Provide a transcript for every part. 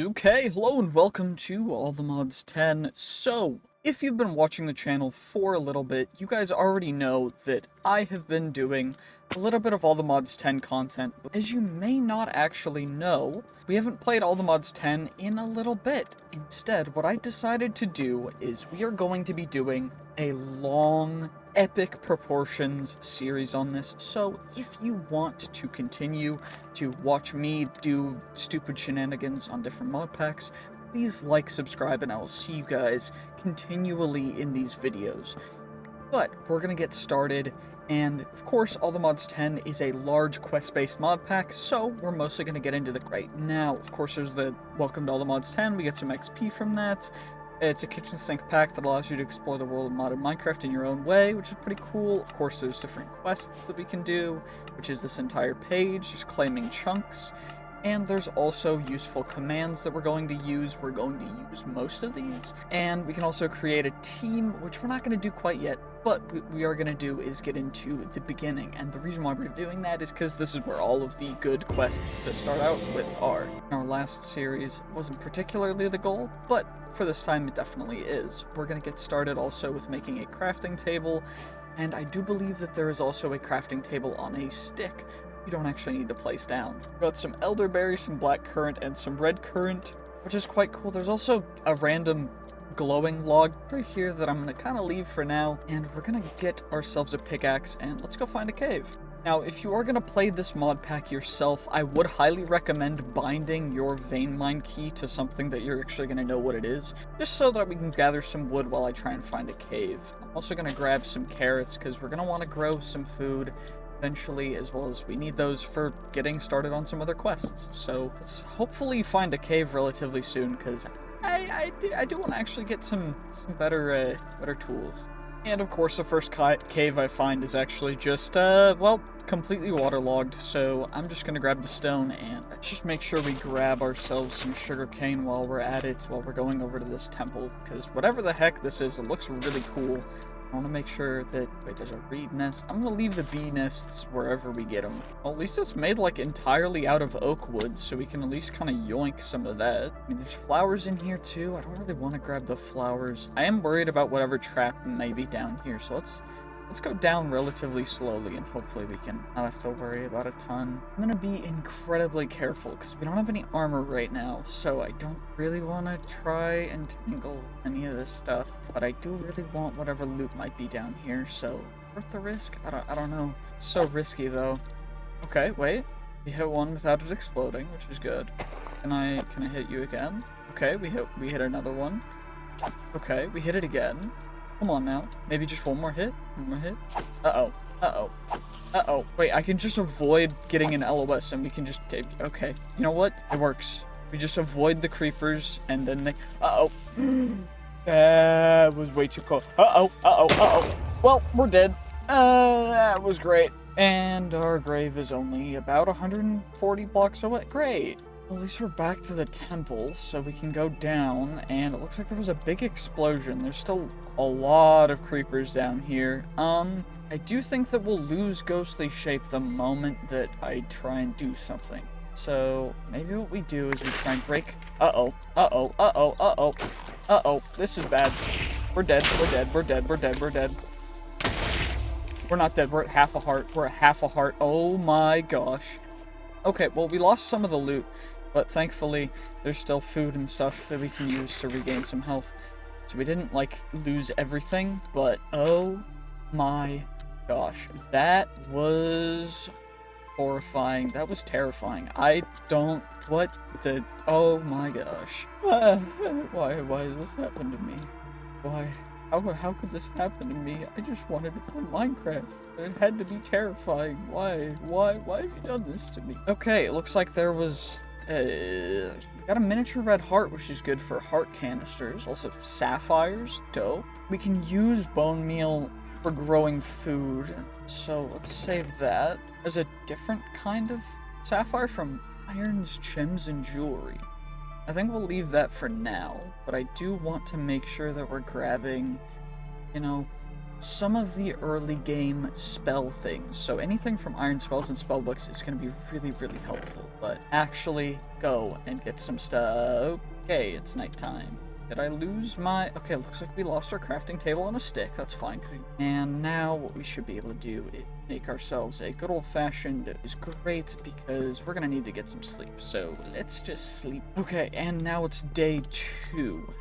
Okay, hello and welcome to All the Mods 10. So, if you've been watching the channel for a little bit, you guys already know that I have been doing a little bit of All the Mods 10 content. As you may not actually know, we haven't played All the Mods 10 in a little bit. Instead, what I decided to do is we are going to be doing a long, epic proportions series on this. So if you want to continue to watch me do stupid shenanigans on different mod packs, please like, subscribe, and I will see you guys continually in these videos. But we're gonna get started, and of course All the Mods 10 is a large quest-based mod pack, so we're mostly gonna get into the right now. Of course there's the Welcome to All the Mods 10, we get some XP from that. It's a kitchen sink pack that allows you to explore the world of modern Minecraft in your own way, which is pretty cool. Of course, there's different quests that we can do, which is this entire page, just claiming chunks. And there's also useful commands that we're going to use. We're going to use most of these. And we can also create a team, which we're not going to do quite yet, but what we are going to do is get into the beginning. And the reason why we're doing that is because this is where all of the good quests to start out with are. In our last series wasn't particularly the goal, but for this time it definitely is. We're going to get started also with making a crafting table, and I do believe that there is also a crafting table on a stick you don't actually need to place down. We've got some elderberry, some black currant, and some red currant, which is quite cool. There's also a random glowing log right here that I'm going to kind of leave for now, and we're going to get ourselves a pickaxe, and let's go find a cave. Now, if you are going to play this mod pack yourself, I would highly recommend binding your vein mine key to something that you're actually going to know what it is, just so that we can gather some wood while I try and find a cave. I'm also going to grab some carrots, because we're going to want to grow some food eventually, as well as we need those for getting started on some other quests. So let's hopefully find a cave relatively soon, because I do want to actually get some better tools. And of course the first cave I find is actually just, well, completely waterlogged, so I'm just gonna grab the stone and just make sure we grab ourselves some sugarcane while we're at it, while we're going over to this temple, because whatever the heck this is, it looks really cool. I want to make sure that, wait, there's a reed nest. I'm going to leave the bee nests wherever we get them. Well, at least it's made, like, entirely out of oak wood, so we can at least kind of yoink some of that. I mean, there's flowers in here, too. I don't really want to grab the flowers. I am worried about whatever trap may be down here, so let's go down relatively slowly, and hopefully we can not have to worry about a ton. I'm going to be incredibly careful, because we don't have any armor right now, so I don't really want to try and tangle any of this stuff, but I do really want whatever loot might be down here, so worth the risk? I don't know. It's so risky, though. Okay, wait. We hit one without it exploding, which is good. Can I hit you again? Okay, we hit another one. Okay, we hit it again. Come on now. Maybe just one more hit? One more hit? Uh-oh. Uh-oh. Uh-oh. Wait, I can just avoid getting an LOS and we can just... Okay. You know what? It works. We just avoid the creepers and then they... Uh-oh. That was way too close. Uh-oh. Uh-oh. Uh-oh. Well, we're dead. That was great. And our grave is only about 140 blocks away. Great. Well, at least we're back to the temple, so we can go down, and it looks like there was a big explosion. There's still a lot of creepers down here. I do think that we'll lose ghostly shape the moment that I try and do something. So, maybe what we do is we try and break... Uh-oh. Uh-oh. Uh-oh. Uh-oh. Uh-oh. This is bad. We're dead. We're dead. We're dead. We're dead. We're dead. We're not dead. We're at half a heart. We're at half a heart. Oh my gosh. Okay, well, we lost some of the loot, but thankfully there's still food and stuff that we can use to regain some health. So we didn't, like, lose everything, but oh my gosh. That was horrifying. That was terrifying. Oh my gosh. Why has this happened to me? Why? How could this happen to me? I just wanted to play Minecraft. It had to be terrifying. Why have you done this to me? Okay, it looks like there was... we got a miniature red heart, which is good for heart canisters. Also, sapphires. Dope. We can use bone meal for growing food. So, let's save that. There's a different kind of sapphire from irons, gems, and jewelry. I think we'll leave that for now, but I do want to make sure that we're grabbing, you know, some of the early game spell things. So anything from iron spells and spellbooks is going to be really, really helpful. But actually go and get some stuff. Okay, it's nighttime. Did I lose my... Okay, looks like we lost our crafting table and a stick. That's fine. And now what we should be able to do is make ourselves a good old-fashioned... is great because we're going to need to get some sleep. So let's just sleep. Okay, and now it's day 2.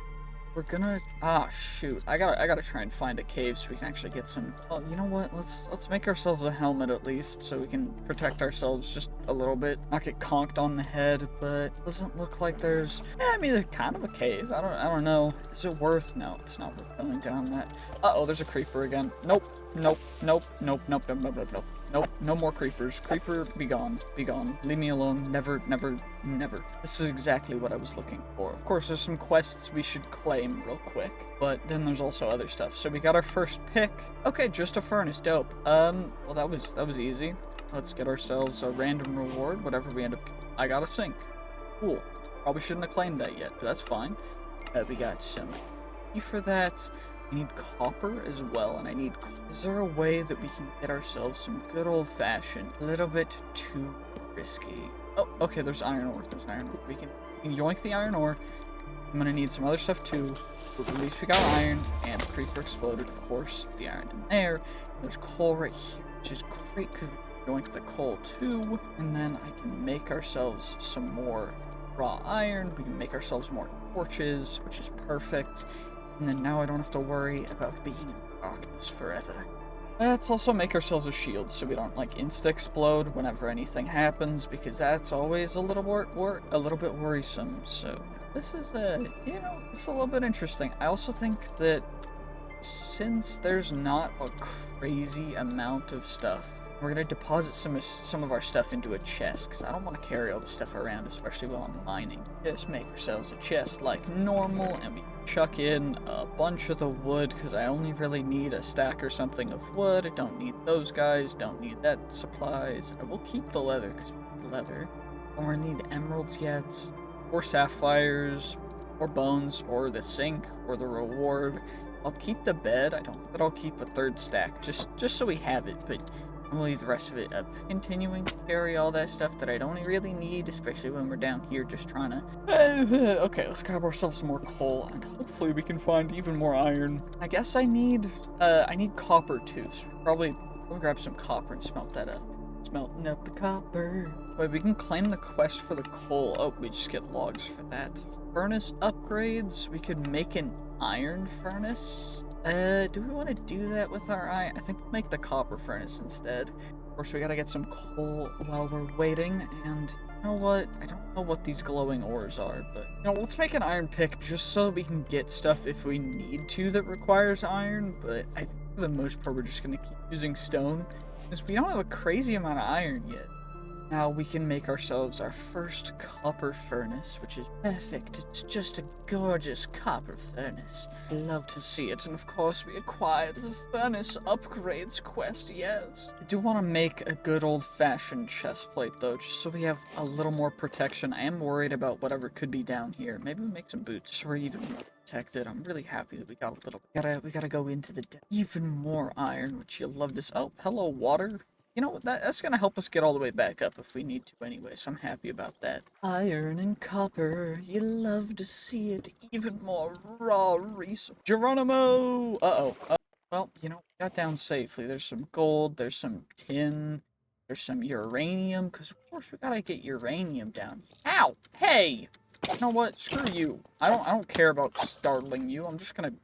We're gonna... Ah, shoot. I gotta try and find a cave so we can actually get some... Well, you know what? Let's make ourselves a helmet at least so we can protect ourselves just a little bit. Not get conked on the head, but doesn't look like there's... I mean, there's kind of a cave. I don't know. Is it worth... No, it's not worth going down that. Uh-oh, there's a creeper again. Nope. Nope. Nope. Nope. Nope. Nope. Nope. Nope. Nope. Nope, no more creepers. Creeper, be gone. Be gone. Leave me alone. Never, never, never. This is exactly what I was looking for. Of course, there's some quests we should claim real quick, but then there's also other stuff. So we got our first pick. Okay, just a furnace. Dope. Well, that was easy. Let's get ourselves a random reward, whatever we end up... I got a sink. Cool. Probably shouldn't have claimed that yet, but that's fine. We got some key for that. I need copper as well, and I need... Is there a way that we can get ourselves some good old-fashioned, a little bit too risky? Oh, okay, there's iron ore. There's iron ore. We can yoink the iron ore. I'm gonna need some other stuff too. But at least we got iron, and the creeper exploded, of course. The iron in there. And there's coal right here, which is great because we can yoink the coal too. And then I can make ourselves some more raw iron. We can make ourselves more torches, which is perfect. And then now I don't have to worry about being in the darkness forever. Let's also make ourselves a shield so we don't, like, insta-explode whenever anything happens, because that's always a little bit worrisome. So this is it's a little bit interesting. I also think that since there's not a crazy amount of stuff, we're gonna deposit some of our stuff into a chest, because I don't want to carry all the stuff around, especially while I'm mining. Just make ourselves a chest like normal, and we chuck in a bunch of the wood, because I only really need a stack or something of wood. I don't need those guys, don't need that supplies. I will keep the leather, because we need leather. I don't really need emeralds yet, or sapphires, or bones, or the sink, or the reward. I'll keep the bed. I don't think that I'll keep a third stack, just so we have it, but I'll leave the rest of it up. Continuing to carry all that stuff that I don't really need, especially when we're down here just trying to... Okay, let's grab ourselves some more coal, and hopefully we can find even more iron. I guess I need copper too, so probably grab some copper and smelt that up. Smelting up the copper. Wait, we can claim the quest for the coal. Oh, we just get logs for that. Furnace upgrades. We could make an iron furnace. Do we want to do that with our iron? I think we'll make the copper furnace instead. Of course, we gotta get some coal while we're waiting, and you know what? I don't know what these glowing ores are, but, you know, let's make an iron pick just so we can get stuff if we need to that requires iron, but I think for the most part we're just gonna keep using stone, because we don't have a crazy amount of iron yet. Now we can make ourselves our first copper furnace, which is perfect. It's just a gorgeous copper furnace. Love to see it, and of course we acquired the furnace upgrades quest, yes. I do want to make a good old-fashioned chest plate though, just so we have a little more protection. I am worried about whatever could be down here. Maybe we make some boots so we're even more protected. I'm really happy that we got a little... We gotta go into the depth. Even more iron, which you'll love this. Oh, hello, water. You know, that's going to help us get all the way back up if we need to anyway, so I'm happy about that. Iron and copper, you love to see it. Even more raw resource. Geronimo! Uh-oh. Well, you know, we got down safely. There's some gold, there's some tin, there's some uranium, because of course we got to get uranium down. Ow! Hey! You know what? Screw you. I don't care about startling you. I'm just going to...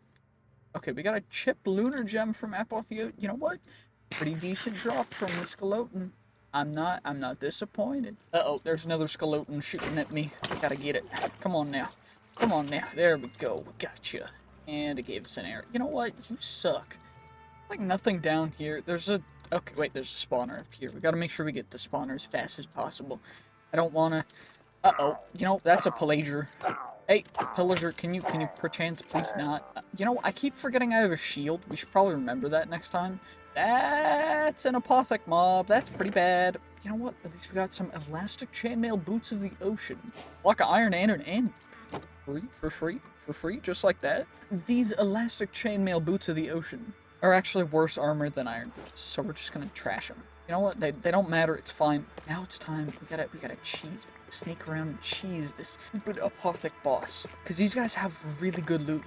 Okay, we got a chip lunar gem from Apotheic. You know what? Pretty decent drop from the skeleton. I'm not disappointed. Uh-oh, there's another skeleton shooting at me. Gotta get it. Come on now. Come on now. There we go. We gotcha. And it gave us an error. You know what? You suck. Like nothing down here. There's a... Okay, wait, there's a spawner up here. We gotta make sure we get the spawner as fast as possible. I don't wanna... Uh-oh. You know, that's a pillager. Hey, pillager, can you perchance please not... you know, I keep forgetting I have a shield. We should probably remember that next time. That's an Apotheic mob. That's pretty bad. You know what? At least we got some elastic chainmail boots of the ocean. Block of iron and for free, just like that. These elastic chainmail boots of the ocean are actually worse armor than iron boots, so we're just gonna trash them. You know what? They don't matter. It's fine. Now it's time. We gotta cheese. Sneak around and cheese this stupid Apotheic boss, because these guys have really good loot.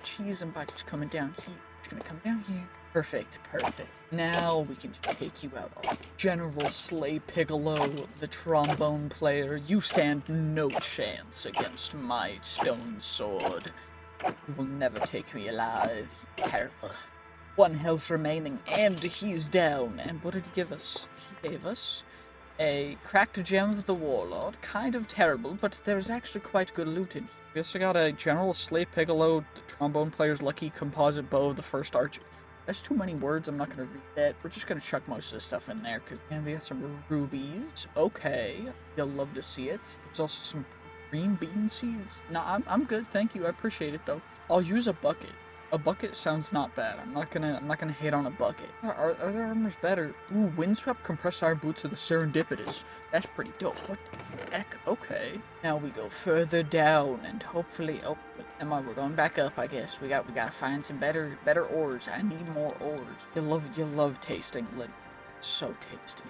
Cheese them by just coming down here. Just gonna come down here. Perfect, perfect. Now we can just take you out. Oh, General Slay Piccolo, the trombone player. You stand no chance against my stone sword. You will never take me alive. Terrible. 1 health remaining, and he's down. And what did he give us? He gave us a cracked gem of the warlord. Kind of terrible, but there's actually quite good loot in here. Guess I got a General Slay Piccolo, the trombone player's lucky composite bow of the first archer. That's too many words, I'm not gonna read that. We're just gonna chuck most of this stuff in there, and we got some rubies. Okay, you'll love to see it. There's also some green bean seeds. Nah, I'm good, thank you, I appreciate it though. I'll use a bucket. A bucket sounds not bad. I'm not gonna hate on a bucket. Are there armors better? Ooh, windswept compressed iron boots of the serendipitous. That's pretty dope. What the heck? Okay. Now we go further down and hopefully we're going back up, I guess. We gotta find some better ores. I need more ores. You love tasting lead. It's so tasty.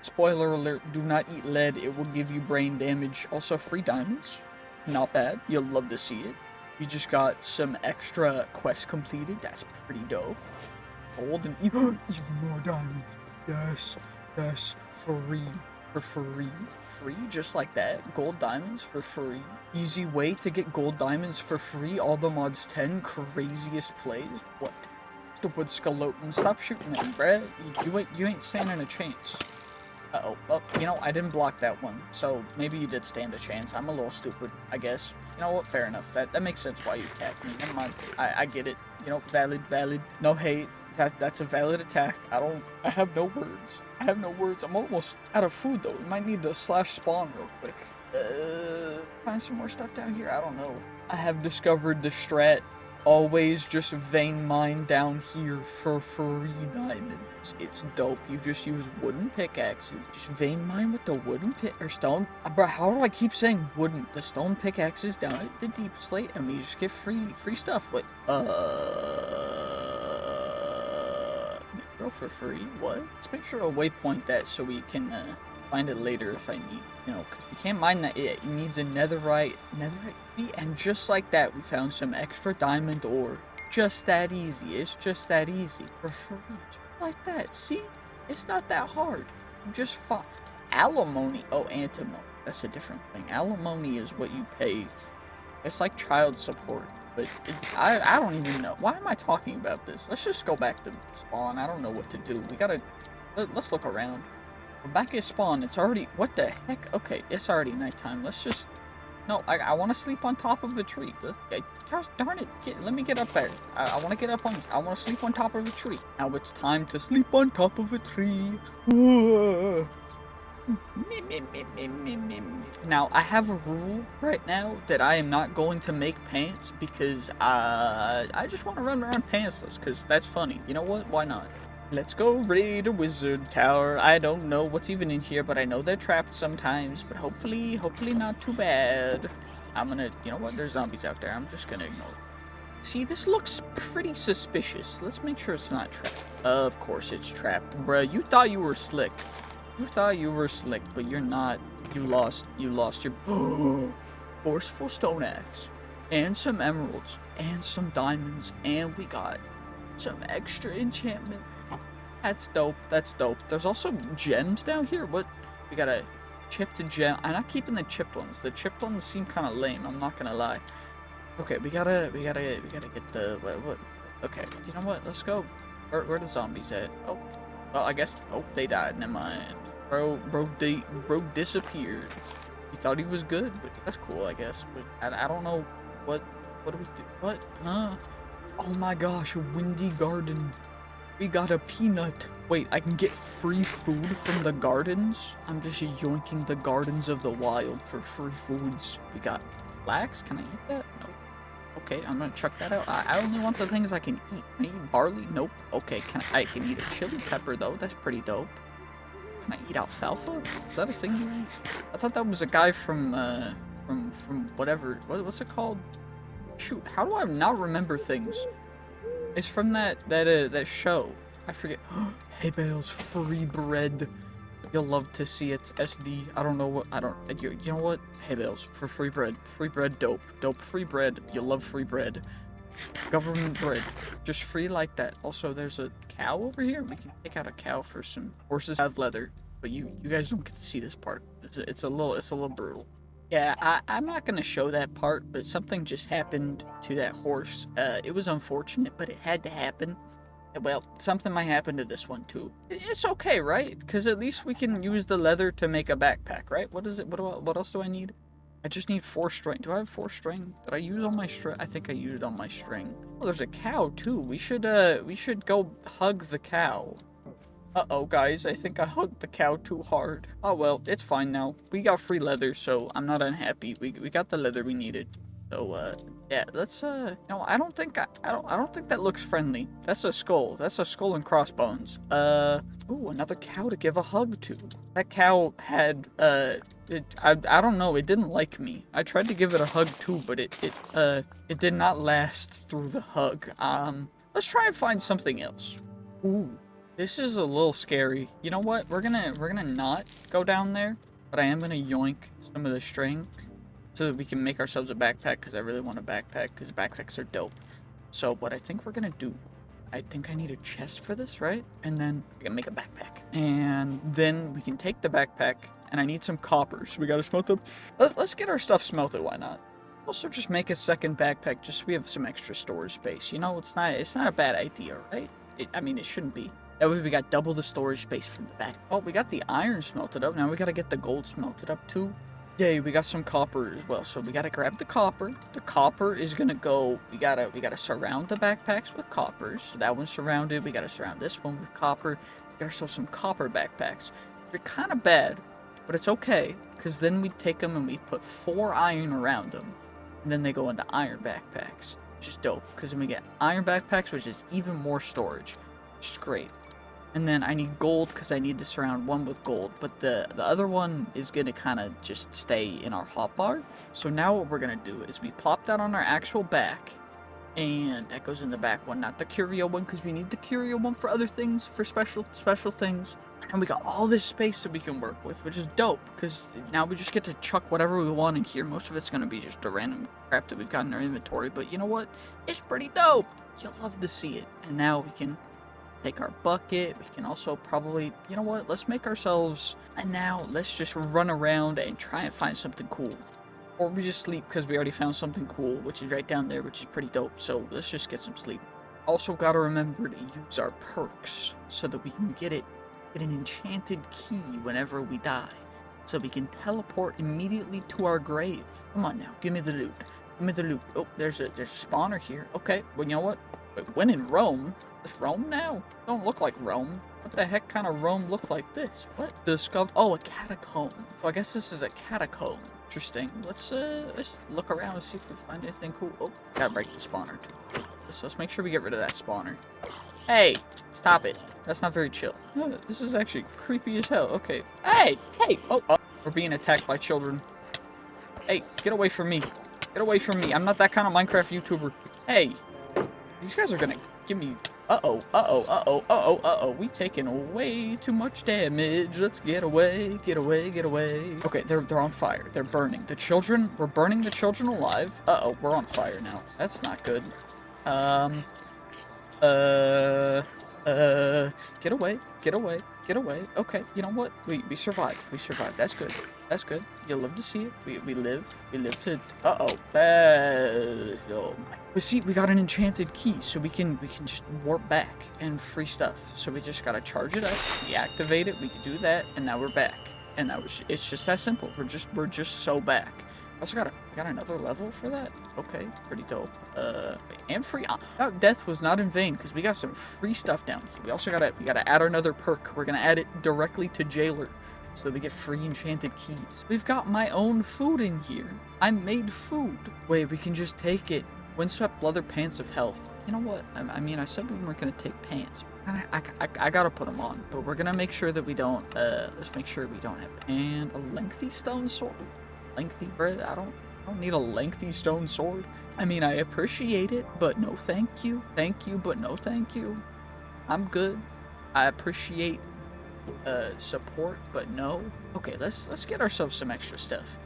Spoiler alert, do not eat lead, it will give you brain damage. Also free diamonds. Not bad. You'll love to see it. We just got some extra quests completed. That's pretty dope. Gold and even more diamonds. Yes, free. For free. Free, just like that. Gold diamonds for free. Easy way to get gold diamonds for free. All the mods 10 craziest plays. What? Stupid skeleton. Stop shooting at me, bruh. You ain't standing a chance. Uh-oh. Oh, you know, I didn't block that one, so maybe you did stand a chance. I'm a little stupid, I guess. You know what? Fair enough. That makes sense why you attacked me. Never mind. I get it. You know, valid. No hate. That's a valid attack. I have no words. I'm almost out of food, though. We might need to /spawn real quick. Find some more stuff down here? I don't know. I have discovered the strat. Always just vein mine down here for free diamonds. It's dope. You just use wooden pickaxes. Just vein mine with the wooden or stone. Bro, how do I keep saying wooden? The stone pickaxes down at the deep slate, and we just get free stuff. Wait, for free? What? Let's make sure to waypoint that so we can find it later if I need. You know, because we can't mine that yet. It needs a netherite key, and just like that, we found some extra diamond ore. Just that easy. It's just that easy. For free. Just like that. See? It's not that hard. You just find alimony. Oh, antimony. That's a different thing. Alimony is what you pay. It's like child support. But I don't even know. Why am I talking about this? Let's just go back to spawn. I don't know what to do. Let's look around. We're back at spawn. It's already, what the heck? Okay, it's already nighttime. Let's just, no, I want to sleep on top of a tree. Gosh darn it, let me get up there. I want to get up on, I want to sleep on top of a tree. Now it's time to sleep on top of a tree. Now, I have a rule right now that I am not going to make pants because I just want to run around pantsless because that's funny. You know what? Why not? Let's go raid a wizard tower. I don't know what's even in here, but I know they're trapped sometimes, but hopefully not too bad. I'm gonna, you know what? There's zombies out there. I'm just gonna ignore it. See, this looks pretty suspicious. Let's make sure it's not trapped. Of course it's trapped. Bruh, you thought you were slick. But you're not. You lost your forceful stone axe, and some emeralds, and some diamonds, and we got some extra enchantment. That's dope. There's also gems down here. What? We got a chipped gem. I'm not keeping the chipped ones. The chipped ones seem kind of lame. I'm not gonna lie. Okay, we gotta get the what? Okay, you know what? Let's go. Where the zombies at? Oh, well, I guess. Oh, they died. Never mind. Bro disappeared. He thought he was good, but that's cool, I guess. But I don't know what do we do? What? Huh? Oh my gosh, a windy garden. We got a peanut. Wait, I can get free food from the gardens? I'm just yoinking the gardens of the wild for free foods. We got flax. Can I eat that? No. Okay, I'm gonna chuck that out. I only want the things I can eat. Can I eat barley? Nope. Okay, I can eat a chili pepper though. That's pretty dope. Can I eat alfalfa? Is that a thing you eat? I thought that was a guy from whatever. What's it called? Shoot, how do I not remember things? It's from that show. I forget. Hey Bales, free bread. You'll love to see it. SD. I don't know what. You know what? Hey Bales, for free bread. Free bread, dope. Dope, free bread. You'll love free bread. Government bread. Just free like that. Also, there's a cow over here. We can pick out a cow for some horses have leather. But you guys don't get to see this part. It's a little brutal. Yeah, I'm not gonna show that part, but something just happened to that horse. It was unfortunate, but it had to happen. Well, something might happen to this one too. It's okay, right? Because at least we can use the leather to make a backpack, right? What is it? What else do I need? I just need 4 string. Do I have 4 string? Did I use all my string? I think I used all my string. Oh, there's a cow too. We should go hug the cow. Uh-oh, guys, I think I hugged the cow too hard. Oh, well, it's fine now. We got free leather, so I'm not unhappy. We got the leather we needed. So, yeah, let's, no, I don't think that looks friendly. That's a skull. That's a skull and crossbones. Ooh, another cow to give a hug to. That cow had, I don't know, it didn't like me. I tried to give it a hug too, but it did not last through the hug. Let's try and find something else. Ooh. This is a little scary. You know what? We're gonna not go down there, but I am gonna yoink some of the string so that we can make ourselves a backpack, because I really want a backpack, because backpacks are dope. So what I think we're gonna do, I think I need a chest for this, right? And then we can make a backpack. And then we can take the backpack, and I need some copper, so we gotta smelt them. Let's get our stuff smelted, why not? Also just make a second backpack just so we have some extra storage space. You know, it's not a bad idea, right? I mean, it shouldn't be. That way we got double the storage space from the back. Oh, we got the iron smelted up. Now we gotta get the gold smelted up too. Yay, we got some copper as well. So we gotta grab the copper. The copper is gonna go, we gotta surround the backpacks with copper. So that one's surrounded. We gotta surround this one with copper. Get ourselves some copper backpacks. They're kind of bad, but it's okay. Because then we take them and we put 4 iron around them. And then they go into iron backpacks, which is dope. Because then we get iron backpacks, which is even more storage, which is great. And then I need gold because I need to surround one with gold. But the other one is going to kind of just stay in our hotbar. So now what we're going to do is we plop that on our actual back. And that goes in the back one, not the curio one, because we need the curio one for other things, for special things. And we got all this space that we can work with, which is dope. Because now we just get to chuck whatever we want in here. Most of it's going to be just the random crap that we've got in our inventory. But you know what? It's pretty dope. You'll love to see it. And now we can take our bucket. We can also probably, you know what, let's make ourselves, and now let's just run around and try and find something cool. Or we just sleep because we already found something cool, which is right down there, which is pretty dope. So let's just get some sleep. Also gotta remember to use our perks so that we can get an enchanted key whenever we die. So we can teleport immediately to our grave. Come on now, give me the loot. Give me the loot. Oh, there's a spawner here. Okay, well, you know what? When in Rome, is Rome now? Don't look like Rome. What the heck kind of Rome look like this? What? Oh, a catacomb. So I guess this is a catacomb. Interesting. Let's look around and see if we find anything cool. Oh, gotta break the spawner too. Let's make sure we get rid of that spawner. Hey, stop it. That's not very chill. Oh, this is actually creepy as hell. Okay. Hey! Oh, we're being attacked by children. Hey, get away from me. Get away from me. I'm not that kind of Minecraft YouTuber. Hey! These guys are gonna give me... Uh-oh. We taking way too much damage. Let's get away. Okay, they're on fire. They're burning. We're burning the children alive. Uh-oh, we're on fire now. That's not good. Get away. Okay, you know what? We survived. That's good. You'll live to see it. We live to... Uh-oh. Oh my... But see, we got an enchanted key, so we can just warp back and free stuff. So we just gotta charge it up, we activate it, we can do that, and now we're back. And it's just that simple. We're just so back. Also got another level for that. Okay, pretty dope. And free. Death was not in vain because we got some free stuff down here. We also gotta add another perk. We're gonna add it directly to Jailer, so that we get free enchanted keys. We've got my own food in here. I made food. Wait, we can just take it. Windswept leather pants of health. You know what? I mean, I said we weren't gonna take pants. I gotta put them on, but we're gonna make sure that we don't. Let's make sure we don't have. And a lengthy stone sword. Lengthy bread. I don't I don't need a lengthy stone sword. I mean, I appreciate it, but no thank you. Thank you, but no thank you. I'm good. I appreciate support, but no. Okay, let's get ourselves some extra stuff.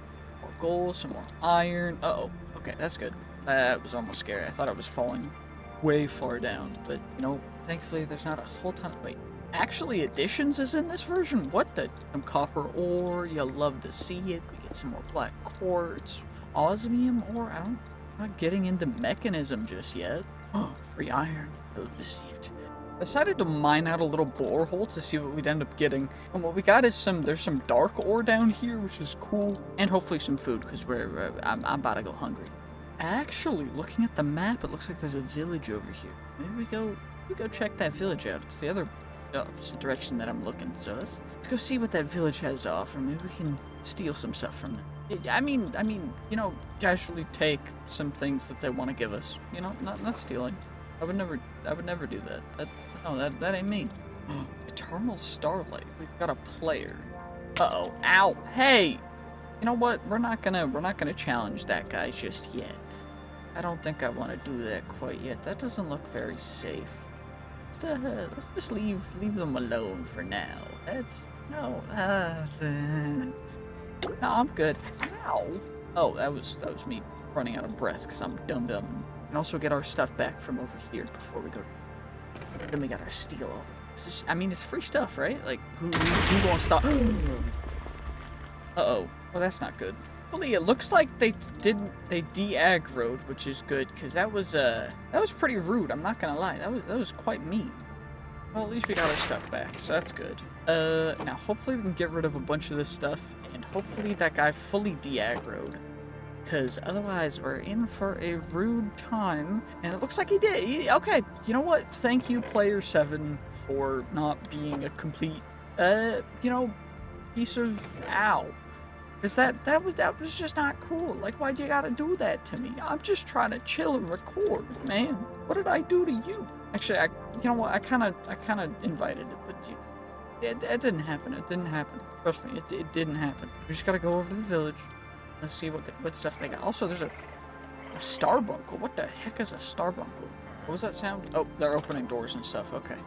More gold, some more iron. Uh-oh. Okay, that's good. That was almost scary. I thought I was falling way far down, but you know, thankfully there's not a whole ton of, wait. Actually, additions is in this version? What the? Some copper ore, you'll love to see it. We get some more black quartz. Osmium ore, I'm not getting into mechanism just yet. Oh, free iron, I love to see it. Decided to mine out a little borehole to see what we'd end up getting. And what we got is there's some dark ore down here, which is cool. And hopefully some food, because I'm about to go hungry. Actually, looking at the map, it looks like there's a village over here. Maybe we go check that village out. It's the other opposite direction that I'm looking. So let's go see what that village has to offer. Maybe we can steal some stuff from them. I mean, you know, casually take some things that they want to give us. You know, not stealing. I would never do that. That ain't me. Eternal Starlight. We've got a player. Uh-oh. Ow. Hey. You know what? We're not gonna challenge that guy just yet. I don't think I want to do that quite yet. That doesn't look very safe. Let's just leave them alone for now. No, I'm good. Ow. Oh, that was me running out of breath because I'm dumb. We can also get our stuff back from over here before we go. Then we gotta steal all of it. I mean, it's free stuff, right? Like, who gonna stop? Uh-oh. Well, that's not good. Well, it looks like they de-aggroed, which is good, because that was pretty rude, I'm not gonna lie. That was quite mean. Well, at least we got our stuff back, so that's good. Now hopefully we can get rid of a bunch of this stuff, and hopefully that guy fully de-aggroed. Because otherwise we're in for a rude time. And it looks like he did. Okay, you know what? Thank you, Player 7, for not being a complete, you know, piece of ow. Because that was just not cool. Like, why'd you gotta do that to me? I'm just trying to chill and record, man. What did I do to you? Actually, you know what? I kind of invited it, but it didn't happen. It didn't happen. Trust me, it didn't happen. We just gotta go over to the village. Let's see what stuff they got. Also, there's a starbuncle. What the heck is a starbuncle? What was that sound? Oh, they're opening doors and stuff. Okay.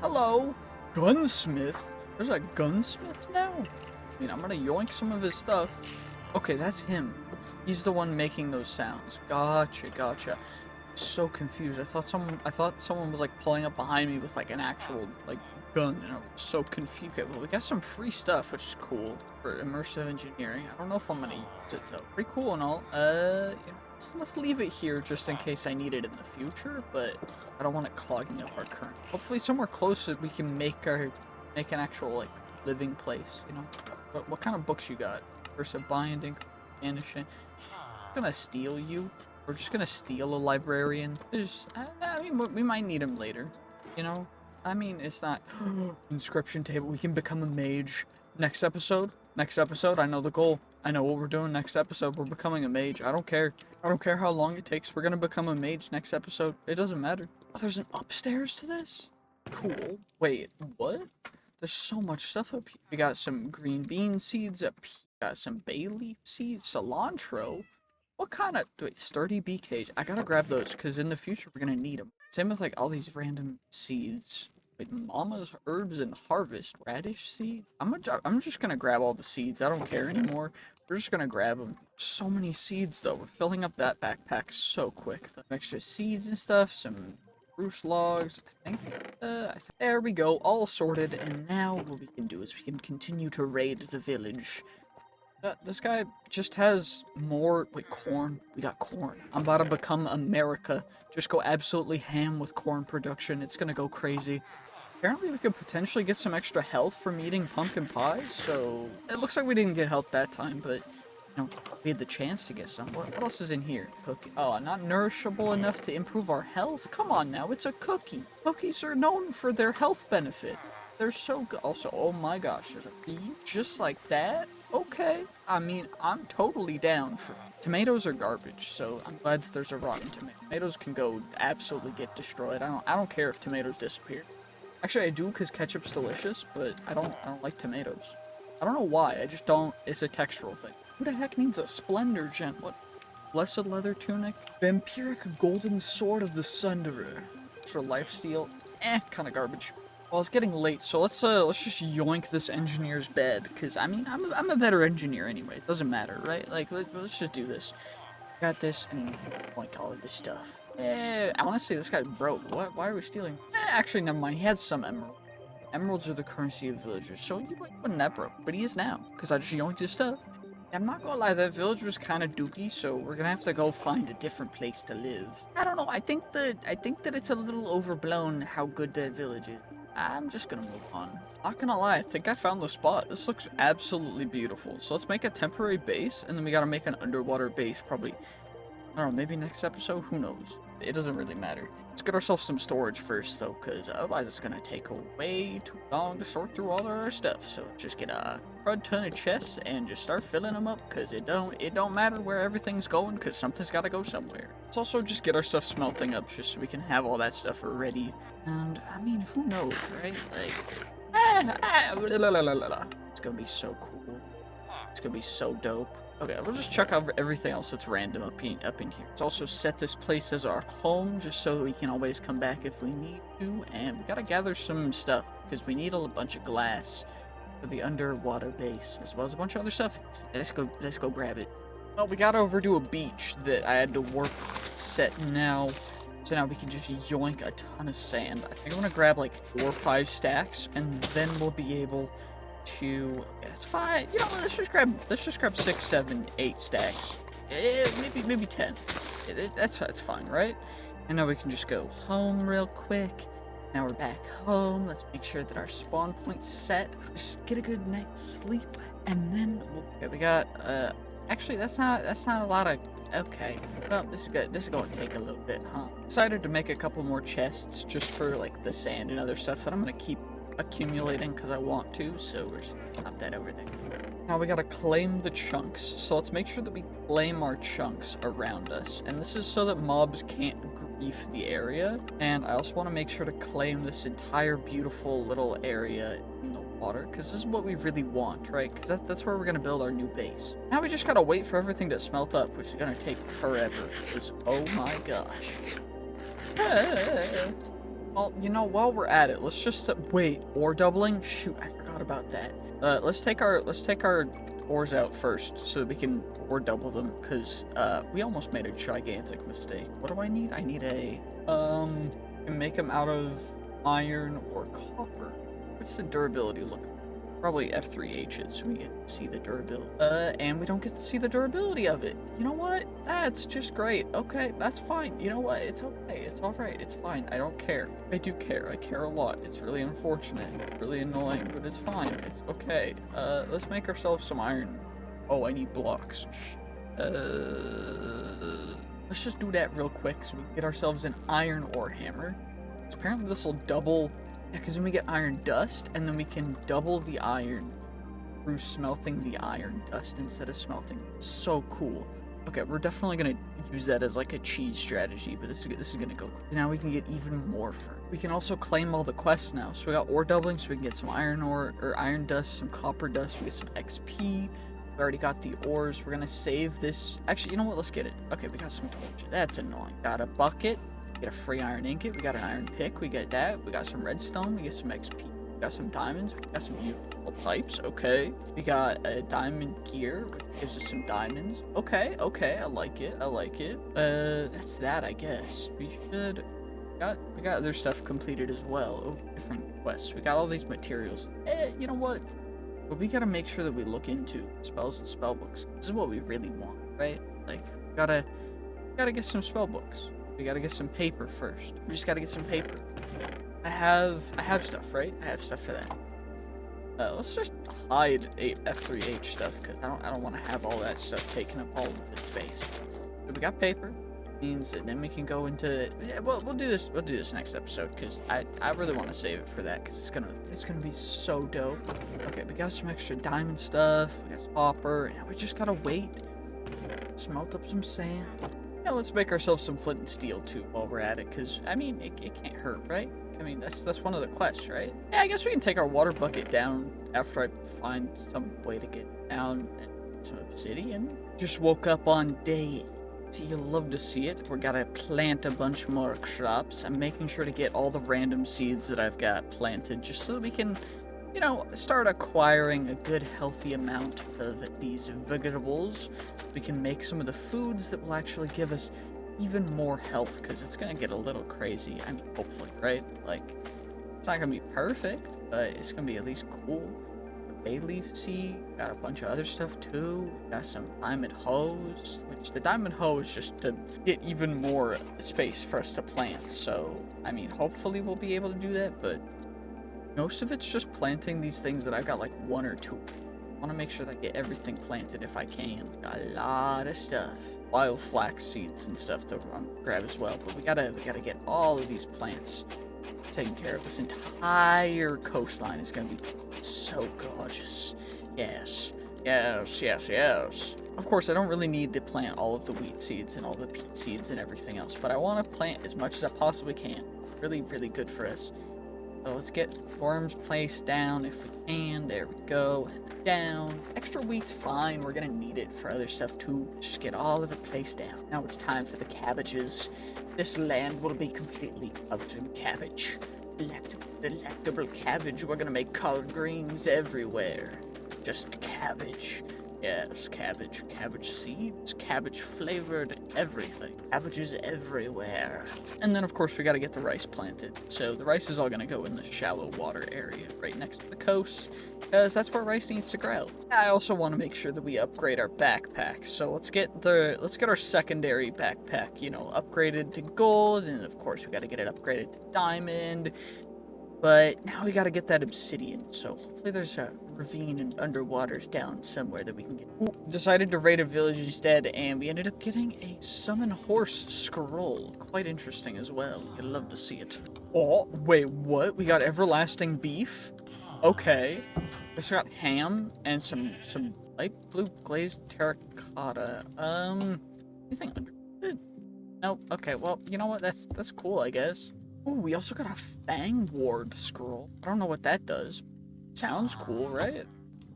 Hello, gunsmith. There's a gunsmith now. I mean, I'm gonna yoink some of his stuff. Okay, that's him. He's the one making those sounds. Gotcha. So confused. I thought someone was like pulling up behind me with like an actual like gun, and I was so confused. Okay, well, we got some free stuff, which is cool for immersive engineering. I don't know if I'm gonna use it though. Pretty cool and all. You know, let's leave it here just in case I need it in the future, but I don't want it clogging up our current. Hopefully, somewhere close that we can make an actual like living place. You know, what kind of books you got? Versa binding, vanishing. I'm gonna steal you. We're just gonna steal a librarian. I mean, we might need him later. You know. I mean, it's not inscription table. We can become a mage next episode. I know the goal. I know what we're doing next episode. We're becoming a mage. I don't care. I don't care how long it takes. We're gonna become a mage next episode. It doesn't matter. Oh, there's an upstairs to this? Cool. Wait, what? There's so much stuff up here. We got some green bean seeds up here. Got some bay leaf seeds, cilantro. What kind of, wait, sturdy bee cage? I gotta grab those, because in the future we're gonna need them. Same with like all these random seeds. Wait, Mama's Herbs and Harvest. Radish seed? I'm just gonna grab all the seeds. I don't care anymore. We're just gonna grab them. So many seeds though. We're filling up that backpack so quick. Some extra seeds and stuff. Some spruce logs. I think. There we go. All sorted. And now what we can do is we can continue to raid the village. This guy just has more, wait, corn. We got corn. I'm about to become America. Just go absolutely ham with corn production. It's gonna go crazy. Apparently we could potentially get some extra health from eating pumpkin pie, so it looks like we didn't get health that time, but you know, we had the chance to get some. What else is in here? Cookie. Oh, not nourishable enough to improve our health? Come on now, it's a cookie. Cookies are known for their health benefits. They're so good. Also, oh my gosh, there's a bee just like that? Okay. I mean, I'm totally down for... Tomatoes are garbage, so I'm glad that there's a rotten tomato. Tomatoes can go absolutely get destroyed. I don't care if tomatoes disappear. Actually, I do because ketchup's delicious, but I don't like tomatoes. I don't know why. I just don't. It's a textural thing. Who the heck needs a splendor gem? What? Blessed leather tunic. Vampiric golden sword of the Sunderer. For lifesteal. Kind of garbage. Well, it's getting late, so let's just yoink this engineer's bed, because, I mean, I'm a better engineer anyway. It doesn't matter, right? Like, let's just do this. Got this, and yoink all of this stuff. I want to say this guy broke. What? Why are we stealing? Actually, never mind. He had some emerald. Emeralds are the currency of villagers, so he wasn't that broke, but he is now, because I just yoinked his stuff. I'm not gonna lie, that village was kind of dookie, so we're gonna have to go find a different place to live. I don't know, I think that it's a little overblown how good that village is. I'm just gonna move on. Not gonna lie, I think I found the spot. This looks absolutely beautiful. So let's make a temporary base, and then we gotta make an underwater base, probably, I don't know, maybe next episode? Who knows? It doesn't really matter. Let's get ourselves some storage first, though, because otherwise it's gonna take way too long to sort through all of our stuff. So just get a crud ton of chests and just start filling them up, because it don't matter where everything's going, because something's gotta go somewhere. Let's also just get our stuff smelting up, just so we can have all that stuff ready. And, I mean, who knows, right? Like, it's gonna be so cool. It's gonna be so dope. Okay, we'll just check out everything else that's random up in here. Let's also set this place as our home, just so we can always come back if we need to. And we gotta gather some stuff, because we need a bunch of glass for the underwater base, as well as a bunch of other stuff. Let's go grab it. Well, we gotta overdo a beach that I had to work set now. So now we can just yoink a ton of sand. I think I'm gonna grab like 4 or 5 stacks, and then we'll be able to, it's fine, you know, let's just grab 6, 7, 8 stacks, maybe 10, that's fine, right? And now we can just go home real quick. Now we're back home. Let's make sure that our spawn point's set, just get a good night's sleep, and then we got, actually that's not a lot of, okay, well, this is good. This is going to take a little bit, huh? Decided to make a couple more chests just for like the sand and other stuff that I'm going to keep accumulating because I want to, so we're just gonna pop that over there. Now we gotta claim the chunks, so let's make sure that we claim our chunks around us, and this is so that mobs can't grief the area. And I also want to make sure to claim this entire beautiful little area in the water, because this is what we really want, right? Because that's where we're gonna build our new base. Now we just gotta wait for everything to smelt up, which is gonna take forever, because oh my gosh. Well, you know, while we're at it, let's just wait, ore doubling? Shoot, I forgot about that. Let's take our ores out first so that we can ore double them, because we almost made a gigantic mistake. What do I need? I need a make them out of iron or copper. What's the durability look like? Probably F3H's so we get to see the durability. And we don't get to see the durability of it. You know what? That's just great. Okay, that's fine. You know what? It's okay. It's alright. It's fine. I don't care. I do care. I care a lot. It's really unfortunate. Really annoying, but it's fine. It's okay. Let's make ourselves some iron. Oh, I need blocks. Let's just do that real quick so we can get ourselves an iron ore hammer. So apparently this will double. Yeah, because then we get iron dust, and then we can double the iron through smelting the iron dust instead of smelting. It's so cool. Okay, we're definitely going to use that as like a cheese strategy, but this is going to go quick. Now we can get even more fur. We can also claim all the quests now. So we got ore doubling, so we can get some iron ore, or iron dust, some copper dust, we get some XP. We already got the ores. We're going to save this. Actually, you know what? Let's get it. Okay, we got some torches. That's annoying. Got a bucket. Get a free iron ingot, we got an iron pick, we get that, we got some redstone, we get some XP, we got some diamonds, we got some beautiful pipes, okay. We got a diamond gear, which gives us some diamonds. Okay, I like it. That's that, I guess. We got other stuff completed as well, over different quests. We got all these materials. You know what? But we gotta make sure that we look into spells and spellbooks. This is what we really want, right? Like, we gotta get some spellbooks. We gotta get some paper first. We just gotta get some paper. I have stuff, right? I have stuff for that. Let's just hide F3H stuff, because I don't want to have all that stuff taking up all of the space. But we got paper. Means that then we can go into, yeah, well, we'll do this next episode, because I really want to save it for that, because it's gonna be so dope. Okay, we got some extra diamond stuff. We got some copper. And we just gotta wait. Smelt up some sand. Yeah, let's make ourselves some flint and steel too while we're at it, because I mean it can't hurt, right? I mean that's one of the quests, right? Yeah, I guess we can take our water bucket down after I find some way to get down and some obsidian. Just woke up on day 8. perfect. You'll love to see it. We're gotta plant a bunch more crops. I'm making sure to get all the random seeds that I've got planted just so that we can, you know, start acquiring a good healthy amount of these vegetables. We can make some of the foods that will actually give us even more health, because it's gonna get a little crazy. I mean, hopefully, right? Like, it's not gonna be perfect, but it's gonna be at least cool. Bay leaf seed, got a bunch of other stuff too. Got some diamond hoes, which the diamond hoe is just to get even more space for us to plant. So, I mean, hopefully we'll be able to do that, but most of it's just planting these things that I've got like one or two. I want to make sure that I get everything planted if I can. Got a lot of stuff. Wild flax seeds and stuff to grab as well, but we gotta get all of these plants taken care of. This entire coastline is going to be so gorgeous. Yes, yes, yes, yes. Of course, I don't really need to plant all of the wheat seeds and all the peat seeds and everything else, but I want to plant as much as I possibly can. Really, really good for us. So let's get worms placed down if we can. There we go. And down. Extra wheat's fine. We're going to need it for other stuff too. Let's just get all of it placed down. Now it's time for the cabbages. This land will be completely covered in cabbage. Delectable cabbage. We're gonna make collard greens everywhere. Just cabbage. Yes, cabbage. Cabbage seeds. Cabbage flavored everything. Cabbages everywhere. And then, of course, we gotta get the rice planted. So the rice is all gonna go in the shallow water area right next to the coast, because that's where rice needs to grow. I also want to make sure that we upgrade our backpack. So let's get our secondary backpack, you know, upgraded to gold, and of course we got to get it upgraded to diamond. But now we got to get that obsidian. So hopefully there's a ravine and underwaters down somewhere that we can get. Ooh, decided to raid a village instead, and we ended up getting a summon horse scroll. Quite interesting as well. You'd love to see it. Oh, wait, what? We got everlasting beef? Okay. We also got ham and some light blue glazed terracotta. Anything under it? Nope. Okay, well, you know what? That's cool, I guess. Ooh, we also got a Fang Ward scroll. I don't know what that does. Sounds cool, right?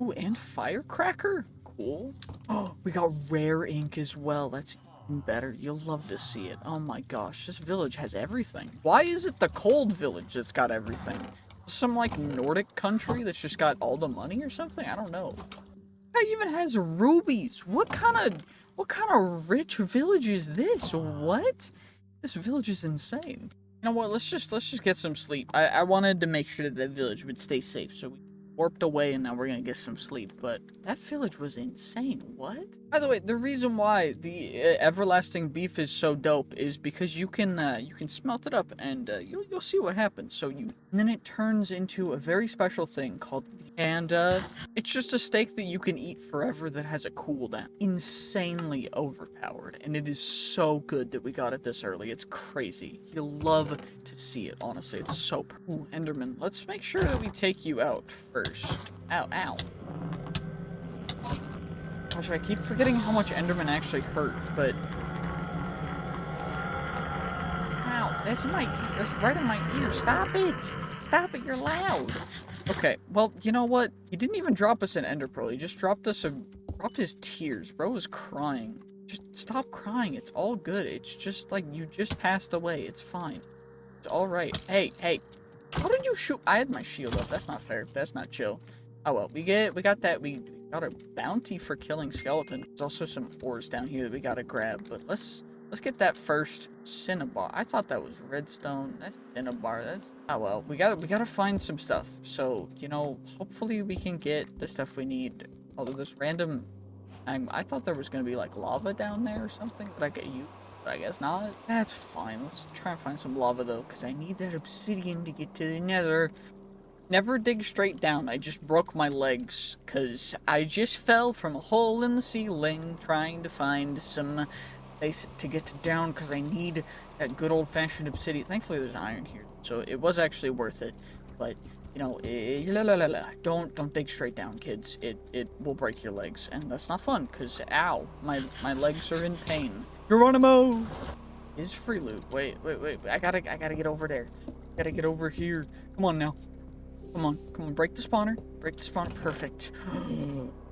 Ooh, and Firecracker? Cool. Oh, we got rare ink as well. That's even better. You'll love to see it. Oh my gosh, this village has everything. Why is it the cold village that's got everything? Some, like, Nordic country that's just got all the money or something? I don't know. It even has rubies. What kind of rich village is this? What? This village is insane. You know what? Let's just get some sleep. I wanted to make sure that that village would stay safe, so we warped away, and now we're gonna get some sleep. But that village was insane. What? By the way, the reason why the everlasting beef is so dope is because you can smelt it up, and you'll see what happens. So and then it turns into a very special thing called, and it's just a steak that you can eat forever that has a cooldown. Insanely overpowered, and it is so good that we got it this early. It's crazy. You'll love to see it. Honestly, it's so. Ooh, Enderman. Let's make sure that we take you out first. Ow, ow. Gosh, I keep forgetting how much Enderman actually hurt, but... Ow, that's right in my ear. Stop it! Stop it, you're loud! Okay, well, you know what? He didn't even drop us an ender pearl. He just dropped his tears. Bro was crying. Just stop crying. It's all good. It's just like you just passed away. It's fine. It's alright. Hey, hey. How did you shoot? I had my shield up. That's not fair. That's not chill. Oh well, we got that. We got a bounty for killing skeletons. There's also some ores down here that we gotta grab, but let's get that first. Cinnabar. I thought that was redstone. That's cinnabar. That's oh well. We gotta find some stuff. So you know, hopefully we can get the stuff we need. Although this random, I thought there was gonna be like lava down there or something that I could use. But I guess not. That's fine. Let's try and find some lava though, because I need that obsidian to get to the nether. Never dig straight down. I just broke my legs because I just fell from a hole in the ceiling trying to find some place to get down because I need that good old-fashioned obsidian. Thankfully, there's iron here, so it was actually worth it. But you know, don't dig straight down, kids. It will break your legs, and that's not fun because ow, my legs are in pain. Geronimo is free loot. Wait. I gotta get over there. Gotta get over here. Come on now. Come on, break the spawner. Break the spawner. Perfect.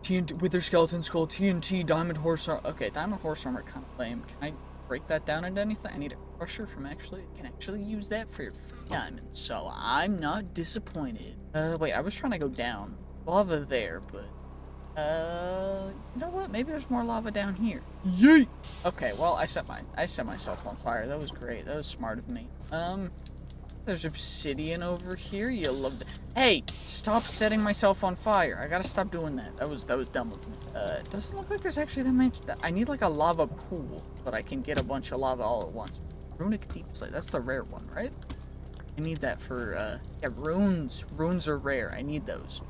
TNT, Wither Skeleton Skull, TNT, Diamond Horse Armor. Okay, Diamond Horse Armor kind of lame. Can I break that down into anything? I need a crusher from I can actually use that for diamonds, so I'm not disappointed. Wait, I was trying to go down. Lava there, but, you know what? Maybe there's more lava down here. Yeet! Okay, well, I set myself on fire. That was great. That was smart of me. There's obsidian over here. You love that. Hey, stop setting myself on fire. I gotta stop doing that. That was dumb of me. It doesn't look like there's actually that much. I need like a lava pool, but I can get a bunch of lava all at once. Runic deep slate. That's the rare one, right? I need that for, yeah, runes. Runes are rare. I need those.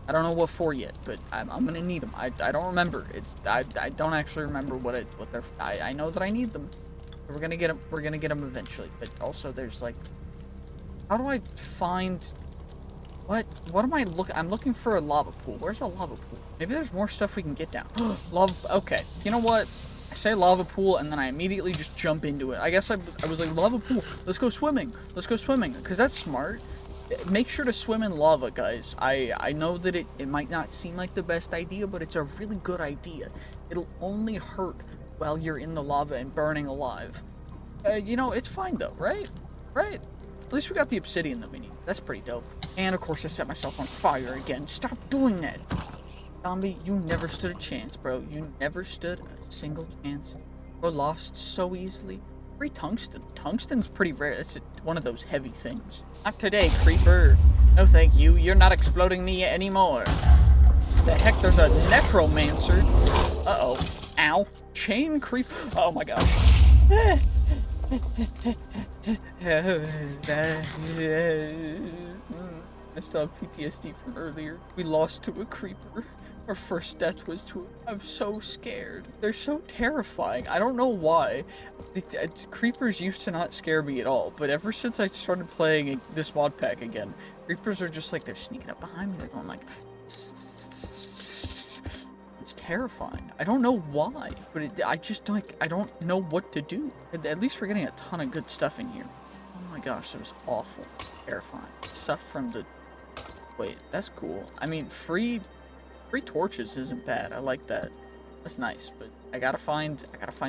I don't know what for yet, but I'm gonna need them. I don't remember. I don't actually remember what they're. I know that I need them. We're gonna get them. We're gonna get them eventually. But also, there's like. How do I find... What am I looking... I'm looking for a lava pool. Where's a lava pool? Maybe there's more stuff we can get down. Lava... Okay. You know what? I say lava pool, and then I immediately just jump into it. I guess I was like, lava pool. Let's go swimming. Let's go swimming. Because that's smart. Make sure to swim in lava, guys. I know that it might not seem like the best idea, but it's a really good idea. It'll only hurt while you're in the lava and burning alive. You know, it's fine, though, right? Right? At least we got the obsidian that we need. That's pretty dope. And of course I set myself on fire again. Stop doing that! Zombie, you never stood a chance, bro. You never stood a single chance. Or lost so easily. Free tungsten. Tungsten's pretty rare. It's one of those heavy things. Not today, creeper. No thank you. You're not exploding me anymore. The heck, there's a necromancer. Uh-oh. Ow. Chain creep. Oh my gosh. I still have PTSD from earlier. We lost to a creeper. Our first death was to I'm so scared. They're so terrifying. I don't know why. Creepers used to not scare me at all, but ever since I started playing this mod pack again, creepers are just like, they're sneaking up behind me. They're going like... It's terrifying. I don't know why, but I just like, I don't know what to do. At least we're getting a ton of good stuff in here. Oh my gosh, that was awful. Terrifying. Stuff from the... Wait, that's cool. I mean, free torches isn't bad. I like that. That's nice, but I gotta find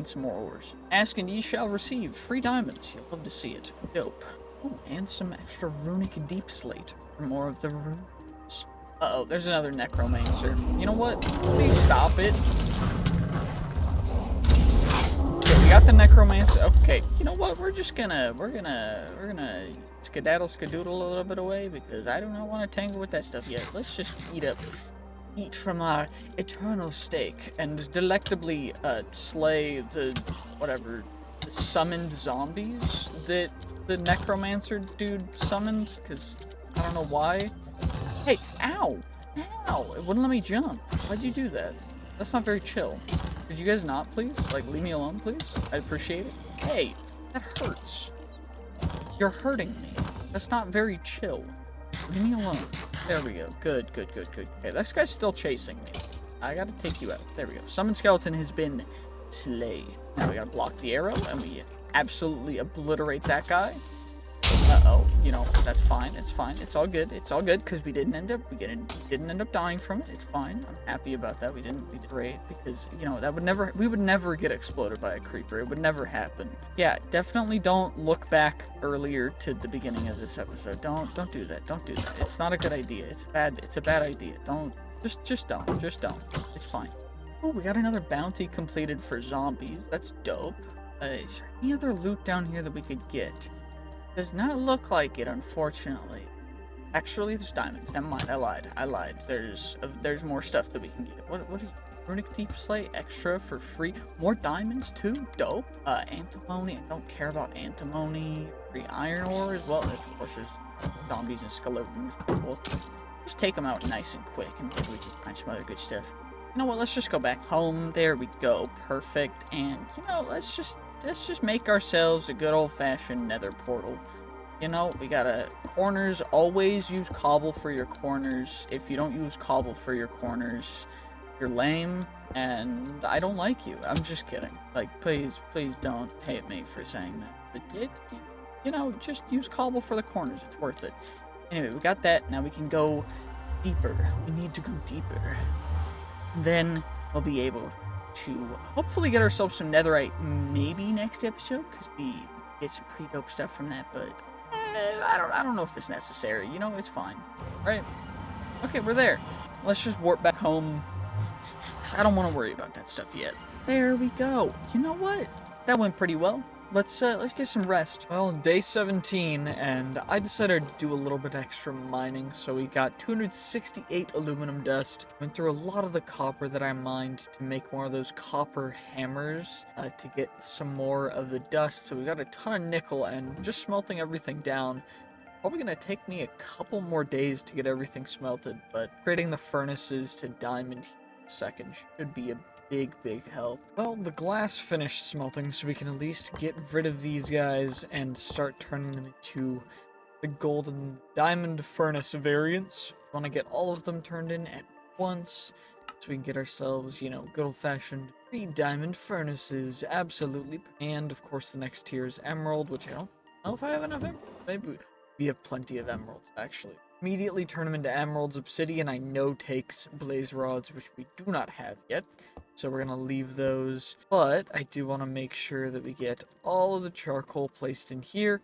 some more ores. Ask and ye shall receive. Free diamonds. You'll love to see it. Dope. Ooh, and some extra runic deep slate for more of the runes. Uh-oh, there's another necromancer. You know what? Please stop it. Okay, we got the necromancer. Okay, you know what? We're gonna skedaddle skadoodle a little bit away because I do not want to tangle with that stuff yet. Let's just eat from our eternal steak and delectably slay the summoned zombies that the necromancer dude summoned, because I don't know why. Hey, ow! Ow! It wouldn't let me jump. Why'd you do that? That's not very chill. Could you guys not, please? Like, leave me alone, please? I'd appreciate it. Hey, that hurts. You're hurting me. That's not very chill. Leave me alone. There we go. Good. Okay, this guy's still chasing me. I gotta take you out. There we go. Summon skeleton has been slayed. Now we gotta block the arrow, and we absolutely obliterate that guy. Uh-oh, you know, that's fine, it's fine, it's all good, because we didn't end up dying from it, it's fine, I'm happy about that, we did great, because, you know, we would never get exploded by a creeper, it would never happen. Yeah, definitely don't look back earlier to the beginning of this episode, don't do that, it's not a good idea, it's a bad idea, just don't, it's fine. Oh, we got another bounty completed for zombies, that's dope. Is there any other loot down here that we could get? Does not look like it, unfortunately. Actually, there's diamonds. Never mind, I lied. There's more stuff that we can get. What are you? Runic deep slate extra for free. More diamonds too. Dope. Antimony. I don't care about antimony. Free iron ore as well. Of course, there's zombies and skeletons. We'll just take them out nice and quick, and maybe we can find some other good stuff. You know what? Let's just go back home. There we go. Perfect. And you know, let's just make ourselves a good old-fashioned nether portal. You know, we gotta... Corners, always use cobble for your corners. If you don't use cobble for your corners, you're lame, and I don't like you. I'm just kidding. Like, please don't hate me for saying that. But, you know, just use cobble for the corners. It's worth it. Anyway, we got that. Now we can go deeper. We need to go deeper. Then we'll be able to hopefully get ourselves some netherite maybe next episode, because we get some pretty dope stuff from that, but I don't know if it's necessary. You know, it's fine, right? Okay, we're there. Let's just warp back home, because I don't want to worry about that stuff yet. There we go. You know what? That went pretty well. Let's get some rest. Well, day 17, and I decided to do a little bit extra mining, so we got 268 aluminum dust. Went through a lot of the copper that I mined to make one of those copper hammers to get some more of the dust. So we got a ton of nickel, and just smelting everything down. Probably gonna take me a couple more days to get everything smelted, but creating the furnaces to diamond in a second should be a big help. Well, the glass finished smelting, so we can at least get rid of these guys and start turning them into the golden diamond furnace variants. Want to get all of them turned in at once, so we can get ourselves, you know, good old-fashioned 3 diamond furnaces, absolutely. And, of course, the next tier is emerald, which I don't know if I have enough emerald. Maybe we have plenty of emeralds, actually. Immediately turn them into emeralds. Obsidian, I know, takes blaze rods, which we do not have yet. So we're going to leave those, but I do want to make sure that we get all of the charcoal placed in here,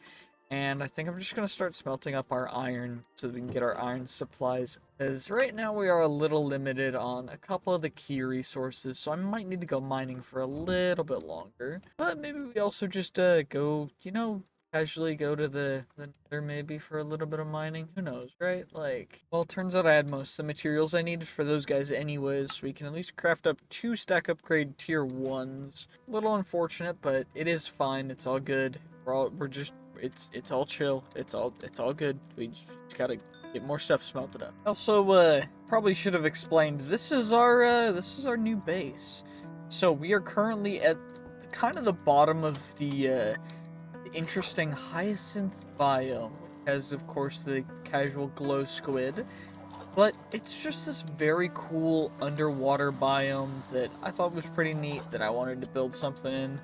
and I think I'm just going to start smelting up our iron so that we can get our iron supplies, as right now we are a little limited on a couple of the key resources, so I might need to go mining for a little bit longer, but maybe we also just go, you know, casually go to the Nether maybe for a little bit of mining. Who knows, right? Like, well, it turns out I had most of the materials I needed for those guys anyways, so we can at least craft up 2 stack upgrade tier 1s. A little unfortunate, but it is fine. It's all good. It's all chill. It's all good. We just gotta get more stuff smelted up. Also, probably should have explained, this is our new base. So we are currently at kind of the bottom of the interesting hyacinth biome, which has, of course, the casual glow squid, but it's just this very cool underwater biome that I thought was pretty neat, that I wanted to build something in,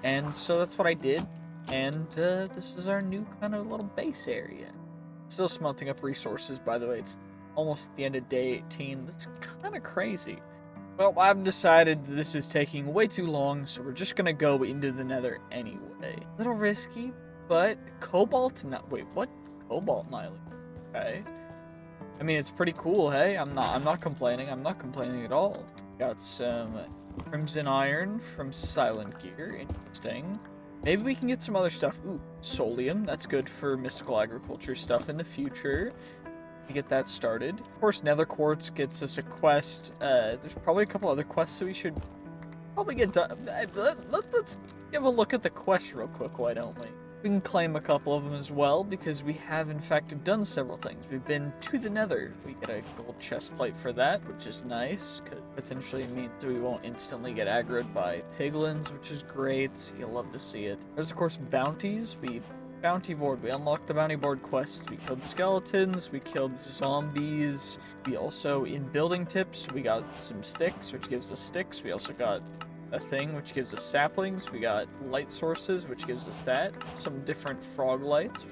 and so that's what I did, and this is our new kind of little base area. Still smelting up resources, by the way. It's almost at the end of day 18. That's kind of crazy. Well, I've decided this is taking way too long, so we're just gonna go into the Nether anyway. A little risky, but cobalt, wait, what? Cobalt annihilation. Okay. I mean, it's pretty cool, hey? I'm not complaining. I'm not complaining at all. Got some crimson iron from Silent Gear. Interesting. Maybe we can get some other stuff. Ooh, solium. That's good for mystical agriculture stuff in the future. Get that started. Of course, Nether Quartz gets us a quest. There's probably a couple other quests that we should probably get done. Let's give a look at the quest real quick, why don't we? We can claim a couple of them as well, because we have in fact done several things. We've been to the Nether. We get a gold chest plate for that, which is nice, because potentially means that we won't instantly get aggroed by piglins, which is great. You'll love to see it. There's of course bounties. Bounty board. We unlocked the bounty board quests. We killed skeletons. We killed zombies. We also, in building tips, we got some sticks, which gives us sticks. We also got a thing, which gives us saplings. We got light sources, which gives us that. Some different frog lights.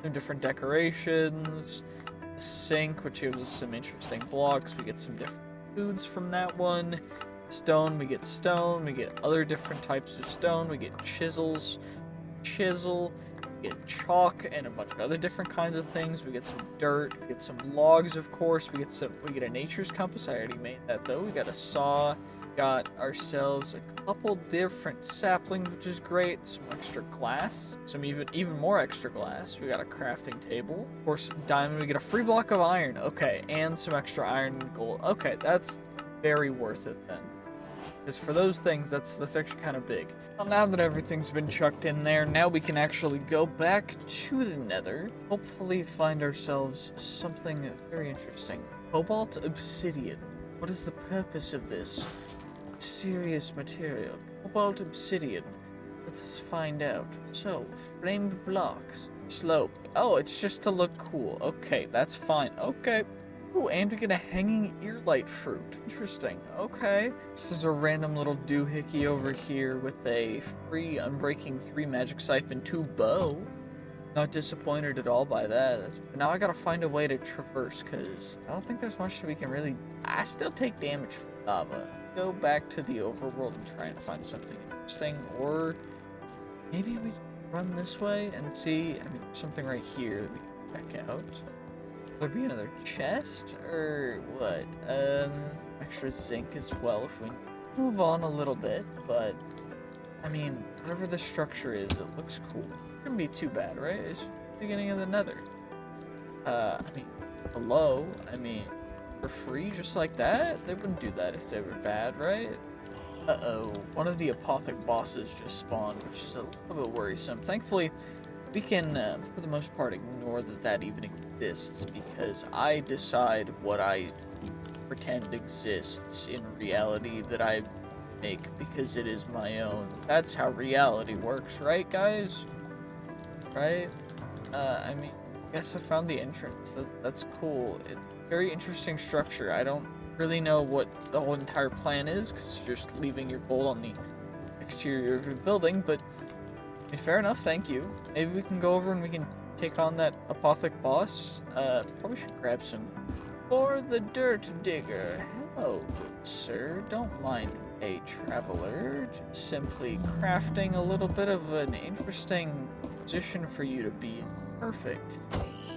Some different decorations. A sink, which gives us some interesting blocks. We get some different foods from that one. Stone, we get stone. We get other different types of stone. We get chisels. Chisel. We get chalk and a bunch of other different kinds of things. We get some dirt, we get some logs, of course. We get a nature's compass. I already made that though. We got a saw. Got ourselves a couple different saplings, which is great. Some extra glass, some even more extra glass. We got a crafting table. Of course, diamond. We get a free block of iron. Okay, and some extra iron and gold. Okay, that's very worth it then. Because for those things, that's actually kind of big. Well, now that everything's been chucked in there, now we can actually go back to the Nether. Hopefully find ourselves something very interesting. Cobalt obsidian. What is the purpose of this serious material? Cobalt obsidian. Let us find out. So, framed blocks. Slope. Oh, it's just to look cool. Okay, that's fine. Okay. Ooh, and we get a hanging earlight fruit. Interesting. Okay. This is a random little doohickey over here with a free Unbreaking 3 magic siphon 2 bow. Not disappointed at all by that. But now I gotta find a way to traverse, because I don't think there's much that we can really... I still take damage. lava. Go back to the overworld and try and find something interesting, or maybe we run this way and see. I mean, there's something right here that we can check out. Will there be another chest, or what? Extra zinc as well if we move on a little bit, but I mean, whatever the structure is, it looks cool. Shouldn't be too bad, right? It's the beginning of the Nether. I mean, hello? I mean, for free, just like that? They wouldn't do that if they were bad, right? Uh-oh, one of the Apotheic bosses just spawned, which is a little bit worrisome. Thankfully, we can, for the most part, ignore that that even exists, because I decide what I pretend exists in reality that I make, because it is my own. That's how reality works, right, guys? Right? I mean, I guess I found the entrance. That's cool. It's a very interesting structure. I don't really know what the whole entire plan is, because you're just leaving your gold on the exterior of your building, but I mean, fair enough, thank you. Maybe we can go over and we can take on that Apotheic boss. Probably should grab some for the dirt digger. Hello, good sir. Don't mind a traveler. Just simply crafting a little bit of an interesting position for you to be in. Perfect.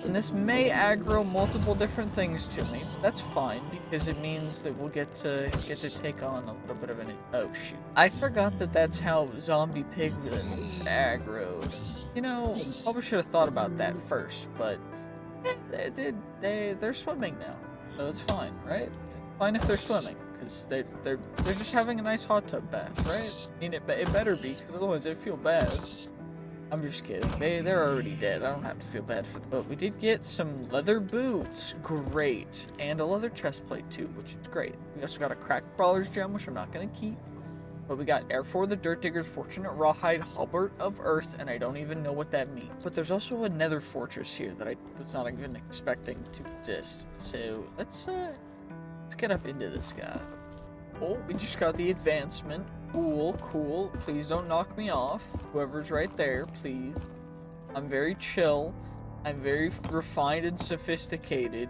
And this may aggro multiple different things to me. That's fine, because it means that we'll get to take on a little bit of an... Oh, shoot. I forgot that that's how zombie piglins aggroed. You know, probably should have thought about that first, but... They're swimming now, so it's fine, right? Fine if they're swimming, because they're just having a nice hot tub bath, right? I mean, it better be, because otherwise they feel bad. I'm just kidding. They're already dead. I don't have to feel bad for them. But we did get some leather boots. Great. And a leather chest plate too, which is great. We also got a cracked brawler's gem, which I'm not going to keep. But we got Air for the Dirt Digger's Fortunate Rawhide Halbert of Earth, and I don't even know what that means. But there's also a Nether fortress here that I was not even expecting to exist. So let's get up into this guy. Oh, we just got the advancement. Cool, cool. Please don't knock me off. Whoever's right there, please. I'm very chill. I'm very refined and sophisticated.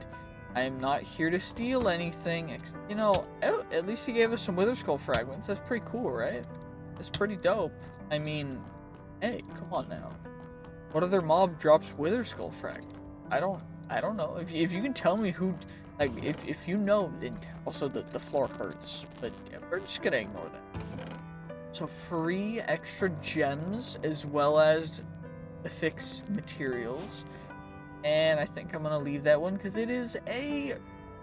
I am not here to steal anything. You know, at least he gave us some Wither Skull fragments. That's pretty cool, right? That's pretty dope. I mean, hey, come on now. What other mob drops Wither Skull fragments? I don't know. If you can tell me who, like, if you know, also the floor hurts, but we're just gonna ignore that. So free extra gems as well as affix materials. And I think I'm gonna leave that one because it is a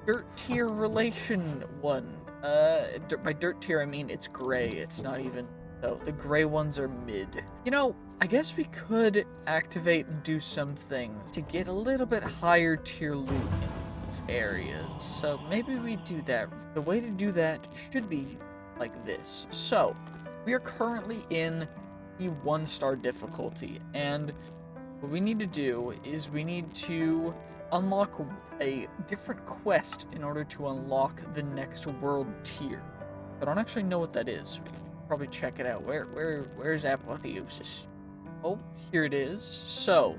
dirt tier relation one. By dirt tier I mean it's gray. It's not even... So the gray ones are mid. You know, I guess we could activate and do some things to get a little bit higher tier loot in these areas. So maybe we do that. The way to do that should be like this. So we are currently in the 1-star difficulty, and what we need to do is we need to unlock a different quest in order to unlock the next world tier. I don't actually know what that is. We can probably check it out. Where's Apotheosis? Oh, here it is. So,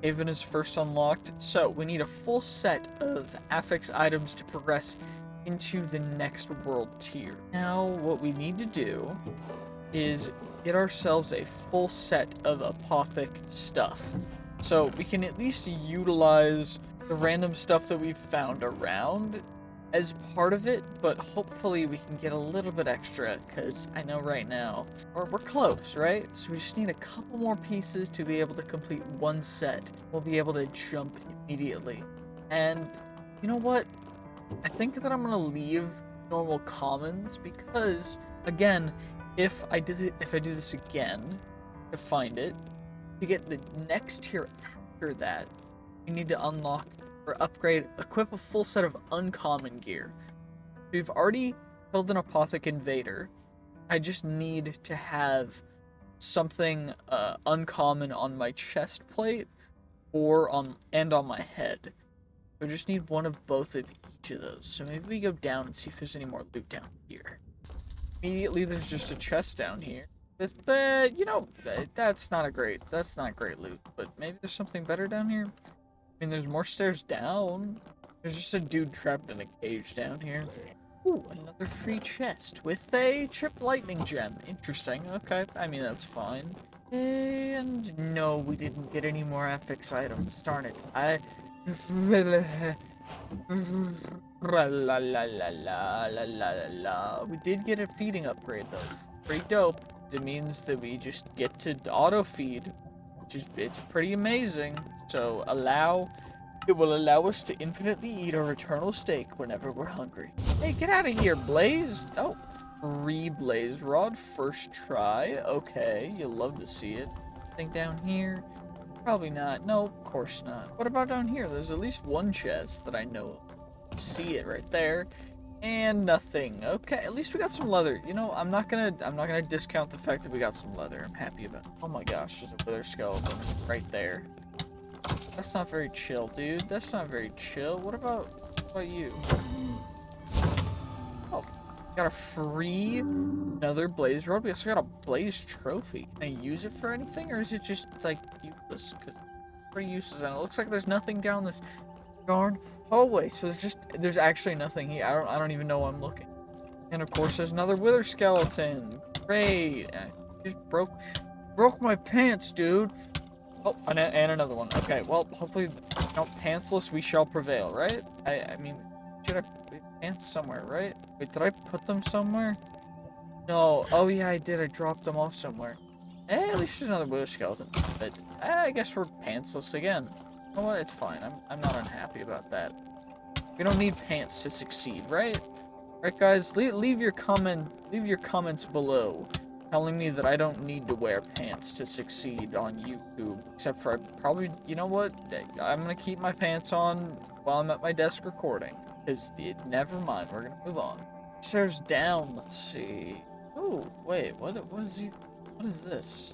Haven is first unlocked. So, we need a full set of affix items to progress into the next world tier. Now, what we need to do is get ourselves a full set of Apotheic stuff. So we can at least utilize the random stuff that we've found around as part of it, but hopefully we can get a little bit extra, because I know right now, we're close, right? So we just need a couple more pieces to be able to complete one set. We'll be able to jump immediately. And you know what? I think that I'm gonna leave normal commons because, again, if I do this again to find it, to get the next tier after that, you need to unlock or equip a full set of uncommon gear. We've already killed an Apotheic invader. I just need to have something uncommon on my chest plate or on my head. I just need one of both of each of those. So maybe we go down and see if there's any more loot down here. Immediately, there's just a chest down here. But, you know, that's not great loot. But maybe there's something better down here? I mean, there's more stairs down. There's just a dude trapped in a cage down here. Ooh, another free chest with a chip lightning gem. Interesting. Okay, I mean, that's fine. And no, we didn't get any more FX items. Darn it. La la la la la la la la. We did get a feeding upgrade though. Pretty dope. It means that we just get to auto feed, which is it's pretty amazing. So it will allow us to infinitely eat our eternal steak whenever we're hungry. Hey, get out of here, Blaze! Oh, free Blaze Rod, first try. Okay, you'll love to see it. Think down here? Probably not. No, of course not. What about down here? There's at least one chest that I know of. See it right there. And nothing. Okay, at least we got some leather. You know, I'm not gonna discount the fact that we got some leather. I'm happy about it. Oh my gosh, there's a wither skeleton right there. That's not very chill, dude. That's not very chill. What about you? Oh, got a free another blaze rod. We also got a blaze trophy. Can I use it for anything, or is it just like useless? Because it's pretty useless, and it looks like there's nothing down this darn hallway. So there's actually nothing here. I don't even know why I'm looking. And of course, there's another wither skeleton. Great. I just broke my pants, dude. Oh, and another one. Okay, well, hopefully, you know, pantsless we shall prevail, right? I mean, should I put pants somewhere, right? Wait, did I put them somewhere? No. Oh, yeah, I did. I dropped them off somewhere. At least there's another wither skeleton. But I guess we're pantsless again. You know what? It's fine. I'm not unhappy about that. We don't need pants to succeed, right? Right, guys? Leave your comments below, telling me that I don't need to wear pants to succeed on YouTube, except for you know what? I'm gonna keep my pants on while I'm at my desk recording, because never mind, we're gonna move on. Stairs down, let's see. Oh, wait, what is this?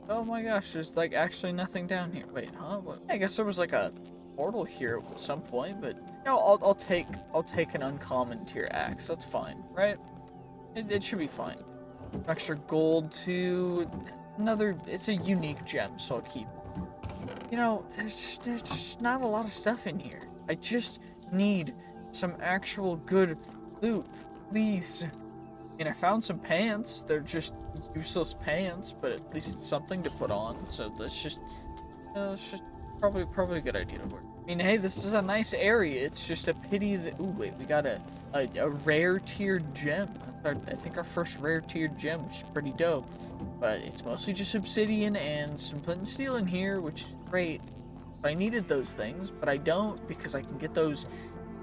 Oh my gosh, there's like actually nothing down here. Wait, huh? What? I guess there was like a portal here at some point, but you know, I'll take an uncommon tier axe. That's fine, right? It should be fine. Extra gold to another. It's a unique gem, so I'll keep it. You know, there's just not a lot of stuff in here. I just need some actual good loot, please. And I found some pants. They're just useless pants, but at least it's something to put on. So let's just probably a good idea to work. I mean, hey, this is a nice area. It's just a pity that. Ooh, wait, we got a rare tiered gem. That's I think our first rare tiered gem, which is pretty dope. But it's mostly just obsidian and some flint and steel in here, which is great. I needed those things, but I don't because I can get those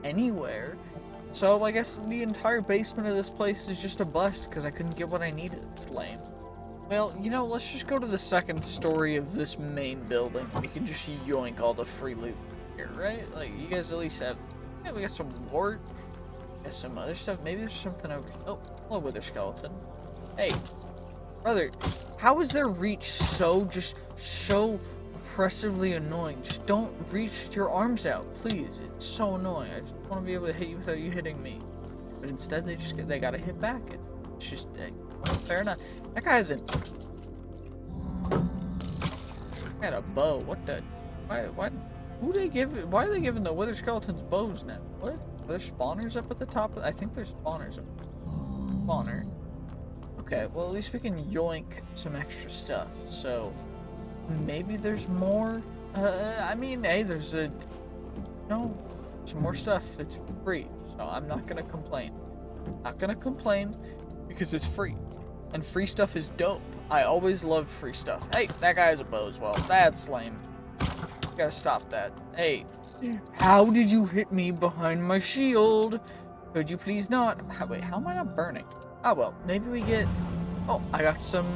anywhere. So I guess the entire basement of this place is just a bust because I couldn't get what I needed. It's lame. Well, you know, let's just go to the second story of this main building. We can just yoink all the free loot here, right? Like, you guys at least have... Yeah, we got some wart. We got some other stuff. Maybe there's something over... Oh, hello, wither skeleton. Hey, brother, how is their reach so oppressively annoying? Just don't reach your arms out, please. It's so annoying. I just want to be able to hit you without you hitting me. But instead, they gotta hit back. It's just... fair enough. That guy hasn't... Got a bow. What the... Why are they giving the wither skeletons bows now? What? Are there spawners up at the top? I think there's spawners up. Spawner. Okay, well, at least we can yoink some extra stuff. So, maybe there's more? I mean, hey, there's some more stuff that's free. So, I'm not gonna complain. Not gonna complain because it's free. And free stuff is dope. I always love free stuff. Hey, that guy has a bow as well. That's lame. Gotta stop that. Hey, how did you hit me behind my shield? Could you please not? Wait, how am I not burning? Oh, well, maybe we get... Oh, I got some...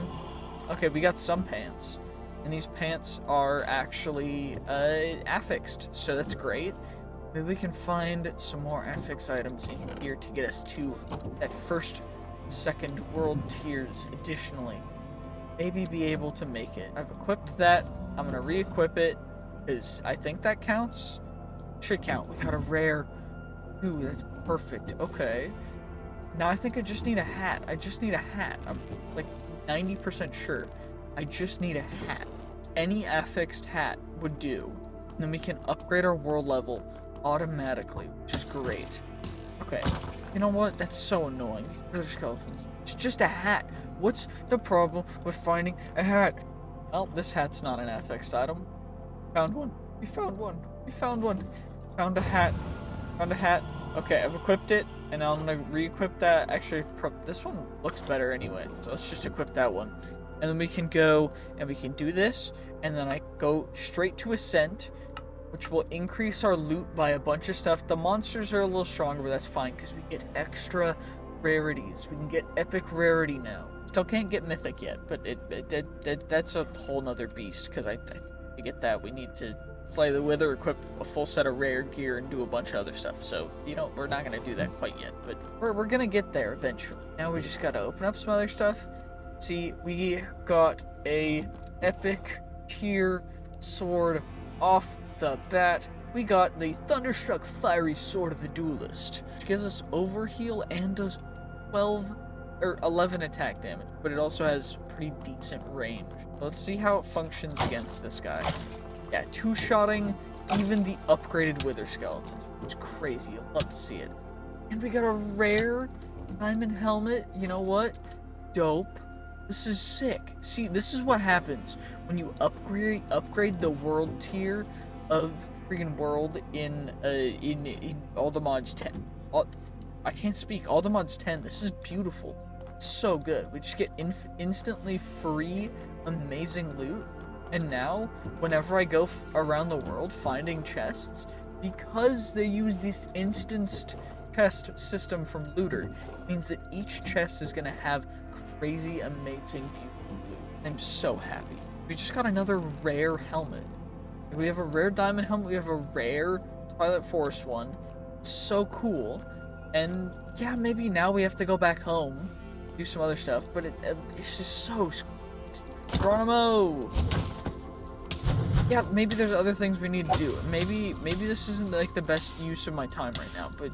Okay, we got some pants. And these pants are actually affixed, so that's great. Maybe we can find some more affix items in here to get us to that first, second world tiers additionally. Maybe be able to make it. I've equipped that. I'm gonna re-equip it, because I think that counts. Should count. We got a rare. Ooh, that's perfect. Okay. Now I think I just need a hat. I just need a hat. I'm like 90% sure. I just need a hat. Any affixed hat would do. And then we can upgrade our world level automatically, which is great. Okay. You know what? That's so annoying. These wither skeletons. It's just a hat. What's the problem with finding a hat? Well, this hat's not an FX item. Found one. We found one. We found one. Found a hat. Found a hat. Okay, I've equipped it, and now I'm gonna re-equip that. Actually, this one looks better anyway, so let's just equip that one. And then we can go, and we can do this, and then I go straight to Ascent, which will increase our loot by a bunch of stuff. The monsters are a little stronger, but that's fine, because we get extra rarities. We can get epic rarity now. Still can't get mythic yet, but that's a whole nother beast, because I think to get that, we need to slay the wither, equip a full set of rare gear, and do a bunch of other stuff. So, you know, we're not going to do that quite yet, but we're going to get there eventually. Now we just got to open up some other stuff. See, we got a epic tier sword off the bat. We got the Thunderstruck Fiery Sword of the Duelist, which gives us overheal and does 11 attack damage, but it also has pretty decent range. Let's see how it functions against this guy. Yeah, two-shotting even the upgraded wither skeletons. It's crazy. You'll love to see it. And we got a rare diamond helmet. You know what? Dope. This is sick. See, this is what happens when you upgrade the world tier of freaking world in all the mods 10. I can't speak. All the mods 10. This is beautiful. It's so good. We just get instantly free, amazing loot. And now, whenever I go around the world finding chests, because they use this instanced chest system from Looter, means that each chest is going to have crazy, amazing, beautiful loot. I'm so happy. We just got another rare helmet. We have a rare diamond helmet, we have a rare Twilight Forest one. It's so cool. And yeah, maybe now we have to go back home, do some other stuff, but it's just so... Geronimo! Yeah, maybe there's other things we need to do. Maybe this isn't like the best use of my time right now, but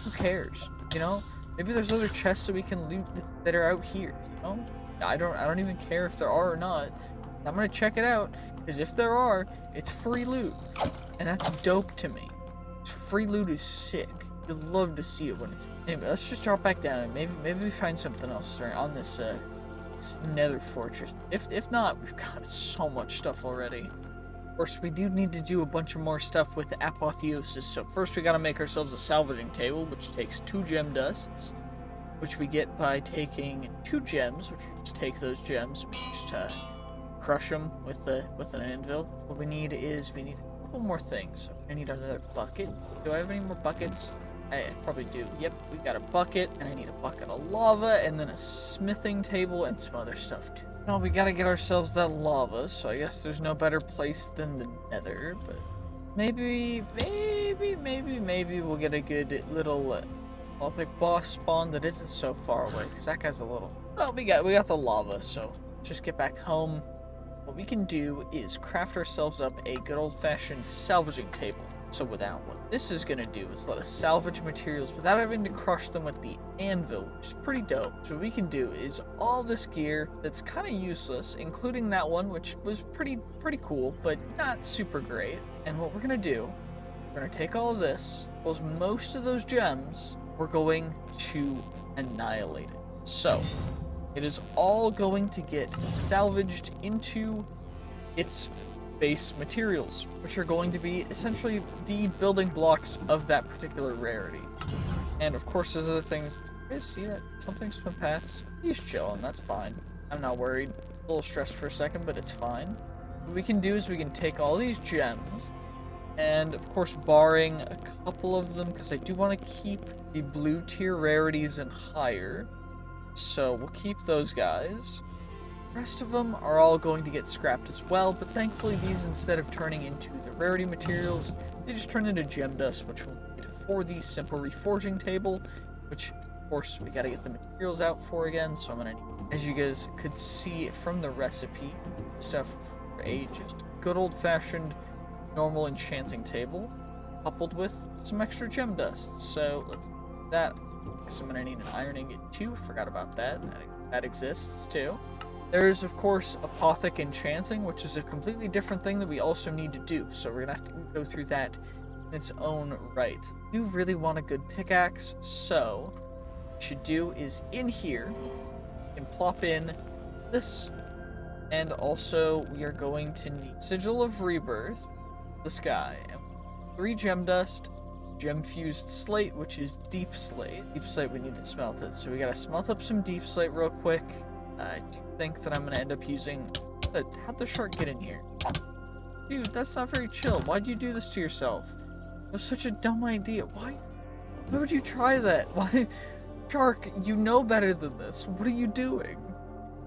who cares? You know? Maybe there's other chests that we can loot that are out here, you know? I don't even care if there are or not. I'm gonna check it out, because if there are, it's free loot. And that's dope to me. Free loot is sick. You'll love to see it when it's... Anyway, let's just drop back down. Maybe we find something else on this Nether fortress. If not, we've got so much stuff already. Of course, we do need to do a bunch of more stuff with the Apotheosis. So first we gotta make ourselves a salvaging table, which takes 2 gem dusts, which we get by taking 2 gems, which we just take those gems, we just crush them with an anvil. What we need is, we need a couple more things. I need another bucket. Do I have any more buckets? I probably do. Yep, we got a bucket, and I need a bucket of lava, and then a smithing table, and some other stuff too. Now we gotta get ourselves that lava, so I guess there's no better place than the Nether, but maybe we'll get a good little Apotheic boss spawn that isn't so far away, because that guy's a little... Well, we got the lava, so just get back home. What we can do is craft ourselves up a good old-fashioned salvaging table. So what this is going to do is let us salvage materials without having to crush them with the anvil, which is pretty dope. So what we can do is all this gear that's kind of useless, including that one, which was pretty cool, but not super great. And what we're going to do, we're going to take all of this, because most of those gems, we're going to annihilate it. So it is all going to get salvaged into its base materials, which are going to be essentially the building blocks of that particular rarity. And of course there's other things. You guys see that? Something swim past? He's chilling, that's fine. I'm not worried. A little stressed for a second, but it's fine. What we can do is we can take all these gems, and of course barring a couple of them, because I do want to keep the blue tier rarities and higher, so we'll keep those guys. The rest of them are all going to get scrapped as well, but thankfully these, instead of turning into the rarity materials, they just turn into gem dust, which we'll need for the simple reforging table, which of course we gotta get the materials out for again, so I'm gonna need, as you guys could see from the recipe, stuff for a just good old-fashioned normal enchanting table, coupled with some extra gem dust. So let's do that. I guess I'm gonna need an iron ingot too, forgot about that. That exists too. There's, of course, Apotheic Enchanting, which is a completely different thing that we also need to do, so we're going to have to go through that in its own right. I do really want a good pickaxe, so what we should do is in here, we can plop in this, and also we are going to need Sigil of Rebirth, the sky, and 3 gem dust, gem fused slate, which is deep slate. Deep slate, we need to smelt it, so we gotta smelt up some deep slate real quick. I do think that I'm gonna end up using... How'd the shark get in here? Dude, that's not very chill. Why'd you do this to yourself? It was such a dumb idea. Why would you try that? Why? Shark, you know better than this. What are you doing?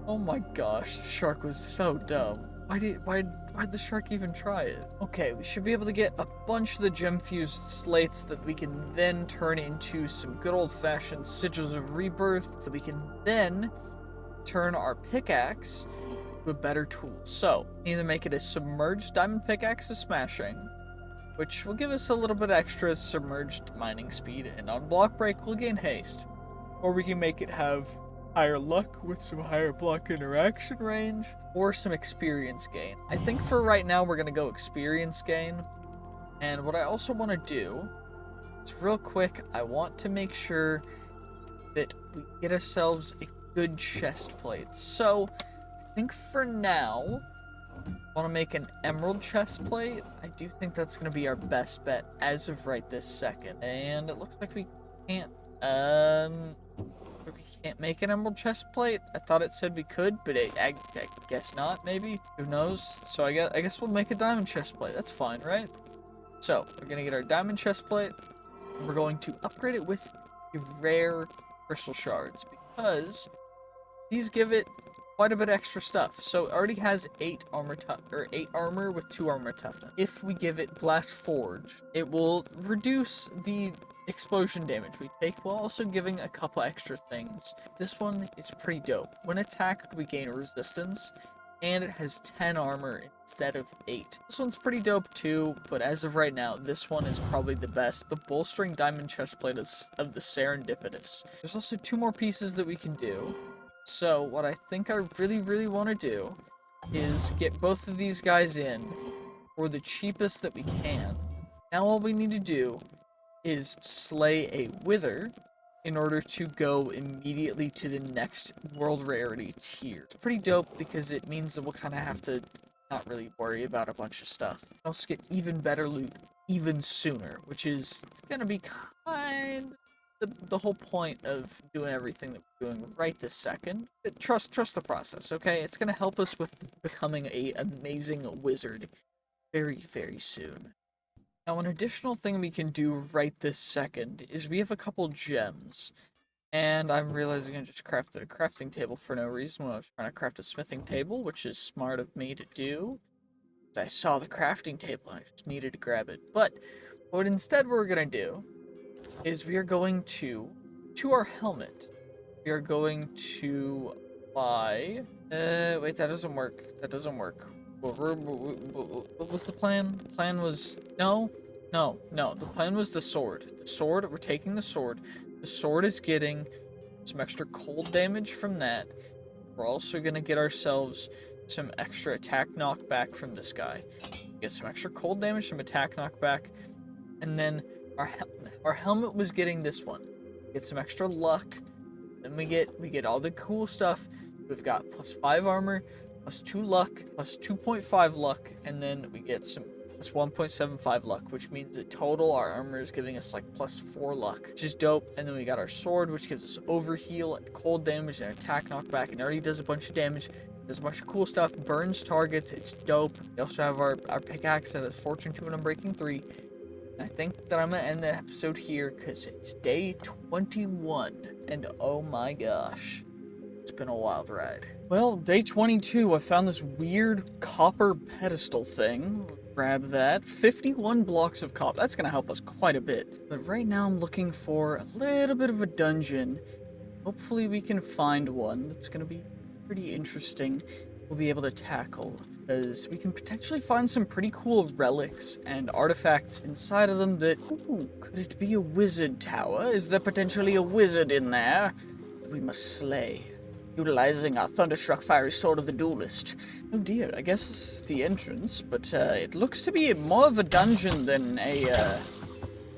Oh my gosh, the shark was so dumb. Why'd the shark even try it? Okay, we should be able to get a bunch of the gem-fused slates that we can then turn into some good old-fashioned Sigils of Rebirth that we can then turn our pickaxe to a better tool. So, either make it a submerged diamond pickaxe of smashing, which will give us a little bit extra submerged mining speed, and on block break we'll gain haste. Or we can make it have higher luck with some higher block interaction range, or some experience gain. I think for right now we're gonna go experience gain. And what I also want to do is real quick, I want to make sure that we get ourselves a good chest plate. So I think for now I want to make an emerald chest plate. I do think that's going to be our best bet as of right this second. And it looks like we can't make an emerald chest plate. I thought it said we could, but I guess not, maybe. Who knows? So I guess we'll make a diamond chest plate. That's fine, right? So we're gonna get our diamond chest plate, and we're going to upgrade it with rare crystal shards, because these give it quite a bit extra stuff. So it already has 8 armor with 2 armor toughness. If we give it blast forge, it will reduce the explosion damage we take, while also giving a couple extra things. This one is pretty dope. When attacked, we gain resistance, and it has 10 armor instead of 8. This one's pretty dope too, but as of right now, this one is probably the best. The bolstering diamond chestplate of the serendipitous. There's also 2 more pieces that we can do. So what I think I really want to do is get both of these guys in for the cheapest that we can. Now all we need to do is slay a wither in order to go immediately to the next world rarity tier. It's pretty dope because it means that we'll kind of have to not really worry about a bunch of stuff. We'll also get even better loot even sooner, which is going to be kind of the whole point of doing everything that we're doing right this second. Trust the process, okay? It's going to help us with becoming an amazing wizard very soon. Now, an additional thing we can do right this second is we have a couple gems, and I'm realizing I just crafted a crafting table for no reason when I was trying to craft a smithing table, which is smart of me to do. I saw the crafting table and I just needed to grab it. But what instead we're going to do is we are going to our helmet, we are going to apply... wait, that doesn't work. What was the plan? The plan was... No. The plan was the sword. We're taking the sword. The sword is getting some extra cold damage from that. We're also going to get ourselves some extra attack knockback from this guy. Get some extra cold damage, some attack knockback. And then our helmet was getting this one. Get some extra luck. Then we get all the cool stuff. We've got +5 armor, +2 luck, +2.5 luck, and then we get some +1.75 luck, which means that total our armor is giving us like +4 luck, which is dope. And then we got our sword, which gives us overheal and cold damage and attack knockback, and it already does a bunch of damage. There's a bunch of cool stuff, burns targets, it's dope. We also have our pickaxe that has Fortune 2 and Unbreaking 3. And I think that I'm gonna end the episode here because it's day 21, and oh my gosh, it's been a wild ride. Well, day 22, I found this weird copper pedestal thing. Grab that. 51 blocks of copper. That's going to help us quite a bit. But right now I'm looking for a little bit of a dungeon. Hopefully we can find one that's going to be pretty interesting. We'll be able to tackle. Because we can potentially find some pretty cool relics and artifacts inside of them that... Ooh, could it be a wizard tower? Is there potentially a wizard in there that we must slay? Utilizing our thunderstruck fiery sword of the duelist. Oh dear, I guess it's the entrance, but it looks to be more of a dungeon than a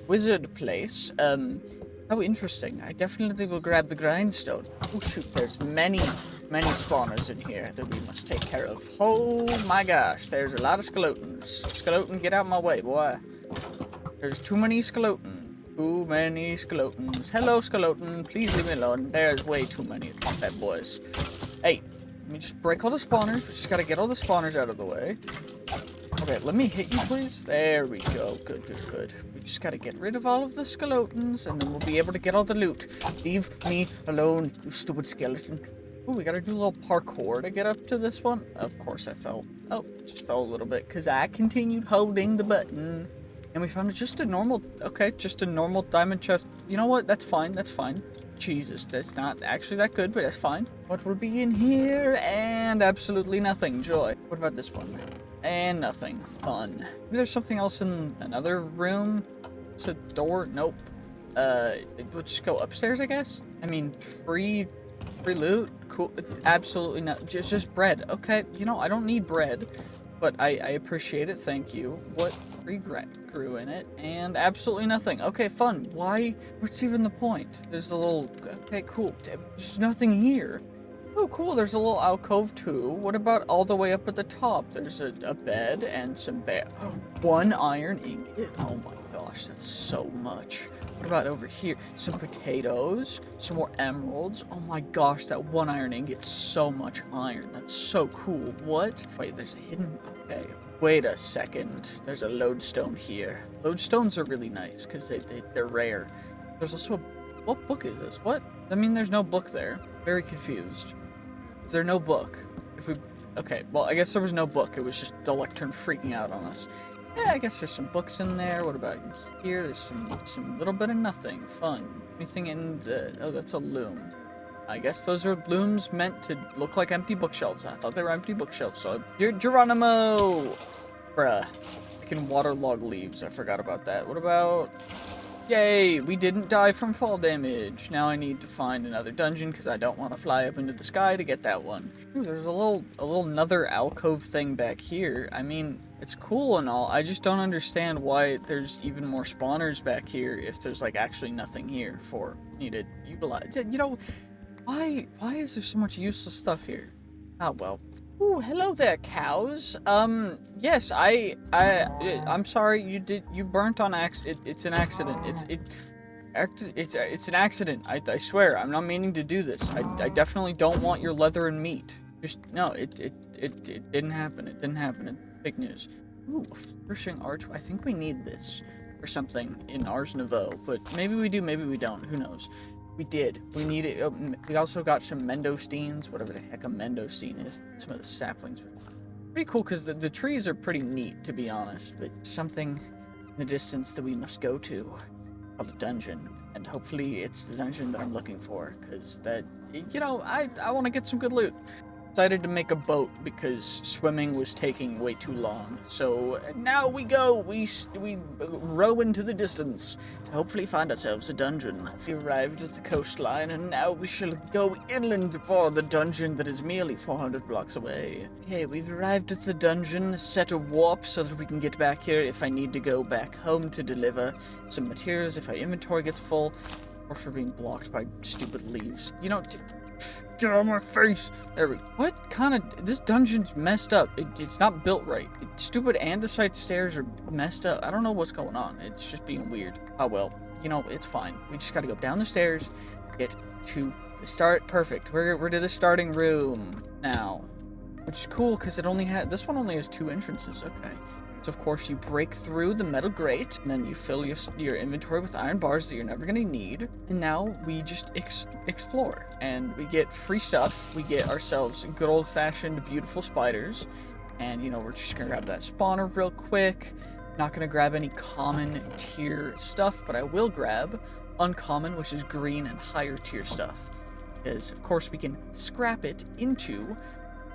wizard place. How interesting. I definitely will grab the grindstone. Oh shoot, there's many spawners in here that we must take care of. Oh my gosh, there's a lot of skeletons. Skeleton, get out my way, boy. There's too many skeletons. Too many skeletons. Hello, skeleton. Please leave me alone. There's way too many bad boys. Hey, let me just break all the spawners. We just gotta get all the spawners out of the way. Okay, let me hit you, please. There we go. Good, good, good. We just gotta get rid of all of the skeletons, and then we'll be able to get all the loot. Leave me alone, you stupid skeleton. Ooh, we gotta do a little parkour to get up to this one. Of course I fell. Oh, just fell a little bit, because I continued holding the button. And we found just a normal, okay, just a normal diamond chest. You know what? That's fine, that's fine. Jesus, that's not actually that good, but that's fine. What will be in here? And absolutely nothing. Joy. What about this one? And nothing. Fun. Maybe there's something else in another room? It's a door? Nope. We'll just go upstairs, I guess? I mean, free loot? Cool. Absolutely not. Just bread. Okay, you know, I don't need bread, but I appreciate it. Thank you. What grew in it? And absolutely nothing. Okay, fun. Why? What's even the point? There's a little... Okay, cool. There's nothing here. Oh, cool, there's a little alcove too. What about all the way up at the top? There's a bed and some one iron ingot. Oh my gosh, that's so much. What about over here? Some potatoes, some more emeralds. Oh my gosh, that one iron ingot's so much iron. That's so cool. What? Wait, there's a hidden... Okay. Wait a second. There's a lodestone here. Lodestones are really nice because they're rare. There's also a... What book is this? What? I mean, there's no book there. Very confused. Is there no book? If we... Okay, well, I guess there was no book. It was just the lectern freaking out on us. Yeah, I guess there's some books in there. What about in here? There's some little bit of nothing. Fun. Anything in the... Oh, that's a loom. I guess those are looms meant to look like empty bookshelves. I thought they were empty bookshelves, so... Geronimo! Bruh. I can waterlog leaves. I forgot about that. What about... Yay, we didn't die from fall damage. Now I need to find another dungeon because I don't want to fly up into the sky to get that one. Ooh, there's a little nether alcove thing back here. I mean, it's cool and all. I just don't understand why there's even more spawners back here if there's like actually nothing here for me to utilize. You know, why is there so much useless stuff here? Oh well. Ooh, hello there, cows. Yes, I'm sorry you burnt on accident. It's an accident. It's an accident. I swear, I'm not meaning to do this. I definitely don't want your leather and meat. Just, no, it didn't happen. It didn't happen. It's fake news. Ooh, a flourishing arch. I think we need this or something in Ars Nouveau, but maybe we do, maybe we don't. Who knows? We did. We need it. We also got some mendosteens, whatever the heck a mendosteen is. Some of the saplings. Pretty cool because the trees are pretty neat, to be honest. But something in the distance that we must go to, called a dungeon, and hopefully it's the dungeon that I'm looking for. Because that, you know, I want to get some good loot. Decided to make a boat because swimming was taking way too long. So now we go. We row into the distance to hopefully find ourselves a dungeon. We arrived at the coastline and now we shall go inland for the dungeon that is merely 400 blocks away. Okay, we've arrived at the dungeon. Set a warp so that we can get back here if I need to go back home to deliver some materials if our inventory gets full. Or for being blocked by stupid leaves. You know, get out of my face! There we go. What kind of... This dungeon's messed up. It's not built right. Stupid andesite stairs are messed up. I don't know what's going on. It's just being weird. Oh well. You know, it's fine. We just gotta go down the stairs, get to the start. Perfect. We're to the starting room now. Which is cool, because it only had... This one only has 2 entrances. Okay. So, of course, you break through the metal grate, and then you fill your inventory with iron bars that you're never going to need. And now we just explore, and we get free stuff. We get ourselves good old-fashioned beautiful spiders. And, you know, we're just going to grab that spawner real quick. Not going to grab any common tier stuff, but I will grab uncommon, which is green and higher tier stuff. Because, of course, we can scrap it into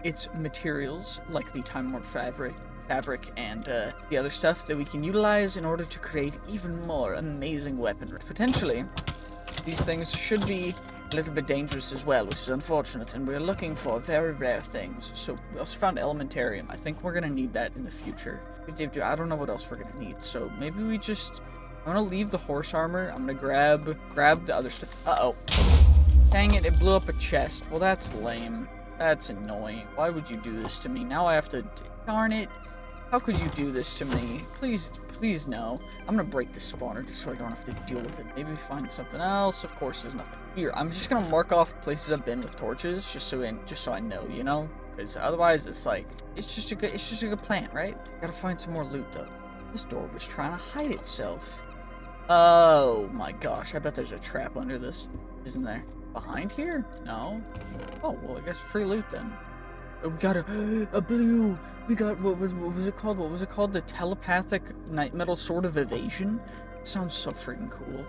its materials, like the time-worn fabric and the other stuff that we can utilize in order to create even more amazing weaponry. Potentially, these things should be a little bit dangerous as well, which is unfortunate, and we're looking for very rare things. So we also found elementarium. I think we're going to need that in the future. I don't know what else we're going to need, so maybe we just I'm gonna leave the horse armor. I'm gonna grab the other stuff. Uh-oh. Dang it, it blew up a chest. Well, that's lame. That's annoying. Why would you do this to me? Now I have to... Darn it. How could you do this to me? Please no. I'm gonna break the spawner just so I don't have to deal with it. Maybe find something else. Of course, there's nothing here. I'm just gonna mark off places I've been with torches just so I know, you know? Because otherwise, it's like... It's just a good plan, right? Gotta find some more loot, though. This door was trying to hide itself. Oh my gosh, I bet there's a trap under this. Isn't there? Behind here? No. Oh, well, I guess free loot then. Oh, we got a blue. We got, what was it called? What was it called? The telepathic night metal sword of evasion? It sounds so freaking cool.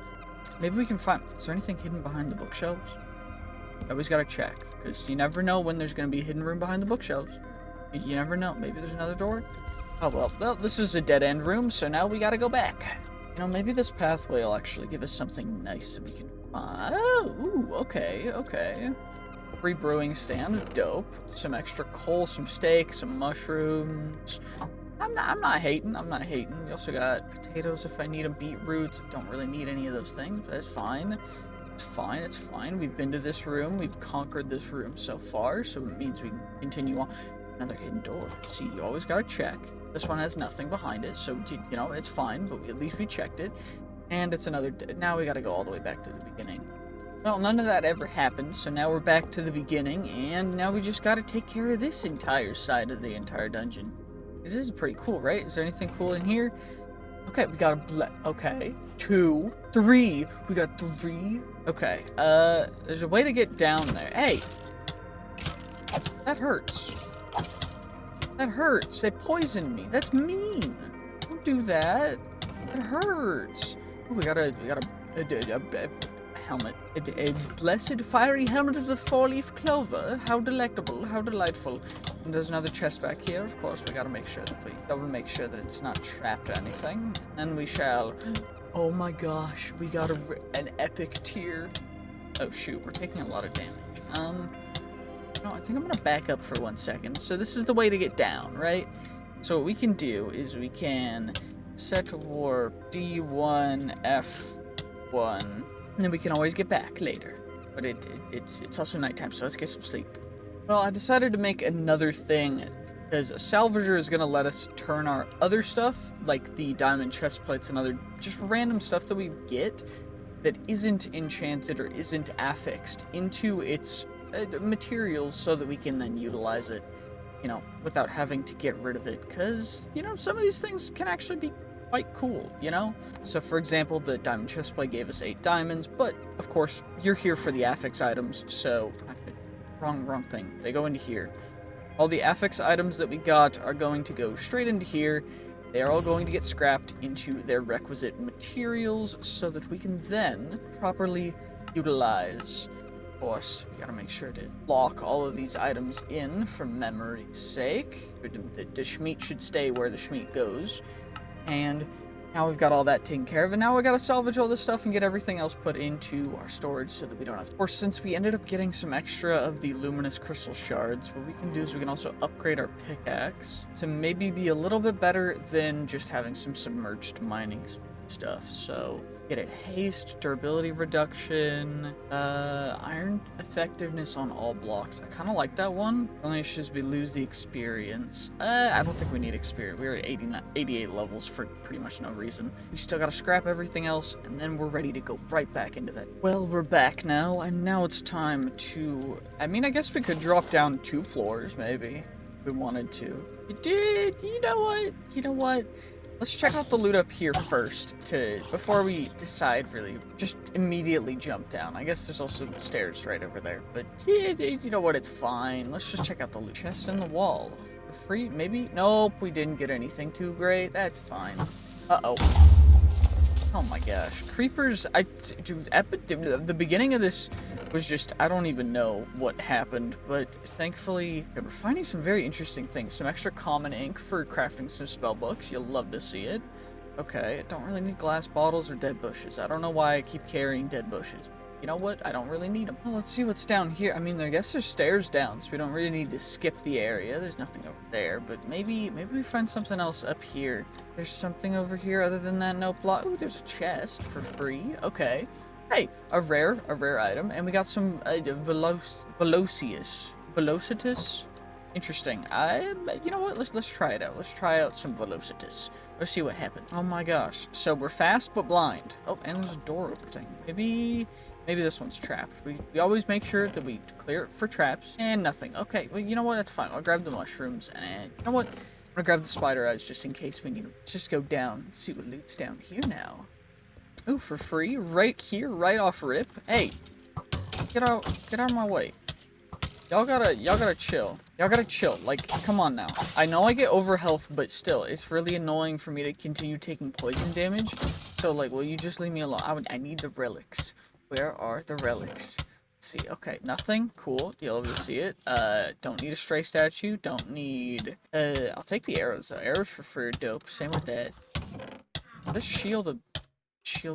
Maybe we can find, is there anything hidden behind the bookshelves? Always gotta check, because you never know when there's gonna be a hidden room behind the bookshelves. You never know. Maybe there's another door? Oh, well, this is a dead-end room, so now we gotta go back. You know, maybe this pathway will actually give us something nice that we can find. Oh, ooh, okay. Free brewing stand, dope. Some extra coal, some steak, some mushrooms. I'm not hating. We also got potatoes if I need them, beetroots. I don't really need any of those things, but that's fine. It's fine. We've been to this room. We've conquered this room so far, so it means we can continue on. Another hidden door. See, you always gotta check. This one has nothing behind it, so, you know, it's fine, but at least we checked it. And it's another... Now we gotta go all the way back to the beginning. Well, none of that ever happened, so now we're back to the beginning, and now we just gotta take care of this entire side of the entire dungeon. This is pretty cool, right? Is there anything cool in here? Okay, we got okay. 2, 3. We got 3. Okay, there's a way to get down there. Hey! That hurts. That hurts. They poisoned me. That's mean. Don't do that. It hurts. Ooh, we got a helmet. A blessed fiery helmet of the four-leaf clover. How delectable. How delightful. And there's another chest back here. Of course, we gotta make sure that we double make sure that it's not trapped or anything. And we shall... Oh my gosh. We got an epic tier. Oh shoot, we're taking a lot of damage. No, I think I'm gonna back up for 1 second. So this is the way to get down, right? So what we can do is we can set warp D1, F1, and then we can always get back later. But it's also nighttime, so let's get some sleep. Well, I decided to make another thing, because a salvager is gonna let us turn our other stuff, like the diamond chest plates and other just random stuff that we get that isn't enchanted or isn't affixed into its materials so that we can then utilize it, you know, without having to get rid of it, because, you know, some of these things can actually be quite cool, you know? So, for example, the diamond chestplate gave us 8 diamonds, but, of course, you're here for the affix items, so... Wrong thing. They go into here. All the affix items that we got are going to go straight into here. They are all going to get scrapped into their requisite materials so that we can then properly utilize. Of course, we gotta make sure to lock all of these items in for memory's sake. The Schmeat should stay where the Schmeat goes. And now we've got all that taken care of, and now we gotta salvage all this stuff and get everything else put into our storage so that we don't have to. Of course, since we ended up getting some extra of the luminous crystal shards, what we can do is we can also upgrade our pickaxe to maybe be a little bit better than just having some submerged mining stuff. So get it haste, durability reduction, iron effectiveness on all blocks. I kind of like that one. Only issue is we lose the experience. I don't think we need experience. We're at 88 levels for pretty much no reason. We still gotta scrap everything else, and then we're ready to go right back into that. Well, we're back now, and now it's time to... I mean, I guess we could drop down 2 floors, maybe, if we wanted to. You know what? Let's check out the loot up here first, before we decide, really. Just immediately jump down. I guess there's also stairs right over there, but yeah, you know what, it's fine. Let's just check out the loot. Chest in the wall. For free, maybe? Nope, we didn't get anything too great. That's fine. Uh-oh. Oh my gosh. Creepers, dude, the beginning of this was just, I don't even know what happened, but thankfully, we're finding some very interesting things. Some extra common ink for crafting some spellbooks. You'll love to see it. Okay, I don't really need glass bottles or dead bushes. I don't know why I keep carrying dead bushes. you know what? I don't really need them. Well, let's see what's down here. I mean, I guess there's stairs down, so we don't really need to skip the area. There's nothing over there, but maybe we find something else up here. There's something over here other than that note block. Ooh, there's a chest for free. Okay. Hey, a rare item, and we got some velocitus. Interesting. You know what? Let's try it out. Let's try out some velocitus. Let's see what happens. Oh my gosh. So we're fast but blind. Oh, and there's a door over there. Maybe this one's trapped. We always make sure that we clear it for traps and nothing. Okay. Well, you know what? That's fine. I'll grab the mushrooms and you know what? I'm gonna grab the spider eyes just in case we can just go down and see what loot's down here now. Ooh, for free, right here, right off rip. Hey, get out of my way. Y'all gotta chill. Y'all gotta chill. Like, come on now. I know I get over health, but still, it's really annoying for me to continue taking poison damage. So, like, will you just leave me alone? I need the relics. Where are the relics? Let's see. Okay, nothing. Cool. You'll be able to see it. Don't need a stray statue. Don't need. I'll take the arrows though. Arrows for free are dope. Same with that. This shield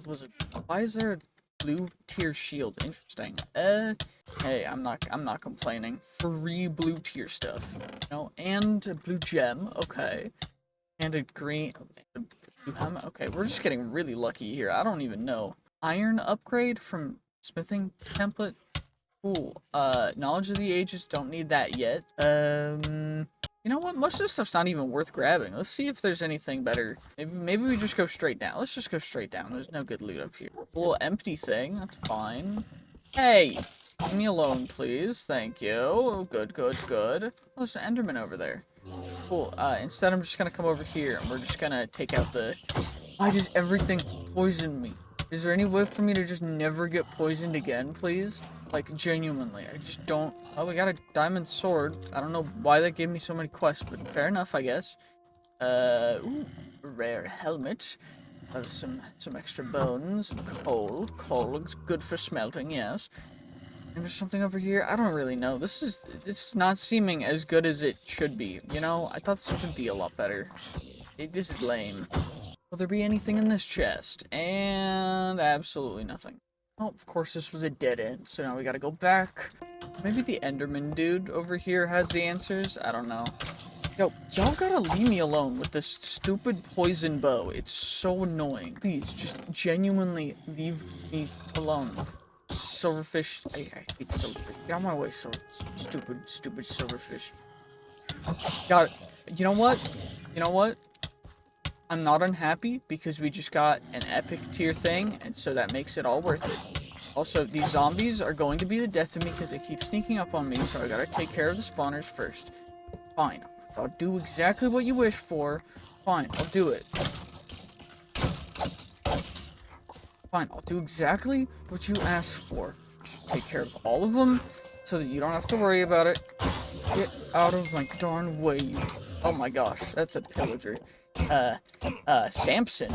was a. Why is there a blue tier shield? Interesting. Hey, I'm not complaining. Free blue tier stuff. You know, and a blue gem. Okay. And a green. A blue helmet. Okay, we're just getting really lucky here. I don't even know. Iron upgrade from smithing template. Cool. Knowledge of the ages. Don't need that yet. You know what? Most of this stuff's not even worth grabbing. Let's see if there's anything better. Maybe we just go straight down. Let's just go straight down. There's no good loot up here. A little empty thing. That's fine. Hey! Leave me alone, please. Thank you. Good. Oh, there's an enderman over there. Cool. Instead, I'm just gonna come over here, and we're just gonna take out the... Why does everything poison me? Is there any way for me to just never get poisoned again, please? Like, genuinely, I just don't... Oh, we got a diamond sword. I don't know why that gave me so many quests, but fair enough, I guess. Ooh, rare helmet. Some extra bones. Coal. Coal looks good for smelting, yes. And there's something over here. I don't really know. This is not seeming as good as it should be. You know, I thought this would be a lot better. This is lame. Will there be anything in this chest? And absolutely nothing. Oh, of course, this was a dead end, so now we gotta go back. Maybe the Enderman dude over here has the answers? I don't know. Yo, y'all gotta leave me alone with this stupid poison bow. It's so annoying. Please, just genuinely leave me alone. Silverfish. I hate silverfish. Get out of my way, stupid silverfish. Got it. You know what? I'm not unhappy because we just got an epic tier thing, and so that makes it all worth it. Also, these zombies are going to be the death of me because they keep sneaking up on me, so I gotta take care of the spawners first. Fine. I'll do exactly what you wish for. Fine, I'll do it. Fine, I'll do exactly what you asked for. Take care of all of them so that you don't have to worry about it. Get out of my darn way, you... Oh my gosh, that's a pillager. Samson.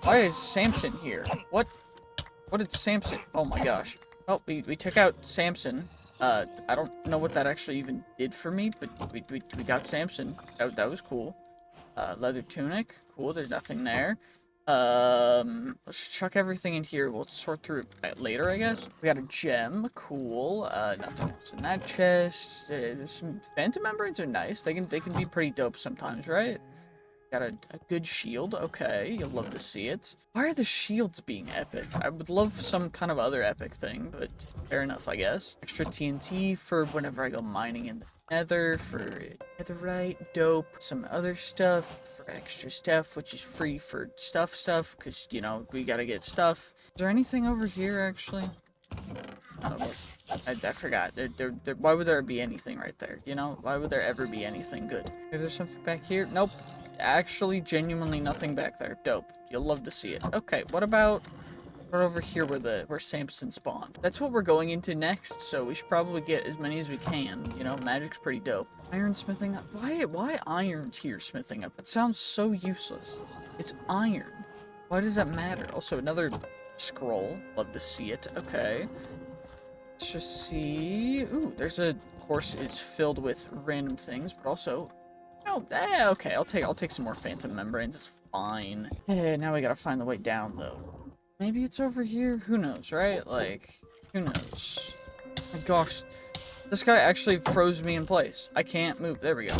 Why is Samson here? What did Samson... Oh my gosh. Oh, we took out Samson. I don't know what that actually even did for me, but we got Samson. That was cool. Leather tunic. Cool, there's nothing there. Let's chuck everything in here. We'll sort through it later, I guess. We got a gem. Cool. Nothing else in that chest. There's some phantom membranes are nice. They can be pretty dope sometimes, right? Got a good shield. Okay, you'll love to see it. Why are the shields being epic? I would love some kind of other epic thing, but fair enough, I guess. Extra TNT for whenever I go mining in the Nether, for Netherite, dope. Some other stuff for extra stuff, which is free for stuff, because, you know, we gotta get stuff. Is there anything over here, actually? Oh, I forgot. Why would there be anything right there? You know, why would there ever be anything good? Maybe there's something back here? Nope. Actually, genuinely nothing back there. Dope. You'll love to see it. Okay, what about over here where Samson spawned? That's what we're going into next, so we should probably get as many as we can. You know, magic's pretty dope. Iron smithing up. Why iron tier smithing up? It sounds so useless. It's iron. Why does that matter? Also, another scroll. Love to see it. Okay. Let's just see. Ooh, there's a course is filled with random things, but also... Oh, okay, I'll take some more phantom membranes. It's fine. Hey, now we gotta find the way down, though. Maybe it's over here? Who knows, right? Like, who knows? My gosh, this guy actually froze me in place. I can't move. There we go.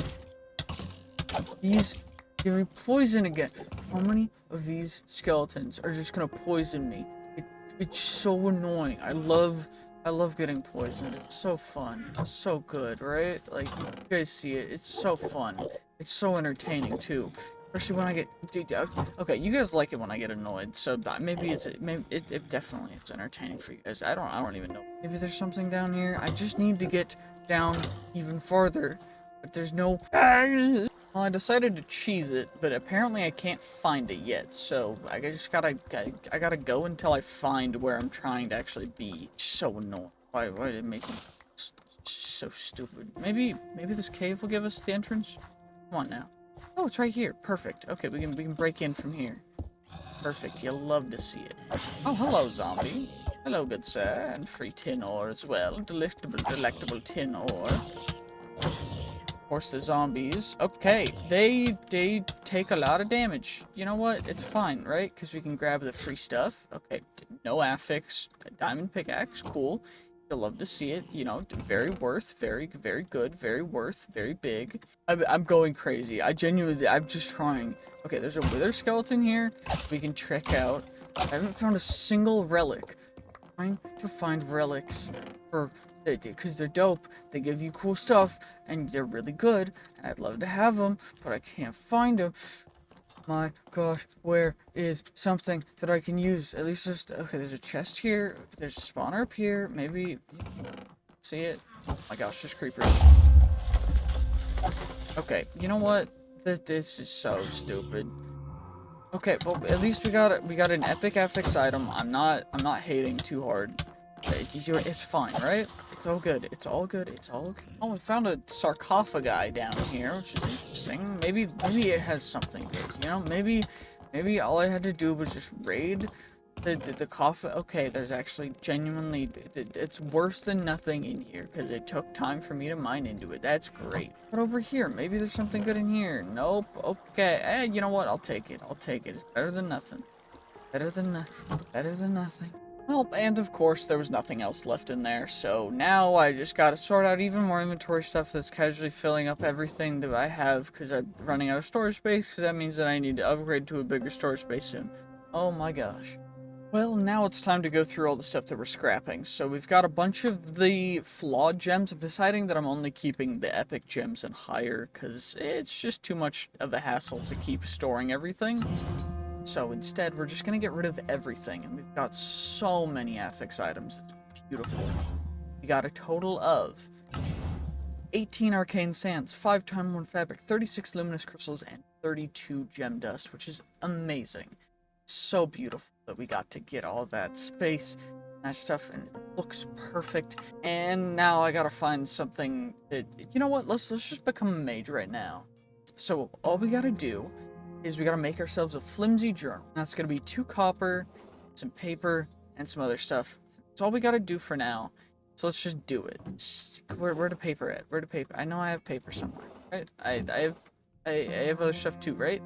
He's giving me poison again. How many of these skeletons are just gonna poison me? It's so annoying. I love getting poisoned. It's so fun. It's so good, right? Like, you guys see it. It's so fun. It's so entertaining too. Especially when I get, dude, okay, you guys like it when I get annoyed, so maybe it definitely is entertaining for you guys. I don't even know. Maybe there's something down here. I just need to get down even farther, but there's no. Well, I decided to cheese it, but apparently I can't find it yet, so I just gotta go until I find where I'm trying to actually be. So annoying. Why did it make me so stupid? Maybe this cave will give us the entrance? Come on now. Oh, it's right here. Perfect. Okay, we can break in from here. Perfect. You'll love to see it. Oh, hello, zombie. Hello, good sir. And free tin ore as well. Delectable tin ore. Of course, the zombies. Okay, they take a lot of damage. You know what? It's fine, right? Because we can grab the free stuff. Okay, no affix. Diamond pickaxe. Cool. You'll love to see it. You know, very worth. Very good. Very worth. Very big. I'm going crazy. I'm just trying. Okay, there's a wither skeleton here we can check out. I haven't found a single relic. I'm trying to find relics for... because they're dope, they give you cool stuff, and they're really good, and I'd love to have them, but I can't find them. My gosh, where is something that I can use? At least there's, okay, there's a chest here, there's a spawner up here, maybe, see it? Oh my gosh, there's creepers. Okay, you know what? This is so stupid. Okay, well, at least we got an epic affix item. I'm not hating too hard. It's fine, right? It's all good. It's all good. It's all good. Oh, we found a sarcophagi down here, which is interesting. Maybe it has something good. You know, maybe all I had to do was just raid the coffin. Okay, there's actually genuinely, it's worse than nothing in here because it took time for me to mine into it. That's great. But over here, maybe there's something good in here. Nope. Okay. You know what? I'll take it. I'll take it. It's better than nothing. Better than nothing. Well, and of course, there was nothing else left in there, so now I just gotta sort out even more inventory stuff that's casually filling up everything that I have, because I'm running out of storage space, because that means that I need to upgrade to a bigger storage space soon. Oh my gosh. Well, now it's time to go through all the stuff that we're scrapping. So we've got a bunch of the flawed gems. I'm deciding that I'm only keeping the epic gems and higher, because it's just too much of a hassle to keep storing everything. So instead, we're just going to get rid of everything, and we've got so many affix items. It's beautiful. We got a total of 18 arcane sands, 5 time-worn fabric, 36 luminous crystals, and 32 gem dust, which is amazing. It's so beautiful that we got to get all that space, that stuff, and it looks perfect. And now I gotta find something that, you know what, let's just become a mage right now. So all we gotta do is we gotta make ourselves a flimsy journal. That's gonna be 2 copper, some paper, and some other stuff. That's all we gotta do for now. So let's just do it. Where the paper at? Where the paper? I know I have paper somewhere, right? I have other stuff too, right?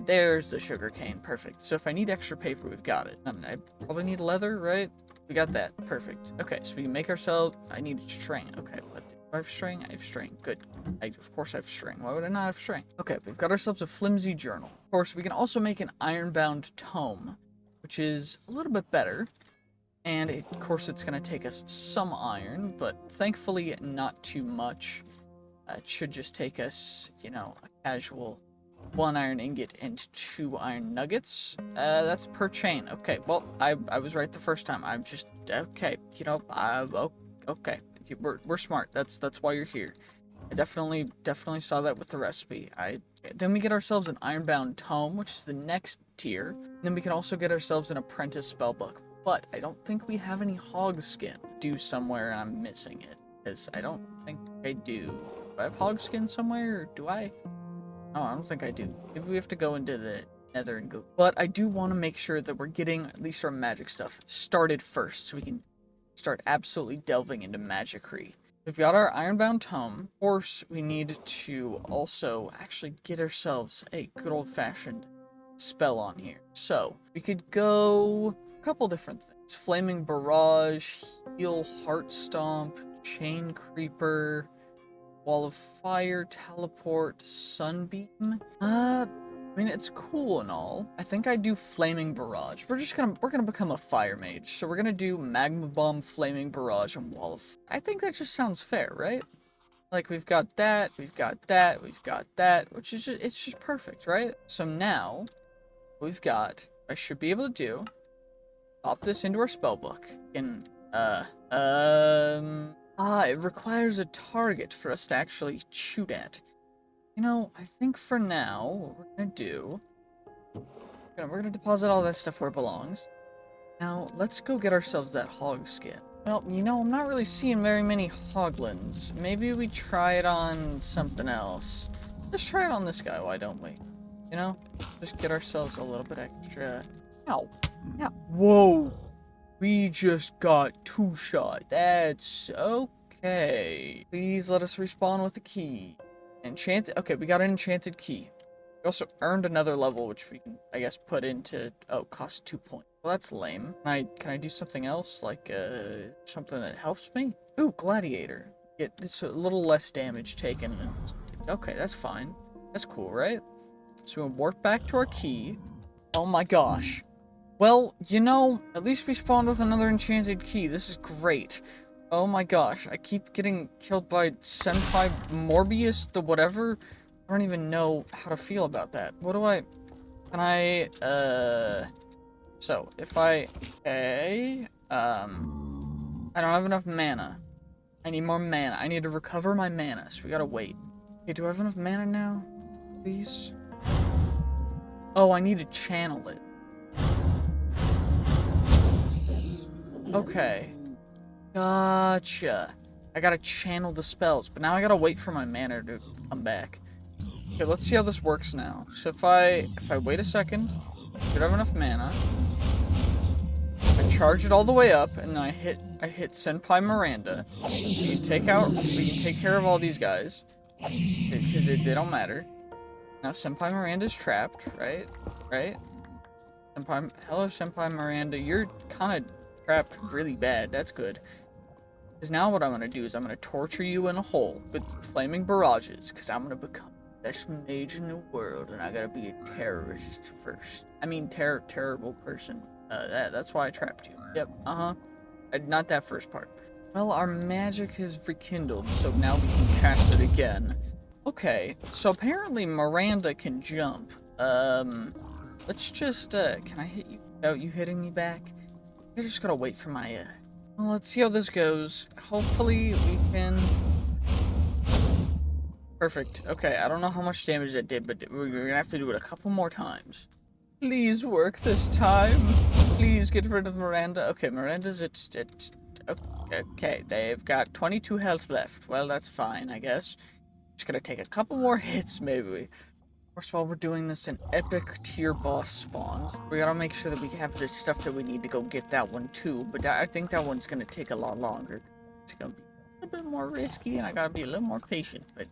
There's the sugar cane. Perfect. So if I need extra paper, we've got it. I probably need leather, right? We got that. Perfect. Okay, so we can make ourselves... I need string. Okay, what? Do I have string? I have string. Good. Of course I have string. Why would I not have string? Okay, we've got ourselves a flimsy journal. Of course, we can also make an ironbound tome, which is a little bit better. And of course, it's going to take us some iron, but thankfully not too much. It should just take us, you know, a casual 1 iron ingot and 2 iron nuggets. That's per chain. Okay, well, I was right the first time. I'm just, okay, you know, okay. We're smart. That's why you're here. I definitely saw that with the recipe. Then we get ourselves an ironbound tome, which is the next tier. And then we can also get ourselves an apprentice spellbook. But I don't think we have any hog skin due somewhere, and I'm missing it. Because I don't think I do. Do I have hog skin somewhere, or do I? No, I don't think I do. Maybe we have to go into the Nether and go. But I do want to make sure that we're getting at least our magic stuff started first, so we can start absolutely delving into magicry. We've got our ironbound tome. Of course, we need to also actually get ourselves a good old-fashioned spell on here. So we could go couple different things. Flaming Barrage, Heal, Heart Stomp, Chain Creeper, Wall of Fire, Teleport, Sunbeam. I mean, it's cool and all. I think I do Flaming Barrage. We're gonna become a Fire Mage. So we're gonna do Magma Bomb, Flaming Barrage, and Wall of... I think that just sounds fair, right? Like, we've got that, we've got that, we've got that, which is just, it's just perfect, right? So now, we've got, I should be able to do, pop this into our spellbook, and, it requires a target for us to actually shoot at. You know, I think for now, what we're gonna do, we're gonna deposit all that stuff where it belongs. Now, let's go get ourselves that hog skin. Well, you know, I'm not really seeing very many hoglins. Maybe we try it on something else. Let's try it on this guy, why don't we? You know? Just get ourselves a little bit extra... Ow. Ow. Whoa! We just got 2-shot. That's okay. Please let us respawn with a key. Enchanted... Okay, we got an enchanted key. We also earned another level, which we can, I guess, put into... Oh, cost 2 points. Well, that's lame. Can I do something else? Like, something that helps me? Ooh, Gladiator. It's a little less damage taken. Okay, that's fine. That's cool, right? So we'll warp back to our key. Oh my gosh. Well, you know, at least we spawned with another enchanted key. This is great. Oh my gosh. I keep getting killed by Senpai Morbius, the whatever. I don't even know how to feel about that. What do I... Can I, So, if I... Okay... I don't have enough mana. I need more mana. I need to recover my mana, so we gotta wait. Okay, do I have enough mana now? Please? Oh, I need to channel it. Okay. Gotcha. I gotta channel the spells, but now I gotta wait for my mana to come back. Okay, let's see how this works now. So if I wait a second, should have enough mana. I charge it all the way up, and then I hit Senpai Miranda. We can take care of all these guys. Because they don't matter. Now Senpai Miranda's trapped, right? Right? Hello Senpai Miranda, you're kinda trapped really bad, that's good. Because now what I'm gonna do is I'm gonna torture you in a hole with flaming barrages, because I'm gonna become the best mage in the world, and I gotta be a terrorist first. I mean, terrible person. That's why I trapped you. Yep, not that first part. Well, our magic has rekindled, so now we can cast it again. Okay, so apparently Miranda can jump. Let's just, can I hit you without you hitting me back? I just gotta wait for my, well, let's see how this goes. Hopefully we can... Perfect. Okay, I don't know how much damage that did, but we're gonna have to do it a couple more times. Please work this time. Please get rid of Miranda. Okay, Miranda's okay, they've got 22 health left. Well, that's fine, I guess. Just gonna take a couple more hits, maybe. First of all, we're doing this in epic tier boss spawns. We gotta make sure that we have the stuff that we need to go get that one too, but I think that one's gonna take a lot longer. It's gonna be a little bit more risky, and I gotta be a little more patient, but...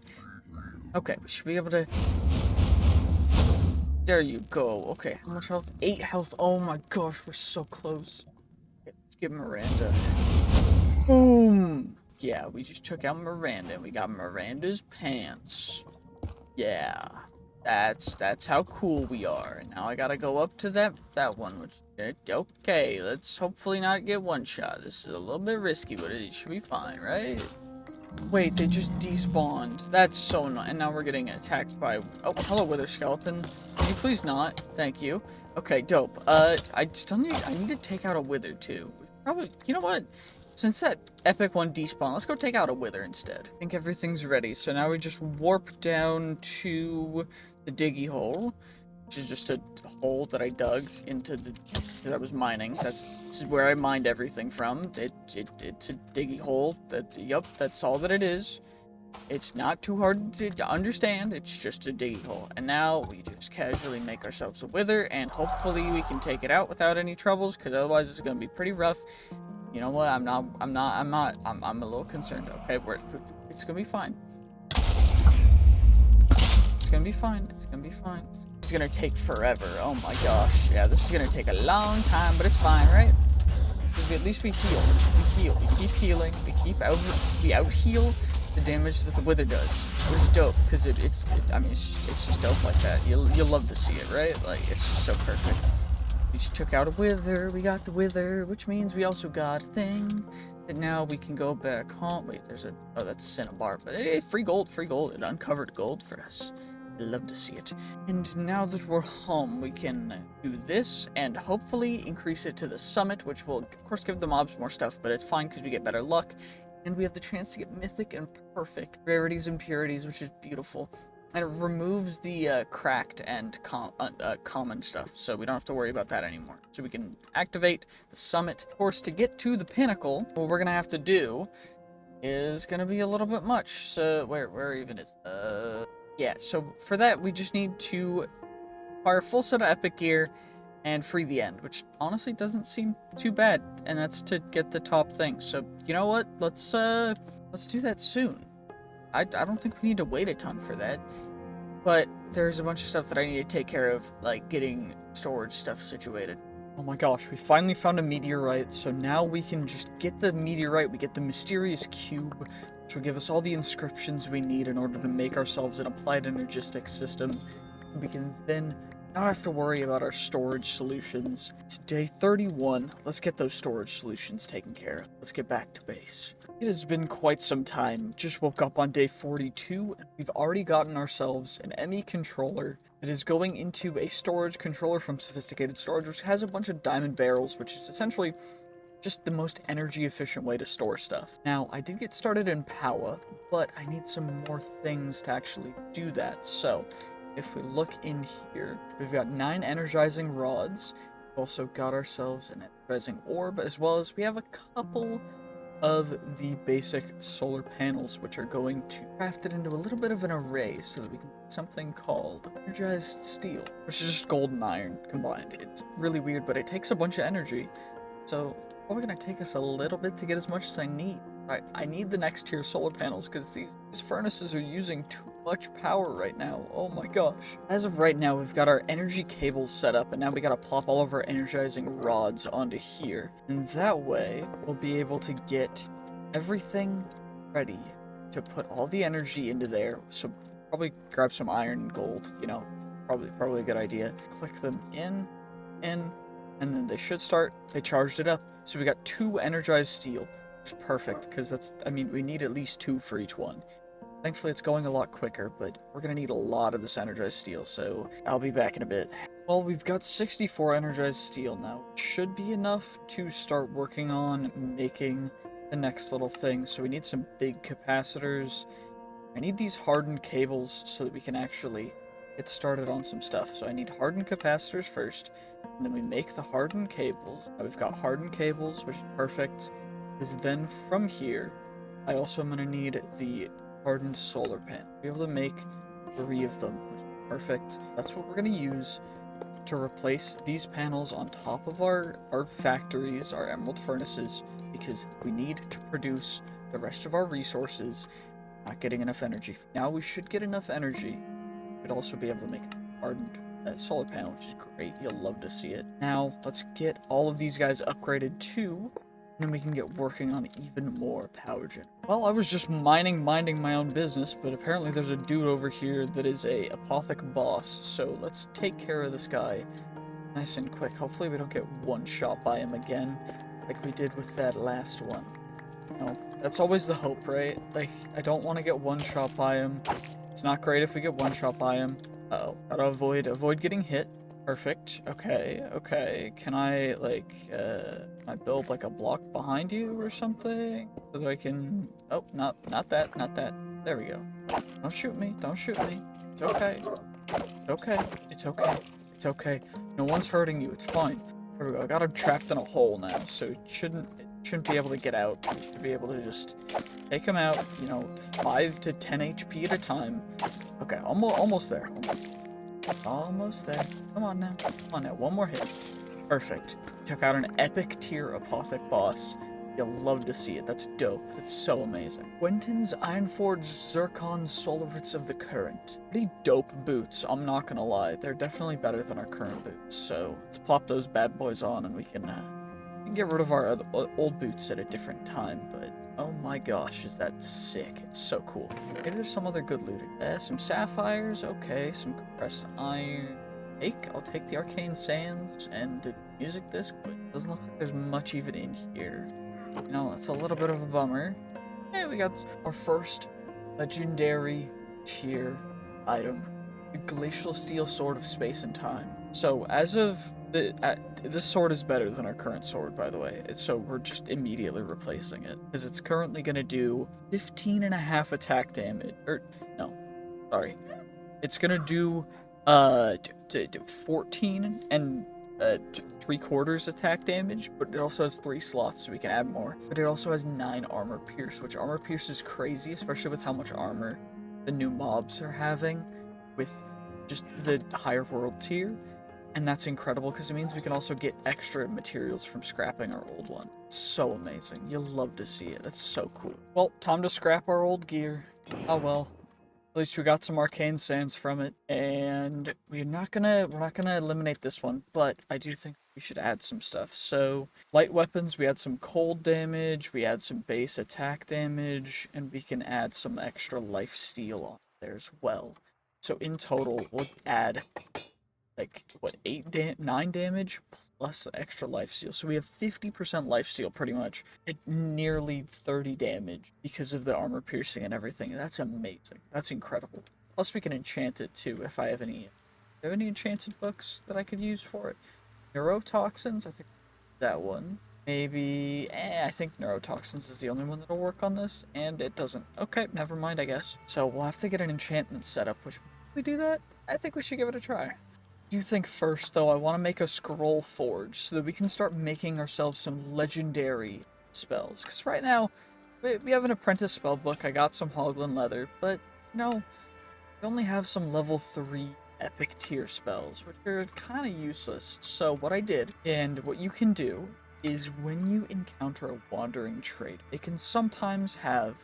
Okay, we should be able to... There you go. Okay, how much health? 8 health. Oh my gosh, we're so close. Okay, let's get Miranda. Boom! Yeah, we just took out Miranda, and we got Miranda's pants. Yeah, that's how cool we are. And now I gotta go up to that one, which... Okay, let's hopefully not get one shot. This is a little bit risky, but it should be fine, right? Wait, they just despawned. That's so annoying. And now we're getting attacked by... Oh, hello, Wither Skeleton. Can you please not? Thank you. Okay, dope. I need to take out a Wither, too. Probably... You know what? Since that epic one despawned, let's go take out a Wither instead. I think everything's ready. So now we just warp down to the diggy hole, which is just a hole that I dug into the... Because I was mining. This is where I mined everything from. It's a diggy hole. Yup, that's all that it is. It's not too hard to understand. It's just a diggy hole. And now we just casually make ourselves a Wither, and hopefully we can take it out without any troubles, because otherwise it's going to be pretty rough. You know what? I'm a little concerned. Okay, it's going to be fine. It's gonna be fine. It's gonna be fine. It's gonna take forever. Oh my gosh. Yeah, this is gonna take a long time, but it's fine, right? At least we heal. We heal. We keep healing. We out heal the damage that the wither does, which is dope because it's just dope like that. You'll love to see it, right? Like, it's just so perfect. We just took out a wither. We got the wither, which means we also got a thing that now we can go back home. Wait, that's cinnabar, but hey, free gold. It uncovered gold for us. I love to see it. And now that we're home, we can do this and hopefully increase it to the summit, which will, of course, give the mobs more stuff, but it's fine because we get better luck. And we have the chance to get mythic and perfect rarities and purities, which is beautiful. And it removes the cracked and common stuff, so we don't have to worry about that anymore. So we can activate the summit. Of course, to get to the pinnacle, what we're going to have to do is going to be a little bit much. So where even is yeah, so for that, we just need to acquire a full set of epic gear and free the end, which honestly doesn't seem too bad, and that's to get the top thing. So, you know what? Let's do that soon. I don't think we need to wait a ton for that, but there's a bunch of stuff that I need to take care of, like getting storage stuff situated. Oh my gosh, we finally found a meteorite, so now we can just get the meteorite, we get the mysterious cube, which will give us all the inscriptions we need in order to make ourselves an applied energistic system. We can then not have to worry about our storage solutions. It's day 31. Let's get those storage solutions taken care of. Let's get back to base. It has been quite some time. Just woke up on day 42, and we've already gotten ourselves an ME controller that is going into a storage controller from Sophisticated Storage, which has a bunch of diamond barrels, which is essentially just the most energy efficient way to store stuff. Now, I did get started in Power, but I need some more things to actually do that. So, if we look in here, we've got 9 energizing rods. We've also got ourselves an energizing orb, as well as we have a couple of the basic solar panels, which are going to craft it into a little bit of an array so that we can get something called energized steel, which is just gold and iron combined. It's really weird, but it takes a bunch of energy. So it's probably going to take us a little bit to get as much as I need. I need the next tier solar panels because these furnaces are using too much power right now. Oh my gosh. As of right now, we've got our energy cables set up, and now we gotta plop all of our energizing rods onto here. And that way, we'll be able to get everything ready to put all the energy into there. So probably grab some iron and gold, you know, probably a good idea. Click them in, and then they should start. They charged it up. So we got 2 energized steel. Perfect, because we need at least 2 for each one. Thankfully, it's going a lot quicker, but we're going to need a lot of this energized steel, so I'll be back in a bit. Well, we've got 64 energized steel now. It should be enough to start working on making the next little thing, so we need some big capacitors. I need these hardened cables so that we can actually get started on some stuff. So I need hardened capacitors first, and then we make the hardened cables. Now we've got hardened cables, which is perfect. Because then from here, I also am going to need the hardened solar panel. Be able to make 3 of them, which is perfect. That's what we're going to use to replace these panels on top of our factories, our emerald furnaces, because we need to produce the rest of our resources. Not getting enough energy. Now we should get enough energy. We'd also be able to make a hardened solar panel, which is great. You'll love to see it. Now, let's get all of these guys upgraded too. And then we can get working on even more power gen. Well, I was just minding my own business, but apparently there's a dude over here that is a Apotheic boss, so let's take care of this guy nice and quick. Hopefully we don't get one shot by him again, like we did with that last one. No, that's always the hope, right? Like, I don't want to get one shot by him. It's not great if we get one shot by him. Uh-oh, gotta avoid getting hit. Perfect. Okay. Can I, can I build, like, a block behind you or something? So that I can... Oh, not that. There we go. Don't shoot me. It's okay. It's okay. No one's hurting you. It's fine. There we go. I got him trapped in a hole now, so it shouldn't be able to get out. We should be able to just take him out, 5 to 10 HP at a time. Okay, almost there. Almost there. Come on now. One more hit. Perfect. Took out an epic tier Apotheic boss. You'll love to see it. That's dope. That's so amazing. Quentin's Ironforged Zircon Solarits of the Current. Pretty dope boots, I'm not gonna lie. They're definitely better than our current boots. So let's plop those bad boys on and we can get rid of our old boots at a different time. But oh my gosh, is that sick. It's so cool. Maybe there's some other good looting. Some sapphires, okay. Some compressed iron. I'll take the arcane sands and the music disc, but it doesn't look like there's much even in here. You know, that's a little bit of a bummer. Hey, we got our first legendary tier item. The Glacial Steel Sword of Space and Time. So, as of this sword is better than our current sword, by the way. So, we're just immediately replacing it. Because it's currently going to do 15.5 attack damage. Sorry. It's going to do 14 and 3/4 attack damage, but it also has 3 slots, so we can add more. But it also has 9 armor pierce, which armor pierce is crazy, especially with how much armor the new mobs are having with just the higher world tier. And that's incredible because it means we can also get extra materials from scrapping our old one. It's so amazing. You'll love to see it. That's so cool. Well, time to scrap our old gear. Oh well. At least we got some arcane sands from it, and we're not gonna eliminate this one, but I do think we should add some stuff. So, light weapons, we add some cold damage, we add some base attack damage, and we can add some extra life steal on there as well. So in total, we'll add like what 9 damage plus extra life steal. So we have 50% life steal pretty much at nearly 30 damage because of the armor piercing and everything. That's amazing. That's incredible. Plus we can enchant it too if I have any. Do you have any enchanted books that I could use for it? Neurotoxins, I think that one. Maybe, I think neurotoxins is the only one that'll work on this, and it doesn't. Okay, never mind, I guess. So we'll have to get an enchantment set up, which, we do that? I think we should give it a try. I do think first, though, I want to make a scroll forge so that we can start making ourselves some legendary spells. Because right now, we have an apprentice spellbook, I got some Hoglin leather, but, you know, we only have some level 3 epic tier spells, which are kind of useless. So what I did, and what you can do, is when you encounter a wandering trait, it can sometimes have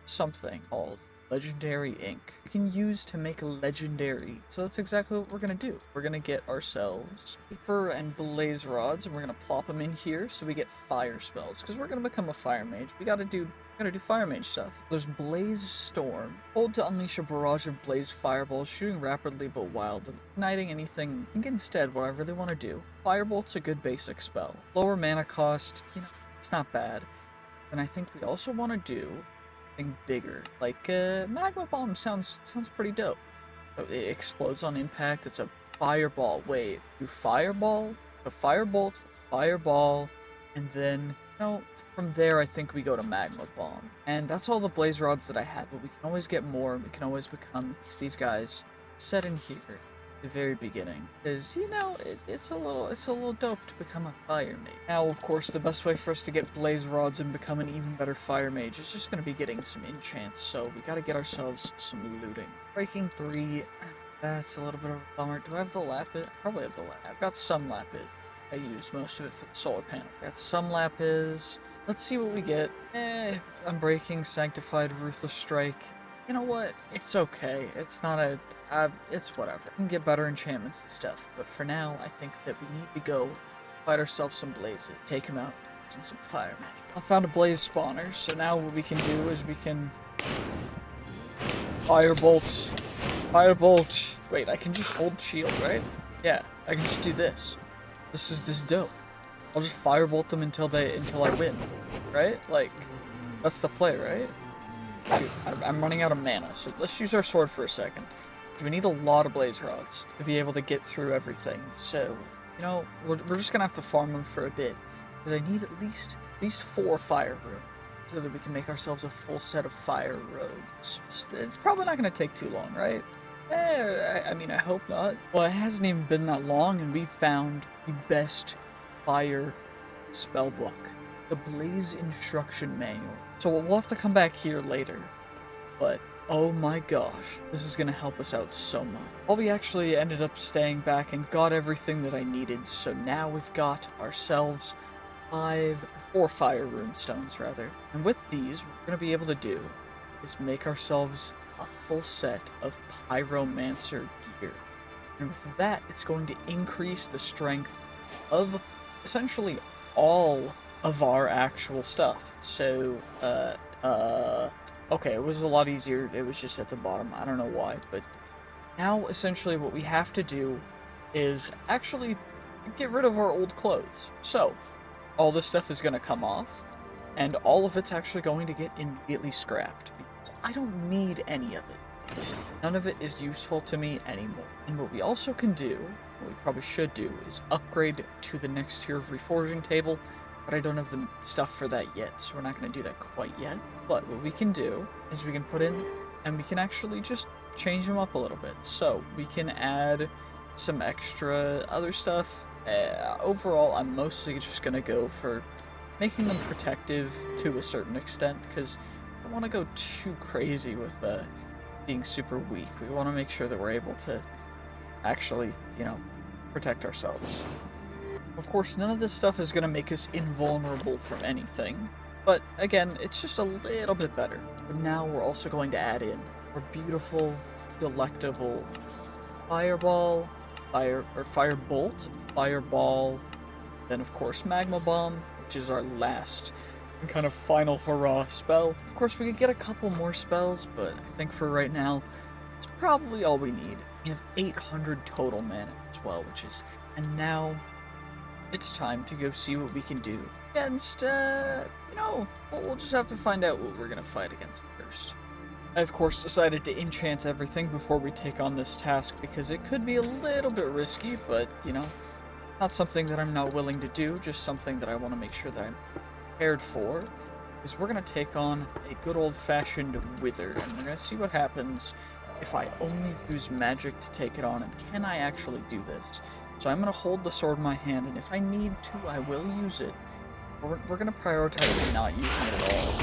something called legendary ink you can use to make legendary. So that's exactly what we're gonna do. We're gonna get ourselves paper and blaze rods, and we're gonna plop them in here so we get fire spells, because we're gonna become a fire mage. We gotta do fire mage stuff. There's Blaze Storm. Hold to unleash a barrage of blaze fireballs, shooting rapidly but wild, igniting anything. I think instead what I really want to do, Firebolt's a good basic spell. Lower mana cost, you know, it's not bad. And I think we also want to do something bigger. Like, Magma Bomb sounds pretty dope. It explodes on impact. It's a fireball. Wait, do fireball, a firebolt, fireball, and then, you know, from there, I think we go to Magma Bomb. And that's all the blaze rods that I have, but we can always get more. We can always become these guys set in here at the very beginning. Because, you know, it's a little dope to become a fire mage. Now, of course, the best way for us to get blaze rods and become an even better fire mage is just going to be getting some enchants. So we got to get ourselves some looting. Breaking 3, that's a little bit of a bummer. Do I have the lapis? I probably have the lapis. I've got some lapis. I used most of it for the solar panel. Got some lapis. Let's see what we get. Unbreaking, Sanctified, Ruthless Strike. You know what? It's okay. It's not a... it's whatever. We can get better enchantments and stuff. But for now, I think that we need to go fight ourselves some blazes. Take them out. Do some fire magic. I found a blaze spawner, so now what we can do is we can... Firebolt. Firebolt. Wait, I can just hold shield, right? Yeah, I can just do this. This is dope. I'll just firebolt them until I win, right? Like, that's the play, right? Shoot, I'm running out of mana, so let's use our sword for a second. We need a lot of blaze rods to be able to get through everything. So, you know, we're just gonna have to farm them for a bit, because I need at least 4 fire rods so that we can make ourselves a full set of fire roads. It's probably not gonna take too long, right? I mean, I hope not. Well, it hasn't even been that long, and we found the best fire spellbook, the Blaze Instruction Manual. So we'll have to come back here later, but oh my gosh, this is gonna help us out so much. Well, we actually ended up staying back and got everything that I needed, so now we've got ourselves four fire runestones rather. And with these, what we're going to be able to do is make ourselves a full set of pyromancer gear. And with that, it's going to increase the strength of essentially all of our actual stuff. So, okay, it was a lot easier. It was just at the bottom. I don't know why, but now essentially what we have to do is actually get rid of our old clothes. So, all this stuff is going to come off, and all of it's actually going to get immediately scrapped, because I don't need any of it. None of it is useful to me anymore. And what we also can do, what we probably should do, is upgrade to the next tier of Reforging table, but I don't have the stuff for that yet, so we're not going to do that quite yet. But what we can do is we can put in, and we can actually just change them up a little bit. So we can add some extra other stuff. Overall, I'm mostly just going to go for making them protective to a certain extent, because I don't want to go too crazy with being super weak. We want to make sure that we're able to actually, protect ourselves. Of course, none of this stuff is going to make us invulnerable from anything, but again, it's just a little bit better. But now we're also going to add in our beautiful, delectable fireball, firebolt, fireball, then of course magma bomb, which is our last and kind of final hurrah spell. Of course, we could get a couple more spells, but I think for right now, it's probably all we need. We have 800 total mana as well, and now it's time to go see what we can do against, we'll just have to find out what we're gonna fight against first. I, of course, decided to enchant everything before we take on this task, because it could be a little bit risky, but, not something that I'm not willing to do, just something that I want to make sure that I'm prepared for, is we're going to take on a good old-fashioned wither, and we're going to see what happens if I only use magic to take it on, and can I actually do this? So I'm going to hold the sword in my hand, and if I need to, I will use it. We're going to prioritize not using it at all.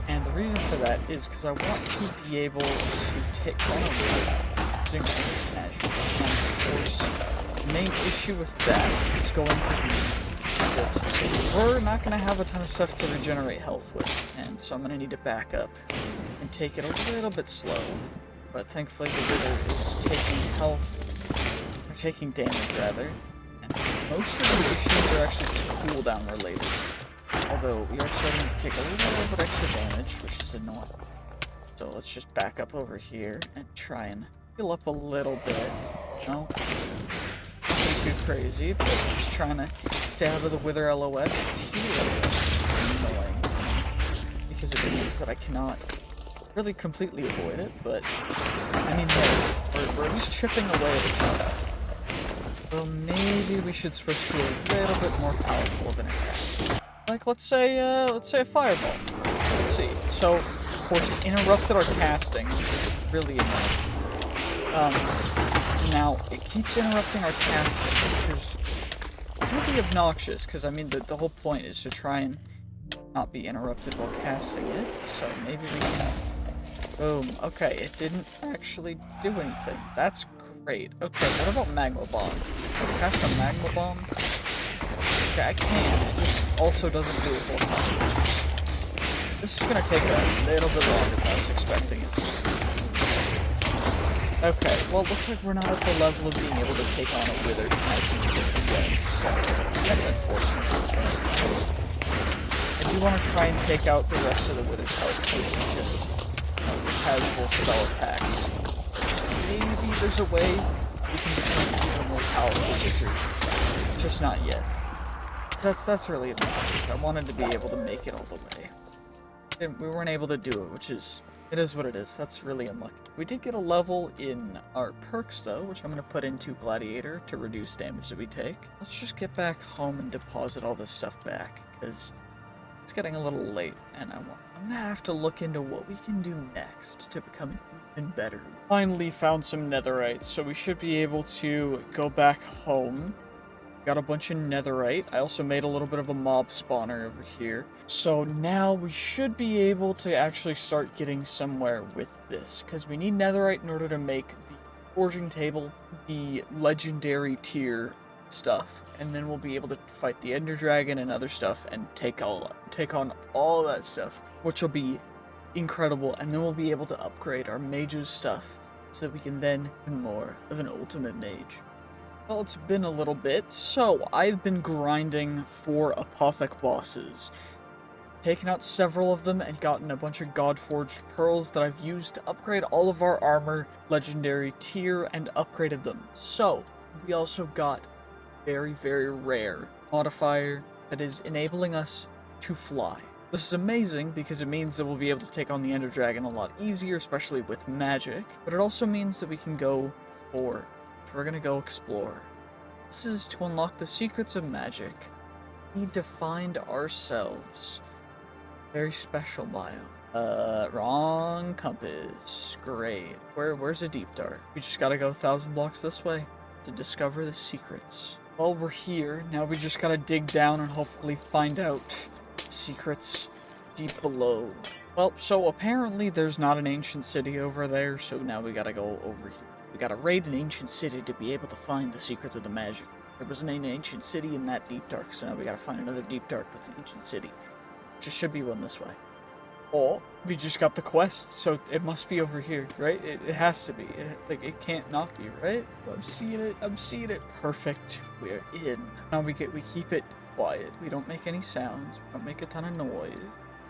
And the reason for that is because I want to be able to take on a wither using magic. And of course, the main issue with that is going to be that we're not going to have a ton of stuff to regenerate health with, and so I'm going to need to back up and take it a little bit slow. But thankfully the wither is taking health, or taking damage rather, and most of the issues are actually just cooldown related. Although we are starting to take a little bit extra damage, which is annoying. So let's just back up over here and try and heal up a little bit. No, nothing too crazy, but just trying to stay out of the Wither LOS. It's healing, which is annoying, because it means that I cannot really completely avoid it, but I mean, we're at least chipping away at its health. So maybe we should switch to a little bit more powerful of an attack. Like, let's say a fireball. Let's see. So, of course, interrupted our casting, which is really annoying. Now, it keeps interrupting our casting, which is really obnoxious, because, I mean, the whole point is to try and not be interrupted while casting it, so maybe we can... Boom. Okay, it didn't actually do anything. That's great. Okay, what about Magma Bomb? Can I cast a Magma Bomb? Okay, I can. It just also doesn't do it full time, which is... This is gonna take a little bit longer than I was expecting, isn't it? Okay, well, it looks like we're not at the level of being able to take on a Wither nice and quickly yet, so that's unfortunate. I do want to try and take out the rest of the Wither's health with just casual spell attacks. Maybe there's a way we can become even more powerful wizard. Just not yet. That's really obnoxious. I wanted to be able to make it all the way. And we weren't able to do it, which is... It is what it is. That's really unlucky. We did get a level in our perks, though, which I'm going to put into Gladiator to reduce damage that we take. Let's just get back home and deposit all this stuff back, because it's getting a little late, and I'm going to have to look into what we can do next to become even better. Finally found some Netherite, so we should be able to go back home. Got a bunch of Netherite. I also made a little bit of a mob spawner over here. So now we should be able to actually start getting somewhere with this, because we need Netherite in order to make the Forging table, the legendary tier stuff, and then we'll be able to fight the Ender Dragon and other stuff and take on all that stuff, which will be incredible. And then we'll be able to upgrade our mage's stuff so that we can then be more of an ultimate mage. Well, it's been a little bit, so I've been grinding for Apotheic bosses. Taken out several of them and gotten a bunch of God-forged pearls that I've used to upgrade all of our armor, legendary tier, and upgraded them. So, we also got very, very rare modifier that is enabling us to fly. This is amazing because it means that we'll be able to take on the Ender Dragon a lot easier, especially with magic, but it also means that we can go forward. We're gonna go explore. This is to unlock the secrets of magic. We need to find ourselves. Very special biome. Wrong compass. Great. Where's a deep dark? We just gotta go 1,000 blocks this way to discover the secrets. Well, we're here. Now we just gotta dig down and hopefully find out secrets deep below. Well, so apparently there's not an ancient city over there, so now we gotta go over here. We gotta raid an ancient city to be able to find the secrets of the magic. There wasn't an ancient city in that deep dark, so now we gotta find another deep dark with an ancient city. Just should be one this way. Oh, we just got the quest, so it must be over here, right? It has to be. It can't not be, right? I'm seeing it. Perfect. We're in. Now we keep it quiet. We don't make any sounds. We don't make a ton of noise.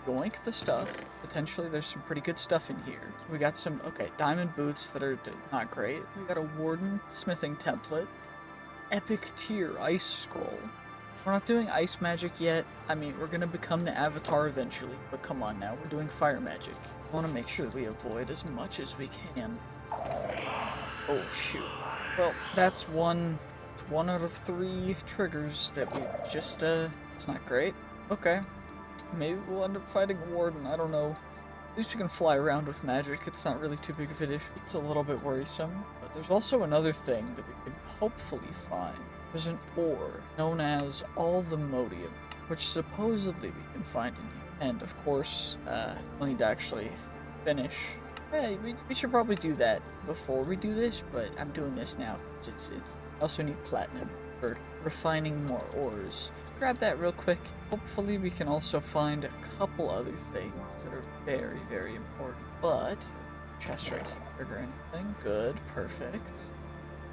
Yoink the stuff. Potentially there's some pretty good stuff in here. We got some, okay, diamond boots that are not great. We got a warden smithing template. Epic tier ice scroll. We're not doing ice magic yet. I mean, we're gonna become the avatar eventually, but come on now, we're doing fire magic. I wanna make sure that we avoid as much as we can. Oh shoot. Well, that's one out of 3 triggers that we just, it's not great. Okay. Maybe we'll end up fighting a warden, I don't know. At least we can fly around with magic, it's not really too big of an issue. It's a little bit worrisome, but there's also another thing that we can hopefully find. There's an ore known as all the Modium, which supposedly we can find in here. And of course, we'll need to actually finish. Hey, we should probably do that before we do this, but I'm doing this now. It's I also need platinum for refining more ores. Grab that real quick. Hopefully we can also find a couple other things that are very, very important. But, chest right here or anything. Good, perfect.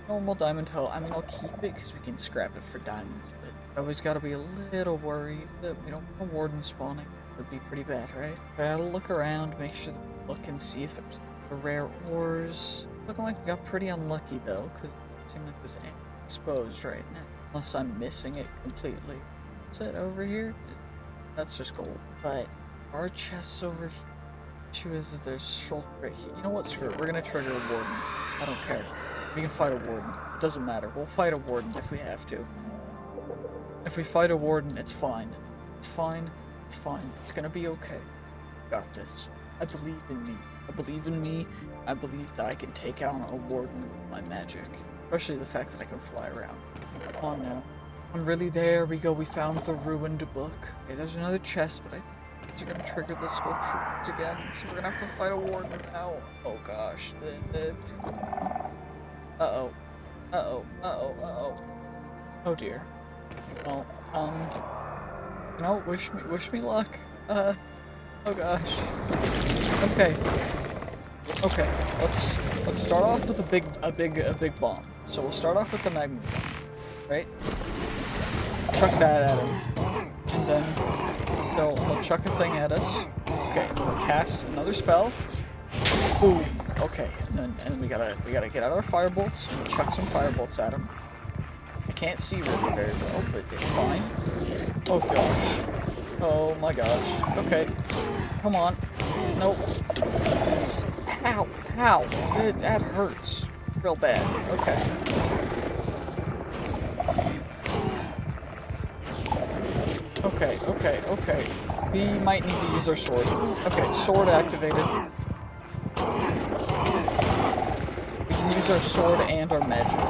Normal diamond hoe. I mean, I'll keep it because we can scrap it for diamonds, but I always gotta be a little worried that we don't have a warden spawning. Would be pretty bad, right? I gotta look around, make sure that we look and see if there's rare ores. Looking like we got pretty unlucky though, because it seemed like there's exposed right now. Unless I'm missing it completely. Is it over here? That's just gold. But our chests over here. Issue is that there's shulk right here. You know what? Screw it. We're gonna trigger a warden. I don't care. We can fight a warden. It doesn't matter. We'll fight a warden if we have to. If we fight a warden, it's fine. It's fine. It's fine. It's gonna be okay. Got this. I believe in me. I believe in me. I believe that I can take out a warden with my magic. Especially the fact that I can fly around. Come on now. I'm really there. We go. We found the ruined book. Okay, there's another chest, but I think you're gonna trigger the sculpture again. So we're gonna have to fight a warden now. Oh gosh. Uh-oh. Uh-oh. Uh-oh. Uh-oh. Oh dear. Well, you know, wish me luck. Oh gosh. Okay. Okay. Let's start off with a big bomb. So we'll start off with the magma bomb, right? Chuck that at him, and then he'll chuck a thing at us. Okay, we'll cast another spell. Boom. Okay, and we gotta get out our firebolts and chuck some firebolts at him. I can't see really very well, but it's fine. Oh gosh. Oh my gosh. Okay. Come on. Nope. Ow. Ow. That hurts. Real bad. Okay. Okay. We might need to use our sword. Okay, sword activated. We can use our sword and our magic.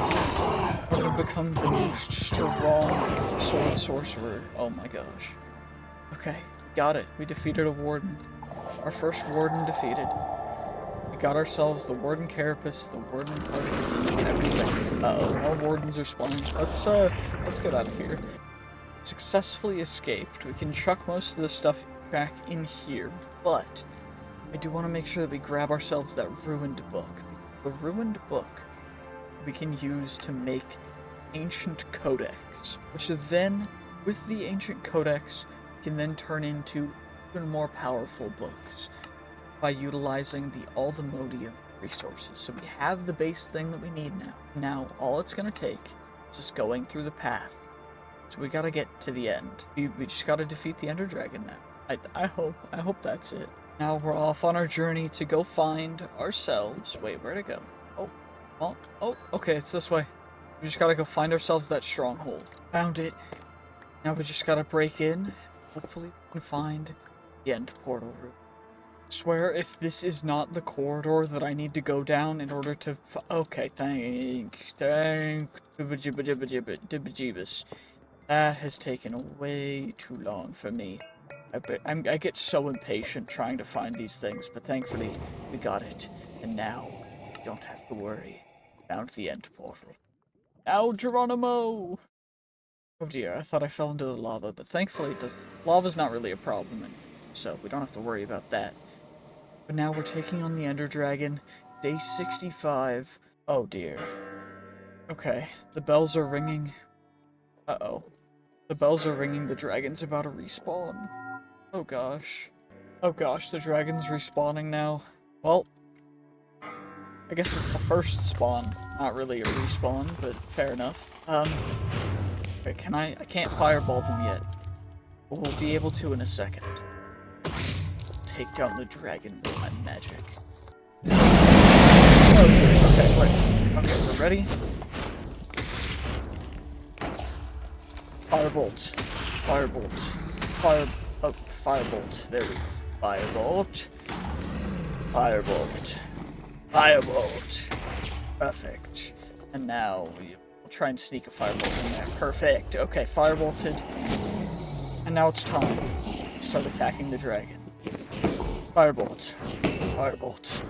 We're gonna become the most strong sword sorcerer. Oh my gosh. Okay, got it. We defeated a warden. Our first warden defeated. We got ourselves the Warden Carapace, the Warden Part of the Deep, everything. Uh-oh, more Wardens are spawning. Let's get out of here. Successfully escaped. We can chuck most of the stuff back in here, but I do want to make sure that we grab ourselves that ruined book. The ruined book we can use to make ancient codex, which then, with the ancient codex, we can then turn into even more powerful books by utilizing all the Modium resources. So we have the base thing that we need now. Now, all it's going to take is just going through the path. So we gotta get to the end. We just gotta defeat the Ender Dragon now. I hope that's it. Now we're off on our journey to go find ourselves. Wait, where'd it go? Oh, okay, it's this way. We just gotta go find ourselves that stronghold. Found it. Now we just gotta break in. Hopefully we can find the end portal room. I swear if this is not the corridor that I need to go down in order to okay, thank Jibba-jibba-jibba-jibba-jibbas. That has taken way too long for me. I get so impatient trying to find these things, but thankfully we got it. And now we don't have to worry. Found the end portal. Now, Geronimo! Oh dear, I thought I fell into the lava, but thankfully it doesn't. Lava's not really a problem, so we don't have to worry about that. But now we're taking on the Ender Dragon, day 65. Oh dear. Okay, the bells are ringing. Uh-oh. The bells are ringing, the dragon's about to respawn. Oh gosh. Oh gosh, the dragon's respawning now. Well, I guess it's the first spawn. Not really a respawn, but fair enough. Okay, I can't fireball them yet. But we'll be able to in a second. Take down the dragon with my magic. Okay, wait. Okay, we're ready? Firebolt. Firebolt. Firebolt. There we go. Firebolt. Firebolt. Firebolt. Perfect. And now we'll try and sneak a firebolt in there. Perfect. Okay, firebolted. And now it's time to start attacking the dragon. Firebolt. Firebolt.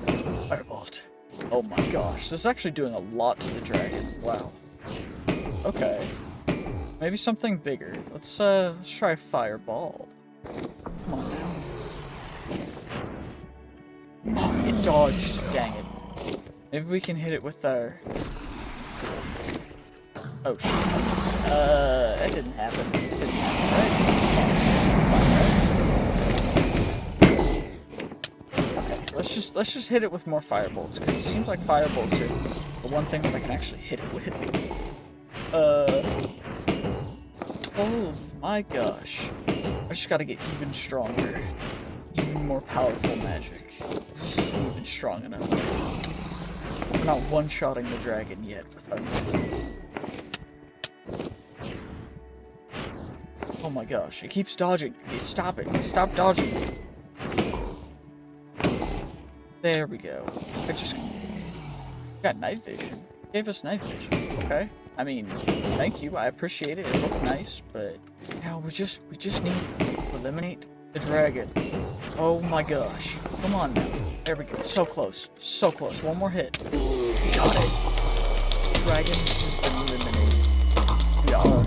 Firebolt. Oh my gosh. This is actually doing a lot to the dragon. Wow. Okay. Maybe something bigger. Let's try fireball. Come on now. Oh, it dodged. Dang it. Maybe we can hit it with our... Oh shit, I missed. That didn't happen. It didn't happen, right? It's fine. Okay, let's just hit it with more firebolts, because it seems like firebolts are the one thing that I can actually hit it with. Oh my gosh. I just gotta get even stronger. Even more powerful magic. This isn't even strong enough. We're not one-shotting the dragon yet with our magic. Oh my gosh, it keeps dodging. Stop it. Stop dodging. There we go. I just got night vision. Gave us night vision. Okay. I mean, thank you. I appreciate it. It looked nice, but now we just need to eliminate the dragon. Oh my gosh. Come on now. There we go. So close. So close. One more hit. We got it. Dragon has been eliminated. We are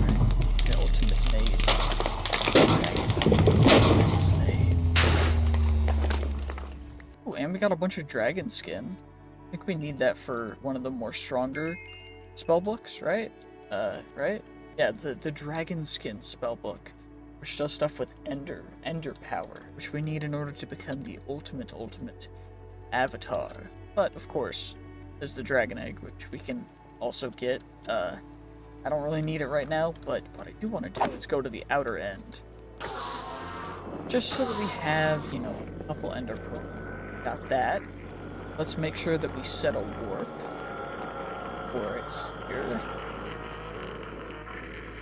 the ultimate mage. Dragon has been slain. Ooh, and we got a bunch of dragon skin. I think we need that for one of the more stronger spellbooks, right? Right? Yeah, the dragon skin spellbook, which does stuff with ender power, which we need in order to become the ultimate avatar. But of course, there's the dragon egg, which we can also get. I don't really need it right now, but what I do want to do is go to the outer end, just so that we have, you know, a couple ender pearls. Got that. Let's make sure that we set a warp for it here.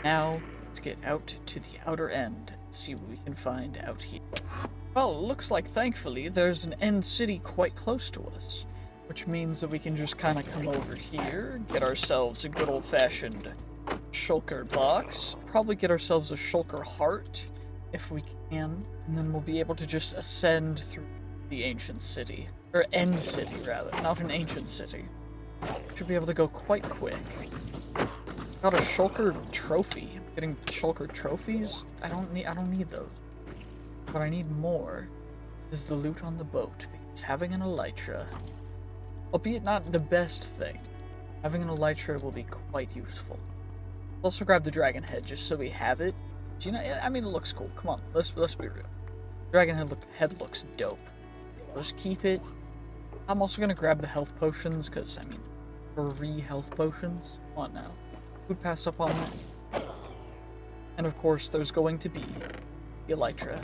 Now, let's get out to the outer end and see what we can find out here. Well, it looks like, thankfully, there's an end city quite close to us, which means that we can just kind of come over here, get ourselves a good old-fashioned shulker box, probably get ourselves a shulker heart, if we can, and then we'll be able to just ascend through the ancient city. Or end city, rather, not an ancient city. Should be able to go quite quick. Got a shulker trophy. Getting shulker trophies? I don't need those. What I need more is the loot on the boat, because having an elytra, albeit not the best thing, having an elytra will be quite useful. I'll also grab the dragon head just so we have it. Do you know, I mean, it looks cool. Come on, let's be real. Dragon head looks dope. I'll just keep it. I'm also gonna grab the health potions, because, I mean, free health potions? Come on now. Who'd pass up on that? And of course, there's going to be the elytra,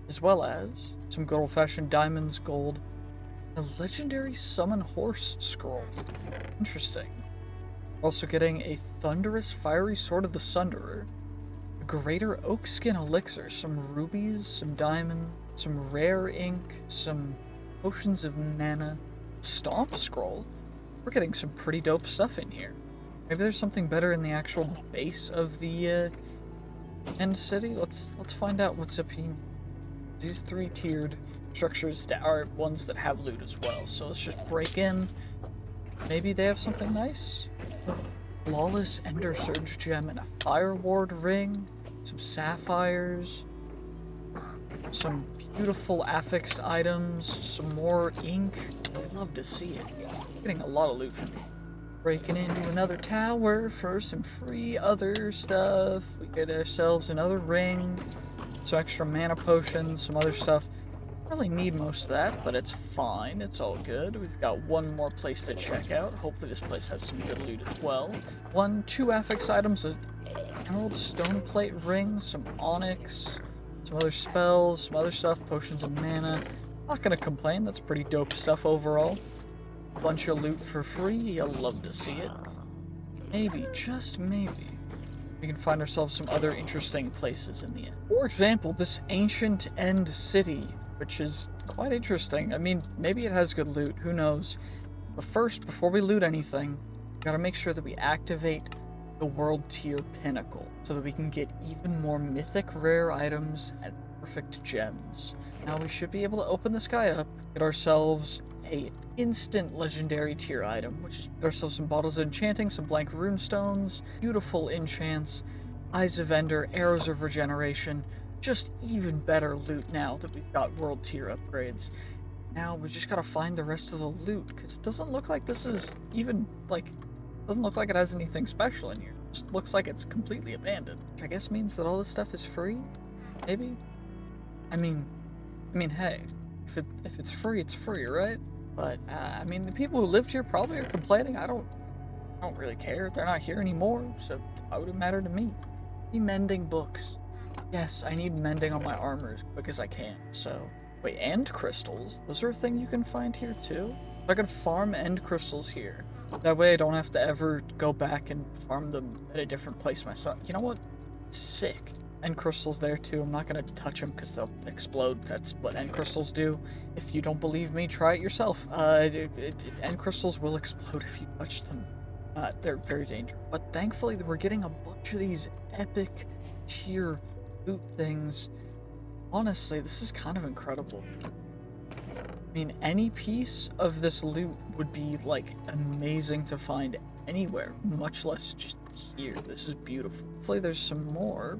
as well as some good old-fashioned diamonds, gold, a legendary summon horse scroll. Interesting. Also getting a thunderous fiery sword of the Sunderer, a greater oak skin elixir, some rubies, some diamond, some rare ink, some potions of mana, stomp scroll. We're getting some pretty dope stuff in here. Maybe there's something better in the actual base of the end city. Let's find out what's up here. These 3-tiered structures are ones that have loot as well. So let's just break in. Maybe they have something nice. Flawless Ender Surge gem and a Fire Ward ring. Some sapphires. Some beautiful affixed items. Some more ink. I'd love to see it. Getting a lot of loot from me. Breaking into another tower for some free other stuff. We get ourselves another ring, some extra mana potions, some other stuff. Don't really need most of that, but it's fine. It's all good. We've got one more place to check out. Hopefully this place has some good loot as well. 2 affix items, an emerald stone plate ring, some onyx, some other spells, some other stuff, potions of mana. Not gonna complain. That's pretty dope stuff overall. Bunch of loot for free, you'll love to see it. Maybe, just maybe, we can find ourselves some other interesting places in the end. For example, this ancient end city, which is quite interesting. I mean, maybe it has good loot, who knows. But first, before we loot anything, we gotta make sure that we activate the world tier pinnacle, so that we can get even more mythic rare items and perfect gems. Now we should be able to open this guy up, get ourselves a instant legendary tier item, which is get ourselves some bottles of enchanting, some blank runestones, beautiful enchants, eyes of ender, arrows of regeneration, just even better loot now that we've got world tier upgrades. Now we just gotta find the rest of the loot, because it doesn't look like this is even, like, doesn't look like it has anything special in here. It just looks like it's completely abandoned, which I guess means that all this stuff is free? Maybe? I mean, hey, if it's free, it's free, right? But, I mean, the people who lived here probably are complaining. I don't really care. They're not here anymore, so why would it matter to me? Be mending books. Yes, I need mending on my armor as quick as I can, so... Wait, end crystals? Those are a thing you can find here, too? I can farm end crystals here. That way I don't have to ever go back and farm them at a different place myself. You know what? Sick. End crystals there too. I'm not gonna touch them because they'll explode. That's what end crystals do. If you don't believe me, try it yourself. End crystals will explode if you touch them. They're very dangerous. But thankfully, we're getting a bunch of these epic tier loot things. Honestly, this is kind of incredible. I mean, any piece of this loot would be, like, amazing to find anywhere, much less just here. This is beautiful. Hopefully there's some more.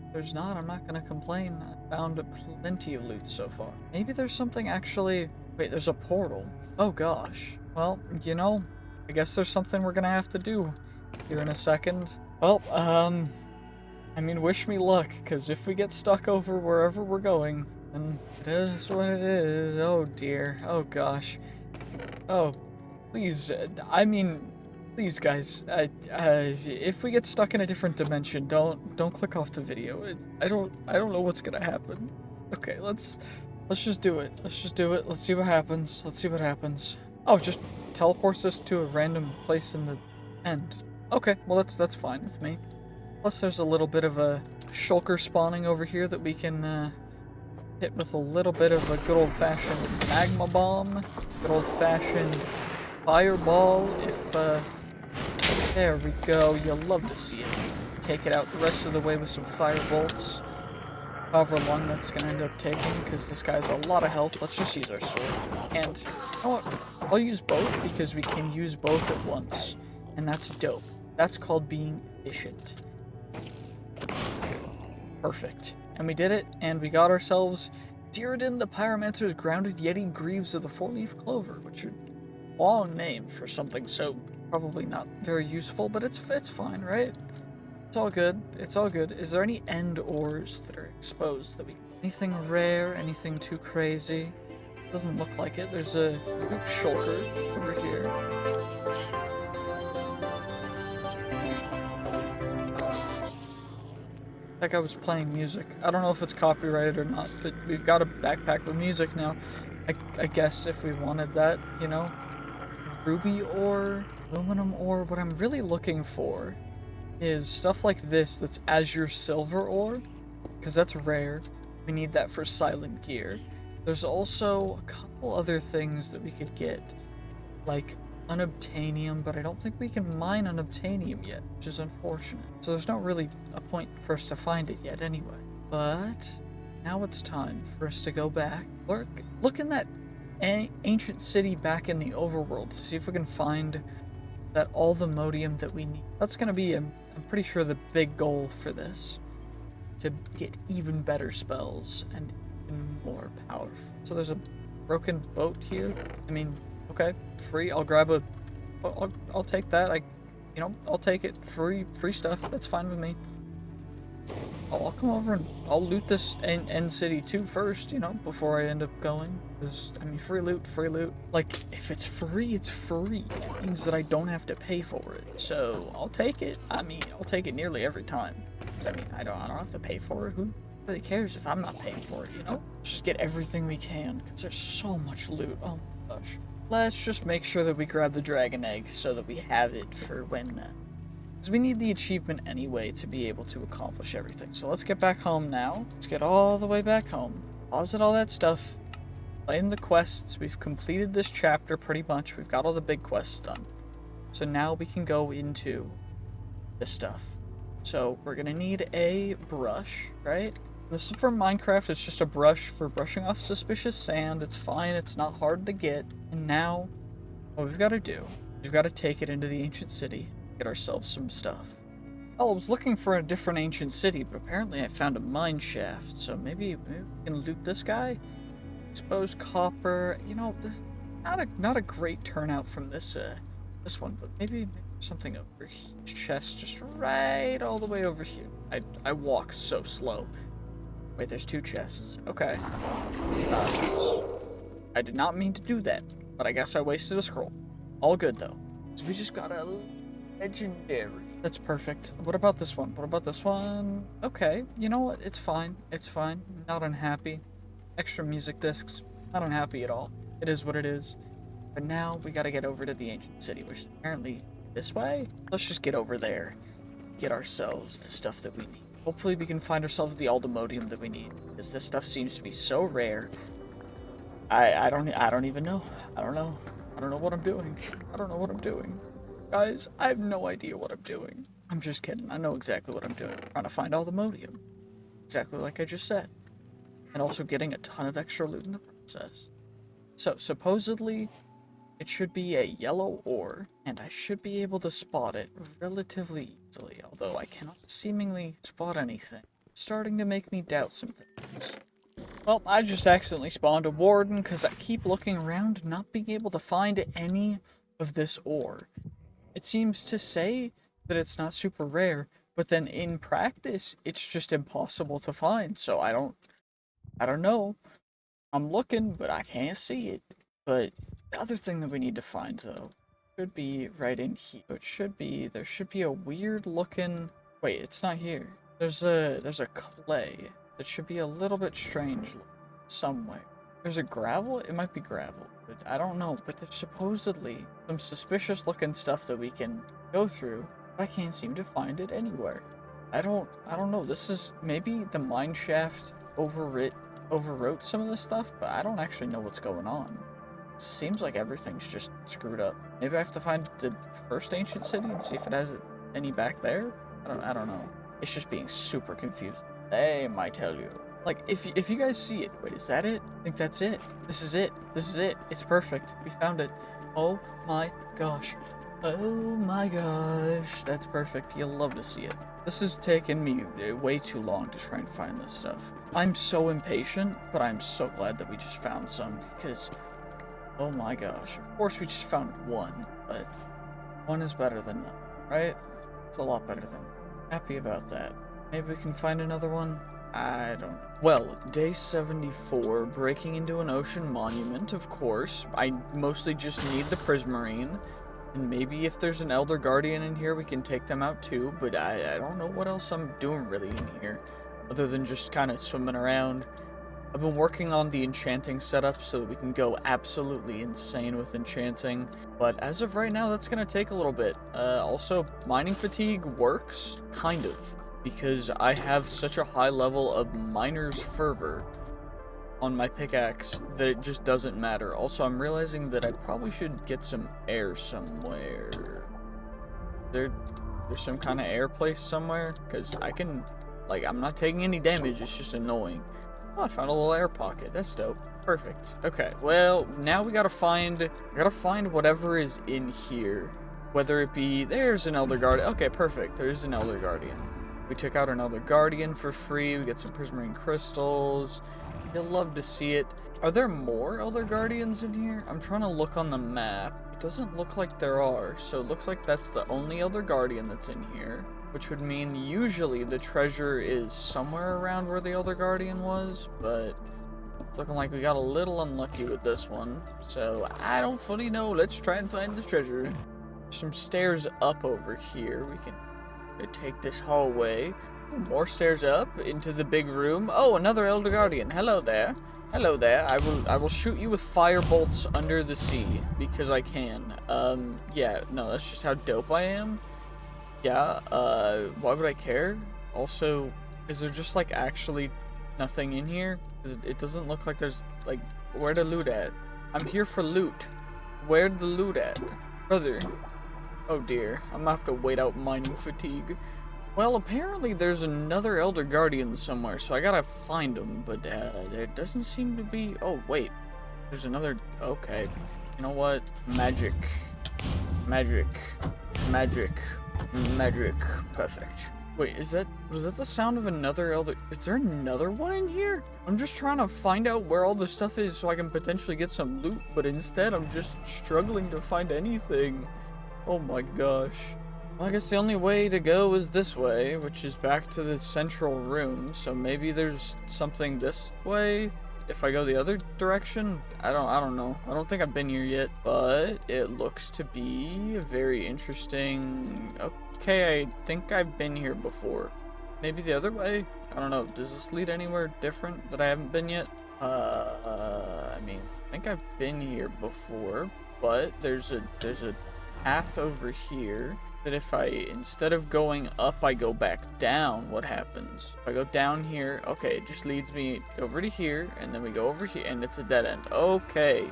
If there's not, I'm not gonna complain. I found plenty of loot so far. Maybe there's something actually... Wait, there's a portal. Oh gosh. Well, you know, I guess there's something we're gonna have to do here in a second. Well, I mean, wish me luck, because if we get stuck over wherever we're going, then it is what it is. Oh dear. Oh gosh. Oh, please, I mean... Please, guys, if we get stuck in a different dimension, don't click off the video. I don't know what's gonna happen. Okay, let's just do it. Let's just do it. Let's see what happens. Let's see what happens. Oh, just teleports us to a random place in the end. Okay, well that's fine with me. Plus, there's a little bit of a shulker spawning over here that we can hit with a little bit of a good old-fashioned magma bomb, good old-fashioned fireball. If there we go. You'll love to see it. Take it out the rest of the way with some fire bolts. however long that's gonna end up taking, because this guy has a lot of health. Let's just use our sword. And, you know what? I'll use both, because we can use both at once. And that's dope. That's called being efficient. Perfect. And we did it, and we got ourselves Diridan the Pyromancer's Grounded Yeti Greaves of the Four-Leaf Clover, which are a long name for something so probably not very useful, but it's fine, right? It's all good. It's all good. Is there any end ores that are exposed that we... Anything rare? Anything too crazy? Doesn't look like it. There's a Luke Shulker over here. That guy was playing music. I don't know if it's copyrighted or not, but we've got a backpack with music now. I guess if we wanted that, you know? Ruby ore, aluminum ore. What I'm really looking for is stuff like this that's Azure Silver ore, because that's rare. We need that for silent gear. There's also a couple other things that we could get, like Unobtainium, but I don't think we can mine Unobtainium yet, which is unfortunate. So there's not really a point for us to find it yet anyway. But now it's time for us to go back, look in that ancient city back in the overworld to see if we can find all the Modium that we need. That's gonna be, I'm pretty sure, the big goal for this, to get even better spells and even more powerful. So there's a broken boat here. I mean, okay, free. I'll grab a. I'll take that. I'll take it. Free stuff. That's fine with me. I'll come over and I'll loot this end city too first, before I end up going. Because, I mean, free loot. Like, if it's free, it's free. It means that I don't have to pay for it. So, I'll take it. I mean, I'll take it nearly every time. Because, I mean, I don't have to pay for it. Who really cares if I'm not paying for it, Just get everything we can. Because there's so much loot. Oh my gosh. Let's just make sure that we grab the dragon egg so that we have it for when... Because we need the achievement anyway to be able to accomplish everything. So let's get back home now. Let's get all the way back home. Deposit all that stuff. Claim the quests. We've completed this chapter pretty much. We've got all the big quests done. So now we can go into this stuff. So we're going to need a brush, right? This is for Minecraft. It's just a brush for brushing off suspicious sand. It's fine. It's not hard to get. And now what we've got to do, we've got to take it into the ancient city. Get ourselves some stuff. Oh, I was looking for a different ancient city, but apparently I found a mine shaft. So maybe we can loot this guy. Exposed copper. This not a great turnout from this one, but maybe something over here. Chest just right all the way over here. I walk so slow. Wait, there's two chests. Okay. I did not mean to do that, but I guess I wasted a scroll. All good though. So we just got a legendary. That's perfect. What about this one? Okay, you know what? It's fine. Not unhappy. Extra music discs. Not unhappy at all. It is what it is. But now we gotta get over to the ancient city, which is apparently this way. Let's just get over there. Get ourselves the stuff that we need. Hopefully we can find ourselves the Modium that we need, because this stuff seems to be so rare. I don't even know. I don't know what I'm doing. Guys, I have no idea what I'm doing. I'm just kidding. I know exactly what I'm doing. I'm trying to find all the Modium. Exactly like I just said. And also getting a ton of extra loot in the process. So, supposedly, it should be a yellow ore, and I should be able to spot it relatively easily, although I cannot seemingly spot anything. Starting to make me doubt some things. Well, I just accidentally spawned a warden because I keep looking around, not being able to find any of this ore. It seems to say that it's not super rare, but then in practice, it's just impossible to find, so I don't know. I'm looking, but I can't see it. But the other thing that we need to find, though, should be right in here. There should be a weird looking... Wait, it's not here. There's a clay that should be a little bit strange somewhere. There's a gravel? It might be gravel, but I don't know. But there's supposedly some suspicious looking stuff that we can go through, but I can't seem to find it anywhere. I don't know. This is maybe the mine shaft overwrote some of this stuff, but I don't actually know what's going on. It seems like everything's just screwed up. Maybe I have to find the first ancient city and see if it has any back there? I don't know. It's just being super confusing. They might tell you. Like, if you guys see it, wait, is that it? I think that's it. This is it. This is it. It's perfect. We found it. Oh my gosh. Oh my gosh. That's perfect. You'll love to see it. This has taken me way too long to try and find this stuff. I'm so impatient, but I'm so glad that we just found some because, oh my gosh. Of course we just found one, but one is better than none, right? It's a lot better than none. Happy about that. Maybe we can find another one? I don't know. Well, day 74, breaking into an ocean monument, of course. I mostly just need the prismarine. And maybe if there's an Elder Guardian in here, we can take them out too. But I don't know what else I'm doing really in here, other than just kind of swimming around. I've been working on the enchanting setup so that we can go absolutely insane with enchanting. But as of right now, that's going to take a little bit. Also, mining fatigue works, kind of, because I have such a high level of miner's fervor on my pickaxe that it just doesn't matter. Also, I'm realizing that I probably should get some air somewhere. There's some kind of air place somewhere, because I can, like, I'm not taking any damage, it's just annoying. Oh, I found a little air pocket. That's dope. Perfect. Okay, well, now we gotta find whatever is in here. Whether it be, there's an Elder Guardian. Okay, perfect. There's an Elder Guardian. We took out an Elder Guardian for free. We get some prismarine crystals. You'll love to see it. Are there more Elder Guardians in here? I'm trying to look on the map. It doesn't look like there are, so it looks like that's the only Elder Guardian that's in here, which would mean usually the treasure is somewhere around where the Elder Guardian was, but it's looking like we got a little unlucky with this one, so I don't fully know. Let's try and find the treasure. Some stairs up over here. We can take this hallway. More stairs up into the big room. Oh, another Elder Guardian. Hello there. Hello there. I will shoot you with fire bolts under the sea because I can. Yeah, no, that's just how dope I am. Yeah, why would I care? Also, is there just like actually nothing in here? It doesn't look like there's like, where the loot at? I'm here for loot. Where the loot at? Brother. Oh dear, I'm gonna have to wait out mining fatigue. Well, apparently there's another Elder Guardian somewhere, so I gotta find him, but there doesn't seem to be... Oh, wait. There's another... Okay. You know what? Magic. Magic. Magic. Magic. Perfect. Wait, was that the sound of another Elder... Is there another one in here? I'm just trying to find out where all the stuff is so I can potentially get some loot, but instead I'm just struggling to find anything. Oh my gosh. Well, I guess the only way to go is this way, which is back to the central room, so maybe there's something this way if I go the other direction? I don't know. I don't think I've been here yet, but it looks to be very interesting. Okay, I think I've been here before. Maybe the other way? I don't know. Does this lead anywhere different that I haven't been yet? I mean, I think I've been here before, but there's a path over here that if I, instead of going up, I go back down, what happens? If I go down here, okay, it just leads me over to here, and then we go over here, and it's a dead end. Okay.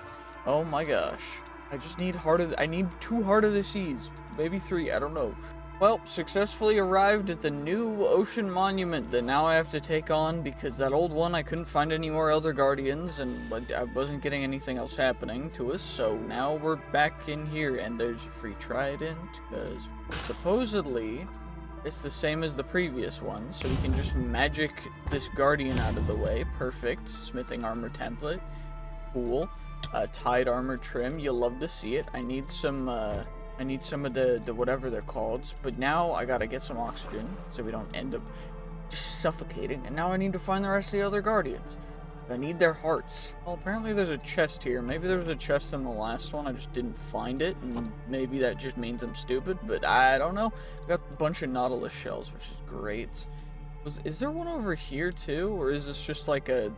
Oh my gosh. I just need I need 2 Heart of the Seas. Maybe 3, I don't know. Well, successfully arrived at the new ocean monument that now I have to take on because that old one I couldn't find any more Elder Guardians and I wasn't getting anything else happening to us, so now we're back in here and there's a free trident because supposedly it's the same as the previous one, so we can just magic this guardian out of the way. Perfect. Smithing armor template. Cool. Tied armor trim. You'll love to see it. I need some of the whatever they're called, but now I gotta get some oxygen so we don't end up just suffocating, and now I need to find the rest of the other guardians. I need their hearts. Well, apparently there's a chest here. Maybe there was a chest in the last one, I just didn't find it, and maybe that just means I'm stupid, but I don't know. We got a bunch of Nautilus shells, which is great. Is there one over here too, or is this just like is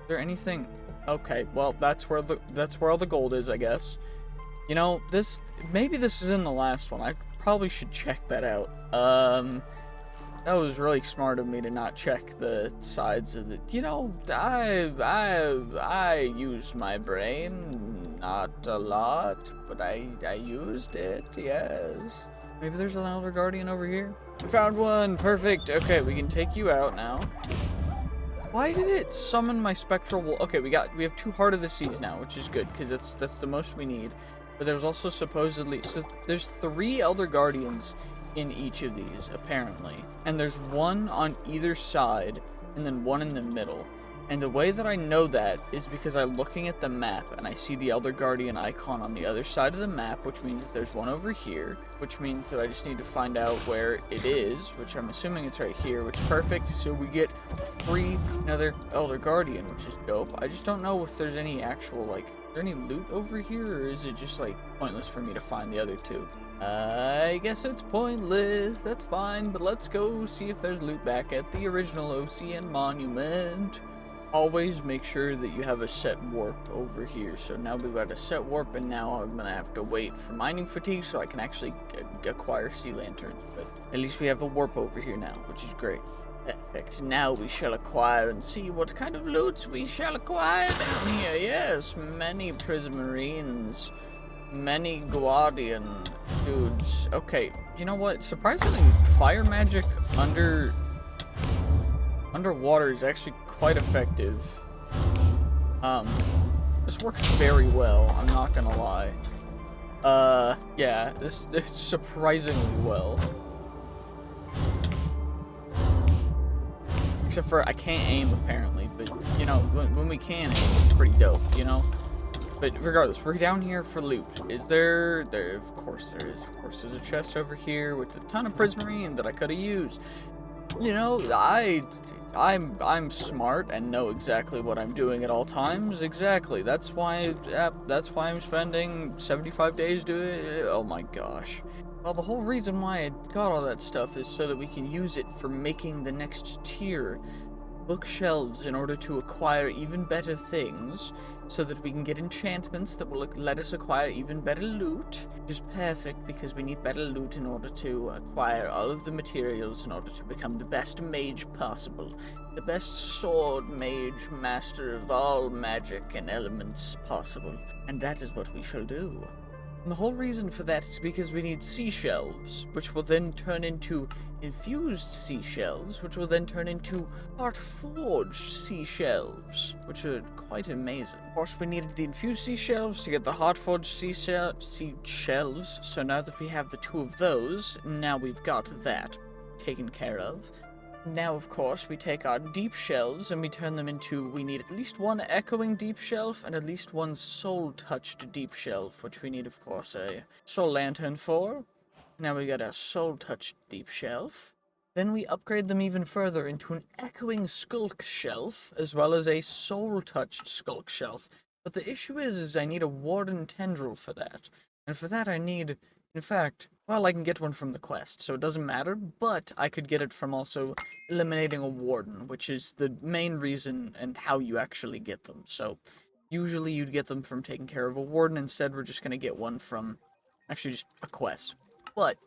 there anything? Okay, well, that's where all the gold is, I guess. You know, maybe this is in the last one. I probably should check that out. That was really smart of me to not check the sides of the, you know, I used my brain, not a lot, but I used it, yes. Maybe there's an Elder Guardian over here? We found one, perfect. Okay, we can take you out now. Why did it summon my spectral wolf? Okay, we have 2 Heart of the Seas now, which is good, because that's the most we need. But there's also supposedly, so there's 3 Elder Guardians in each of these, apparently. And there's 1 on either side, and then 1 in the middle. And the way that I know that is because I'm looking at the map, and I see the Elder Guardian icon on the other side of the map, which means there's 1 over here, which means that I just need to find out where it is, which I'm assuming it's right here, which is perfect, so we get a free another Elder Guardian, which is dope. I just don't know if there's any actual, like, is there any loot over here, or is it just, like, pointless for me to find the other 2? I guess it's pointless, that's fine, but let's go see if there's loot back at the original OCN monument. Always make sure that you have a set warp over here. So now we've got a set warp, and now I'm gonna have to wait for mining fatigue so I can actually acquire sea lanterns. But at least we have a warp over here now, which is great. Perfect. Now we shall acquire and see what kind of loots we shall acquire down here. Yes, many prismarines, many guardian dudes. Okay, you know what? Surprisingly, fire magic underwater is actually quite effective. This works very well, I'm not gonna lie. Yeah, this surprisingly well. Except for I can't aim, apparently, but, you know, when we can aim, it's pretty dope, you know? But regardless, we're down here for loot. Is there? Of course there is. Of course there's a chest over here with a ton of prismarine that I could have used. You know, I'm smart and know exactly what I'm doing at all times. Exactly. That's why I'm spending 75 days doing it. Oh my gosh. Well, the whole reason why I got all that stuff is so that we can use it for making the next tier bookshelves in order to acquire even better things, so that we can get enchantments that will let us acquire even better loot, which is perfect because we need better loot in order to acquire all of the materials in order to become the best mage possible, the best sword mage master of all magic and elements possible, and that is what we shall do. And the whole reason for that is because we need seashells, which will then turn into infused seashells, which will then turn into heart-forged seashells, which are quite amazing. Of course, we needed the infused seashells to get the heart-forged seashells, so now that we have the 2 of those, now we've got that taken care of. Now, of course, we take our deep shelves and we turn them into, we need at least 1 echoing deep shelf and at least 1 soul-touched deep shelf, which we need, of course, a soul lantern for. Now we got a soul-touched deep shelf. Then we upgrade them even further into an echoing skulk shelf, as well as a soul-touched skulk shelf. But the issue is I need a warden tendril for that. And for that I need, in fact, well, I can get one from the quest, so it doesn't matter, but I could get it from also eliminating a warden, which is the main reason and how you actually get them. So usually you'd get them from taking care of a warden. Instead, we're just going to get one from actually just a quest. But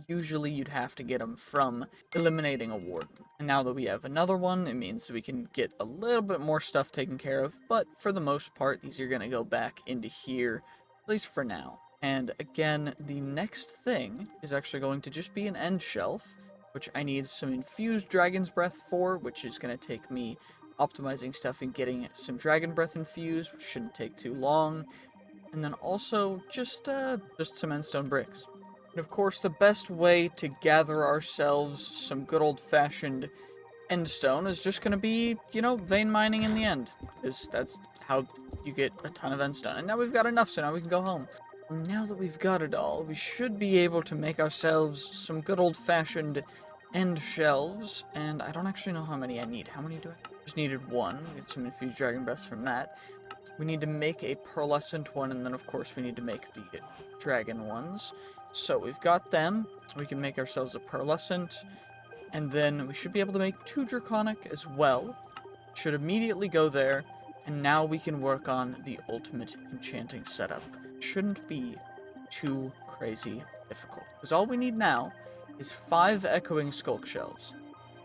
usually you'd have to get them from eliminating a warden. And now that we have another one, it means that we can get a little bit more stuff taken care of, but for the most part, these are going to go back into here, at least for now. And again, the next thing is actually going to just be an end shelf, which I need some infused Dragon's Breath for, which is going to take me optimizing stuff and getting some Dragon Breath infused, which shouldn't take too long. And then also just some endstone bricks. And of course, the best way to gather ourselves some good old-fashioned endstone is just going to be, you know, vein mining in the end, because that's how you get a ton of endstone. And now we've got enough, so now we can go home. Now that we've got it all, we should be able to make ourselves some good old-fashioned end shelves, and I don't actually know how many I need. How many do I? Just needed 1. Get some infused dragon breaths from that. We need to make a pearlescent one, and then of course we need to make the dragon ones. So we've got them. We can make ourselves a pearlescent, and then we should be able to make 2 draconic as well. Should immediately go there, and now we can work on the ultimate enchanting setup. Shouldn't be too crazy difficult, because all we need now is 5 echoing skulk shells,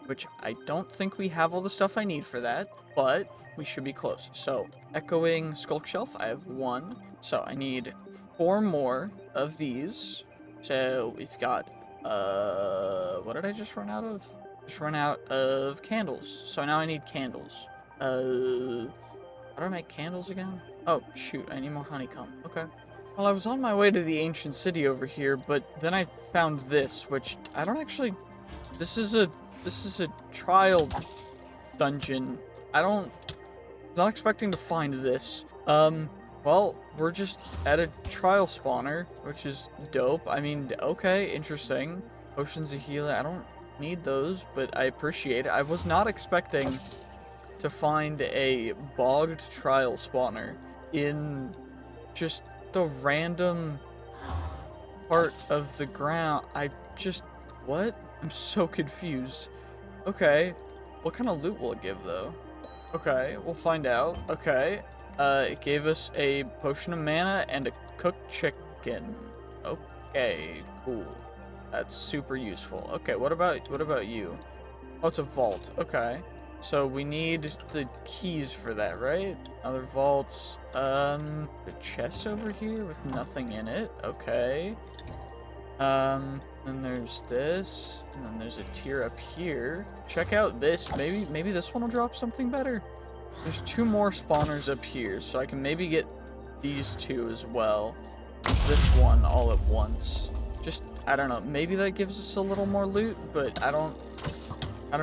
which I don't think we have all the stuff I need for that, but we should be close. So echoing skulk shelf, I have 1, so I need 4 more of these. So we've got what did I just run out of? Just run out of candles, so now I need candles. How do I make candles again? Oh, shoot, I need more honeycomb. Okay. Well, I was on my way to the ancient city over here, but then I found this, which I don't actually... This is a trial dungeon. I'm not expecting to find this. Well, we're just at a trial spawner, which is dope. I mean, okay, interesting. Potions of healing, I don't need those, but I appreciate it. I was not expecting to find a bogged trial spawner in just the random part of the ground. What? I'm so confused. Okay, what kind of loot will it give, though? Okay, we'll find out. Okay, it gave us a potion of mana and a cooked chicken. Okay, cool. That's super useful. Okay, what about you? Oh, it's a vault. Okay. So we need the keys for that, right? Other vaults. A chest over here with nothing in it. Okay. Then there's this, and then there's a tier up here. Check out this. Maybe this one will drop something better. There's 2 more spawners up here, so I can maybe get these 2 as well. This one all at once. Just, I don't know. Maybe that gives us a little more loot, but I don't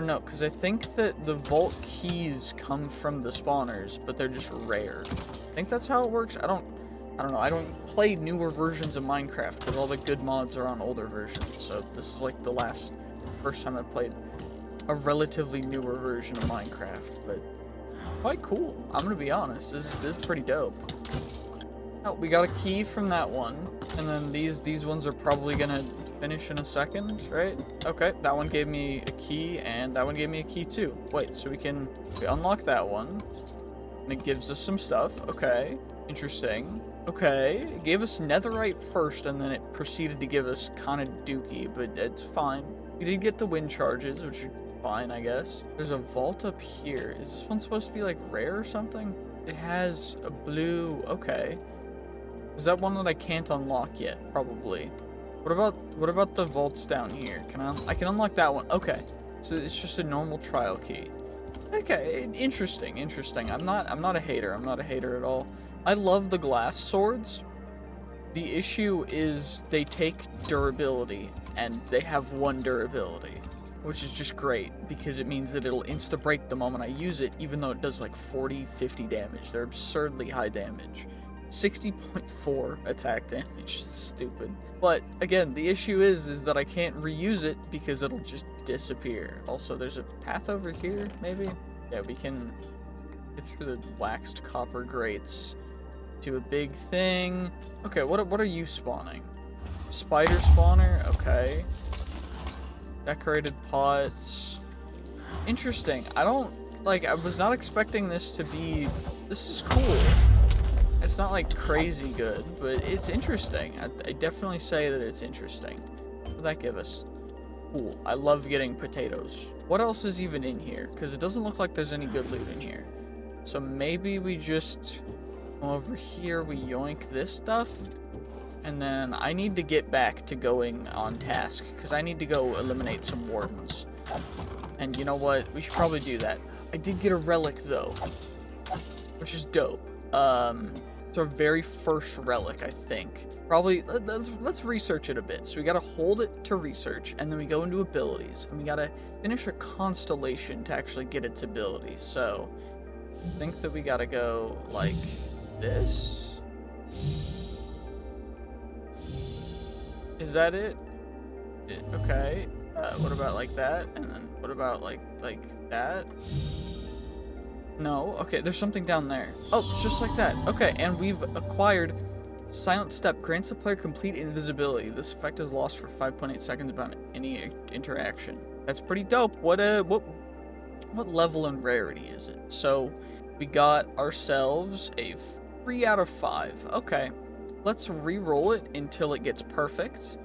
know, because I think that the vault keys come from the spawners, but they're just rare. I think that's how it works. I don't know. I don't play newer versions of Minecraft, because all the good mods are on older versions, so this is like first time I played a relatively newer version of Minecraft, but quite cool. I'm gonna be honest, this is pretty dope. Oh, we got a key from that one, and then these ones are probably gonna finish in a second, right? Okay, that one gave me a key, and that one gave me a key too. Wait, so we unlock that one, and it gives us some stuff. Okay, interesting. Okay, it gave us netherite first, and then it proceeded to give us kind of dookie, but it's fine. We did get the wind charges, which are fine, I guess. There's a vault up here. Is this one supposed to be like rare or something? It has a blue, okay. Is that one that I can't unlock yet? Probably. What about the vaults down here? I can unlock that one. Okay. So it's just a normal trial key. Okay, interesting. I'm not a hater. I'm not a hater at all. I love the glass swords. The issue is they take durability, and they have 1 durability, which is just great because it means that it'll insta-break the moment I use it, even though it does like 40, 50 damage. They're absurdly high damage. 60.4 attack damage. Stupid. But again, the issue is that I can't reuse it because it'll just disappear. Also, there's a path over here, maybe? Yeah, we can get through the waxed copper grates to a big thing. Okay, what are you spawning? Spider spawner? Okay. Decorated pots. Interesting. I was not expecting this to be... This is cool. It's not like crazy good, but it's interesting. I definitely say that it's interesting. What did that give us? Cool. I love getting potatoes. What else is even in here? Because it doesn't look like there's any good loot in here. So maybe we just go over here, we yoink this stuff, and then I need to get back to going on task, because I need to go eliminate some wardens. And you know what? We should probably do that. I did get a relic, though, which is dope. It's our very first relic, I think. Probably, let's research it a bit. So we gotta hold it to research, and then we go into abilities, and we gotta finish a constellation to actually get its abilities. So, I think that we gotta go like this. Is that it? Okay. What about like that? And then what about like that? No. Okay, there's something down there. Oh, just like that. Okay, and we've acquired Silent Step. Grants the player complete invisibility. This effect is lost for 5.8 seconds upon any interaction. That's pretty dope. What level and rarity is it? So, we got ourselves a 3 out of 5. Okay. Let's re-roll it until it gets perfect.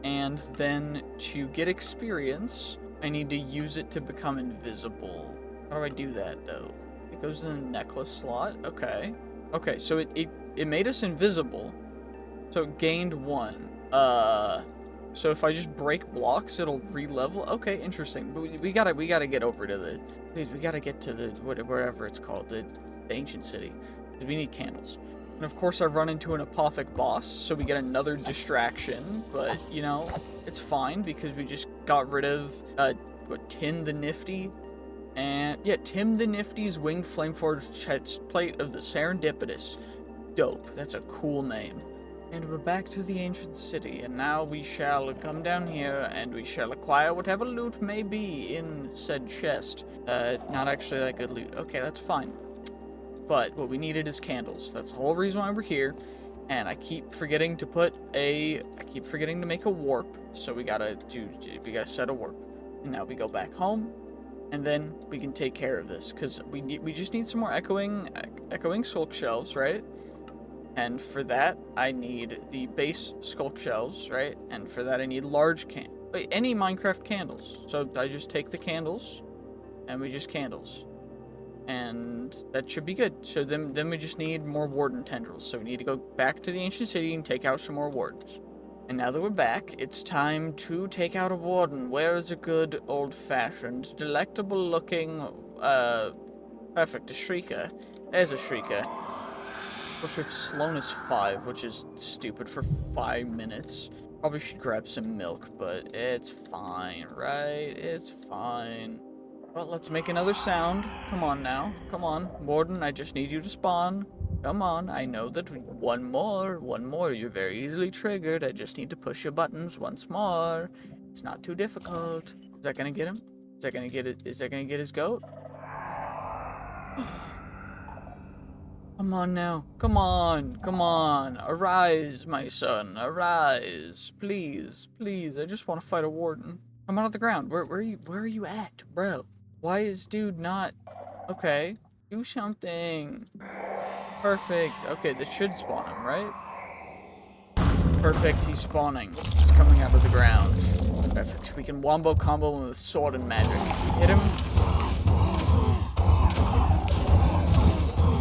And then to get experience, I need to use it to become invisible. How do I do that, though? It goes in the necklace slot. Okay. Okay, so it made us invisible. So it gained 1. So if I just break blocks, it'll re-level? Okay, interesting. But we gotta get over to the... We gotta get to the... wherever it's called, the ancient city. We need candles. And of course I run into an Apotheic boss, so we get another distraction. But, you know, it's fine because we just got rid of, Tim the Nifty. And, yeah, Tim the Nifty's Winged Flameforged Chestplate of the Serendipitous. Dope. That's a cool name. And we're back to the ancient city, and now we shall come down here, and we shall acquire whatever loot may be in said chest. Not actually that good loot. Okay, that's fine. But what we needed is candles. That's the whole reason why we're here. And I keep forgetting to make a warp. So we gotta set a warp. And now we go back home, and then we can take care of this, because we just need some more echoing sculk shelves, right? And for that, I need the base sculk shelves, right? And for that, I need any Minecraft candles. So I just take the candles, and we just candles. And that should be good. So then we just need more warden tendrils. So we need to go back to the ancient city and take out some more wardens. And now that we're back, it's time to take out a warden. Where is a good old-fashioned, delectable-looking, perfect, a shrieker? There's a shrieker. Of course, we have slowness 5, which is stupid for 5 minutes. Probably should grab some milk, but it's fine, right? It's fine. Well, let's make another sound. Come on now. Come on. Warden, I just need you to spawn. Come on. I know that one more. You're very easily triggered. I just need to push your buttons once more. It's not too difficult. Is that gonna get him? Is that gonna get it? Is that gonna get his goat? Come on now. Come on. Come on. Arise, my son. Arise. Please. Please. I just want to fight a warden. Come out of the ground. Where are you at, bro? Why is dude not... Okay. Do something. Perfect. Okay, this should spawn him, right? Perfect. He's spawning. He's coming out of the ground. Perfect. We can wombo combo him with sword and magic. We hit him.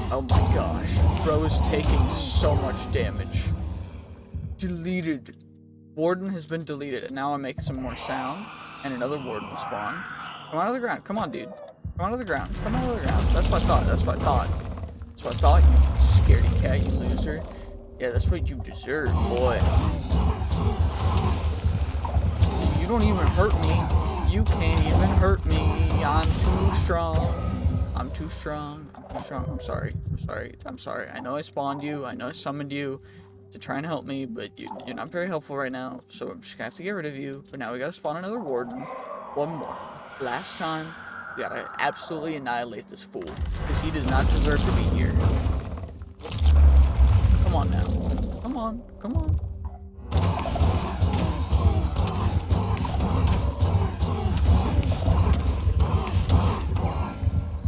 Oh my gosh. Bro is taking so much damage. Deleted. Warden has been deleted. And now I make some more sound. And another warden will spawn. Come out of the ground. Come on, dude. Come out of the ground. Come out of the ground. That's what I thought. That's what I thought. That's what I thought, you scaredy cat, you loser. Yeah, that's what you deserve, boy. You don't even hurt me. You can't even hurt me. I'm too strong. I'm too strong. I'm too strong. I'm sorry. I'm sorry. I'm sorry. I know I spawned you. I know I summoned you to try and help me, but you're not very helpful right now, so I'm just gonna have to get rid of you. But now we gotta spawn another warden. One more. Last time, we gotta absolutely annihilate this fool, because he does not deserve to be here. Come on now. Come on. Come on.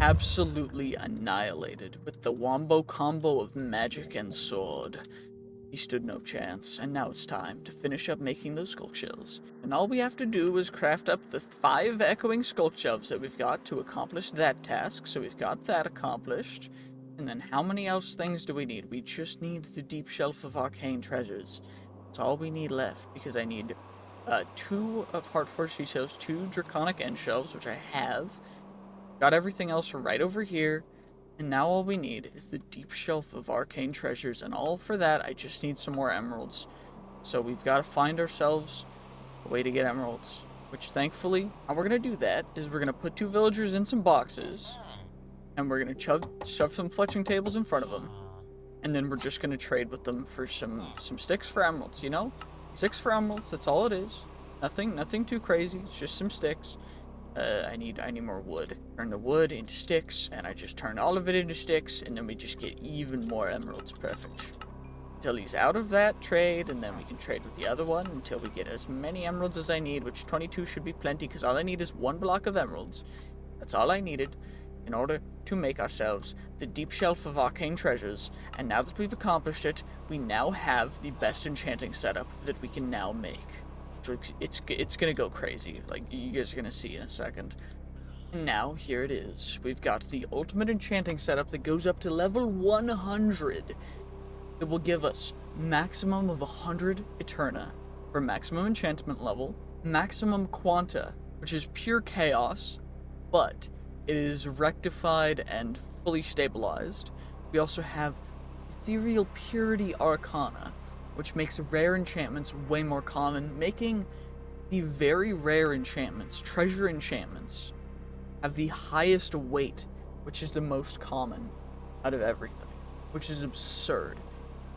Absolutely annihilated with the wombo combo of magic and sword. He stood no chance, and now it's time to finish up making those sculk shells. And all we have to do is craft up the 5 echoing sculk shelves that we've got to accomplish that task, so we've got that accomplished. And then how many else things do we need? We just need the deep shelf of arcane treasures. That's all we need left, because I need 2 of Heartforged sea shelves, 2 draconic end shelves, which I have. Got everything else right over here. And now all we need is the deep shelf of arcane treasures, and all for that, I just need some more emeralds. So we've got to find ourselves a way to get emeralds, which thankfully, how we're going to do that is we're going to put 2 villagers in some boxes, and we're going to shove some fletching tables in front of them, and then we're just going to trade with them for some sticks for emeralds, you know? 6 for emeralds, that's all it is. Nothing too crazy, it's just some sticks. I need more wood. Turn the wood into sticks, and I just turn all of it into sticks, and then we just get even more emeralds. Perfect. Until he's out of that trade, and then we can trade with the other one until we get as many emeralds as I need, which 22 should be plenty, because all I need is 1 block of emeralds. That's all I needed in order to make ourselves the deep shelf of arcane treasures, and now that we've accomplished it, we now have the best enchanting setup that we can now make. It's gonna go crazy, like you guys are gonna see in a second. And now, here it is. We've got the ultimate enchanting setup that goes up to level 100. It will give us maximum of 100 Eterna, for maximum enchantment level, maximum quanta, which is pure chaos, but it is rectified and fully stabilized. We also have ethereal purity arcana, which makes rare enchantments way more common, making the very rare enchantments, treasure enchantments, have the highest weight, which is the most common out of everything, which is absurd.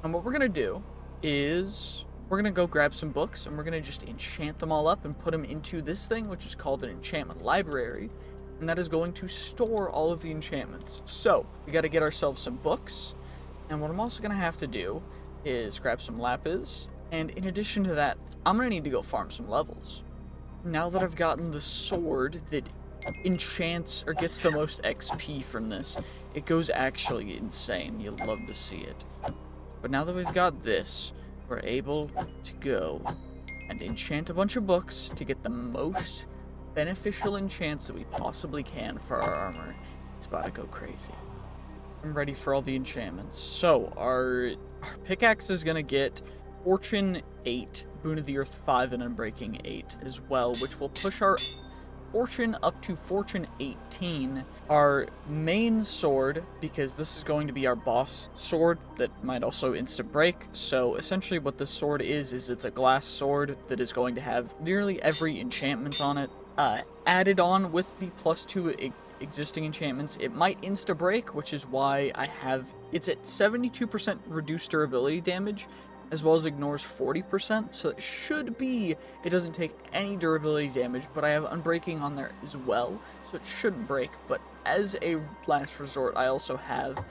And what we're gonna do is we're gonna go grab some books and we're gonna just enchant them all up and put them into this thing, which is called an enchantment library, and that is going to store all of the enchantments. So we gotta get ourselves some books, and what I'm also gonna have to do is grab some lapis, and in addition to that, I'm gonna need to go farm some levels. Now that I've gotten the sword that enchants or gets the most XP from this, it goes actually insane. You'll love to see it. But now that we've got this, we're able to go and enchant a bunch of books to get the most beneficial enchants that we possibly can for our armor. It's about to go crazy. I'm ready for all the enchantments. So our pickaxe is gonna get Fortune 8, Boon of the Earth 5, and Unbreaking 8 as well, which will push our Fortune up to Fortune 18. Our main sword, because this is going to be our boss sword that might also instant break. So essentially what this sword is it's a glass sword that is going to have nearly every enchantment on it added on with the +2 existing enchantments. It might insta break, which is why it's at 72% reduced durability damage, as well as ignores 40%, so it doesn't take any durability damage, but I have Unbreaking on there as well, so it shouldn't break. But as a last resort, I also have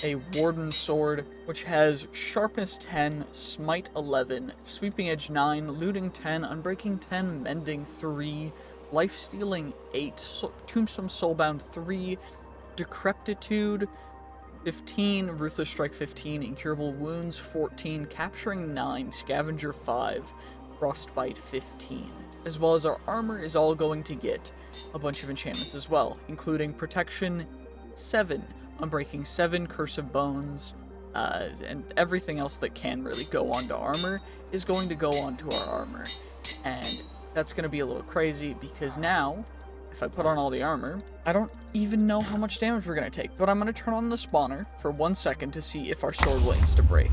a Warden Sword, which has Sharpness 10, Smite 11, Sweeping Edge 9, Looting 10, Unbreaking 10, Mending 3, Life-Stealing 8, Tombstone Soulbound 3, Decrepitude 15, Ruthless Strike 15, Incurable Wounds 14, Capturing 9, Scavenger 5, Frostbite 15. As well as our armor is all going to get a bunch of enchantments as well, including Protection 7, Unbreaking 7, Curse of Bones, and everything else that can really go onto armor is going to go onto our armor. And that's going to be a little crazy because now, if I put on all the armor, I don't even know how much damage we're going to take, but I'm going to turn on the spawner for 1 second to see if our sword will insta-break.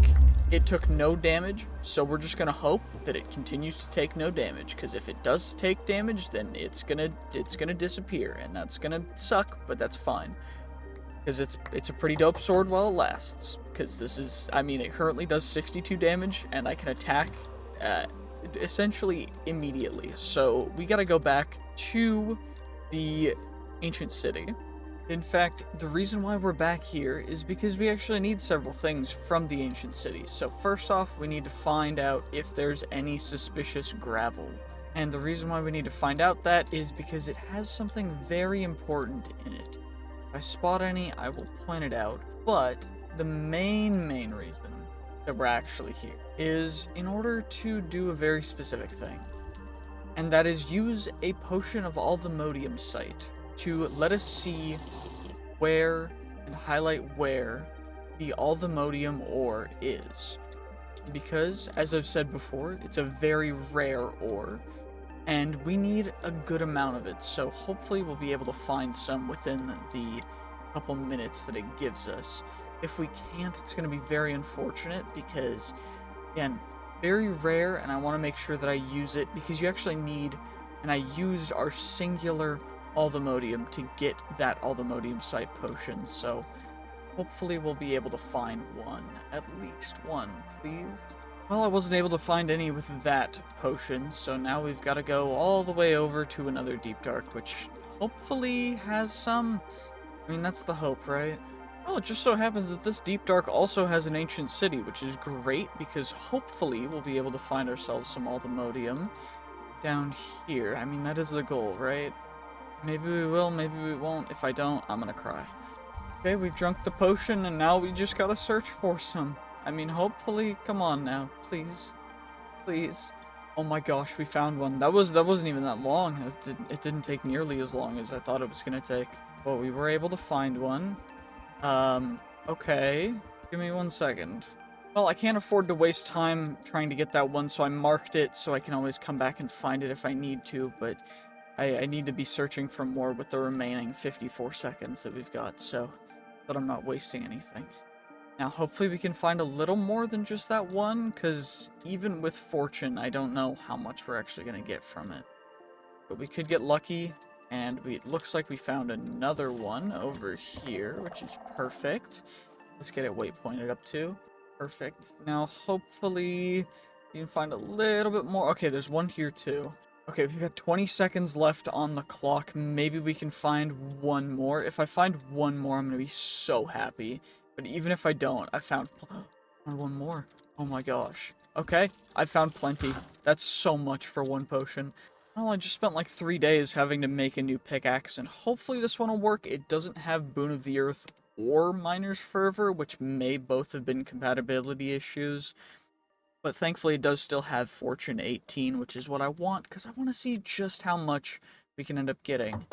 It took no damage, so we're just going to hope that it continues to take no damage, because if it does take damage, then it's gonna disappear, and that's going to suck, but that's fine. Because it's a pretty dope sword while it lasts, because it currently does 62 damage, and I can attack essentially immediately. So we got to go back to the ancient city. In fact, the reason why we're back here is because we actually need several things from the ancient city. So first off, we need to find out if there's any suspicious gravel. And the reason why we need to find out that is because it has something very important in it. If I spot any, I will point it out. But the main reason that we're actually here is in order to do a very specific thing. And that is use a potion of all the Modium site to let us see where and highlight where the all the Modium ore is. Because, as I've said before, it's a very rare ore, and we need a good amount of it, so hopefully we'll be able to find some within the couple minutes that it gives us. If we can't, it's going to be very unfortunate because, again, very rare, and I want to make sure that I use it because you actually need, and I used our singular Aldemodium to get that Aldemodium site potion, so hopefully we'll be able to find one, at least one, please. Well, I wasn't able to find any with that potion, so now we've got to go all the way over to another Deep Dark, which hopefully has some. I mean, that's the hope, right? Well, it just so happens that this Deep Dark also has an ancient city, which is great, because hopefully we'll be able to find ourselves some Aldemodium down here. I mean, that is the goal, right? Maybe we will, maybe we won't. If I don't, I'm gonna cry. Okay, we've drunk the potion, and now we just gotta search for some. I mean, hopefully, come on now, please. Please. Oh my gosh, we found one. That wasn't even that long. It didn't take nearly as long as I thought it was gonna take. But we were able to find one. Okay. Give me 1 second. Well, I can't afford to waste time trying to get that one, so I marked it so I can always come back and find it if I need to, but I need to be searching for more with the remaining 54 seconds that we've got, so that I'm not wasting anything. Now, hopefully we can find a little more than just that one, because even with fortune, I don't know how much we're actually going to get from it. But we could get lucky, and it looks like we found another one over here, which is perfect. Let's get it waypointed up to. Perfect. Now, hopefully, you can find a little bit more. Okay, there's one here, too. Okay, we've got 20 seconds left on the clock. Maybe we can find one more. If I find one more, I'm going to be so happy. But even if I don't, I found one more. Oh my gosh. Okay, I found plenty. That's so much for one potion. Well, I just spent like 3 days having to make a new pickaxe, and hopefully this one will work. It doesn't have Boon of the Earth or Miner's Fervor, which may both have been compatibility issues. But thankfully it does still have Fortune 18, which is what I want, because I want to see just how much we can end up getting.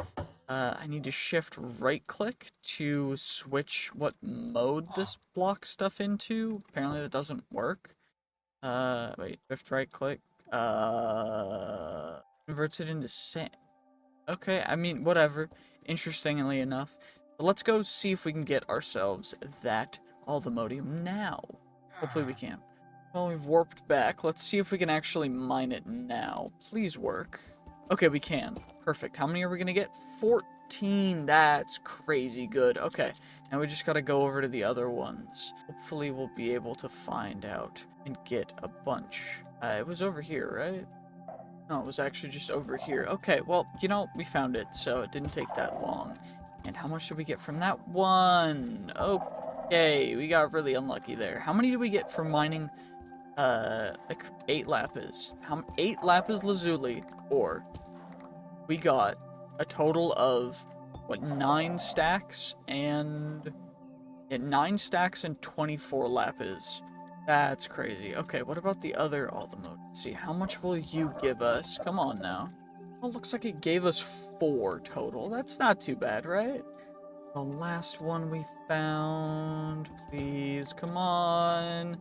I need to shift right-click to switch what mode this block stuff into. Apparently that doesn't work. Wait, shift right-click. Converts it into sand. Okay, I mean, whatever. Interestingly enough. But let's go see if we can get ourselves that Modium now. Hopefully we can. Well, we've warped back. Let's see if we can actually mine it now. Please work. Okay, we can. Perfect. How many are we going to get? 14. That's crazy good. Okay, now we just got to go over to the other ones. Hopefully we'll be able to find out and get a bunch. It was over here, right? No, it was actually just over here. Okay, well, you know, we found it, so it didn't take that long. And how much did we get from that one? Okay, we got really unlucky there. How many did we get from mining, like 8 lapis? 8 lapis lazuli, or we got a total of, what, 9 stacks and... Yeah, 9 stacks and 24 lapis. That's crazy. Okay, what about the other mode? Let's see, how much will you give us? Come on now. Well, looks like it gave us 4 total. That's not too bad, right? The last one we found. Please, come on.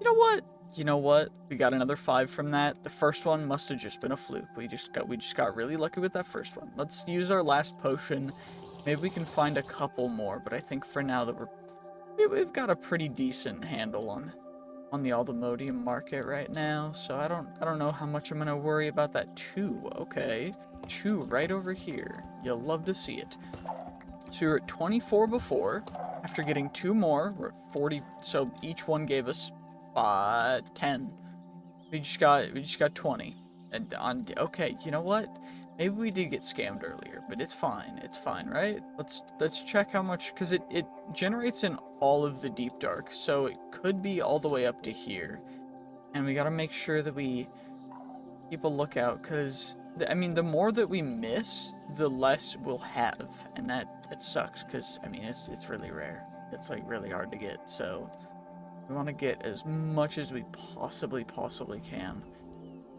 You know what? You know what? We got another 5 from that. The first one must have just been a fluke. We just got really lucky with that first one. Let's use our last potion. Maybe we can find a couple more, but I think for now that we've got a pretty decent handle on the Modium market right now, so I don't know how much I'm gonna worry about that. 2, okay. 2 right over here. You'll love to see it. So we were at 24 before. After getting 2 more, we're at 40, so each one gave us 10. We just got 20. And okay, you know what? Maybe we did get scammed earlier, but it's fine. It's fine, right? Let's check how much, because it generates in all of the deep dark, so it could be all the way up to here. And we gotta make sure that we keep a lookout, because I mean, the more that we miss, the less we'll have, and it sucks, because I mean, it's really rare. It's like really hard to get, so we want to get as much as we possibly can.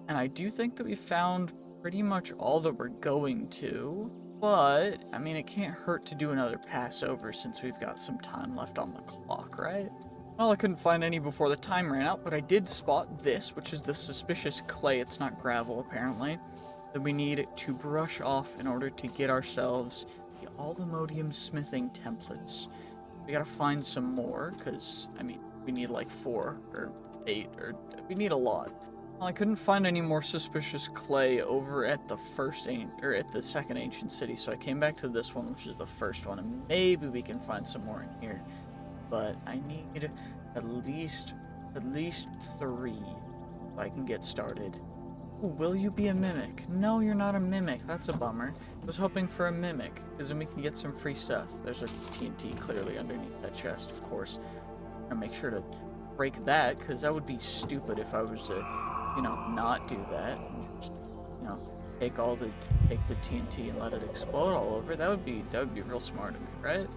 And I do think that we found pretty much all that we're going to, but I mean, it can't hurt to do another pass over since we've got some time left on the clock, right? Well, I couldn't find any before the time ran out, but I did spot this, which is the suspicious clay. It's not gravel, apparently, that we need to brush off in order to get ourselves the Modium smithing templates. We gotta find some more, because, I mean, we need like 4 or 8, or we need a lot. Well, I couldn't find any more suspicious clay over at the second ancient city, so I came back to this one, which is the first one, and maybe we can find some more in here. But I need at least 3 if I can get started. Ooh, will you be a mimic? No, you're not a mimic. That's a bummer. I was hoping for a mimic, because then we can get some free stuff. There's a TNT clearly underneath that chest, of course. I'm gonna make sure to break that, because that would be stupid if I was to, you know, not do that. And just, you know, take the TNT and let it explode all over. That would be real smart of me, right?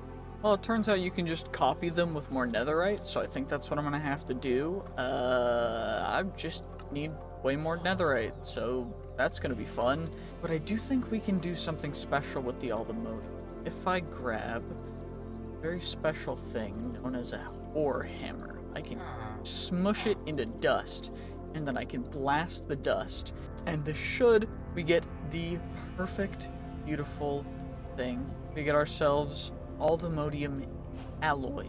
Well, it turns out you can just copy them with more netherite, so I think that's what I'm gonna have to do. I just need way more netherite, so that's gonna be fun. But I do think we can do something special with the Modium. If I grab a very special thing known as a ore hammer. I can smush it into dust, and then I can blast the dust. And this should, we get the perfect, beautiful thing. We get ourselves all the Modium Alloy,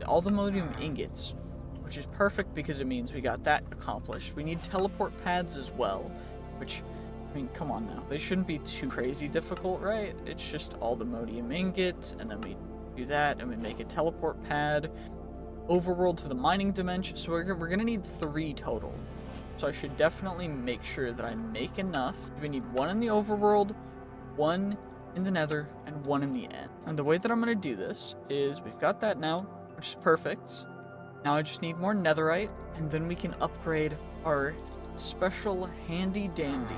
all the Modium ingots, which is perfect because it means we got that accomplished. We need teleport pads as well, which, I mean, come on now. They shouldn't be too crazy difficult, right? It's just all the Modium ingots, and then we do that, and we make a teleport pad. Overworld to the mining dimension, so we're gonna need 3 total. So I should definitely make sure that I make enough. We need 1 in the overworld, 1 in the nether, and 1 in the end. And the way that I'm gonna do this is, we've got that now, which is perfect. Now I just need more netherite, and then we can upgrade our special handy dandy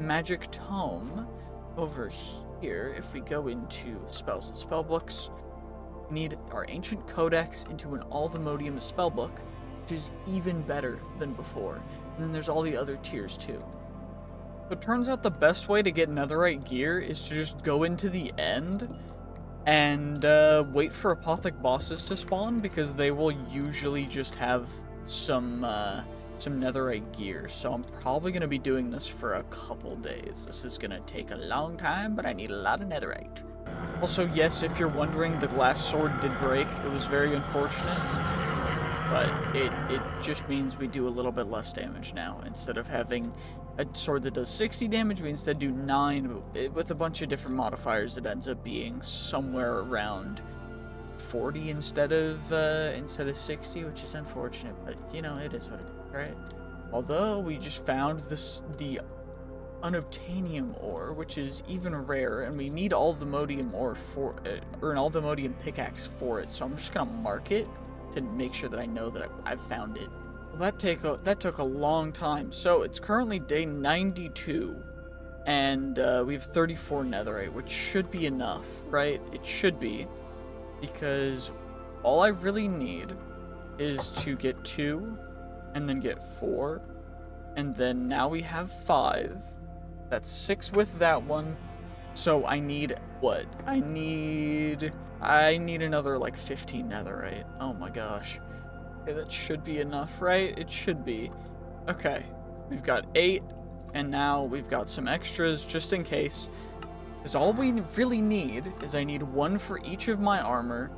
magic tome over here. If we go into spells and spellbooks, we need our ancient codex into an all the Modium spellbook, which is even better than before. And then there's all the other tiers too. It turns out the best way to get netherite gear is to just go into the end and wait for Apotheic bosses to spawn, because they will usually just have some netherite gear. So I'm probably going to be doing this for a couple days. This is going to take a long time, but I need a lot of netherite. Also, yes, if you're wondering, the glass sword did break. It was very unfortunate, but it just means we do a little bit less damage now. Instead of having a sword that does 60 damage, we instead do 9. With a bunch of different modifiers, it ends up being somewhere around 40 instead of 60, which is unfortunate, but you know, it is what it is, right? Although we just found the Unobtainium ore, which is even rarer, and we need all the Modium ore for or all the Modium pickaxe for it. So I'm just gonna mark it to make sure that I know that I've found it. Well, that took a long time. So it's currently day 92, and we have 34 netherite, which should be enough, right? It should be, because all I really need is to get 2, and then get 4, and then now we have 5. That's 6 with that one. So I need what? I need another like 15 netherite. Oh my gosh. Okay, that should be enough, right? It should be. Okay, we've got 8, and now we've got some extras just in case. Because all we really need is I need 1 for each of my armor,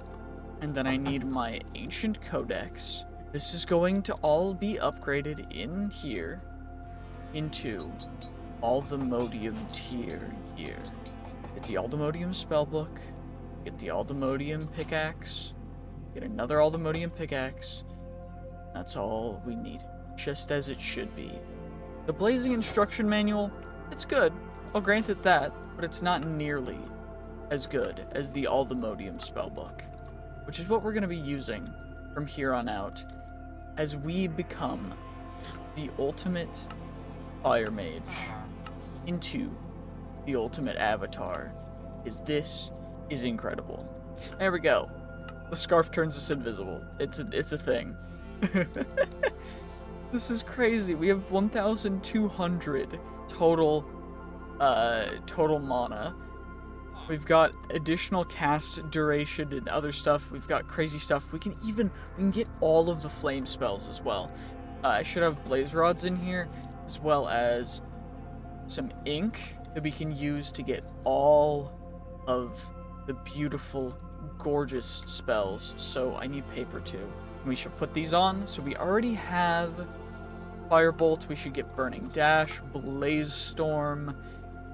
and then I need my ancient codex. This is going to all be upgraded in here into all the Modium tier here. Get the all the Modium spellbook, get the all the Modium pickaxe, get another all the Modium pickaxe. That's all we need, just as it should be. The Blazing Instruction Manual, it's good, I'll grant it that, but it's not nearly as good as the all the Modium spellbook, which is what we're going to be using from here on out as we become the ultimate fire mage into the ultimate avatar, because this is incredible. There we go. The scarf turns us invisible. It's a thing. This is crazy. We have 1,200 total mana. We've got additional cast duration and other stuff. We've got crazy stuff. We can get all of the flame spells as well. I should have blaze rods in here, as well as some ink that we can use to get all of the beautiful, gorgeous spells. So I need paper too. We should put these on. So we already have Firebolt. We should get Burning Dash, Blaze Storm.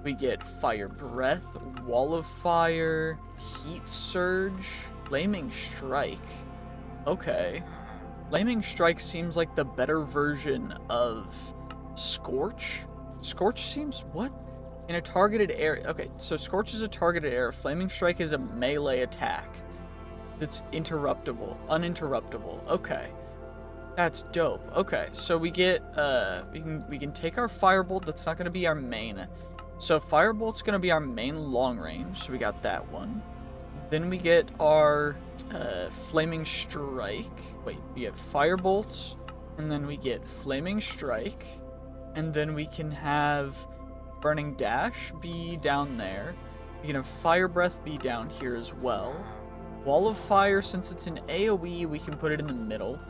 We get Fire Breath, Wall of Fire, Heat Surge, Flaming Strike. Okay. Flaming Strike seems like the better version of Scorch. Scorch seems, what? In a targeted area. Okay, so Scorch is a targeted area. Flaming Strike is a melee attack that's uninterruptible. Okay. That's dope. Okay, so we get, we can take our Firebolt. That's not going to be our main. So Firebolt's going to be our main long range. So we got that one. Then we get our Flaming Strike. Wait, we get Firebolt, and then we get Flaming Strike, and then we can have Burning Dash be down there. We can have Fire Breath be down here as well. Wall of Fire, since it's an AoE, we can put it in the middle.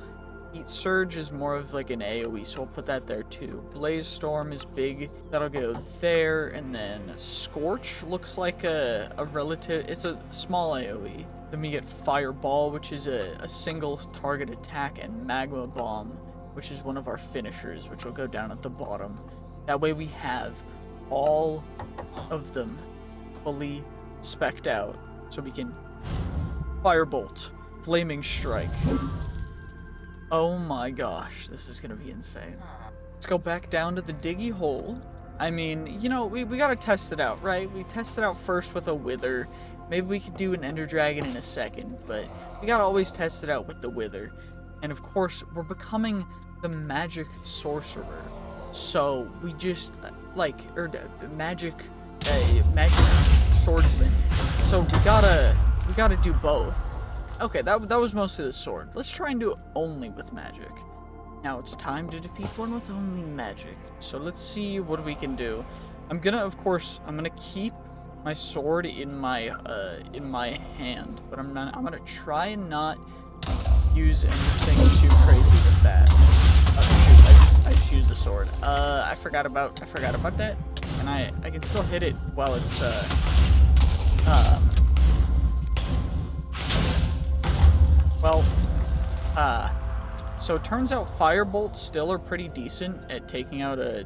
Heat Surge is more of like an AoE, so we'll put that there too. Blaze Storm is big. That'll go there, and then Scorch looks like a relative... It's a small AoE. Then we get Fireball, which is a single target attack, and Magma Bomb, which is one of our finishers, which will go down at the bottom. That way we have all of them fully spec'd out, so we can Firebolt, Flaming Strike. Oh my gosh, this is gonna be insane. Let's go back down to the diggy hole. I mean, you know, we gotta test it out, right? We test it out first with a Wither. Maybe we could do an Ender Dragon in a second, but we gotta always test it out with the Wither. And of course, we're becoming the magic sorcerer. So we just, magic swordsman. So we gotta do both. Okay, that was mostly the sword. Let's try and do it only with magic. Now it's time to defeat one with only magic. So let's see what we can do. I'm gonna keep my sword in my hand, but I'm gonna try and not use anything too crazy with that. Oh shoot, I just used the sword. I forgot about that. And I can still hit it while it's so it turns out Firebolts still are pretty decent at taking out a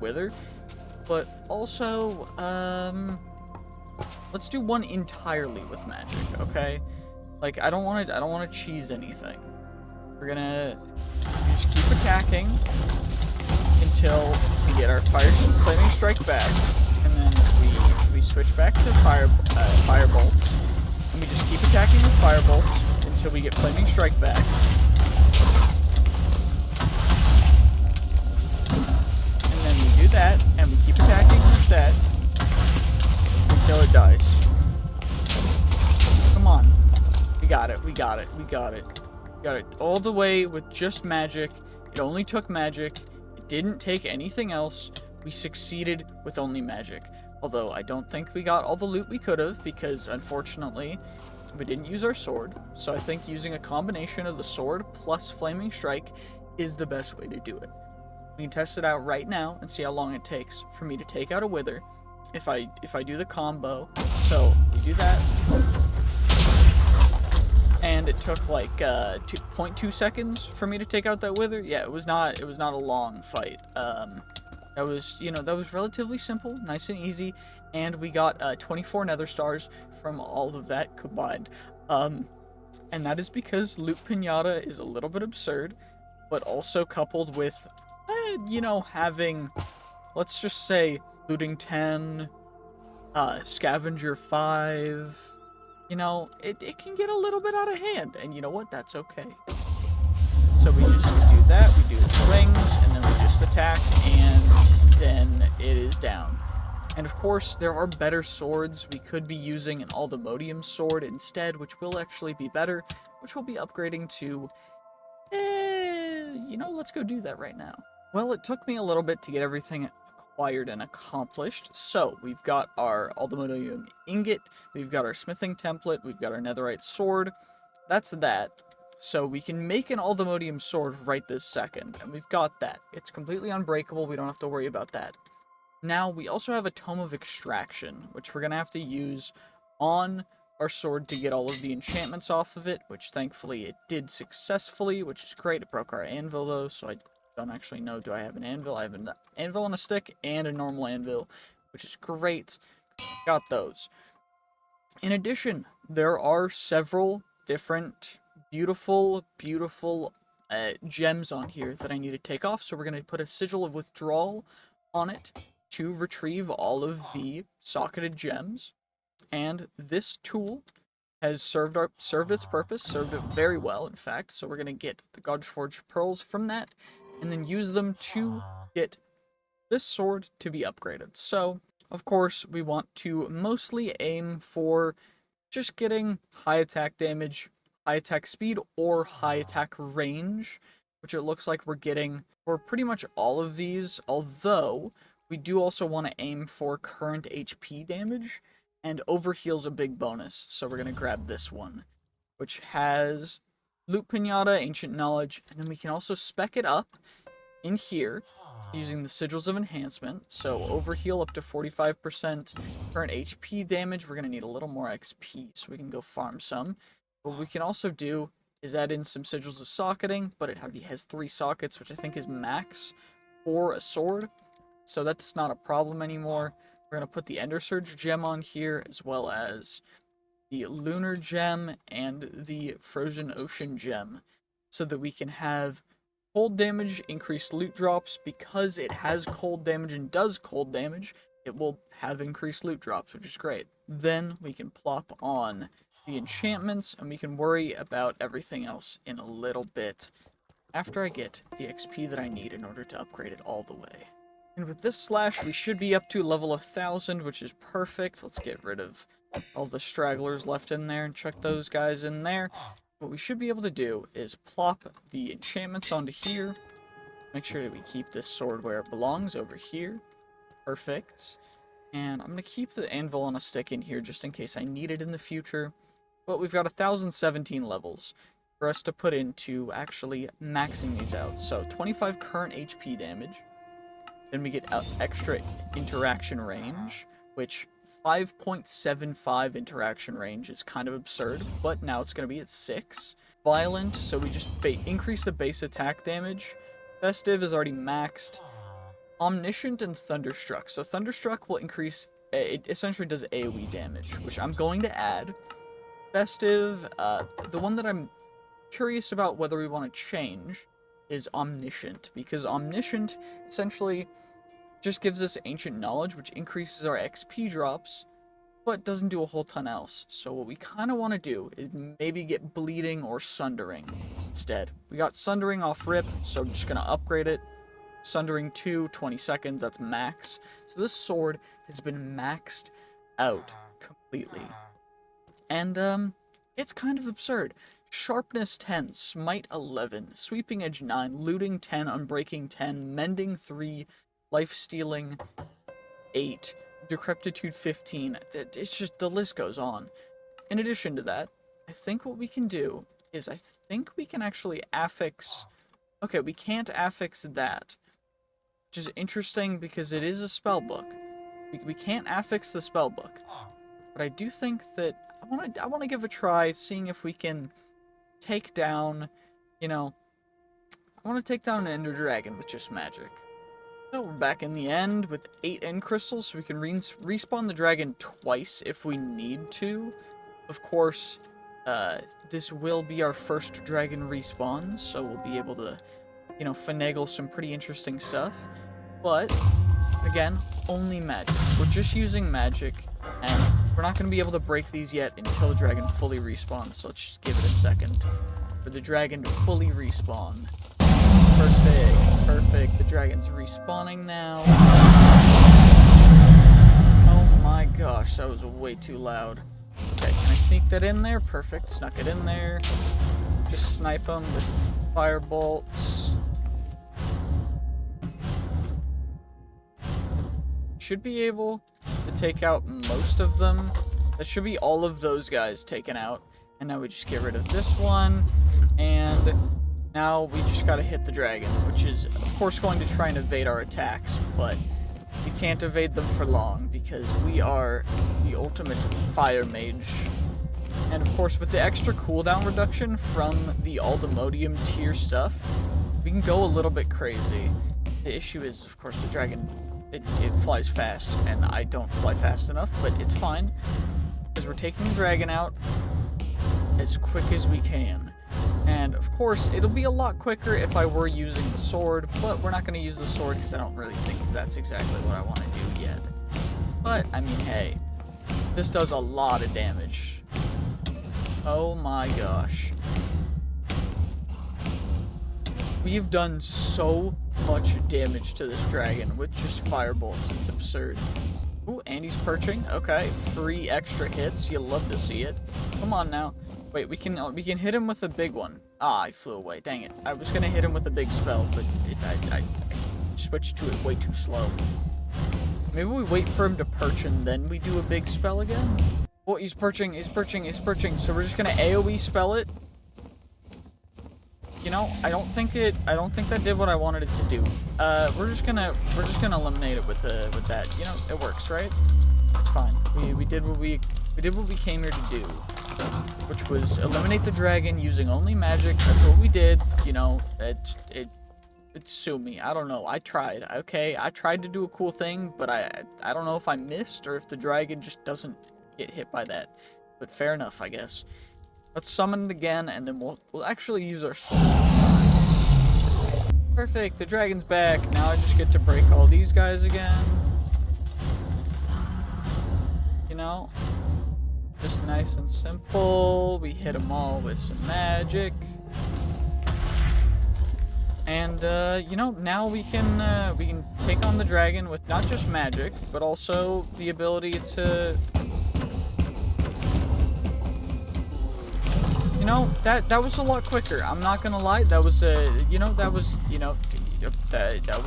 Wither, but also let's do one entirely with magic, okay? Like I don't want to cheese anything. We're gonna just keep attacking until we get our Flaming Strike back, and then we switch back to Firebolts, and we just keep attacking with Firebolts until we get Flaming Strike back. And then we do that, and we keep attacking with that until it dies. Come on. We got it, we got it, we got it. We got it all the way with just magic. It only took magic. It didn't take anything else. We succeeded with only magic. Although I don't think we got all the loot we could have, because unfortunately we didn't use our sword. So I think using a combination of the sword plus Flaming Strike is the best way to do it. We can test it out right now and see how long it takes for me to take out a Wither if I do the combo. So we do that, and it took like 0.2 seconds for me to take out that Wither. Yeah, it was not a long fight. That was relatively simple, nice and easy, and we got 24 Nether stars from all of that combined. And that is because Loot Pinata is a little bit absurd, but also coupled with, having, let's just say, looting 10, scavenger 5, it can get a little bit out of hand, and you know what, that's okay. So we do that, we do the swings, and then we just attack, and then it is down. And of course, there are better swords. We could be using an Modium sword instead, which will actually be better, which we'll be upgrading to, let's go do that right now. Well, it took me a little bit to get everything acquired and accomplished. So we've got our Modium ingot, we've got our smithing template, we've got our Netherite sword. That's that. So we can make an Modium sword right this second, and we've got that. It's completely unbreakable, we don't have to worry about that. Now, we also have a Tome of Extraction, which we're going to have to use on our sword to get all of the enchantments off of it, which thankfully it did successfully, which is great. It broke our anvil, though, so I don't actually know. Do I have an anvil? I have an anvil on a stick and a normal anvil, which is great. Got those. In addition, there are several different beautiful gems on here that I need to take off, so we're going to put a Sigil of Withdrawal on it to retrieve all of the socketed gems. And this tool has served its purpose, served it very well, in fact. So we're going to get the Godforged Pearls from that, and then use them to get this sword to be upgraded. So, of course, we want to mostly aim for just getting high attack damage, high attack speed, or high attack range, which it looks like we're getting for pretty much all of these, although we do also want to aim for current HP damage, and overheal's a big bonus, so we're going to grab this one. which has Loot Pinata, Ancient Knowledge, and then we can also spec it up in here using the Sigils of Enhancement. So overheal up to 45% current HP damage. We're going to need a little more XP so we can go farm some. What we can also do is add in some Sigils of Socketing, but it already has 3 sockets, which I think is max for a sword. So that's not a problem anymore. We're going to put the Ender Surge gem on here, as well as the Lunar gem and the Frozen Ocean gem, so that we can have cold damage, increased loot drops. Because it has cold damage and does cold damage, it will have increased loot drops, which is great. Then we can plop on the enchantments, and we can worry about everything else in a little bit after I get the XP that I need in order to upgrade it all the way. And with this slash, we should be up to level 1000, which is perfect. Let's get rid of all the stragglers left in there and chuck those guys in there. What we should be able to do is plop the enchantments onto here. Make sure that we keep this sword where it belongs, over here. Perfect. And I'm going to keep the anvil on a stick in here just in case I need it in the future. But we've got 1017 levels for us to put into actually maxing these out. So 25 current HP damage. Then we get extra interaction range, which 5.75 interaction range is kind of absurd, but now it's going to be at 6. Violent, so we just increase the base attack damage. Festive is already maxed. Omniscient and Thunderstruck. So Thunderstruck will increase, it essentially does AoE damage, which I'm going to add. Festive, the one that I'm curious about whether we want to change is Omniscient, because Omniscient essentially just gives us Ancient Knowledge, which increases our XP drops, but doesn't do a whole ton else. So what we kind of want to do is maybe get Bleeding or Sundering instead. We got Sundering off rip, so I'm just going to upgrade it. Sundering 2, 20 seconds, that's max. So this sword has been maxed out completely. And, it's kind of absurd. Sharpness 10, Smite 11, Sweeping Edge 9, Looting 10, Unbreaking 10, Mending 3, Life-Stealing 8, Decrepitude 15. It's just, the list goes on. In addition to that, I think what we can do is I think we can actually affix... Okay, we can't affix that, which is interesting because it is a spellbook. We can't affix the spellbook, but I do think that I want to give a try, seeing if we can take down, you know, I want to take down an Ender Dragon with just magic. So we're back in the end with 8 end crystals, so we can respawn the dragon twice if we need to. Of course, this will be our first dragon respawn, so we'll be able to, you know, finagle some pretty interesting stuff. But, again, only magic. We're just using magic, and we're not going to be able to break these yet until the dragon fully respawns, so let's just give it a second for the dragon to fully respawn. Perfect, perfect. The dragon's respawning now. Oh my gosh, that was way too loud. Okay, can I sneak that in there? Perfect, snuck it in there. Just snipe them with fire bolts. Should be able to take out most of them. That should be all of those guys taken out. And now we just get rid of this one. And now we just gotta hit the dragon, which is, of course, going to try and evade our attacks, but we can't evade them for long because we are the ultimate fire mage. And of course, with the extra cooldown reduction from all the Modium tier stuff, we can go a little bit crazy. The issue is, of course, the dragon, it flies fast, and I don't fly fast enough, but it's fine, because we're taking the dragon out as quick as we can. And, of course, it'll be a lot quicker if I were using the sword, but we're not going to use the sword because I don't really think that's exactly what I want to do yet. But, I mean, hey, this does a lot of damage. Oh my gosh. We've done so much damage to this dragon with just firebolts. It's absurd. Ooh, and he's perching. Okay, free extra hits. You'll love to see it. Come on now. Wait, we can hit him with a big one. Ah, I flew away. Dang it. I was gonna hit him with a big spell, but I switched to it way too slow. Maybe we wait for him to perch and then we do a big spell again? Oh, he's perching, he's perching, he's perching. So we're just gonna AoE spell it. You know, I don't think that did what I wanted it to do. We're just gonna eliminate it with that. You know, it works, right? It's fine. We did what we came here to do, which was eliminate the dragon using only magic. That's what we did. You know, it sue me. I don't know. I tried. Okay, I tried to do a cool thing, but I don't know if I missed or if the dragon just doesn't get hit by that. But fair enough, I guess. Let's summon it again, and then we'll actually use our sword this time. Perfect. The dragon's back. Now I just get to break all these guys again. You know, just nice and simple. We hit them all with some magic. And, you know, now we can take on the dragon with not just magic, but also the ability to... You know, that was a lot quicker. I'm not gonna lie. That was, that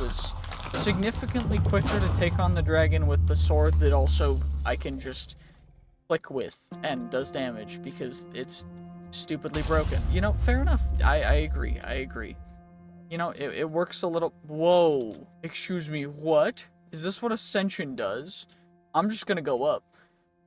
was significantly quicker to take on the dragon with the sword that also I can just flick with and does damage because it's stupidly broken. You know, fair enough. I agree. I agree. You know, it works a little... Whoa. Excuse me, what? Is this what Ascension does? I'm just gonna go up.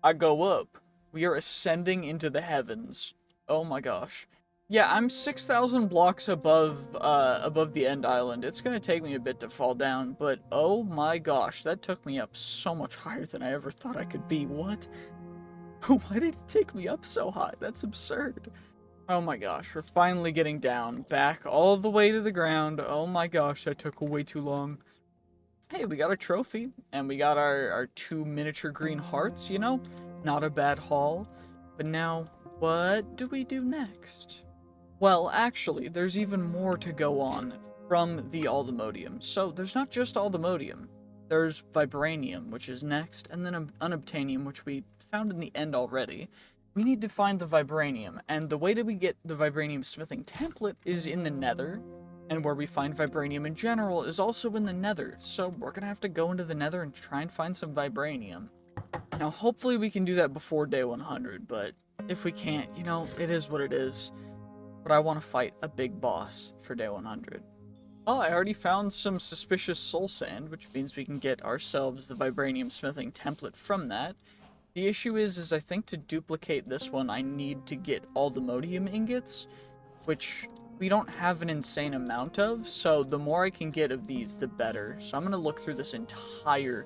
I go up. We are ascending into the heavens. Oh my gosh. Yeah, I'm 6,000 blocks above the end island. It's gonna take me a bit to fall down, but oh my gosh, that took me up so much higher than I ever thought I could be. What? Why did it take me up so high? That's absurd. Oh my gosh, we're finally getting down, back all the way to the ground. Oh my gosh, that took way too long. Hey, we got a trophy, and we got our 2 miniature green hearts, you know? Not a bad haul. But now, what do we do next? Well, actually, there's even more to go on from the Modium. So, there's not just Modium. There's Vibranium, which is next, and then Unobtainium, which we found in the end already. We need to find the Vibranium, and the way that we get the Vibranium smithing template is in the Nether, and where we find Vibranium in general is also in the Nether, so we're gonna have to go into the Nether and try and find some Vibranium. Now, hopefully we can do that before day 100, but if we can't, you know, it is what it is. But I want to fight a big boss for day 100. Oh, I already found some suspicious soul sand, which means we can get ourselves the Vibranium smithing template from that. The issue is I think to duplicate this one, I need to get all the Modium ingots, which we don't have an insane amount of, so the more I can get of these, the better. So I'm going to look through this entire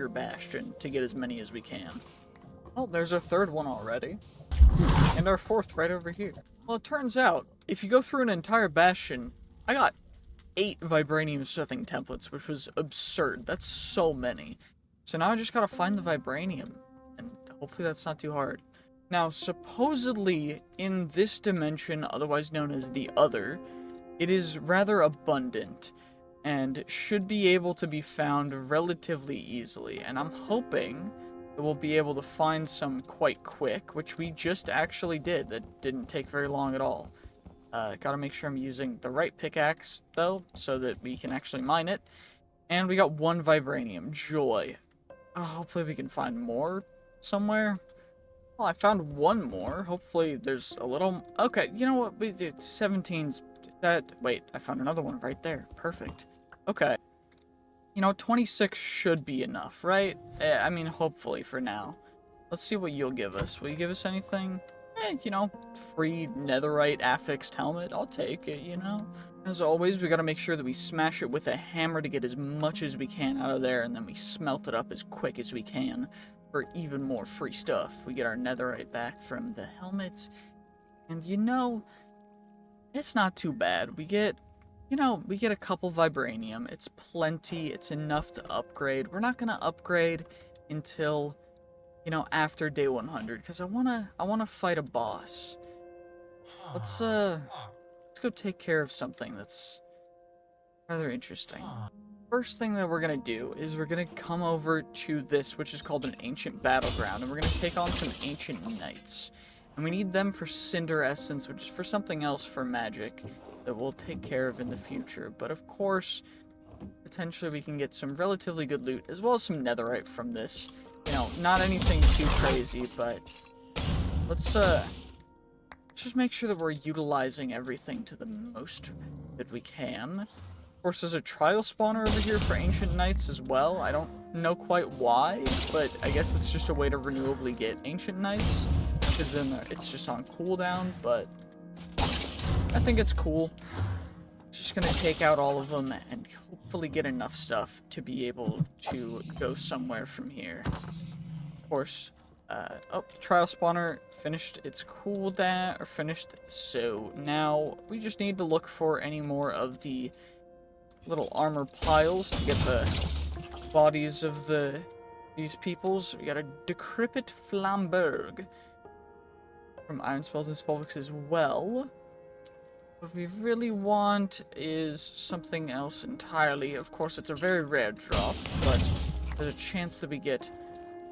bastion to get as many as we can. Oh, there's our 3rd one already. And our 4th right over here. Well, it turns out, if you go through an entire bastion, I got 8 Vibranium smithing templates, which was absurd. That's so many. So now I just gotta find the Vibranium, and hopefully that's not too hard. Now, supposedly, in this dimension, otherwise known as the Other, it is rather abundant, and should be able to be found relatively easily, and I'm hoping that we'll be able to find some quite quick, which we just actually did. That didn't take very long at all. Gotta make sure I'm using the right pickaxe, though, so that we can actually mine it. And we got 1 Vibranium. Joy. Oh, hopefully we can find more somewhere. Well, I found 1 more. Hopefully there's a little... Okay, you know what? 17's... Wait, I found another one right there. Perfect. Okay. You know, 26 should be enough, right? I mean, hopefully for now. Let's see what you'll give us. Will you give us anything? You know, free netherite affixed helmet. I'll take it, you know? As always, we gotta make sure that we smash it with a hammer to get as much as we can out of there, and then we smelt it up as quick as we can for even more free stuff. We get our netherite back from the helmet, and you know, it's not too bad. We get a couple Vibranium. It's plenty. It's enough to upgrade. We're not gonna upgrade until, you know, after day 100, because I wanna fight a boss. Let's go take care of something that's rather interesting. First thing that we're gonna do is we're gonna come over to this, which is called an ancient battleground, and we're gonna take on some ancient knights. And we need them for cinder essence, which is for something else for magic that we'll take care of in the future. But of course, potentially we can get some relatively good loot, as well as some netherite from this. You know, not anything too crazy, but let's just make sure that we're utilizing everything to the most that we can. Of course, there's a trial spawner over here for Ancient Knights as well. I don't know quite why, but I guess it's just a way to renewably get Ancient Knights, because then it's just on cooldown, but I think it's cool. Just gonna take out all of them and hopefully get enough stuff to be able to go somewhere from here. Of course, oh, trial spawner finished its cooldown, or finished, so now we just need to look for any more of the little armor piles to get the bodies of these peoples. We got a decrepit Flamberg from Iron Spells and Spellbooks as well. What we really want is something else entirely. Of course, it's a very rare drop, but there's a chance that we get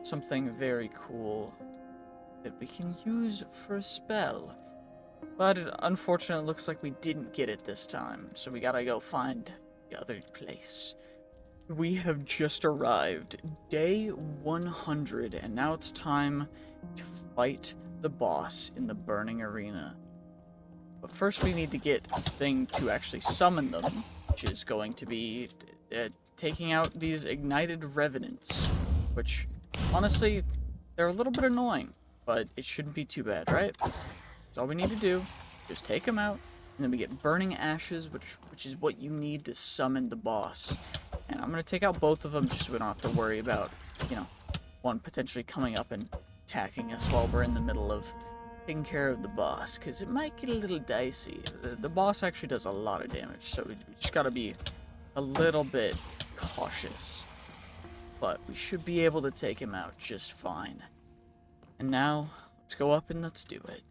something very cool that we can use for a spell. But it unfortunately looks like we didn't get it this time, so we gotta go find the other place. We have just arrived, day 100, and now it's time to fight the boss in the Burning Arena. But first we need to get a thing to actually summon them, which is going to be taking out these ignited revenants, which, honestly, they're a little bit annoying, but it shouldn't be too bad, right? That's all we need to do, just take them out, and then we get burning ashes, which is what you need to summon the boss. And I'm going to take out both of them just so we don't have to worry about, you know, one potentially coming up and attacking us while we're in the middle of taking care of the boss, because it might get a little dicey. The boss actually does a lot of damage, so we just gotta be a little bit cautious. But we should be able to take him out just fine. And now, let's go up and let's do it.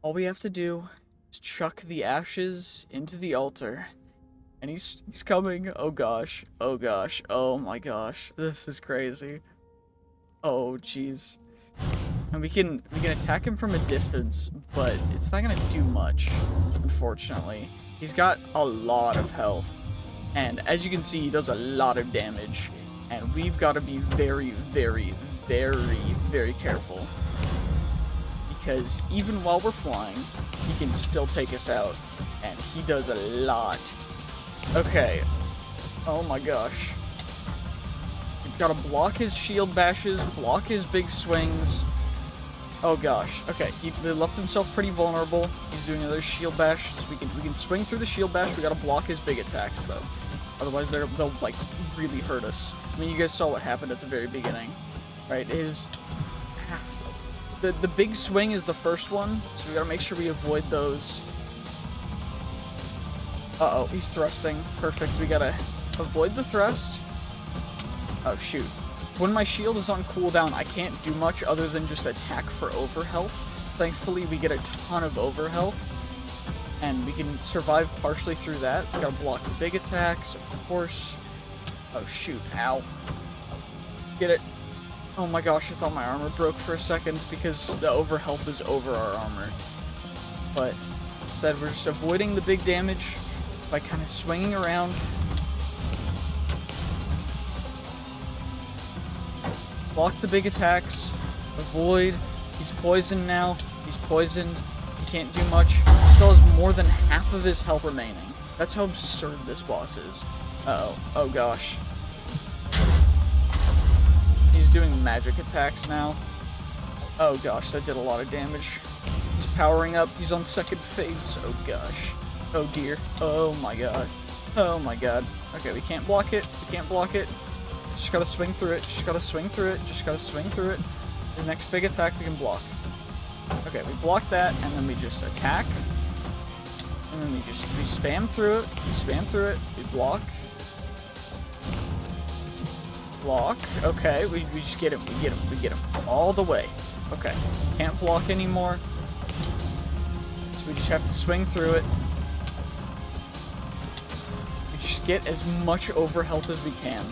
All we have to do is chuck the ashes into the altar. And he's coming. Oh gosh. Oh gosh. Oh my gosh. This is crazy. Oh jeez. And we can attack him from a distance, but it's not gonna do much, unfortunately. He's got a lot of health, and as you can see, he does a lot of damage, and we've got to be very, very, very, very careful, because even while we're flying, he can still take us out, and he does a lot. Okay. Oh my gosh. We've got to block his shield bashes, block his big swings. Oh gosh. Okay, he left himself pretty vulnerable. He's doing another shield bash. So we can swing through the shield bash. We gotta block his big attacks though. Otherwise they'll like really hurt us. I mean, you guys saw what happened at the very beginning, right? The big swing is the first one, so we gotta make sure we avoid those. Uh-oh, he's thrusting. Perfect. We gotta avoid the thrust. Oh shoot. When my shield is on cooldown, I can't do much other than just attack for overhealth. Thankfully, we get a ton of overhealth, and we can survive partially through that. We gotta block the big attacks, of course. Oh shoot, ow. Get it. Oh my gosh, I thought my armor broke for a second because the overhealth is over our armor. But instead, we're just avoiding the big damage by kind of swinging around. Block the big attacks, avoid, he's poisoned now, he's poisoned, he can't do much, he still has more than half of his health remaining. That's how absurd this boss is. Uh-oh, oh gosh. He's doing magic attacks now. Oh gosh, that did a lot of damage. He's powering up, he's on second phase, oh gosh. Oh dear, oh my god. Oh my god. Okay, we can't block it, we can't block it. Just gotta swing through it, just gotta swing through it, just gotta swing through it. His next big attack we can block. Okay, we block that, and then we just attack. And then we spam through it, we block. Block, okay, we just get him, we get him. All the way. Okay, can't block anymore. So we just have to swing through it. We just get as much overhealth as we can.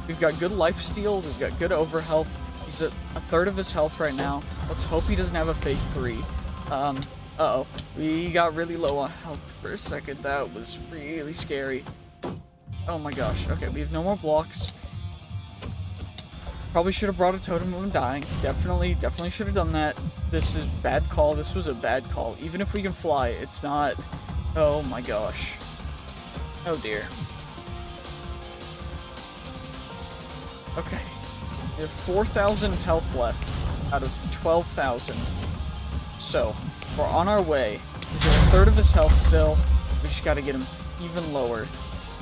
We've got good lifesteal, we've got good overhealth. He's at a third of his health right now. Let's hope he doesn't have a phase 3. Uh-oh. We got really low on health for a second. That was really scary. Oh my gosh. Okay, we have no more blocks. Probably should have brought a totem when dying. Definitely should have done that. This is bad call. This was a bad call. Even if we can fly, it's not... Oh my gosh. Oh dear. Okay. We have 4,000 health left out of 12,000. So, we're on our way. He's at a third of his health still. We just gotta get him even lower.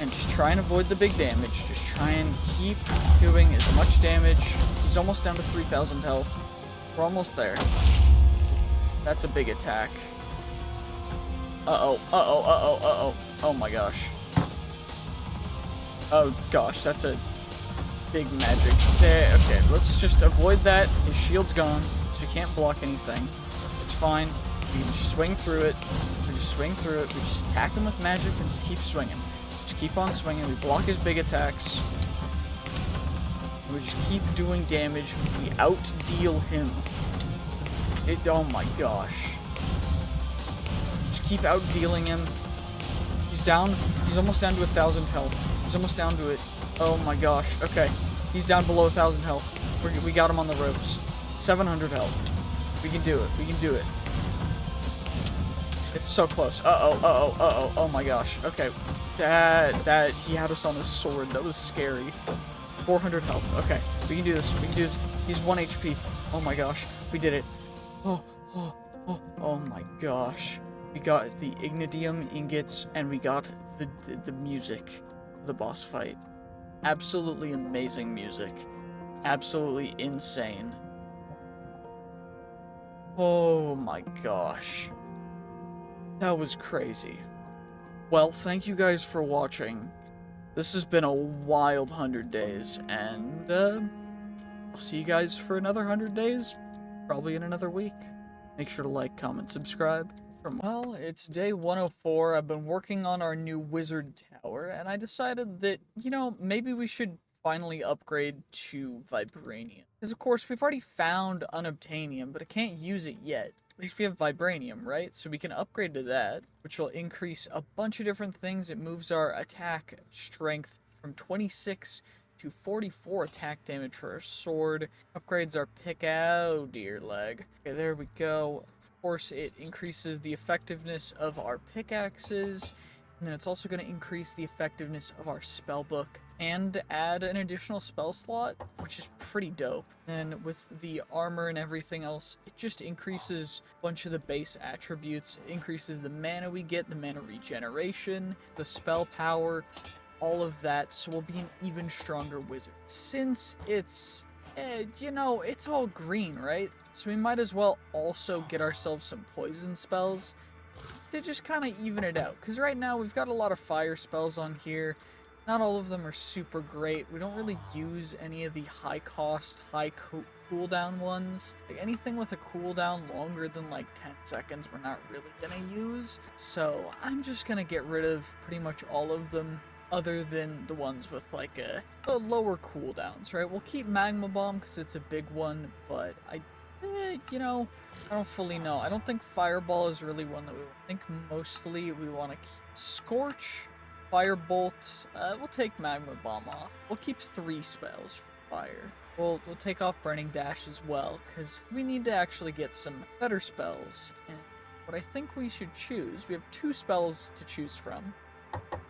And just try and avoid the big damage. Just try and keep doing as much damage. He's almost down to 3,000 health. We're almost there. That's a big attack. Uh-oh, uh-oh, uh-oh, uh-oh. Oh my gosh. Oh gosh, that's a big magic. There, okay, let's just avoid that. His shield's gone, so he can't block anything. It's fine. We can just swing through it. We just swing through it. We just attack him with magic and just keep swinging. Just keep on swinging. We block his big attacks. We just keep doing damage. We outdeal him. Oh my gosh. Just keep outdealing him. He's down. He's almost down to 1,000 health. He's almost down to it. Oh my gosh. Okay. He's down below 1,000 health. We got him on the ropes. 700 health. We can do it. We can do it. It's so close. Uh-oh, uh-oh, uh-oh. Oh my gosh. Okay. That, he had us on his sword. That was scary. 400 health. Okay. We can do this. We can do this. He's 1 HP. Oh my gosh. We did it. Oh my gosh. We got the Ignadium ingots, and we got the music of the boss fight. Absolutely amazing music. Absolutely insane. Oh my gosh. That was crazy. Well, thank you guys for watching. This has been a wild 100 days, and I'll see you guys for another 100 days, probably in another week. Make sure to like, comment, subscribe. Well, it's day 104. I've been working on our new wizard tower, and I decided that, you know, maybe we should finally upgrade to Vibranium. Because, of course, we've already found Unobtainium, but I can't use it yet. At least we have Vibranium, right? So we can upgrade to that, which will increase a bunch of different things. It moves our attack strength from 26 to 44 attack damage for our sword. Upgrades our pick. Oh, dear leg. Okay, there we go. Of course, it increases the effectiveness of our pickaxes. And then it's also going to increase the effectiveness of our spellbook and add an additional spell slot, which is pretty dope. And with the armor and everything else, it just increases a bunch of the base attributes. It increases the mana we get, the mana regeneration, the spell power, all of that. So we'll be an even stronger wizard. Since it's, you know, it's all green, right? So we might as well also get ourselves some poison spells to just kind of even it out. Because right now we've got a lot of fire spells on here. Not all of them are super great. We don't really use any of the high cost, high cooldown ones. Like anything with a cooldown longer than like 10 seconds we're not really gonna use. So I'm just gonna get rid of pretty much all of them other than the ones with like the lower cooldowns, right? We'll keep Magma Bomb because it's a big one, but you know, I don't fully know. I don't think Fireball is really one that we want. I think mostly we want to keep Scorch, Firebolt. We'll take Magma Bomb off. We'll keep 3 spells for fire. We'll take off Burning Dash as well, because we need to actually get some better spells. And what I think we should choose, we have 2 spells to choose from.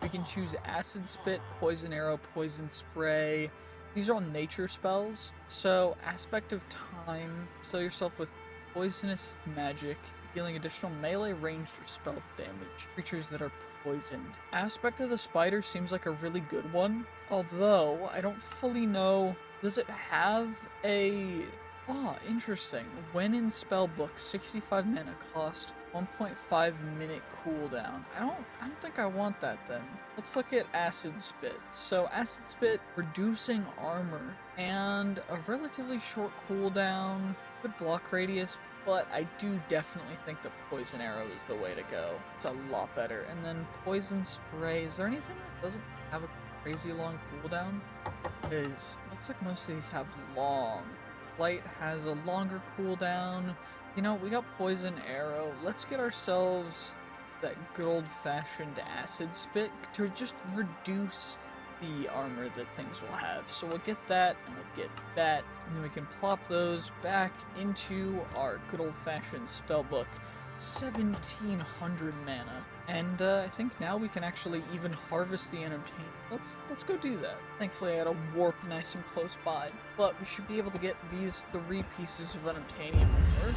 We can choose Acid Spit, Poison Arrow, Poison Spray. These are all nature spells. So, Aspect of Time, fill yourself with poisonous magic, dealing additional melee ranged or spell damage. Creatures that are poisoned. Aspect of the Spider seems like a really good one, although I don't fully know. Does it have a... Oh, interesting. When in Spellbook, 65 mana cost, 1.5 minute cooldown. I don't think I want that then. Let's look at Acid Spit. So Acid Spit, reducing armor, and a relatively short cooldown, good block radius, but I do definitely think the Poison Arrow is the way to go. It's a lot better. And then Poison Spray, is there anything that doesn't have a crazy long cooldown? Because it looks like most of these have long. Light has a longer cooldown. You know, we got Poison Arrow. Let's get ourselves that good old-fashioned Acid Spit to just reduce the armor that things will have. So we'll get that, and we'll get that, and then we can plop those back into our good old-fashioned spellbook. 1700 mana. And I think now we can actually even harvest the Unobtainium. Let's go do that. Thankfully I had a warp nice and close by, but we should be able to get these 3 pieces of Unobtainium ore.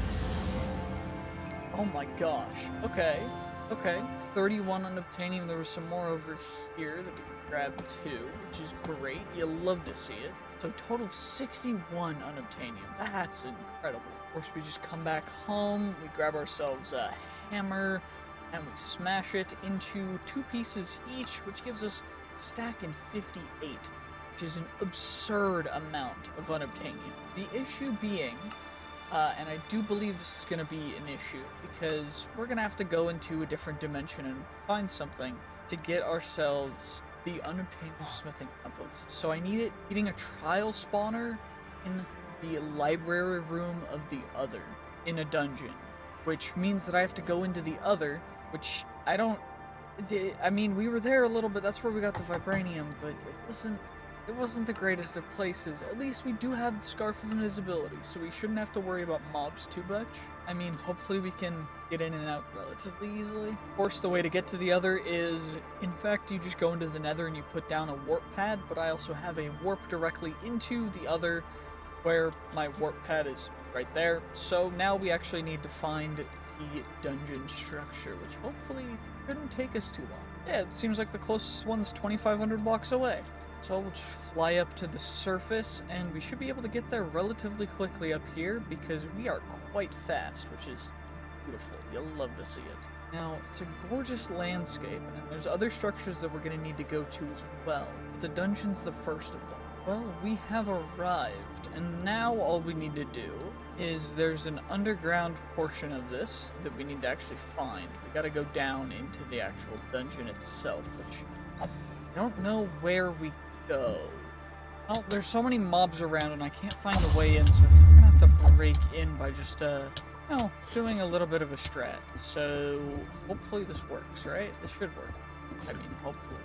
Oh my gosh. Okay. 31 Unobtainium. There was some more over here that we can grab too, which is great. You'll love to see it. So a total of 61 Unobtainium. That's incredible. Of course, we just come back home, we grab ourselves a hammer, and we smash it into 2 pieces each, which gives us a stack in 58, which is an absurd amount of Unobtainium. The issue being, and I do believe this is going to be an issue, because we're going to have to go into a different dimension and find something to get ourselves the Unobtainium smithing templates. So I need it getting a trial spawner in the library room of the Other in a dungeon, which means that I have to go into the Other, which I mean, we were there a little bit, that's where we got the Vibranium, but it wasn't the greatest of places. At least we do have the Scarf of Invisibility, so we shouldn't have to worry about mobs too much. I mean, hopefully we can get in and out relatively easily. Of course, the way to get to the Other is, in fact, you just go into the Nether and you put down a warp pad, but I also have a warp directly into the Other, where my warp pad is right there. So now we actually need to find the dungeon structure, which hopefully shouldn't take us too long. Yeah, it seems like the closest one's 2,500 blocks away. So we'll just fly up to the surface, and we should be able to get there relatively quickly up here, because we are quite fast, which is beautiful. You'll love to see it. Now, it's a gorgeous landscape, and there's other structures that we're going to need to go to as well. But the dungeon's the first of them. Well, we have arrived, and now all we need to do is there's an underground portion of this that we need to actually find. We gotta go down into the actual dungeon itself, which I don't know where we go. Well, there's so many mobs around and I can't find a way in, so I think we're gonna have to break in by just, doing a little bit of a strat. So, hopefully this works, right? This should work. I mean, hopefully.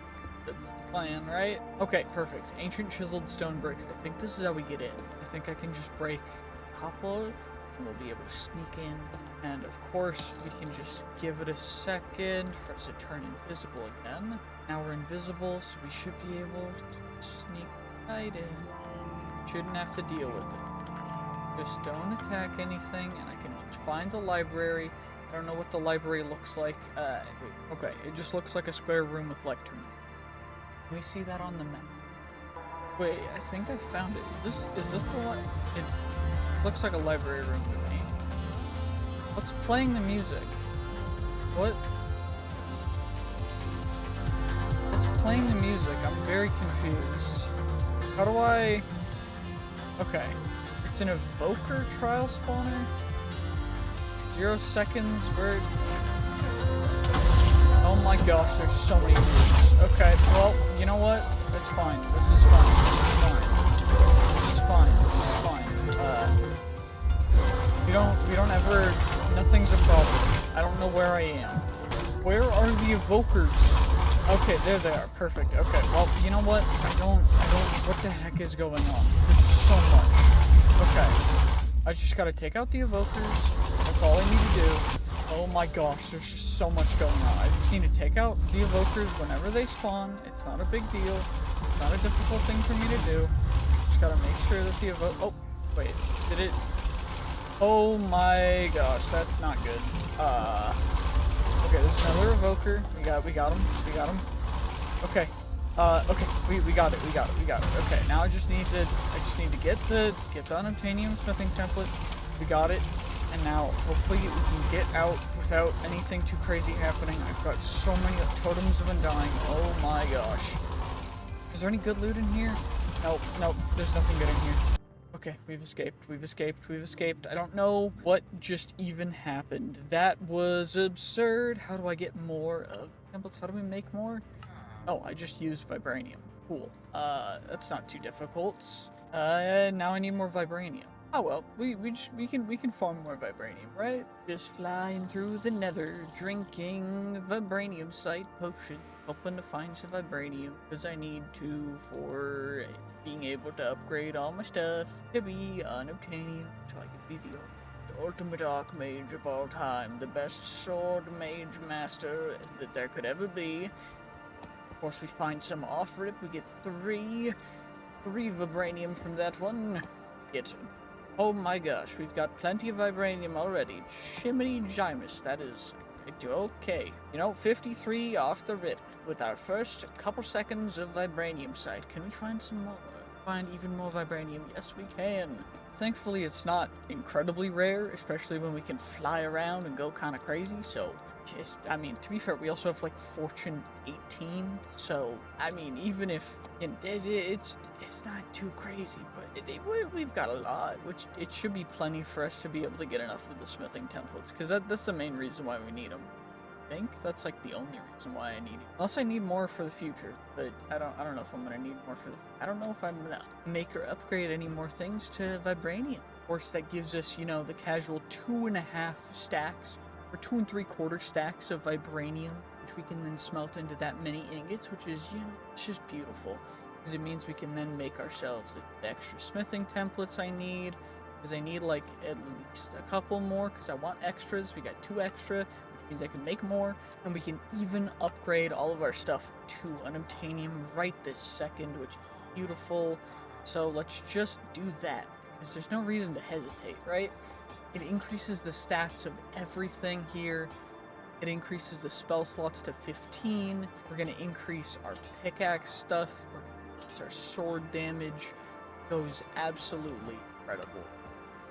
That's the plan, right? Okay, perfect. Ancient chiseled stone bricks. I think this is how we get in. I think I can just break a couple, and we'll be able to sneak in. And of course, we can just give it a second for us to turn invisible again. Now we're invisible, so we should be able to sneak right in. Shouldn't have to deal with it. Just don't attack anything, and I can just find the library. I don't know what the library looks like. Okay, it just looks like a square room with lecterns. Can we see that on the map? Wait, I think I found it. Is this the one? It looks like a library room to me. What's playing the music? What? What's playing the music? I'm very confused. How do I... Okay. It's an evoker trial spawner? 0 seconds, where... Oh my gosh, there's so many moves. Okay, well, you know what? It's fine. This is fine. This is fine. This is fine. We don't ever... Nothing's a problem. I don't know where I am. Where are the evokers? Okay, there they are. Perfect. Okay, well, you know what? I don't... What the heck is going on? There's so much. Okay. I just gotta take out the evokers. That's all I need to do. Oh my gosh, there's just so much going on. I just need to take out the evokers whenever they spawn. It's not a big deal. It's not a difficult thing for me to do. Just gotta make sure that the Oh, wait. Did it... Oh my gosh, that's not good. Okay, there's another evoker. We got him. Okay. Okay, we got it. Okay, now I just need to get the Unobtainium smithing template. We got it. And now, hopefully, we can get out without anything too crazy happening. I've got so many totems of undying. Oh my gosh. Is there any good loot in here? Nope, there's nothing good in here. Okay, we've escaped. I don't know what just even happened. That was absurd. How do I get more of templates? How do we make more? Oh, I just used Vibranium. Cool. That's not too difficult. Now I need more Vibranium. Oh well, we can farm more Vibranium, right? Just flying through the Nether, drinking Vibranium site potion. hoping to find some Vibranium, because I need to for being able to upgrade all my stuff to be Unobtainium, so I can be the ultimate archmage of all time, the best sword mage master that there could ever be. Of course, we find some off-rip. We get three Vibranium from that one. Oh my gosh, we've got plenty of Vibranium already. Shiminy Jimus, that is okay. 53 off the rip with our first couple seconds of Vibranium sight. Can we find some more? Find even more Vibranium? Yes, we can. Thankfully, it's not incredibly rare, especially when we can fly around and go kind of crazy, so to be fair, we also have, like, Fortune 18, so, even if it's not too crazy, but we've got a lot, which it should be plenty for us to be able to get enough of the smithing templates, because that's the main reason why we need them. I think that's, like, the only reason why I need it. Unless I need more for the future, but I don't know if I'm gonna need more for I don't know if I'm gonna make or upgrade any more things to Vibranium. Of course, that gives us, the casual 2.5 stacks, or 2 3/4 stacks of Vibranium, which we can then smelt into that many ingots, which is, it's just beautiful. Because it means we can then make ourselves the extra smithing templates I need, because I need, like, at least a couple more, because I want extras. We got 2 extra, which means I can make more, and we can even upgrade all of our stuff to Unobtainium right this second, which is beautiful. So let's just do that, because there's no reason to hesitate, right? It increases the stats of everything here. It increases the spell slots to 15. We're going to increase our pickaxe stuff. Our sword damage goes absolutely incredible.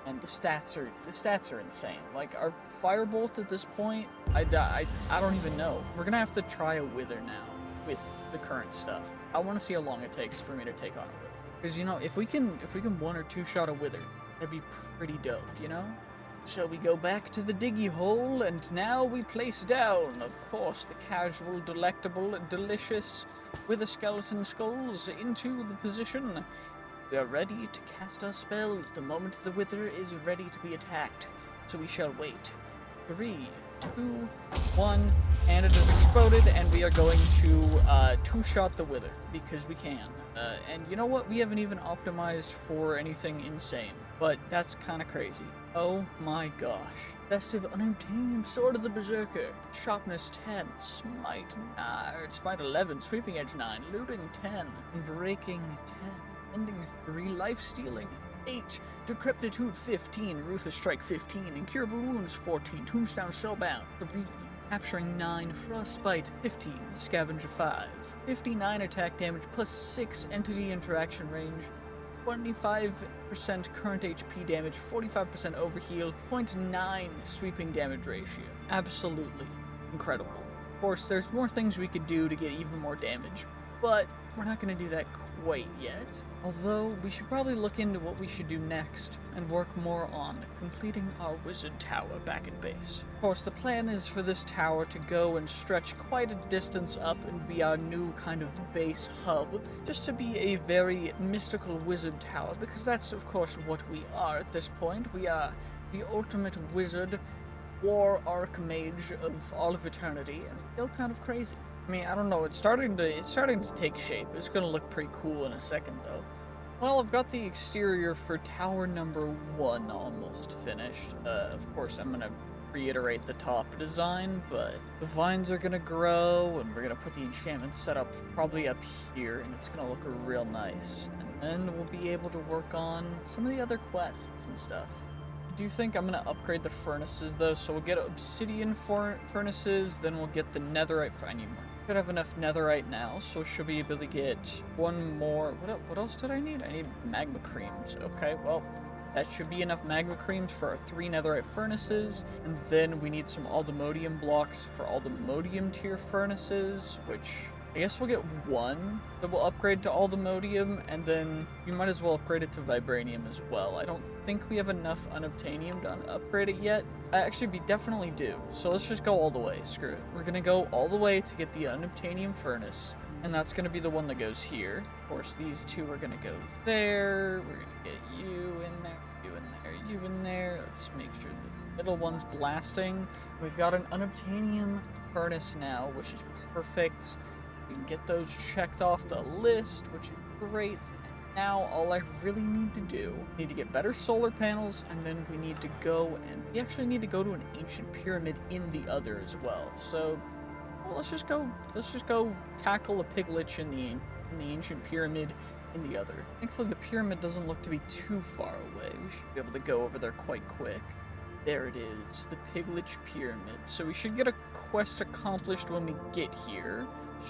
And the stats are insane. Like, our firebolt at this point, I don't even know. We're going to have to try a wither now with the current stuff. I want to see how long it takes for me to take on a wither. Because, if we can 1 or 2 shot a wither, that'd be pretty dope, So we go back to the diggy hole, and now we place down, of course, the casual, delectable, delicious wither skeleton skulls into the position. We are ready to cast our spells the moment the wither is ready to be attacked. So we shall wait. 3, 2, 1, and it has exploded, and we are going to 2-shot the wither, because we can. And you know what? We haven't even optimized for anything insane, but that's kind of crazy. Oh my gosh. Festive Unobtainium Sword of the Berserker. Sharpness 10, Smite 11, Sweeping Edge 9, Looting 10, Breaking 10, Ending 3, Life Stealing 8, Decrepitude 15, Ruthless Strike 15, Incurable Wounds 14, Tombstone Spellbound 3, Capturing 9, Frostbite 15, Scavenger 5, 59 attack damage plus 6 entity interaction range, 25% current HP damage, 45% overheal, 0.9 sweeping damage ratio. Absolutely incredible. Of course, there's more things we could do to get even more damage, but we're not going to do that quite yet. Although, we should probably look into what we should do next and work more on completing our wizard tower back at base. Of course, the plan is for this tower to go and stretch quite a distance up and be our new kind of base hub, just to be a very mystical wizard tower, because that's, of course, what we are at this point. We are the ultimate wizard, war archmage of all of eternity, and it's still kind of crazy. I don't know, it's starting to take shape. It's gonna look pretty cool in a second, though. Well, I've got the exterior for tower number 1 almost finished. Of course, I'm gonna reiterate the top design, but the vines are gonna grow, and we're gonna put the enchantment setup probably up here, and it's gonna look real nice. And then we'll be able to work on some of the other quests and stuff. I do think I'm gonna upgrade the furnaces, though, so we'll get obsidian furnaces, then we'll get the netherite. I need more. Could have enough netherite now, so should be able to get 1 more. What else did I need? I need magma creams. Okay, well, that should be enough magma creams for our 3 netherite furnaces, and then we need some Modium blocks for all the Modium tier furnaces, which I guess we'll get 1 that will upgrade to Modium, and then we might as well upgrade it to Vibranium as well. I don't think we have enough Unobtainium to upgrade it yet. Actually, we definitely do. So let's just go all the way. Screw it. We're gonna go all the way to get the Unobtainium furnace, and that's gonna be the one that goes here. Of course, these 2 are gonna go there. We're gonna get you in there, you in there, you in there. Let's make sure the middle one's blasting. We've got an Unobtainium furnace now, which is perfect. We can get those checked off the list, which is great. Now, all I really need to do, I need to get better solar panels, and then we need to go, and we actually need to go to an ancient pyramid in the other as well. So, well, let's just go tackle a piglich in the ancient pyramid in the other. Thankfully, the pyramid doesn't look to be too far away. We should be able to go over there quite quick. There it is, the Piglich Pyramid. So we should get a quest accomplished when we get here.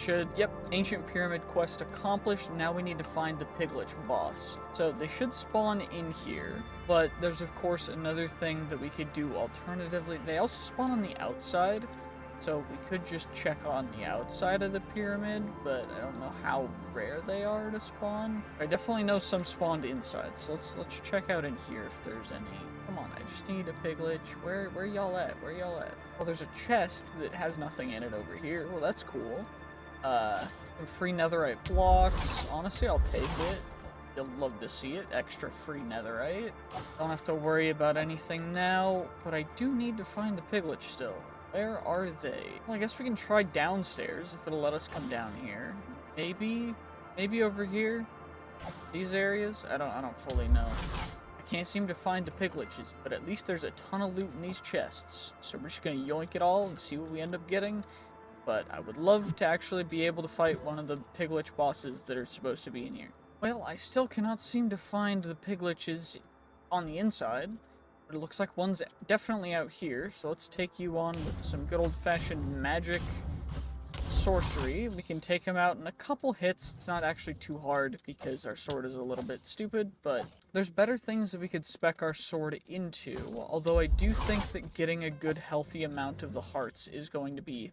Yep, Ancient Pyramid quest accomplished. Now we need to find the Piglich boss. So they should spawn in here, but there's of course another thing that we could do alternatively. They also spawn on the outside, so we could just check on the outside of the pyramid, but I don't know how rare they are to spawn. I definitely know some spawned inside, so let's check out in here if there's any. Come on, I just need a piglich. Where y'all at? Where y'all at? Well, there's a chest that has nothing in it over here. Well, that's cool. Some free netherite blocks. Honestly, I'll take it. You'll love to see it. Extra free netherite. Don't have to worry about anything now, but I do need to find the piglich still. Where are they? Well, I guess we can try downstairs if it'll let us come down here. Maybe over here? These areas? I don't fully know. I can't seem to find the pigliches, but at least there's a ton of loot in these chests. So we're just gonna yoink it all and see what we end up getting. But I would love to actually be able to fight one of the piglich bosses that are supposed to be in here. Well, I still cannot seem to find the pigliches on the inside. But it looks like one's definitely out here, so let's take you on with some good old-fashioned magic sorcery. We can take him out in a couple hits. It's not actually too hard because our sword is a little bit stupid, but there's better things that we could spec our sword into, although I do think that getting a good healthy amount of the hearts is going to be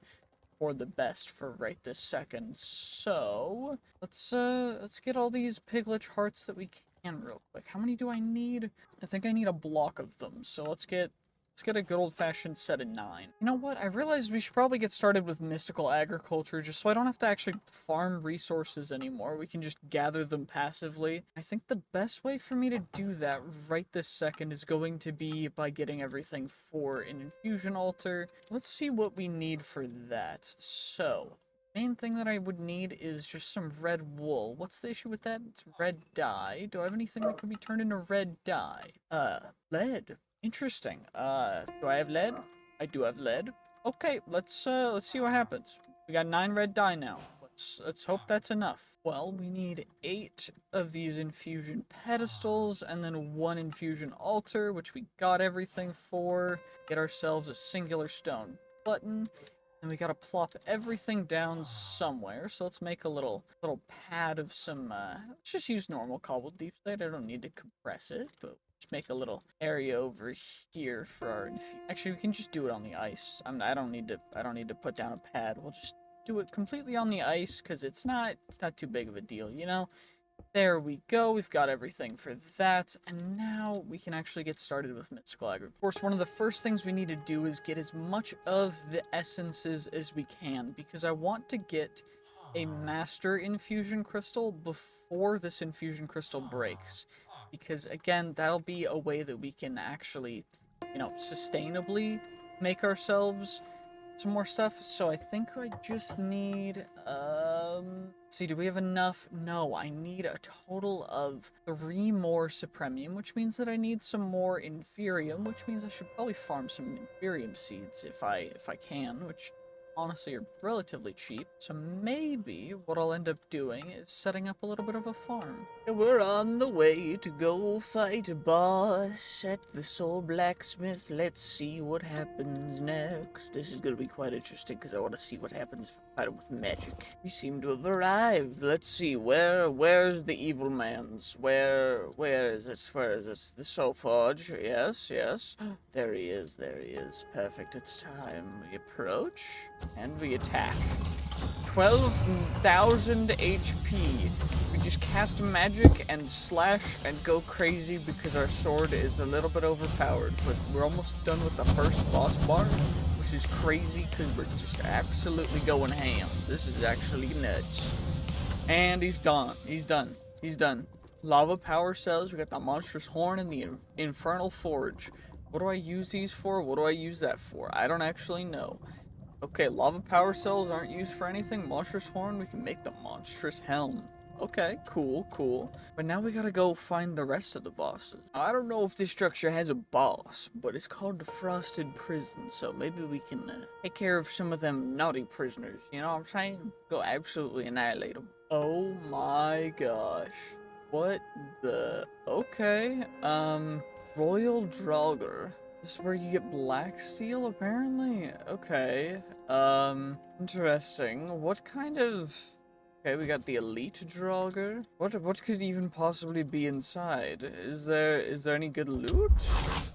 for the best for right this second. So let's get all these piglich hearts that we can real quick. How many do I need? I think I need a block of them. So let's get a good old-fashioned set of 9. You know what? I realized we should probably get started with mystical agriculture just so I don't have to actually farm resources anymore. We can just gather them passively. I think the best way for me to do that right this second is going to be by getting everything for an infusion altar. Let's see what we need for that. So, main thing that I would need is just some red wool. What's the issue with that? It's red dye. Do I have anything that can be turned into red dye? Lead. Interesting. Do I have lead? I do have lead. Okay, let's see what happens. We got 9 red dye now. Let's hope that's enough. Well, we need 8 of these infusion pedestals and then 1 infusion altar, which we got everything for. Get ourselves a singular stone button. And we gotta plop everything down somewhere. So let's make a little pad of some, let's just use normal cobbled deep slate. I don't need to compress it, but just make a little area over here for our actually, we can just do it on the ice. I don't need to put down a pad. We'll just do it completely on the ice because it's not too big of a deal, you know? There we go. We've got everything for that. And now we can actually get started with mystical agriculture. Of course, one of the first things we need to do is get as much of the essences as we can because I want to get a master infusion crystal before this infusion crystal breaks. Because, again, that'll be a way that we can actually, you know, sustainably make ourselves some more stuff. So I think I just need, let's see, do we have enough? No, I need a total of 3 more supremium, which means that I need some more inferium, which means I should probably farm some inferium seeds if I can, which honestly are relatively cheap. So maybe what I'll end up doing is setting up a little bit of a farm. We're on the way to go fight a boss at the soul blacksmith. Let's see what happens next. This is going to be quite interesting because I want to see what happens if I fight him with magic. We seem to have arrived. Let's see, where's the evil man's? Where is it? Where is it? The soul forge. Yes. There he is. Perfect. It's time. We approach. And we attack. 12,000 HP. We just cast magic and slash and go crazy because our sword is a little bit overpowered. But we're almost done with the first boss bar, which is crazy because we're just absolutely going ham. This is actually nuts. And he's done. He's done. Lava power cells. We got the monstrous horn and the infernal forge. What do I use these for? What do I use that for? I don't actually know. Okay, lava power cells aren't used for anything. Monstrous horn, we can make the monstrous helm. Okay, cool, cool. But now we gotta go find the rest of the bosses. I don't know if this structure has a boss, but it's called the Frosted Prison, so maybe we can take care of some of them naughty prisoners, you know what I'm saying? Go absolutely annihilate them. Oh my gosh. What the... Okay, Royal Draugr. This is where you get black steel, apparently? Okay, interesting. What kind of... Okay, we got the Elite Draugr. What could even possibly be inside? Is there any good loot?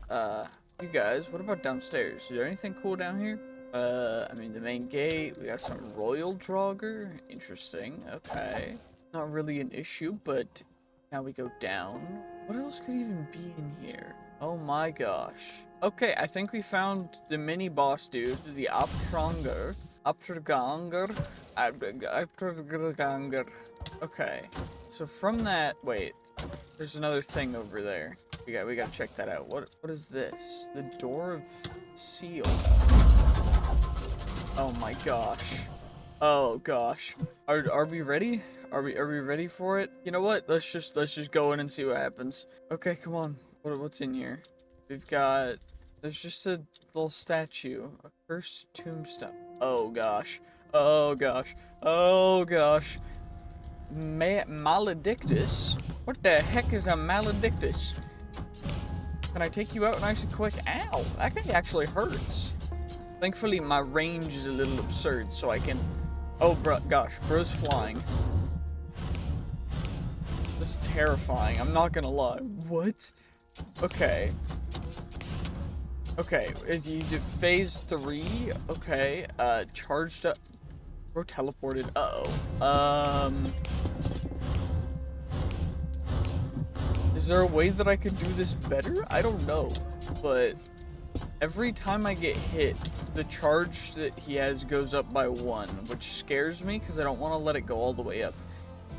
You guys, what about downstairs? Is there anything cool down here? I mean, the main gate, we got some Royal Draugr. Interesting, okay. Not really an issue, but now we go down. What else could even be in here? Oh my gosh. Okay, I think we found the mini boss dude, the Optronger. Okay, so from that, wait, there's another thing over there. We gotta check that out. What is this? The Door of Seal. Oh my gosh. Oh gosh. Are we ready? Are we ready for it? You know what? Let's just go in and see what happens. Okay, come on. What's in here? We've got... There's just a little statue. A cursed tombstone. Oh gosh. Oh gosh. Oh gosh. Maledictus? What the heck is a maledictus? Can I take you out nice and quick? Ow! That guy actually hurts. Thankfully, my range is a little absurd, so I can... Oh, gosh. Bro's flying. This is terrifying. I'm not gonna lie. What? Okay. Okay. You did phase 3. Okay. Charged up. Bro teleported. Uh-oh. Is there a way that I could do this better? I don't know. But every time I get hit, the charge that he has goes up by 1, which scares me because I don't want to let it go all the way up.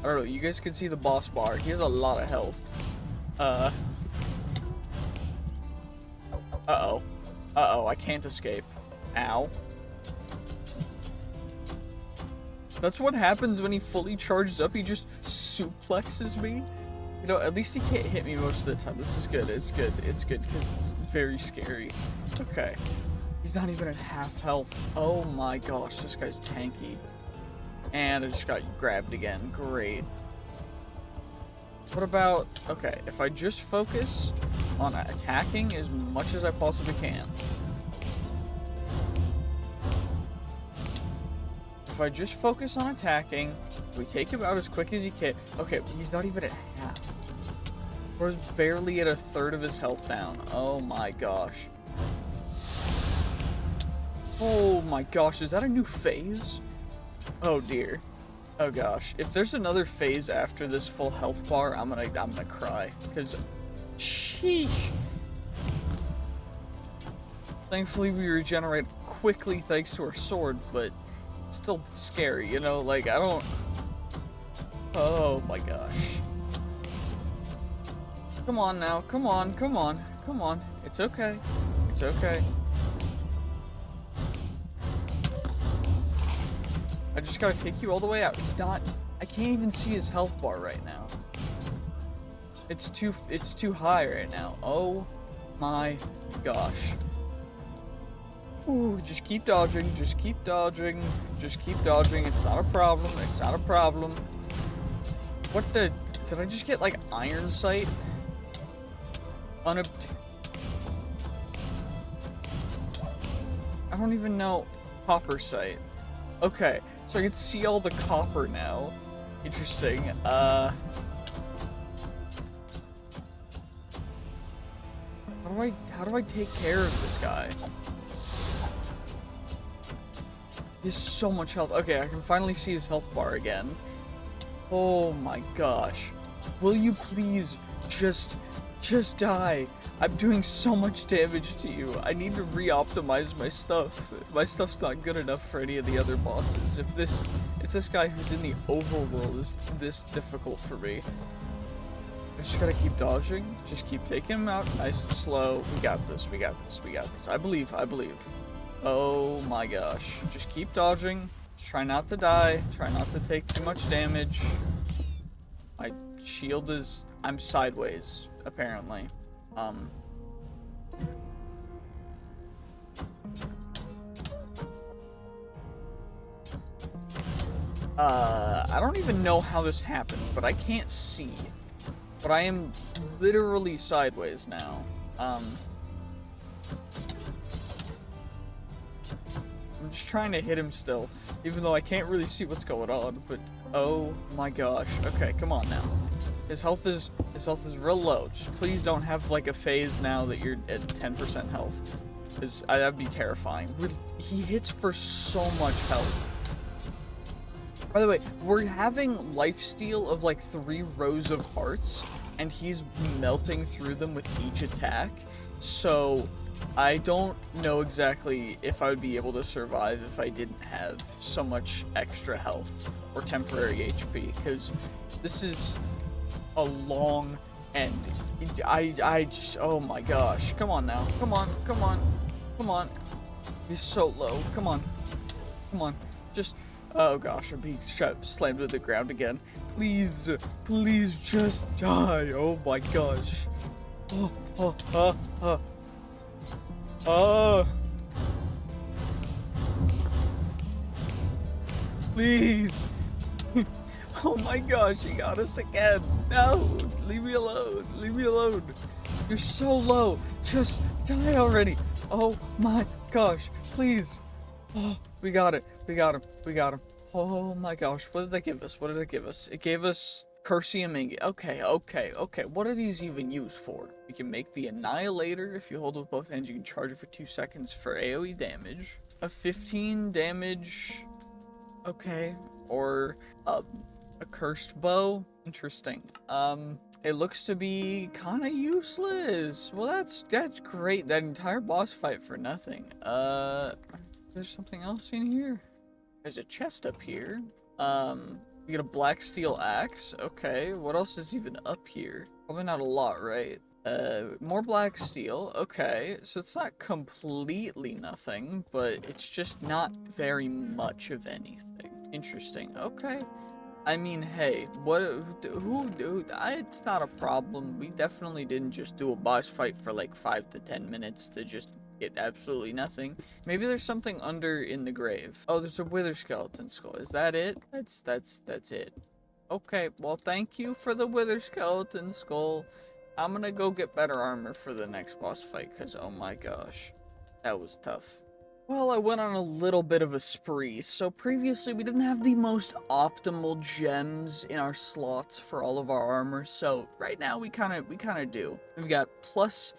I don't know. You guys can see the boss bar. He has a lot of health. Uh-oh. Uh-oh. I can't escape. Ow. That's what happens when he fully charges up. He just suplexes me. You know, at least he can't hit me most of the time. This is good. It's good. It's good because it's very scary. Okay. He's not even at half health. Oh my gosh, this guy's tanky. And I just got grabbed again. Great. What about... Okay, if I just focus on attacking as much as I possibly can. If I just focus on attacking, we take him out as quick as he can. Okay, he's not even at half. We're barely at 1/3 of his health down. Oh my gosh. Oh my gosh, is that a new phase? Oh dear. Oh gosh. If there's another phase after this full health bar, I'm gonna cry. Cause sheesh. Thankfully we regenerate quickly thanks to our sword, but it's still scary, you know, like I don't... Oh my gosh. Come on now, come on, come on, come on. It's okay. It's okay. I just gotta take you all the way out. I can't even see his health bar right now. It's too high right now. Oh my gosh. Ooh, just keep dodging, just keep dodging, just keep dodging. It's not a problem, it's not a problem. What the... Did I just get, like, iron sight? I don't even know. Copper sight. Okay, so I can see all the copper now. Interesting. How do I take care of this guy? He has so much health. Okay, I can finally see his health bar again. Oh my gosh. Will you please just die? I'm doing so much damage to you. I need to re-optimize my stuff. My stuff's not good enough for any of the other bosses. If this guy who's in the overworld is this difficult for me. I just gotta keep dodging. Just keep taking him out nice and slow. We got this, we got this, we got this. I believe, I believe. Oh my gosh. Just keep dodging. Try not to die. Try not to take too much damage. My shield is... I'm sideways, apparently. I don't even know how this happened, but I can't see. But I am literally sideways now. I'm just trying to hit him still, even though I can't really see what's going on, but oh my gosh. Okay, come on now. His health is real low. Just please don't have like a phase now that you're at 10% health. Because that'd be terrifying. He hits for so much health. By the way, we're having lifesteal of like 3 rows of hearts, and he's melting through them with each attack. So I don't know exactly if I would be able to survive if I didn't have so much extra health or temporary HP, because this is a long end. I just, oh my gosh. Come on now. Come on, come on, come on. He's so low. Come on. Come on. Just... Oh gosh, I'm being slammed to the ground again. Please, please just die. Oh my gosh. Please. Oh my gosh, he got us again. No, leave me alone. Leave me alone. You're so low. Just die already. Oh my gosh, please. Oh, we got it. We got him. We got him. Oh my gosh. What did they give us? What did it give us? It gave us Cursium Ingot. Okay, okay, okay. What are these even used for? We can make the Annihilator. If you hold with both hands, you can charge it for 2 seconds for AoE damage. A 15 damage. Okay. Or a Cursed Bow. Interesting. It looks to be kind of useless. Well, that's great. That entire boss fight for nothing. There's something else in here. There's a chest up here. We get a black steel axe. Okay, what else is even up here? Probably not a lot, right? More black steel. Okay, so it's not completely nothing, but it's just not very much of anything. Interesting. Okay. I mean, hey, it's not a problem. We definitely didn't just do a boss fight for like 5 to 10 minutes to just get absolutely nothing. Maybe there's something under in the grave. Oh, there's a wither skeleton skull. Is that it? That's it. Okay, well, thank you for the wither skeleton skull. I'm gonna go get better armor for the next boss fight, because oh my gosh, that was tough. Well, I went on a little bit of a spree. So previously we didn't have the most optimal gems in our slots for all of our armor. So right now we kind of do. We've got plus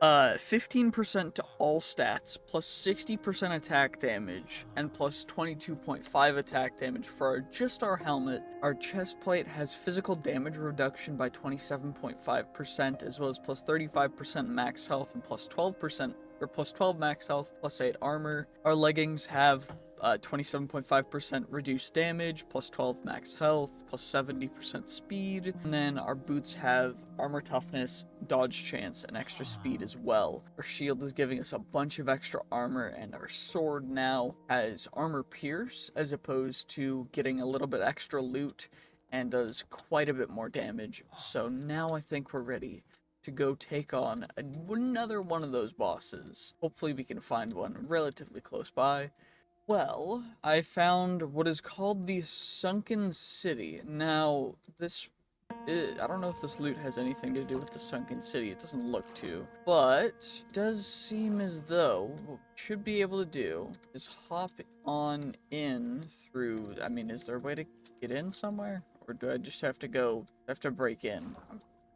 15% to all stats, plus 60% attack damage, and plus 22.5 attack damage for just our helmet. Our chest plate has physical damage reduction by 27.5%, as well as plus 35% max health and plus 12% or plus 12 max health, plus 8 armor. Our leggings have 27.5% reduced damage, plus 12 max health, plus 70% speed. And then our boots have armor toughness, dodge chance, and extra speed as well. Our shield is giving us a bunch of extra armor, and our sword now has armor pierce, as opposed to getting a little bit extra loot, and does quite a bit more damage. So now I think we're ready to go take on another one of those bosses. Hopefully we can find one relatively close by. Well, I found what is called the Sunken City. Now, I don't know if this loot has anything to do with the Sunken City. It doesn't look to. But it does seem as though what we should be able to do is hop on in through... I mean, is there a way to get in somewhere? Or do I just have to break in?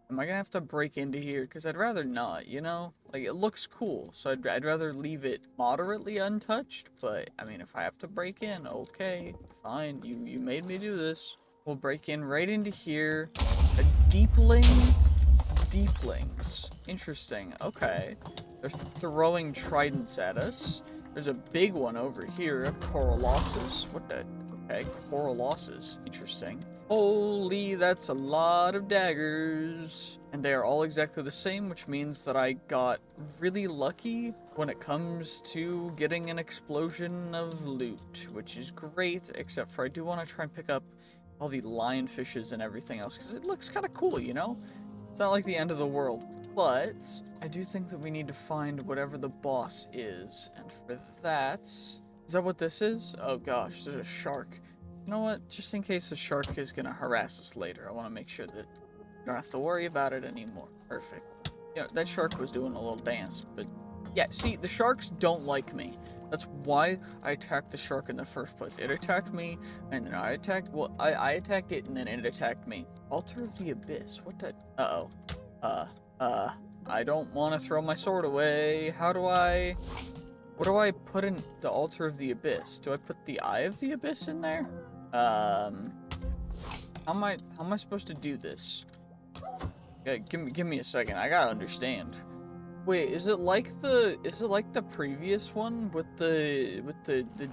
Am I gonna have to break into here? Because I'd rather not, you know? Like, it looks cool, so I'd rather leave it moderately untouched, but, I mean, if I have to break in, okay, fine, you made me do this. We'll break in right into here. A deepling? Deeplings. Interesting, okay. They're throwing tridents at us. There's a big one over here, a Corolosis. What the... Okay, coral losses. Interesting. Holy, that's a lot of daggers. And they are all exactly the same, which means that I got really lucky when it comes to getting an explosion of loot, which is great, except for I do want to try and pick up all the lionfishes and everything else, because it looks kind of cool, you know? It's not like the end of the world. But I do think that we need to find whatever the boss is, and for that... Is that what this is? Oh gosh, there's a shark. You know what? Just in case the shark is gonna harass us later, I want to make sure that we don't have to worry about it anymore. Perfect. You know, that shark was doing a little dance, but yeah, see, the sharks don't like me. That's why I attacked the shark in the first place. It attacked me, and then I attacked it, and then it attacked me. Altar of the Abyss. What the... I don't want to throw my sword away. How do I... What do I put in the Altar of the Abyss? Do I put the Eye of the Abyss in there? How am I supposed to do this? Yeah, give me a second. I gotta understand. Wait, is it like the previous one with the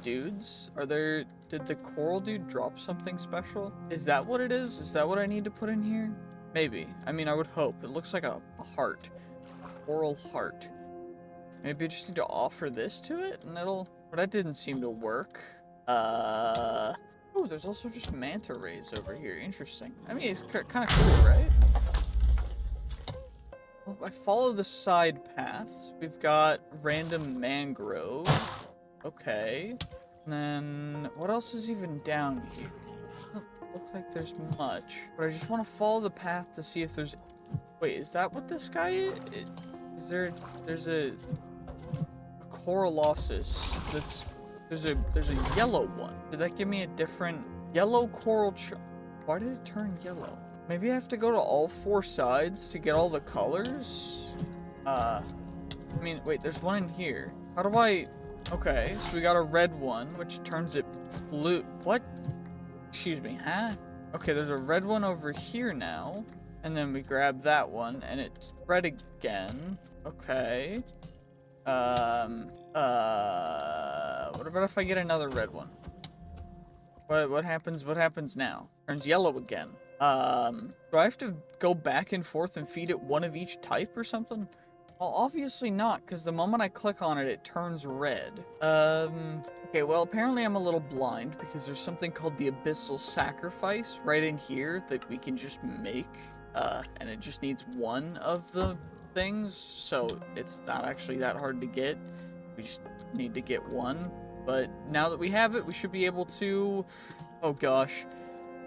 dudes? Did the coral dude drop something special? Is that what it is? Is that what I need to put in here? Maybe. I mean, I would hope. It looks like a heart. A coral heart. Maybe I just need to offer this to it, and it'll... But that didn't seem to work. Oh, there's also just manta rays over here. Interesting. I mean, it's kind of cool, right? Well, I follow the side paths. We've got random mangrove. Okay. And then, what else is even down here? Doesn't look like there's much. But I just want to follow the path to see if there's... Wait, is that what this guy is? There's a Coralosis there's a yellow one. Did that give me a different yellow coral why did it turn yellow? Maybe I have to go to all four sides to get all the colors? I mean, wait, there's one in here. How do I... Okay, so we got a red one, which turns it blue. What? Excuse me, huh? Okay, there's a red one over here now. And then we grab that one, and it's red again. Okay. What about if I get another red one? What happens now? Turns yellow again. Do I have to go back and forth and feed it one of each type or something? Well, obviously not, because the moment I click on it, it turns red. Okay, well, apparently I'm a little blind, because there's something called the Abyssal Sacrifice right in here that we can just make, and it just needs one of the things, so it's not actually that hard to get. We just need to get one, but now that we have it, we should be able to... Oh gosh.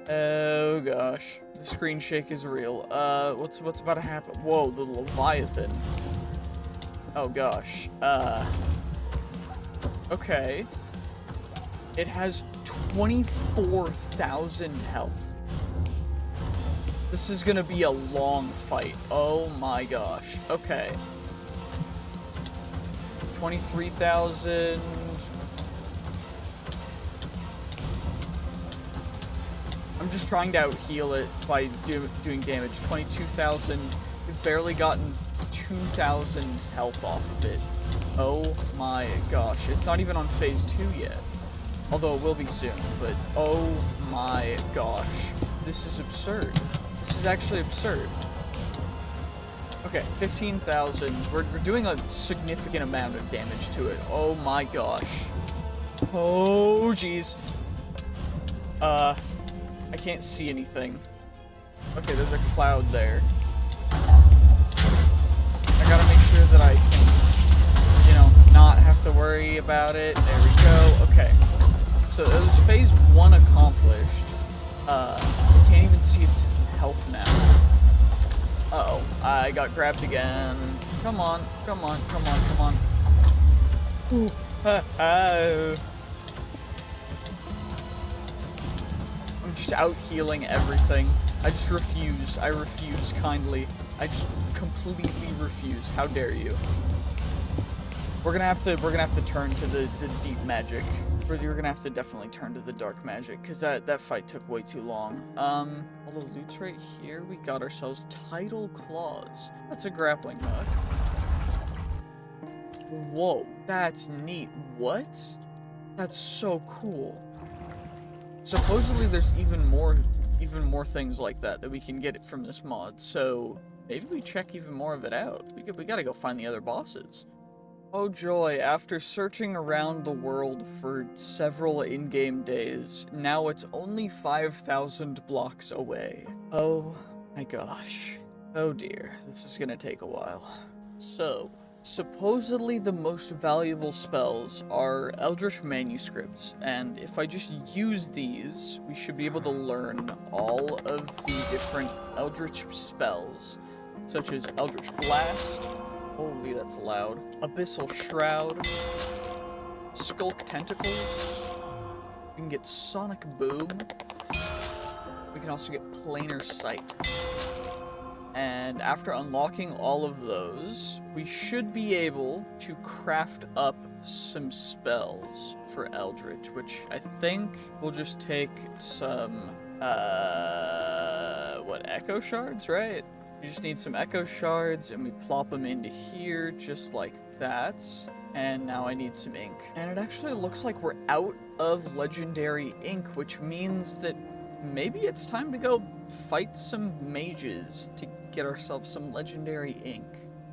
Oh gosh. The screen shake is real. What's about to happen? Whoa, the Leviathan. Oh gosh. Okay. It has 24,000 health. This is gonna be a long fight. Oh my gosh. Okay. 23,000. I'm just trying to out-heal it by doing damage. 22,000. We've barely gotten 2,000 health off of it. Oh my gosh. It's not even on phase 2 yet. Although it will be soon, but oh my gosh. This is absurd. This is actually absurd. Okay, 15,000. We're doing a significant amount of damage to it. Oh my gosh. Oh jeez. I can't see anything. Okay, there's a cloud there. I gotta make sure that I can, you know, not have to worry about it. There we go. Okay. So that was phase 1 accomplished. I can't even see its health now. Uh-oh. I got grabbed again. Come on. Come on. Come on. Come on. Ooh. I'm just out healing everything. I just refuse. I refuse kindly. I just completely refuse. How dare you? We're gonna have to turn to the deep magic. We're gonna have to definitely turn to the dark magic, because that fight took way too long. Although loot's right here, we got ourselves Tidal Claws. That's a grappling hook. Whoa, that's neat. What? That's so cool. supposedly there's even more things like that we can get from this mod, so maybe we check even more of it out. We gotta go find the other bosses. Oh joy, after searching around the world for several in-game days, now it's only 5,000 blocks away. Oh my gosh. Oh dear, this is gonna take a while. So, supposedly the most valuable spells are Eldritch manuscripts, and if I just use these, we should be able to learn all of the different Eldritch spells, such as Eldritch Blast, holy that's loud, Abyssal Shroud, Skulk Tentacles, we can get Sonic Boom, we can also get Planar Sight. And after unlocking all of those, we should be able to craft up some spells for Eldritch, which I think will just take some, Echo Shards, right? You just need some Echo Shards, and we plop them into here, just like that. And now I need some ink. And it actually looks like we're out of legendary ink, which means that maybe it's time to go fight some mages to get ourselves some legendary ink.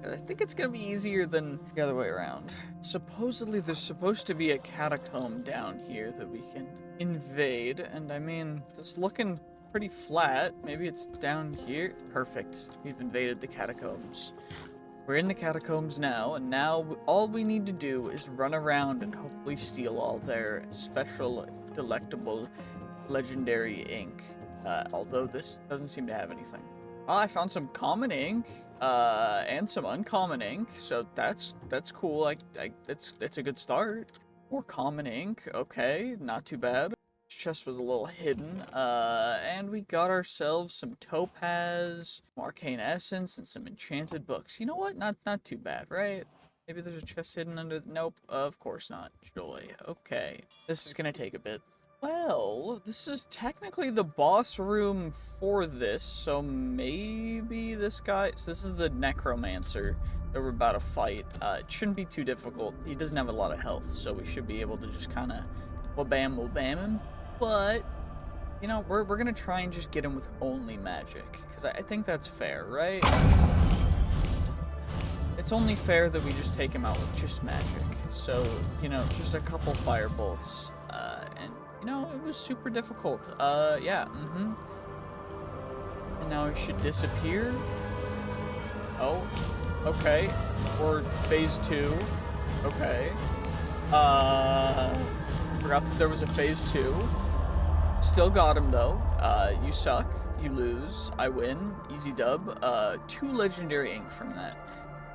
I think it's gonna be easier than the other way around. Supposedly there's supposed to be a catacomb down here that we can invade, and I mean, it's looking pretty flat. Maybe it's down here. Perfect. We've invaded the catacombs. We're in the catacombs now, and now all we need to do is run around and hopefully steal all their special, delectable, legendary ink. Although this doesn't seem to have anything. Oh, I found some common ink, and some uncommon ink, so that's cool. That's a good start. More common ink, okay, not too bad. This chest was a little hidden, and we got ourselves some topaz, some arcane essence, and some enchanted books. You know what? Not too bad, right? Maybe there's a chest hidden under. Nope, of course not. Joy. Okay, this is gonna take a bit. Well, this is technically the boss room for this, so maybe this guy... So this is the necromancer that we're about to fight. It shouldn't be too difficult. He doesn't have a lot of health, so we should be able to just kind of wabam him. But, you know, we're going to try and just get him with only magic, because I think that's fair, right? It's only fair that we just take him out with just magic. So, you know, just a couple fire bolts, and... You know, it was super difficult. Yeah, And now it should disappear. Oh, okay. Or phase 2. Okay. Forgot that there was a phase 2. Still got him, though. You suck. You lose. I win. Easy dub. 2 legendary ink from that.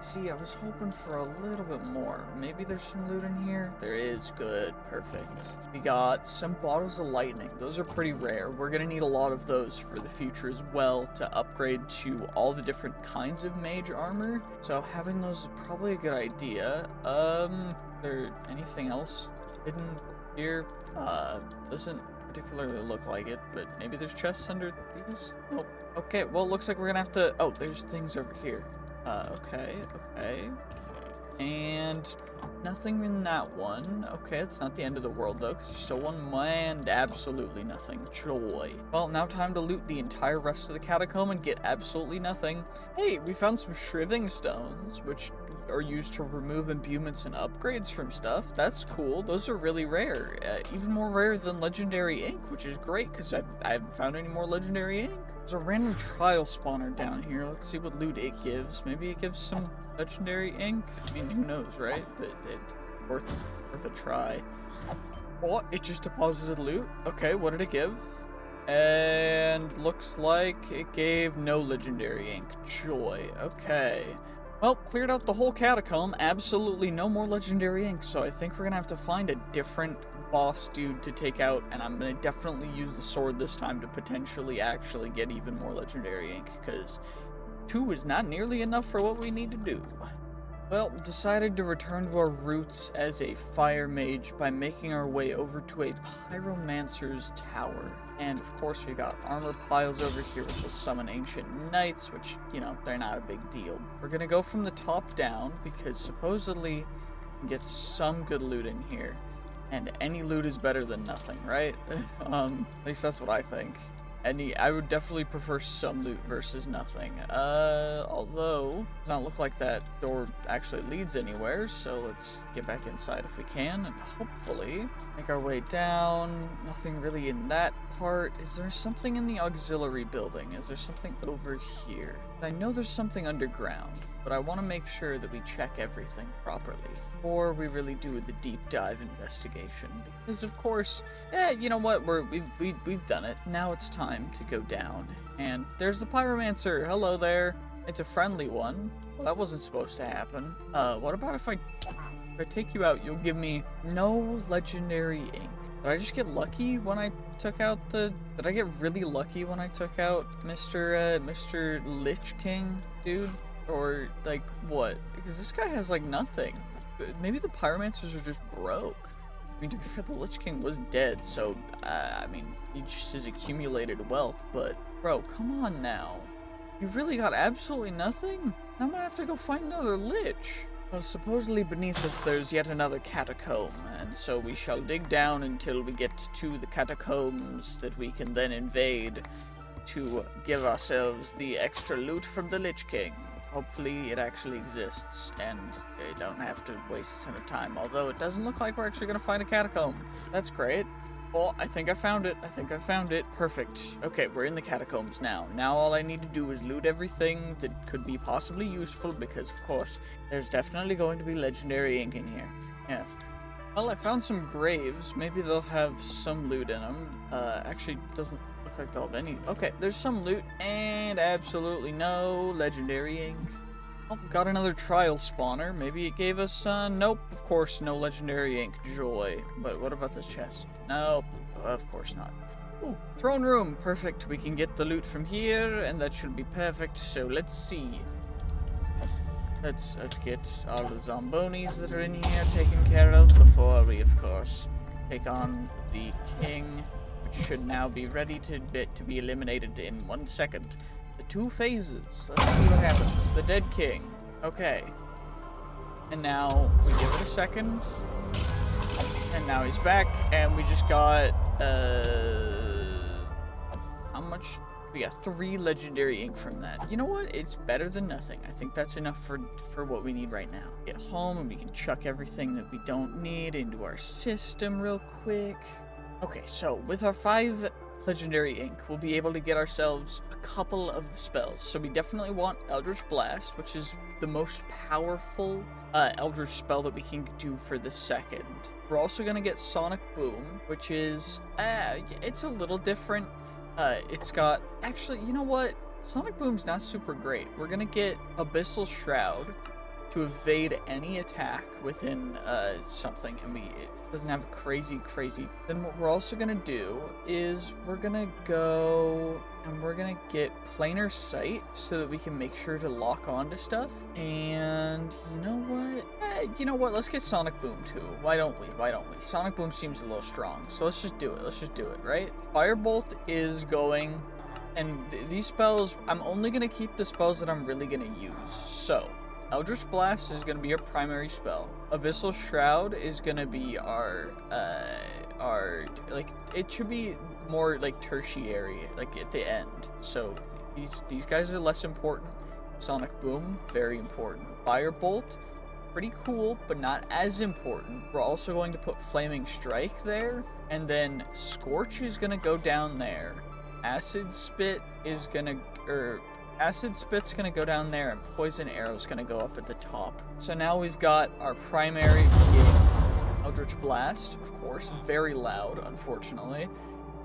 See, I was hoping for a little bit more. Maybe there's some loot in here? There is. Good. Perfect. We got some bottles of lightning. Those are pretty rare. We're gonna need a lot of those for the future as well to upgrade to all the different kinds of mage armor. So having those is probably a good idea. There anything else hidden here? Doesn't particularly look like it, but maybe there's chests under these? Nope. Okay, well, it looks like we're gonna have to... Oh, there's things over here. Okay. And nothing in that one. Okay, it's not the end of the world, though, because there's still one and absolutely nothing. Joy. Well, now time to loot the entire rest of the catacomb and get absolutely nothing. Hey, we found some shriving stones, which are used to remove imbuements and upgrades from stuff. That's cool. Those are really rare. Even more rare than legendary ink, which is great, because I haven't found any more legendary ink. There's a random trial spawner down here. Let's see what loot it gives. Maybe it gives some legendary ink? I mean, who knows, right? But it's worth a try. Oh, it just deposited loot. Okay, what did it give? And looks like it gave no legendary ink. Joy. Okay. Well, cleared out the whole catacomb. Absolutely no more legendary ink, so I think we're gonna have to find a different boss dude to take out, and I'm gonna definitely use the sword this time to potentially actually get even more legendary ink, because 2 is not nearly enough for what we need to do. Well, decided to return to our roots as a fire mage by making our way over to a pyromancer's tower. And of course we got armor piles over here which will summon ancient knights, which, you know, they're not a big deal. We're gonna go from the top down because supposedly we can get some good loot in here. And any loot is better than nothing, right? At least that's what I think. I would definitely prefer some loot versus nothing. Although, it does not look like that door actually leads anywhere, so let's get back inside if we can, and hopefully make our way down. Nothing really in that part. Is there something in the auxiliary building? Is there something over here? I know there's something underground, but I want to make sure that we check everything properly before we really do the deep dive investigation. Because of course, you know what? We've done it. Now it's time to go down. And there's the pyromancer. Hello there. It's a friendly one. Well, that wasn't supposed to happen. What about if I take you out? You'll give me no legendary ink. Did I just get lucky when I took out the? Did I get really lucky when I took out Mr. Lich King, dude? Or, like, what? Because this guy has, like, nothing. Maybe the pyromancers are just broke. I mean, to be fair, the Lich King was dead, so, I mean, he just has accumulated wealth, but, bro, come on now. You've really got absolutely nothing? I'm gonna have to go find another Lich. Well, supposedly beneath us there's yet another catacomb, and so we shall dig down until we get to the catacombs that we can then invade to give ourselves the extra loot from the Lich King. Hopefully it actually exists, and I don't have to waste a ton of time, although it doesn't look like we're actually going to find a catacomb. That's great. Well, I think I found it. Perfect. Okay, we're in the catacombs now. Now all I need to do is loot everything that could be possibly useful, because, of course, there's definitely going to be legendary ink in here. Yes. Well, I found some graves. Maybe they'll have some loot in them. Actually, doesn't look like they'll have any. Okay, there's some loot, and absolutely no legendary ink. Oh, got another trial spawner. Maybe it gave us, nope, of course, no legendary ink. Joy. But what about this chest? Nope, of course not. Ooh, throne room. Perfect. We can get the loot from here, and that should be perfect. So let's see. Let's get all the zombonis that are in here taken care of before we, of course, take on the king, which should now be ready to be eliminated in 1 second. The 2 phases. Let's see what happens. The dead king. Okay. And now we give it a second. And now he's back, and we just got, how much? We got 3 legendary ink from that. You know what? It's better than nothing. I think that's enough for what we need right now. Get home, and we can chuck everything that we don't need into our system real quick. Okay, so with our 5 legendary ink, we'll be able to get ourselves a couple of the spells. So we definitely want Eldritch Blast, which is the most powerful Eldritch spell that we can do for the second. We're also going to get Sonic Boom, which is, it's a little different. It's got, actually, you know what? Sonic Boom's not super great. We're going to get Abyssal Shroud to evade any attack within something, and it doesn't have crazy. Then what we're also gonna do is we're gonna go and we're gonna get planar sight so that we can make sure to lock onto stuff. And you know what? Let's get Sonic Boom too. Why don't we? Sonic Boom seems a little strong, so let's just do it. Right? Firebolt is going, and these spells, I'm only gonna keep the spells that I'm really gonna use. So Eldritch Blast is going to be our primary spell. Abyssal Shroud is going to be our, like, it should be more, like, tertiary, like, at the end. So, these guys are less important. Sonic Boom, very important. Firebolt, pretty cool, but not as important. We're also going to put Flaming Strike there, and then Scorch is going to go down there. Acid Spit's gonna go down there, and Poison Arrow's gonna go up at the top. So now we've got our primary game, Eldritch Blast, of course, very loud, unfortunately.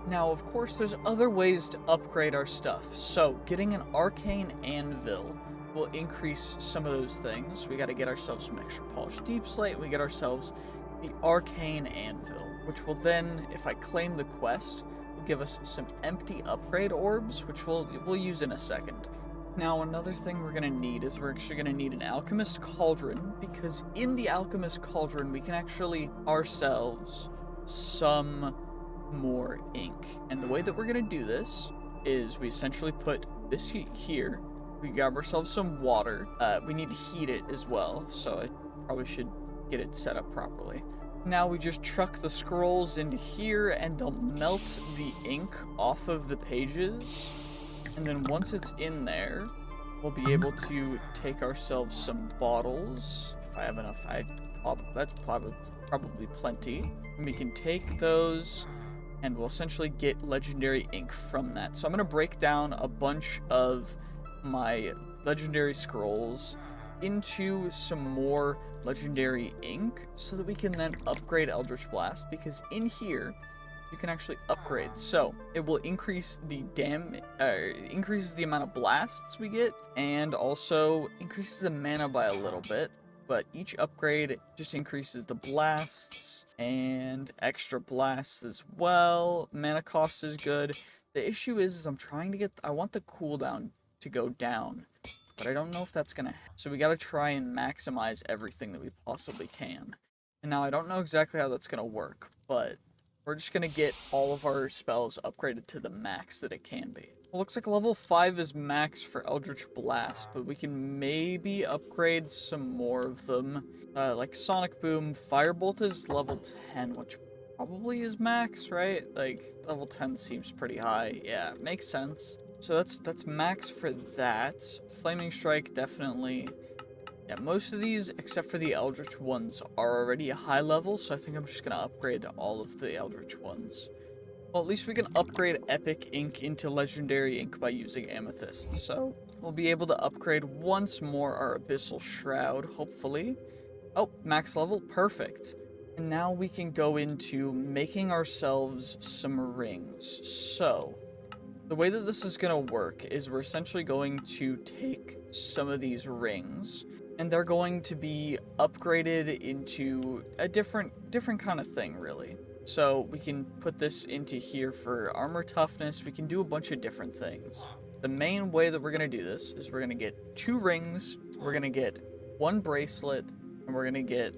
Now, of course, there's other ways to upgrade our stuff. So getting an Arcane Anvil will increase some of those things. We gotta get ourselves some extra Polished Deep Slate. We get ourselves the Arcane Anvil, which will then, if I claim the quest, will give us some empty upgrade orbs, which we'll use in a second. Now, another thing we're going to need is we're actually going to need an Alchemist Cauldron, because in the Alchemist Cauldron, we can actually ourselves some more ink. And the way that we're going to do this is we essentially put this here. We grab ourselves some water. We need to heat it as well, so I probably should get it set up properly. Now we just chuck the scrolls into here and they'll melt the ink off of the pages. And then once it's in there, we'll be able to take ourselves some bottles. If I have enough, that's probably plenty. And we can take those and we'll essentially get legendary ink from that. So I'm gonna break down a bunch of my legendary scrolls into some more legendary ink so that we can then upgrade Eldritch Blast, because in here you can actually upgrade. So it will increase the increases the amount of blasts we get, and also increases the mana by a little bit. But each upgrade just increases the blasts and extra blasts as well. Mana cost is good. The issue is I'm trying to get, I want the cooldown to go down, but I don't know if that's gonna happen. So we gotta try and maximize everything that we possibly can. And now I don't know exactly how that's gonna work, but we're just gonna get all of our spells upgraded to the max that it can be. Well, looks like level 5 is max for Eldritch Blast, but we can maybe upgrade some more of them. Like Sonic Boom. Firebolt is level 10, which probably is max, right? Like, level 10 seems pretty high. Yeah, makes sense. So that's max for that. Flaming Strike, definitely. Yeah, most of these, except for the Eldritch ones, are already a high level, so I think I'm just gonna upgrade all of the Eldritch ones. Well, at least we can upgrade Epic Ink into Legendary Ink by using Amethyst, so we'll be able to upgrade once more our Abyssal Shroud, hopefully. Oh, max level, perfect. And now we can go into making ourselves some rings. So, the way that this is going to work is we're essentially going to take some of these rings, and they're going to be upgraded into a different kind of thing, really. So we can put this into here for armor toughness. We can do a bunch of different things. The main way that we're going to do this is we're going to get 2 rings, we're going to get 1 bracelet, and we're going to get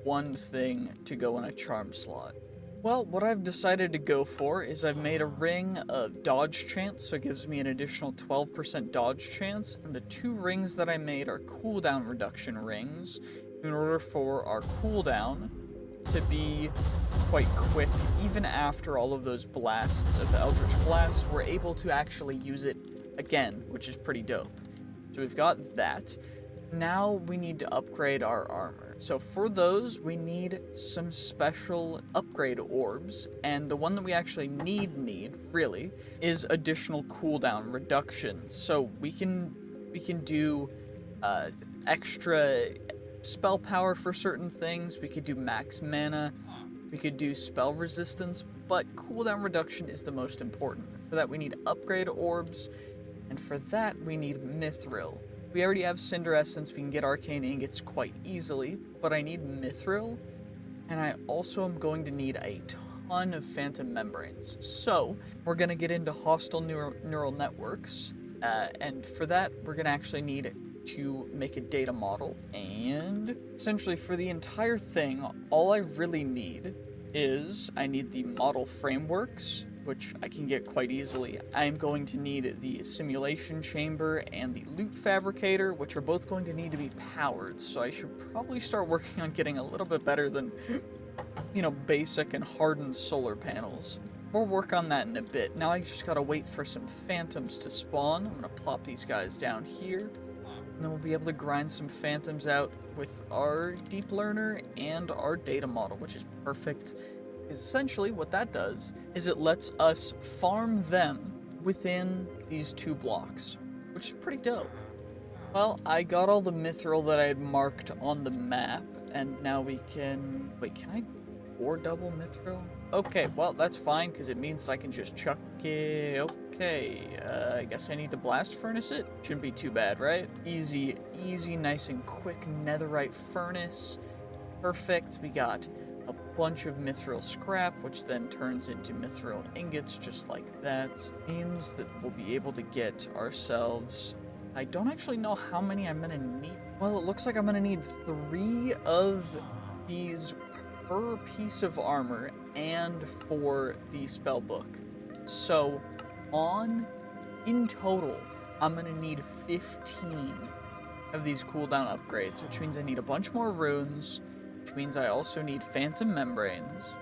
1 thing to go in a charm slot. Well, what I've decided to go for is I've made a ring of dodge chance, so it gives me an additional 12% dodge chance, and the 2 rings that I made are cooldown reduction rings, in order for our cooldown to be quite quick. Even after all of those blasts of Eldritch Blast, we're able to actually use it again, which is pretty dope. So we've got that. Now we need to upgrade our armor. So for those, we need some special upgrade orbs, and the one that we actually need really is additional cooldown reduction. So we can do extra spell power for certain things. We could do max mana. We could do spell resistance, but cooldown reduction is the most important. For that, we need upgrade orbs, and for that, we need mithril. We already have Cinder Essence, we can get Arcane Ingots quite easily, but I need Mithril, and I also am going to need a ton of Phantom Membranes. So, we're going to get into hostile neural networks, and for that, we're going to actually need to make a data model, and essentially for the entire thing, all I really need is, I need the model frameworks, which I can get quite easily. I'm going to need the simulation chamber and the loot fabricator, which are both going to need to be powered, so I should probably start working on getting a little bit better than, you know, basic and hardened solar panels. We'll work on that in a bit. Now I just gotta wait for some phantoms to spawn. I'm gonna plop these guys down here, and then we'll be able to grind some phantoms out with our deep learner and our data model, which is perfect. Essentially, what that does is it lets us farm them within these 2 blocks, which is pretty dope. Well, I got all the mithril that I had marked on the map, and now we can... Wait, can I 4 double mithril? Okay, well, that's fine, because it means that I can just chuck it... Okay, I guess I need to blast furnace it? Shouldn't be too bad, right? Easy, nice and quick netherite furnace. Perfect, we got a bunch of mithril scrap, which then turns into mithril ingots, just like that. Means that we'll be able to get ourselves... I don't actually know how many I'm gonna need. Well, it looks like I'm gonna need 3 of these per piece of armor and for the spellbook. So, in total, I'm gonna need 15 of these cooldown upgrades, which means I need a bunch more runes, which means I also need phantom membranes.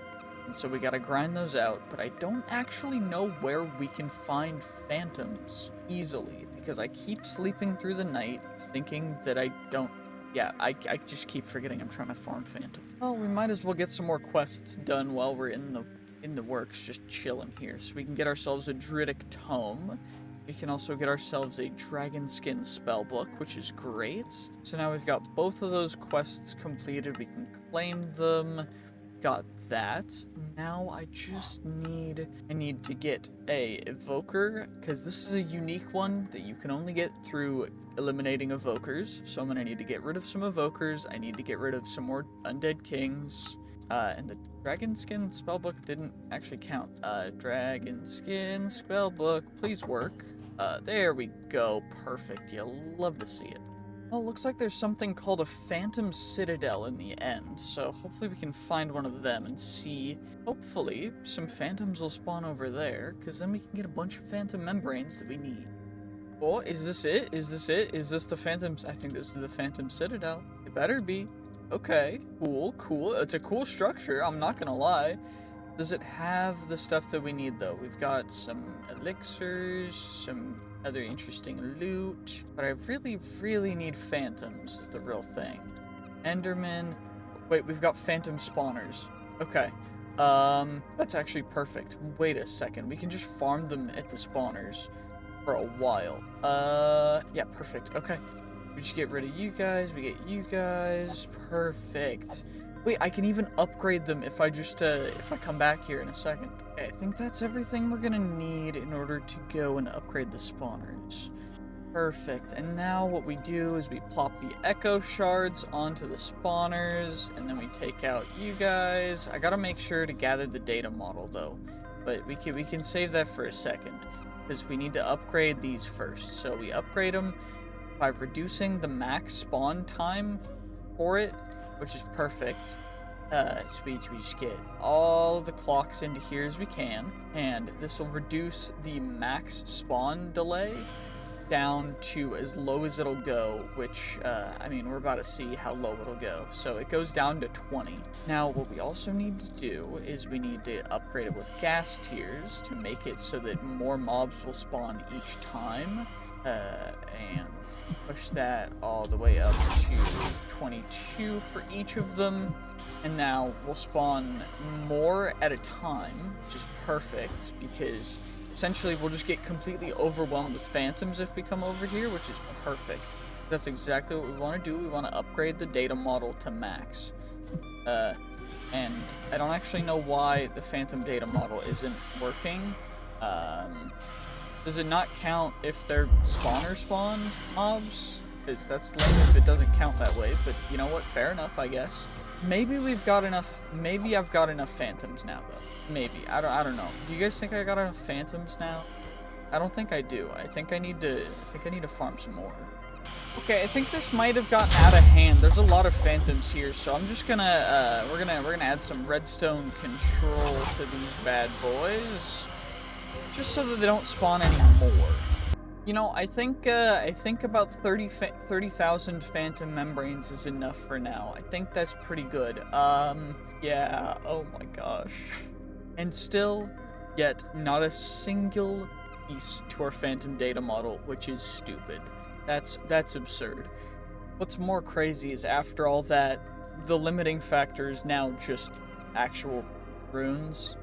And so we gotta grind those out, but I don't actually know where we can find phantoms easily, because I keep sleeping through the night thinking that I don't. Yeah, I just keep forgetting I'm trying to farm phantom. Well, we might as well get some more quests done while we're in the works, just chilling here. So we can get ourselves a druidic tome. We can also get ourselves a dragon skin spellbook, which is great. So now we've got both of those quests completed. We can claim them. Got that. Now I need to get a evoker, because this is a unique one that you can only get through eliminating evokers. So I'm gonna need to get rid of some evokers. I need to get rid of some more undead kings. And the dragon skin spellbook didn't actually count. Dragon skin spellbook, please work. There we go. Perfect. You'll love to see it. Well, it looks like there's something called a Phantom Citadel in the end, so hopefully we can find one of them and see, hopefully, some phantoms will spawn over there, because then we can get a bunch of phantom membranes that we need. Oh, is this it? Is this it? Is this the Phantoms? I think this is the Phantom Citadel. It better be. Okay, cool. It's a cool structure, I'm not gonna lie. Does it have the stuff that we need, though? We've got some elixirs, some other interesting loot, but I really need phantoms is the real thing. Enderman. Wait, we've got phantom spawners. Okay. That's actually perfect. Wait a second. We can just farm them at the spawners for a while. Yeah, perfect. Okay. We just get rid of you guys. We get you guys. Perfect. Wait, I can even upgrade them if I just, if I come back here in a second. Okay, I think that's everything we're gonna need in order to go and upgrade the spawners. Perfect, and now what we do is we plop the echo shards onto the spawners, and then we take out you guys. I gotta make sure to gather the data model, though, but we can save that for a second, because we need to upgrade these first. So we upgrade them by reducing the max spawn time for it, which is perfect. So we just get all the clocks into here as we can, and this will reduce the max spawn delay down to as low as it'll go, which, I mean, we're about to see how low it'll go. So it goes down to 20. Now, what we also need to do is we need to upgrade it with gas tiers to make it so that more mobs will spawn each time, and push that all the way up to 22 for each of them, and now we'll spawn more at a time, which is perfect, because essentially we'll just get completely overwhelmed with phantoms if we come over here, which is perfect. That's exactly what we want to do. We want to upgrade the data model to max. And I don't actually know why the phantom data model isn't working. Does it not count if they're spawner spawned mobs? Because that's lame if it doesn't count that way, but you know what? Fair enough, I guess. Maybe we've got enough, maybe I've got enough phantoms now, though. Maybe. I don't know. Do you guys think I got enough phantoms now? I don't think I do. I think I need to farm some more. Okay, I think this might have gotten out of hand. There's a lot of phantoms here, so I'm just gonna, we're gonna add some redstone control to these bad boys, just so that they don't spawn anymore. You know, I think about 30,000 phantom membranes is enough for now. I think that's pretty good. Yeah, oh my gosh. And still, yet not a single piece to our phantom data model, which is stupid. That's absurd. What's more crazy is after all that, the limiting factor is now just actual runes,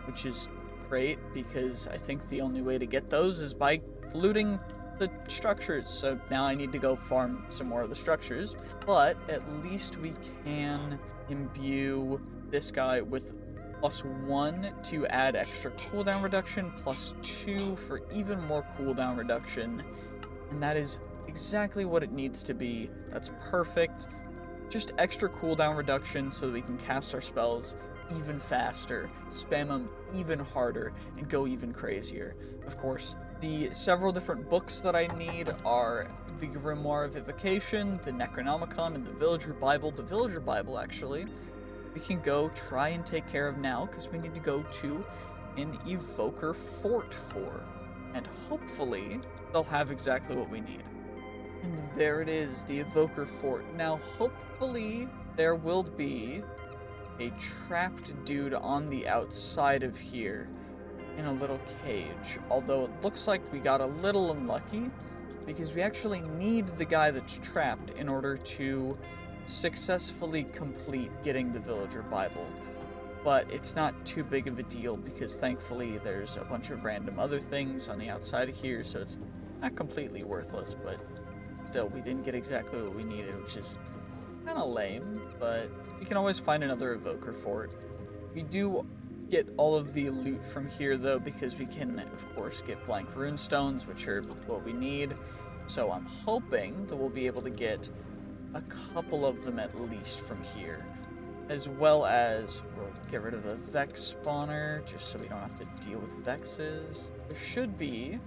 which is great, because I think the only way to get those is by looting the structures. So now I need to go farm some more of the structures, but at least we can imbue this guy with +1 to add extra cooldown reduction, +2 for even more cooldown reduction, and that is exactly what it needs to be. That's perfect. Just extra cooldown reduction so that we can cast our spells even faster, spam them even harder, and go even crazier. Of course, the several different books that I need are the Grimoire of Evocation, the Necronomicon, and the Villager Bible. The Villager Bible, actually, we can go try and take care of now, because we need to go to an Evoker Fort for. And hopefully, they'll have exactly what we need. And there it is, the Evoker Fort. Now, hopefully, there will be a trapped dude on the outside of here in a little cage. Although it looks like we got a little unlucky because we actually need the guy that's trapped in order to successfully complete getting the villager Bible. But it's not too big of a deal because thankfully there's a bunch of random other things on the outside of here, so it's not completely worthless, but still, we didn't get exactly what we needed, which is kind of lame, but we can always find another evoker for it. We do get all of the loot from here, though, because we can, of course, get blank rune stones, which are what we need. So I'm hoping that we'll be able to get a couple of them at least from here, as well as we'll get rid of a Vex spawner, just so we don't have to deal with Vexes. There should be,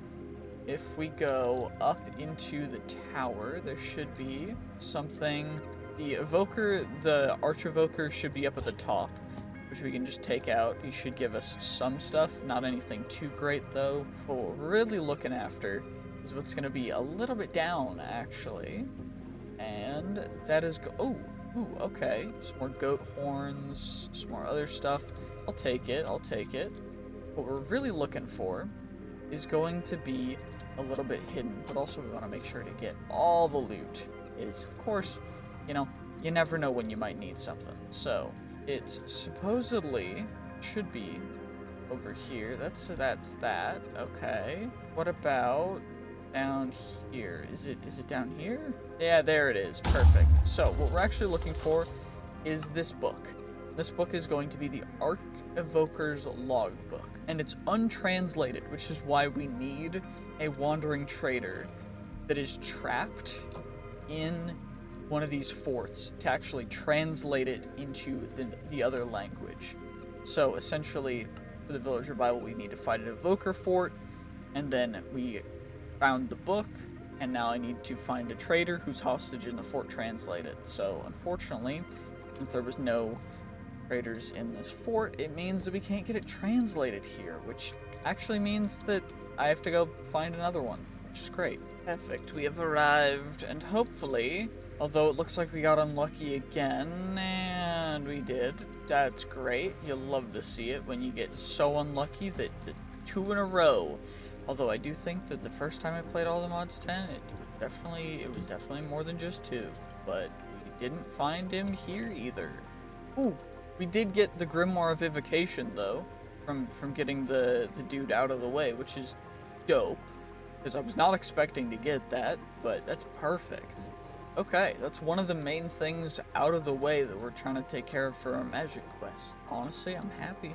if we go up into the tower, there should be something. The evoker, the arch evoker should be up at the top, which we can just take out. He should give us some stuff, not anything too great though. But what we're really looking after is what's going to be a little bit down, actually. And that is, ooh, okay. Some more goat horns, some more other stuff. I'll take it. What we're really looking for is going to be a little bit hidden, but also we want to make sure to get all the loot. Is, of course, you know, you never know when you might need something. So it supposedly should be over here. That's that. Okay. What about down here? Is it down here? Yeah, there it is. Perfect. So what we're actually looking for is this book. This book is going to be the Arch Evoker's Logbook, and it's untranslated, which is why we need a wandering trader that is trapped in one of these forts to actually translate it into the other language. So essentially, for the Villager Bible, we need to fight an evoker fort, and then we found the book, and now I need to find a trader who's hostage in the fort translated. So unfortunately, since there was no traders in this fort, it means that we can't get it translated here, which actually means that I have to go find another one, which is great. Perfect, we have arrived, and hopefully, although it looks like we got unlucky again, and we did, that's great. You'll love to see it when you get so unlucky that 2 in a row. Although I do think that the first time I played all the mods 10, it was definitely more than just 2, but we didn't find him here either. Ooh, we did get the Grimoire of Evocation though, from getting the dude out of the way, which is dope, because I was not expecting to get that, but that's perfect. Okay, that's one of the main things out of the way that we're trying to take care of for our magic quest. Honestly, I'm happy.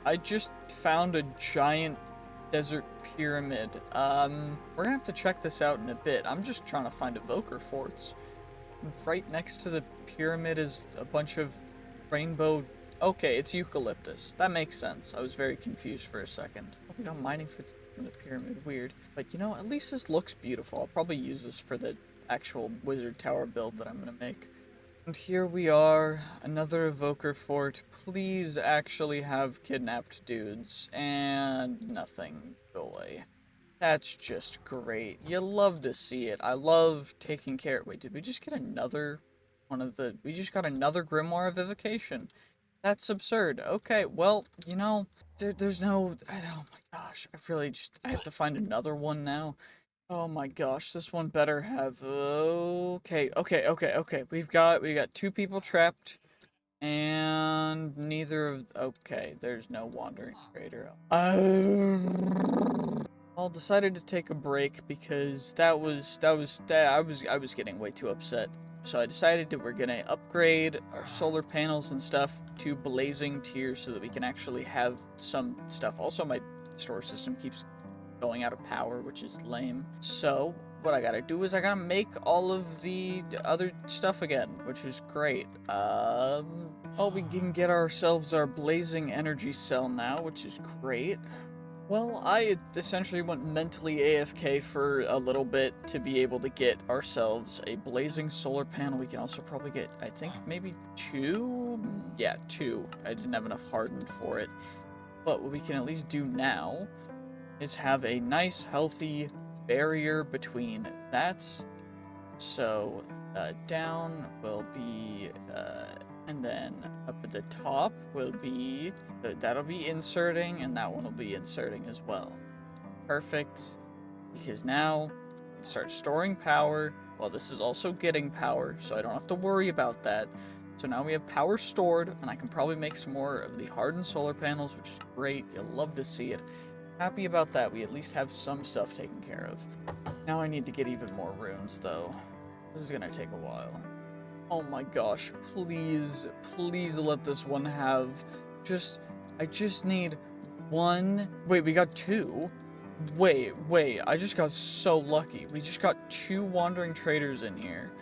I just found a giant desert pyramid. We're gonna have to check this out in a bit. I'm just trying to find evoker forts. And right next to the pyramid is a bunch of rainbow. Okay, it's eucalyptus. That makes sense. I was very confused for a second. Oh, we got mining for the pyramid. Weird. But you know, at least this looks beautiful. I'll probably use this for the actual wizard tower build that I'm gonna make. And here we are, another evoker fort. Please actually have kidnapped dudes. And nothing. Joy. That's just great. You love to see it. I love taking care. Wait, did we just get another one of the... We just got another Grimoire of Evocation. That's absurd. Okay, well, you know, there's no... Oh my gosh, I have to find another one now. Oh my gosh, this one better have... Okay. We've got 2 people trapped, and neither of... Okay, there's no wandering trader. Well, decided to take a break because I was getting way too upset. So I decided that we're gonna upgrade our solar panels and stuff to blazing tiers so that we can actually have some stuff. Also, my store system keeps going out of power, which is lame. So what I gotta do is I gotta make all of the other stuff again, which is great. Oh, we can get ourselves our blazing energy cell now, which is great. Well, I essentially went mentally AFK for a little bit to be able to get ourselves a blazing solar panel. We can also probably get, I think, maybe 2? Yeah, 2. I didn't have enough hardened for it. But what we can at least do now is have a nice, healthy barrier between that. So, down will be, and then up at the top will be, that'll be inserting, and that one will be inserting as well. Perfect, because now it starts storing power. Well, this is also getting power, so I don't have to worry about that. So now we have power stored, and I can probably make some more of the hardened solar panels, which is great. You'll love to see it. Happy about that. We at least have some stuff taken care of. Now I need to get even more runes, though. This is gonna take a while. Oh my gosh, please, please let this one have I just need one. Wait, we got two? Wait, I just got so lucky. We just got 2 wandering traders in here.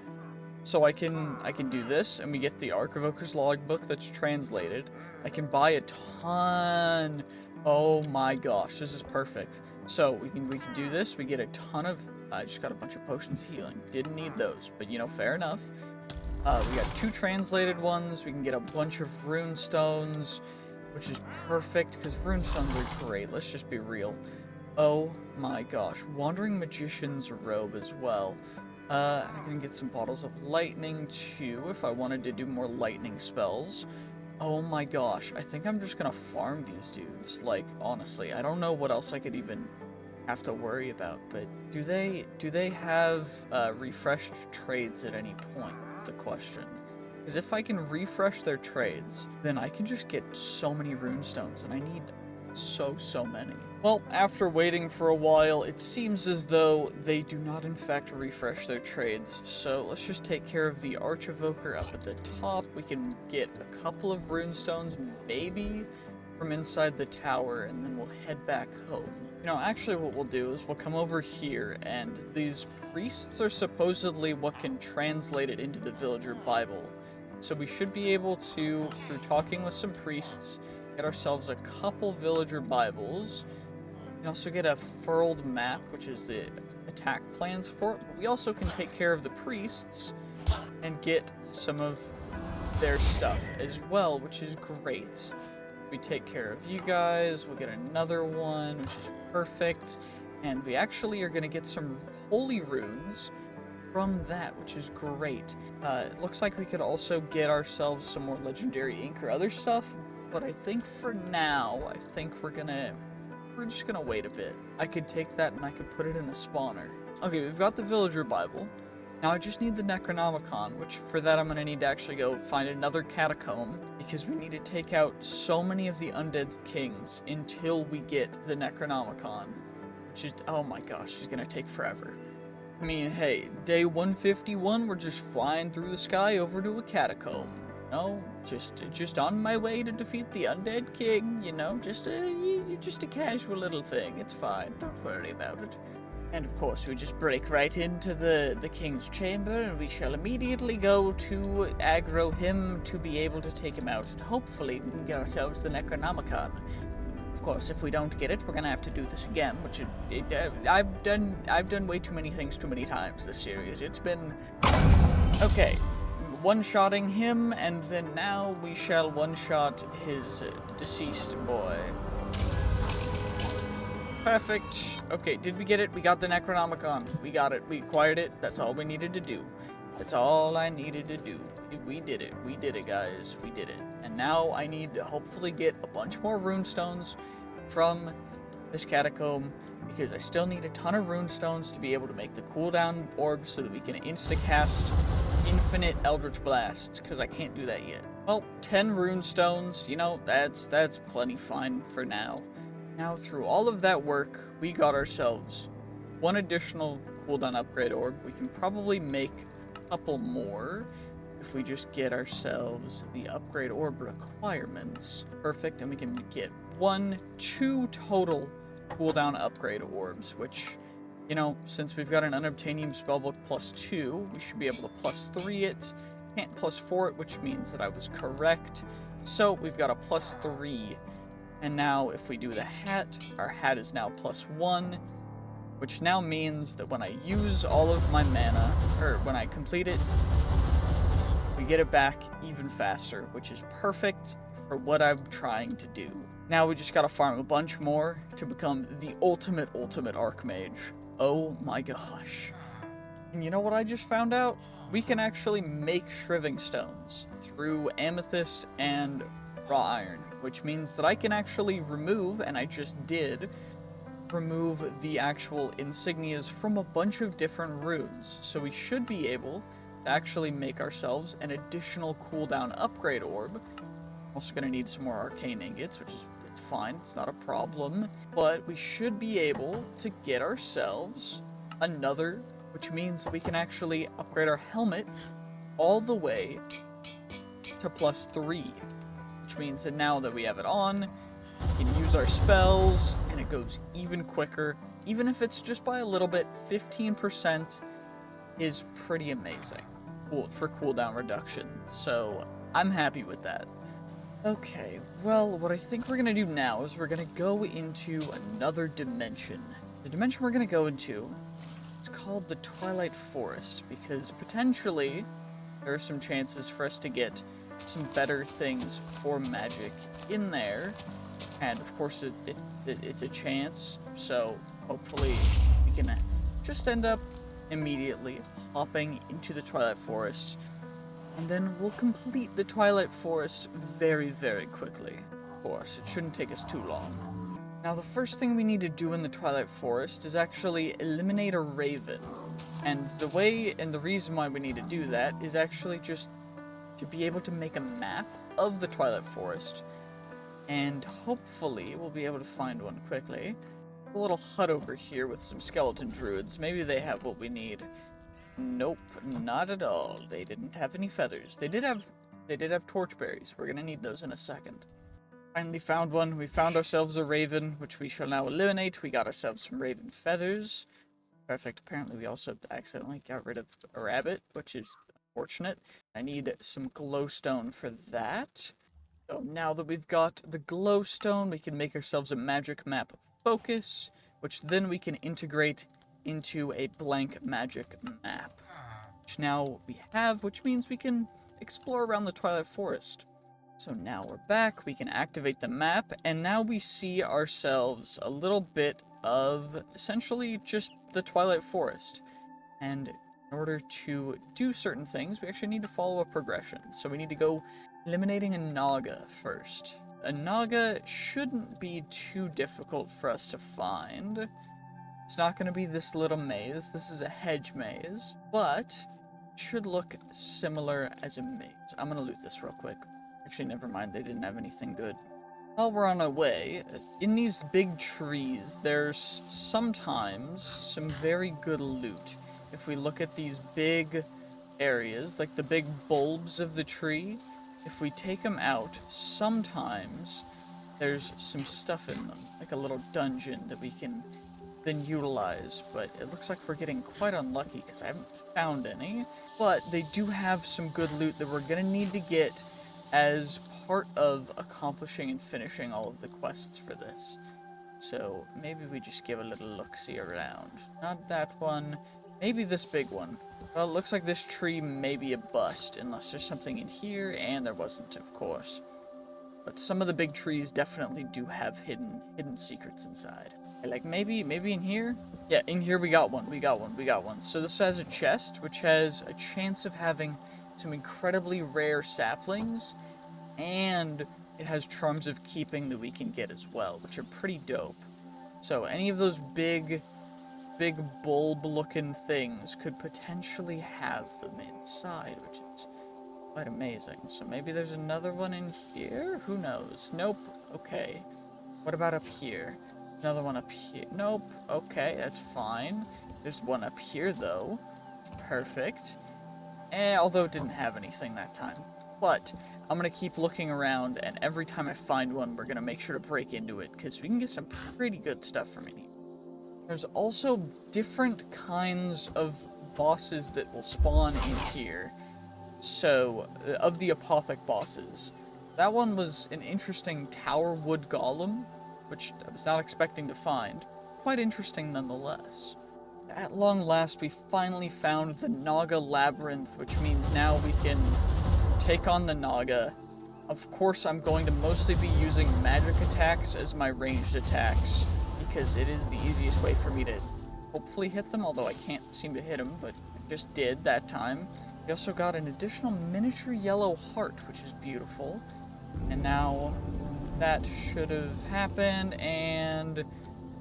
So I can do this, and we get the Archivoker's logbook that's translated. I can buy a ton. Oh my gosh, this is perfect. So we can do this. We get a ton of. I just got a bunch of potions of healing. Didn't need those, but you know, fair enough. We got 2 translated ones. We can get a bunch of rune stones, which is perfect because rune stones are great. Let's just be real. Oh my gosh, Wandering Magician's robe as well. I can get some bottles of lightning too if I wanted to do more lightning spells. Oh my gosh, I think I'm just gonna farm these dudes. Like, honestly, I don't know what else I could even have to worry about, but do they have refreshed trades at any point? Is the question. Because if I can refresh their trades, then I can just get so many runestones, and I need so many. Well, after waiting for a while, it seems as though they do not in fact refresh their trades, so let's just take care of the Archivoker up at the top. We can get a couple of runestones, maybe, from inside the tower, and then we'll head back home. You know, actually what we'll do is we'll come over here, and these priests are supposedly what can translate it into the villager Bible. So we should be able to, through talking with some priests, get ourselves a couple villager Bibles. We can also get a furled map, which is the attack plans for it. But we also can take care of the priests and get some of their stuff as well, which is great. We take care of you guys, we'll get another one, which is perfect. And we actually are going to get some holy runes from that, which is great. It looks like we could also get ourselves some more legendary ink or other stuff, but I think for now, I think we're just gonna wait a bit. I could take that and I could put it in a spawner. Okay, we've got the villager Bible. Now I just need the Necronomicon, which for that I'm gonna need to actually go find another Catacomb, because we need to take out so many of the undead kings until we get the Necronomicon, which is, oh my gosh, it's gonna take forever. I mean, hey, day 151, we're just flying through the sky over to a Catacomb. You know, just on my way to defeat the undead king, you know, just a casual little thing. It's fine, don't worry about it. And of course, we just break right into the king's chamber, and we shall immediately go to aggro him to be able to take him out. And hopefully, we can get ourselves the Necronomicon. Of course, if we don't get it, we're gonna have to do this again, which I've done way too many things too many times this series. It's been okay. One-shotting him, and then now we shall one-shot his deceased boy. Perfect. Okay, did we get it? We got the Necronomicon. We got it. We acquired it. That's all we needed to do. That's all I needed to do. We did it. We did it, guys. We did it. And now I need to hopefully get a bunch more runestones from this catacomb, because I still need a ton of runestones to be able to make the cooldown orbs so that we can insta-cast infinite Eldritch Blast, because I can't do that yet. Well, 10 runestones, you know, that's plenty fine for now. Now, through all of that work, we got ourselves one additional cooldown upgrade orb. We can probably make a couple more if we just get ourselves the upgrade orb requirements. Perfect, and we can get 2 total cooldown upgrade orbs, which, you know, since we've got an Unobtainium Spellbook +2, we should be able to +3 it. Can't +4 it, which means that I was correct. So we've got a +3. And now if we do the hat, our hat is now +1, which now means that when I use all of my mana, or when I complete it, we get it back even faster, which is perfect for what I'm trying to do. Now we just gotta farm a bunch more to become the ultimate archmage. Oh my gosh. And you know what I just found out? We can actually make shriving stones through amethyst and raw iron, which means that I can actually remove, and I just did, remove the actual insignias from a bunch of different runes. So we should be able to actually make ourselves an additional cooldown upgrade orb. Also gonna need some more arcane ingots, which is it's fine, it's not a problem. But we should be able to get ourselves another, which means that we can actually upgrade our helmet all the way to +3. Which means that now that we have it on, we can use our spells, and it goes even quicker. Even if it's just by a little bit, 15% is pretty amazing for cooldown reduction. So I'm happy with that. Okay, well, what I think we're gonna do now is we're gonna go into another dimension. The dimension we're gonna go into is called the Twilight Forest, because potentially there are some chances for us to get some better things for magic in there. And of course, it's a chance, so hopefully we can just end up immediately hopping into the Twilight Forest, and then we'll complete the Twilight Forest very, very quickly. Of course, it shouldn't take us too long. Now, the first thing we need to do in the Twilight Forest is actually eliminate a raven. And the reason why we need to do that is actually just to be able to make a map of the Twilight Forest. And hopefully we'll be able to find one quickly. A little hut over here with some skeleton druids. Maybe they have what we need. Nope, not at all. They didn't have any feathers. They did have torchberries. We're gonna need those in a second. Finally found one. We found ourselves a raven, which we shall now eliminate. We got ourselves some raven feathers. Perfect. Apparently we also accidentally got rid of a rabbit, which is unfortunate. I need some glowstone for that. So now that we've got the glowstone, we can make ourselves a magic map focus, which then we can integrate into a blank magic map, which now we have, which means we can explore around the Twilight Forest. So now we're back, we can activate the map, and now we see ourselves a little bit of essentially just the Twilight Forest. And in order to do certain things, we actually need to follow a progression. So we need to go eliminating a Naga first. A Naga shouldn't be too difficult for us to find. It's not going to be this little maze. This is a hedge maze, but it should look similar as a maze. I'm going to loot this real quick. Actually, never mind. They didn't have anything good. While we're on our way, in these big trees, there's sometimes some very good loot. If we look at these big areas, like the big bulbs of the tree, if we take them out, sometimes there's some stuff in them, like a little dungeon that we can then utilize, but it looks like we're getting quite unlucky because I haven't found any. But they do have some good loot that we're gonna need to get as part of accomplishing and finishing all of the quests for this. So maybe we just give a little look-see around. Not that one, maybe this big one. Well, it looks like this tree may be a bust, unless there's something in here, and there wasn't, of course. But some of the big trees definitely do have hidden secrets inside. Like, maybe in here? Yeah, in here we got one. So this has a chest, which has a chance of having some incredibly rare saplings, and it has charms of keeping that we can get as well, which are pretty dope. So any of those big bulb-looking things could potentially have them inside, which is quite amazing. So maybe there's another one in here? Who knows? Nope. Okay. What about up here? Another one up here. Nope. Okay, that's fine. There's one up here, though. Perfect. Although it didn't have anything that time. But I'm going to keep looking around, and every time I find one, we're going to make sure to break into it, because we can get some pretty good stuff from it. There's also different kinds of bosses that will spawn in here. So, of the Apotheic bosses. That one was an interesting tower wood golem, which I was not expecting to find. Quite interesting nonetheless. At long last, we finally found the Naga Labyrinth, which means now we can take on the Naga. Of course, I'm going to mostly be using magic attacks as my ranged attacks, because it is the easiest way for me to hopefully hit them, although I can't seem to hit them, but just did that time. We also got an additional miniature yellow heart, which is beautiful. And now that should have happened, and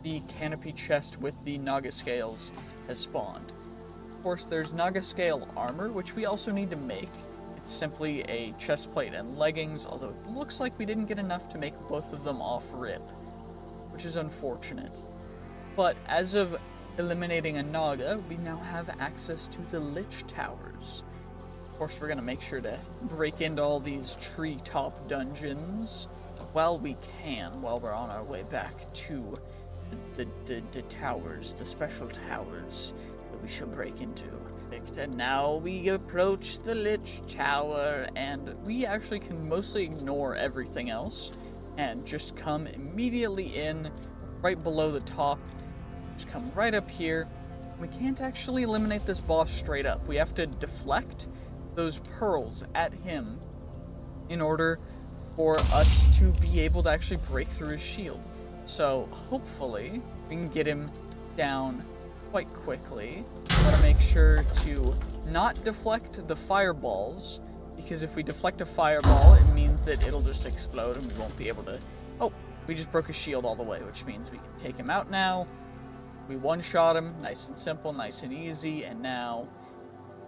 the canopy chest with the Naga scales has spawned. Of course, there's Naga scale armor, which we also need to make. It's simply a chest plate and leggings, although it looks like we didn't get enough to make both of them off rip, which is unfortunate. But as of eliminating a Naga, we now have access to the Lich Towers. Of course, we're going to make sure to break into all these treetop dungeons while we can, while we're on our way back to the towers, the special towers that we shall break into. And now we approach the Lich Tower, and we actually can mostly ignore everything else and just come immediately in, right below the top. Just come right up here. We can't actually eliminate this boss straight up. We have to deflect those pearls at him in order for us to be able to actually break through his shield. So hopefully we can get him down quite quickly. Gotta make sure to not deflect the fireballs, because if we deflect a fireball, it means that it'll just explode and we won't be able to... Oh, we just broke his shield all the way, which means we can take him out now. We one-shot him, nice and simple, nice and easy, and now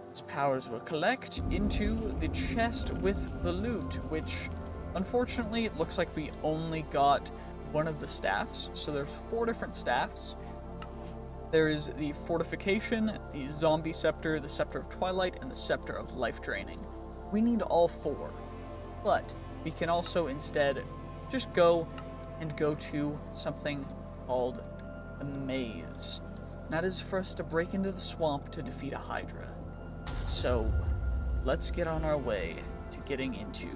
his powers will collect into the chest with the loot, which unfortunately it looks like we only got one of the staffs. So there's 4 different staffs. There is the Fortification, the Zombie Scepter, the Scepter of Twilight, and the Scepter of Life Draining. We need all 4, but we can also instead just go to something called a maze. That is for us to break into the swamp to defeat a Hydra. So let's get on our way to getting into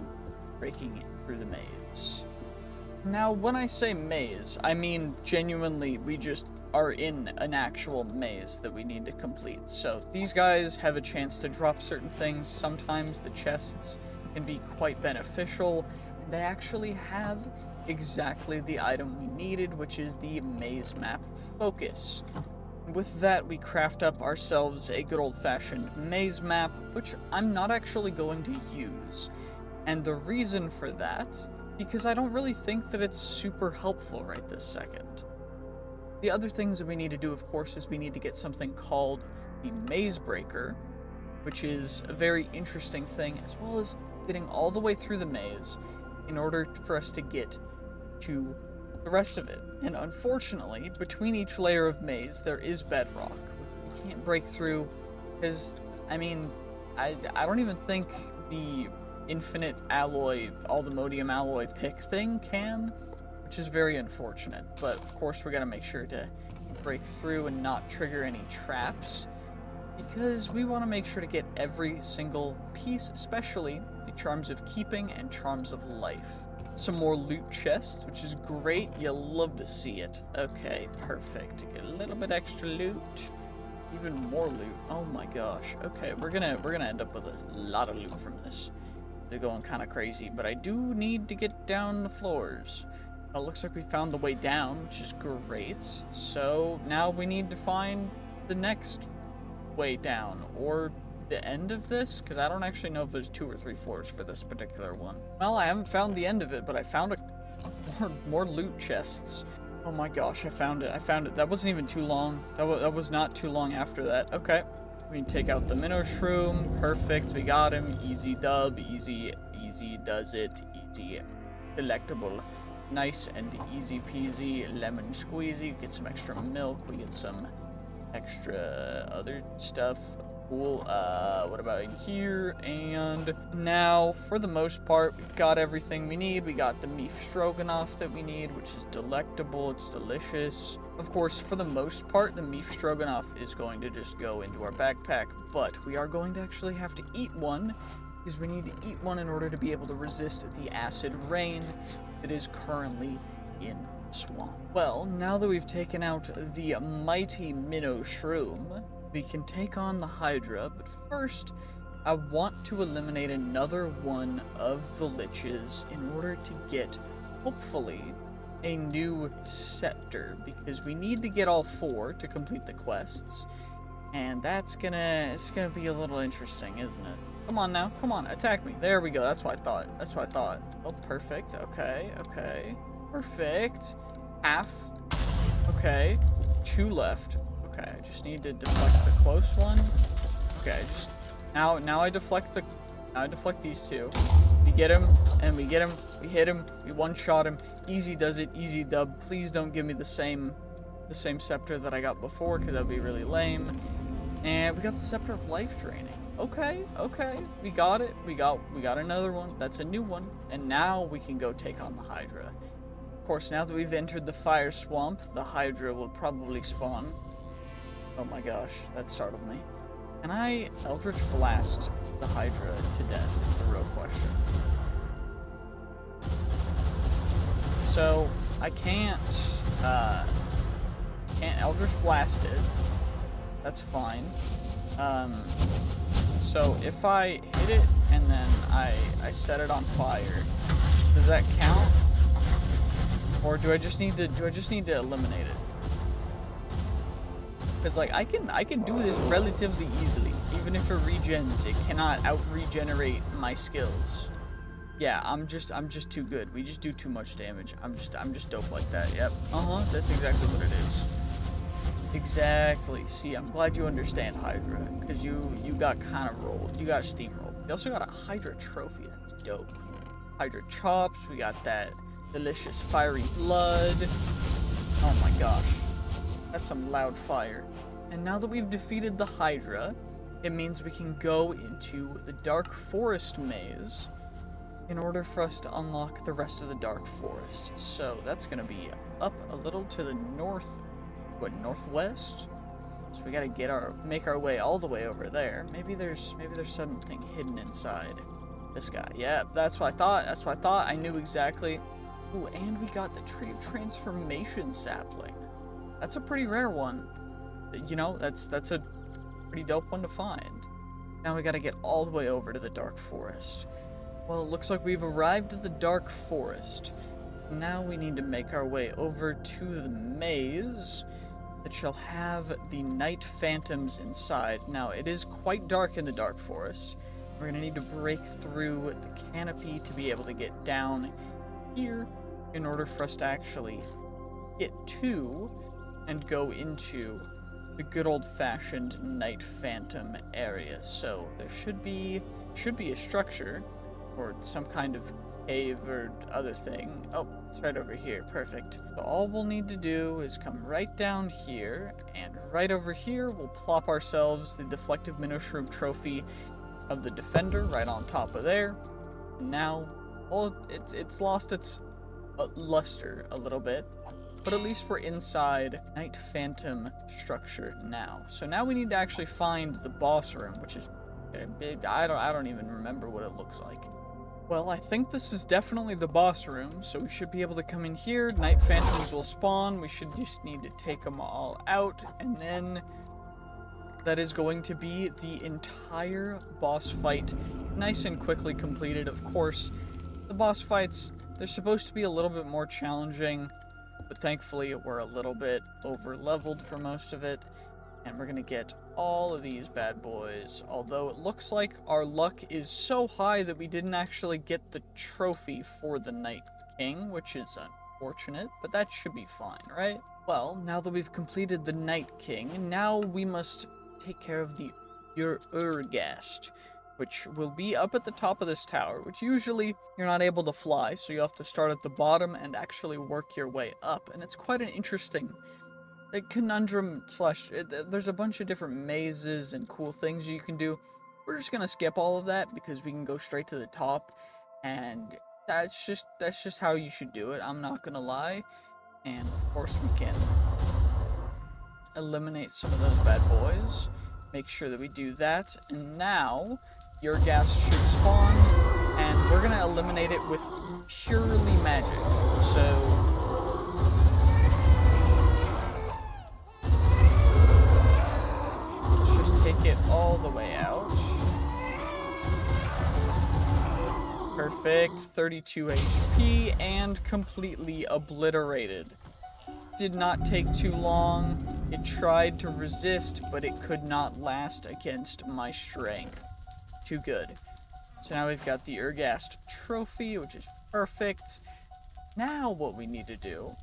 breaking through the maze. Now, when I say maze, I mean genuinely we just are in an actual maze that we need to complete. So these guys have a chance to drop certain things. Sometimes the chests can be quite beneficial. They actually have exactly the item we needed, which is the maze map focus. With that, we craft up ourselves a good old-fashioned maze map, which I'm not actually going to use. And the reason for that, because I don't really think that it's super helpful right this second. The other things that we need to do, of course, is we need to get something called the Maze Breaker, which is a very interesting thing, as well as getting all the way through the maze in order for us to get to the rest of it. And unfortunately, between each layer of maze, there is bedrock. We can't break through, because, I mean, I don't even think the infinite alloy, all the Modium Alloy pick thing can, which is very unfortunate. But of course, we're gonna make sure to break through and not trigger any traps, because we want to make sure to get every single piece, especially the Charms of Keeping and Charms of Life. Some more loot chests, which is great. You'll love to see it. Okay, perfect. Get a little bit extra loot. Even more loot. Oh my gosh. Okay, we're gonna end up with a lot of loot from this. They're going kind of crazy, but I do need to get down the floors. It looks like we found the way down, which is great. So now we need to find the next way down, or the end of this, because I don't actually know if there's 2 or 3 floors for this particular one. Well, I haven't found the end of it, but I found more loot chests. Oh my gosh, I found it. That wasn't even too long. That was not too long after that. Okay, we can take out the minnow shroom. Perfect, we got him. Easy dub, easy does it. Easy, delectable, nice and easy peasy. Lemon squeezy. Get some extra milk. We get some extra other stuff. Cool. What about in here? And now, for the most part, we've got everything we need. We got the beef stroganoff that we need, which is delectable. It's delicious. Of course, for the most part, the beef stroganoff is going to just go into our backpack, but we are going to actually have to eat one, because we need to eat one in order to be able to resist the acid rain that is currently in the swamp. Well, now that we've taken out the mighty minnow shroom, we can take on the Hydra, but first, I want to eliminate another one of the liches in order to get, hopefully, a new scepter, because we need to get all 4 to complete the quests. And it's gonna be a little interesting, isn't it? Come on now, come on, attack me. There we go, that's what I thought, that's what I thought. Oh, perfect, okay, okay. Perfect. Half. Okay, 2 left. Okay, I just need to deflect the close one. Okay, just, now I deflect these 2. We get him, and we get him, we hit him, we one-shot him. Easy does it, easy dub. Please don't give me the same scepter that I got before, because that'd be really lame. And we got the Scepter of Life Draining. Okay, okay, we got it. We got another one. That's a new one. And now we can go take on the Hydra. Of course, now that we've entered the Fire Swamp, the Hydra will probably spawn. Oh my gosh, that startled me. Can I Eldritch Blast the Hydra to death is the real question. So, I can't Eldritch Blast it. That's fine. So if I hit it and then I set it on fire, does that count? Or do I just need to eliminate it? Because like I can do this relatively easily. Even if it regens, it cannot out-regenerate my skills. Yeah, I'm just too good. We just do too much damage. I'm just dope like that. Yep. That's exactly what it is. Exactly. See, I'm glad you understand Hydra, because you got kind of rolled. You got steamrolled. You also got a Hydra trophy. That's dope. Hydra chops. We got that delicious fiery blood. Oh my gosh. That's some loud fire. And now that we've defeated the Hydra, it means we can go into the Dark Forest maze in order for us to unlock the rest of the Dark Forest. So that's going to be up a little to the northwest. So we gotta make our way all the way over there. Maybe there's something hidden inside this guy. Yeah, that's what I thought. That's what I thought. I knew exactly. Ooh, and we got the Tree of Transformation sapling. That's a pretty rare one. You know, that's a pretty dope one to find. Now we gotta get all the way over to the Dark Forest. Well, it looks like we've arrived at the Dark Forest. Now we need to make our way over to the maze that shall have the night phantoms inside. Now, it is quite dark in the Dark Forest. We're going to need to break through the canopy to be able to get down here in order for us to actually get to and go into the good old-fashioned night phantom area. So there should be a structure or some kind of cave or other thing. Oh, it's right over here. Perfect. So all we'll need to do is come right down here, and right over here we'll plop ourselves the Deflective Minoshroom trophy of the Defender right on top of there. And now, well, it's lost its luster a little bit, but at least we're inside Night Phantom structure now. So now we need to actually find the boss room, which is I don't even remember what it looks like. Well, I think this is definitely the boss room, so we should be able to come in here. Night Phantoms will spawn. We should just need to take them all out, and then that is going to be the entire boss fight, nice and quickly completed. Of course, the boss fights, they're supposed to be a little bit more challenging, but thankfully we're a little bit over-leveled for most of it, and we're going to get all of these bad boys, although it looks like our luck is so high that we didn't actually get the trophy for the Night King, which is unfortunate, but that should be fine, right? Well, now that we've completed the Night King, now we must take care of the Urgast, which will be up at the top of this tower, which usually you're not able to fly, so you have to start at the bottom and actually work your way up, and it's quite an interesting conundrum slash, there's a bunch of different mazes and cool things you can do. We're just gonna skip all of that because we can go straight to the top, and that's just how you should do it. I'm not gonna lie. And of course we can eliminate some of those bad boys. Make sure that we do that, and now your gas should spawn, and we're gonna eliminate it with purely magic. So take it all the way out. Perfect. 32 HP and completely obliterated. Did not take too long. It tried to resist, but it could not last against my strength. Too good. So now we've got the Urgast trophy, which is perfect. Now what we need to do